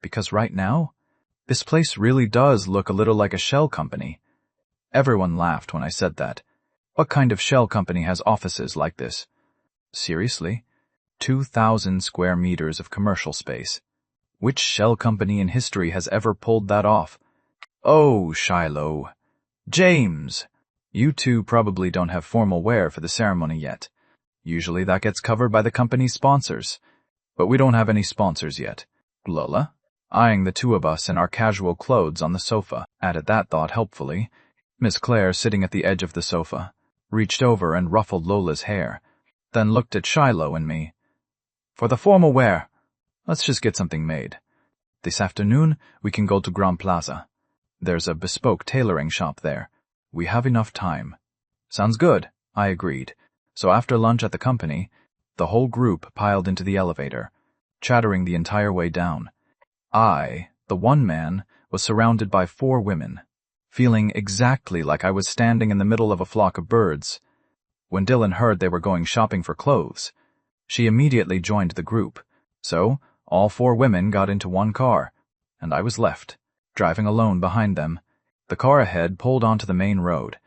Because right now, this place really does look a little like a shell company. Everyone laughed when I said that. What kind of shell company has offices like this? Seriously? 2,000 square meters of commercial space. Which shell company in history has ever pulled that off? Oh, Shiloh. James! You two probably don't have formal wear for the ceremony yet. Usually that gets covered by the company's sponsors. But we don't have any sponsors yet. Lola, eyeing the two of us in our casual clothes on the sofa, added that thought helpfully. Miss Claire, sitting at the edge of the sofa, reached over and ruffled Lola's hair, then looked at Shiloh and me. For the formal wear, let's just get something made. This afternoon, we can go to Grand Plaza. There's a bespoke tailoring shop there. We have enough time. Sounds good, I agreed. So after lunch at the company, the whole group piled into the elevator, chattering the entire way down. I, the one man, was surrounded by 4 women, feeling exactly like I was standing in the middle of a flock of birds. When Dylan heard they were going shopping for clothes, she immediately joined the group. So, all 4 women got into one car, and I was left, driving alone behind them. The car ahead pulled onto the main road.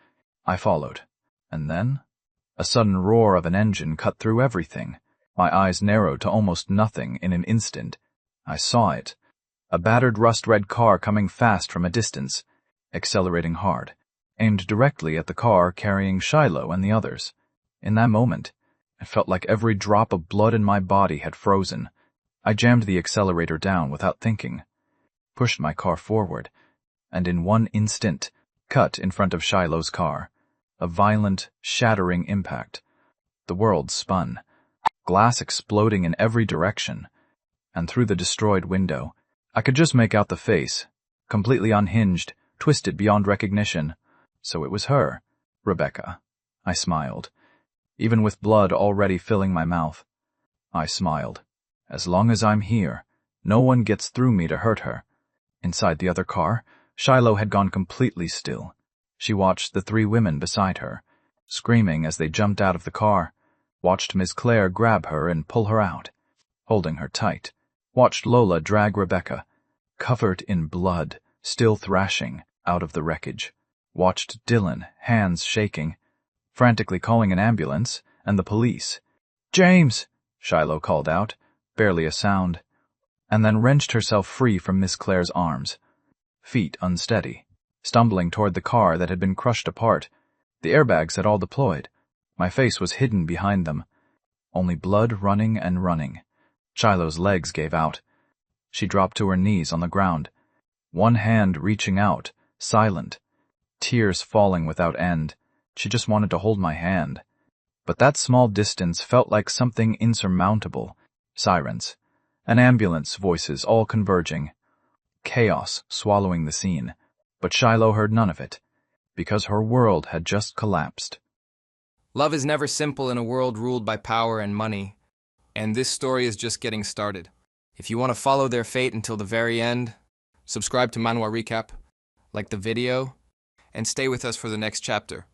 I followed, and then a sudden roar of an engine cut through everything. My eyes narrowed to almost nothing in an instant. I saw it. A battered rust-red car coming fast from a distance, accelerating hard, aimed directly at the car carrying Shiloh and the others. In that moment, it felt like every drop of blood in my body had frozen. I jammed the accelerator down without thinking, pushed my car forward, and in one instant, cut in front of Shiloh's car. A violent, shattering impact. The world spun, glass exploding in every direction, and through the destroyed window, I could just make out the face, completely unhinged, twisted beyond recognition. So it was her, Rebecca. I smiled, even with blood already filling my mouth. I smiled. As long as I'm here, no one gets through me to hurt her. Inside the other car, Shiloh had gone completely still. She watched the 3 women beside her, screaming as they jumped out of the car, watched Miss Claire grab her and pull her out, holding her tight, watched Lola drag Rebecca, covered in blood, still thrashing, out of the wreckage, watched Dylan, hands shaking, frantically calling an ambulance and the police. "James!" Shiloh called out, barely a sound, and then wrenched herself free from Miss Claire's arms, feet unsteady, stumbling toward the car that had been crushed apart. The airbags had all deployed. My face was hidden behind them. Only blood running and running. Shiloh's legs gave out. She dropped to her knees on the ground, one hand reaching out, silent, tears falling without end. She just wanted to hold my hand. But that small distance felt like something insurmountable. Sirens, an ambulance, voices all converging. Chaos swallowing the scene. But Shiloh heard none of it, because her world had just collapsed. Love is never simple in a world ruled by power and money, and this story is just getting started. If you want to follow their fate until the very end, subscribe to Manhwa Recap, like the video, and stay with us for the next chapter.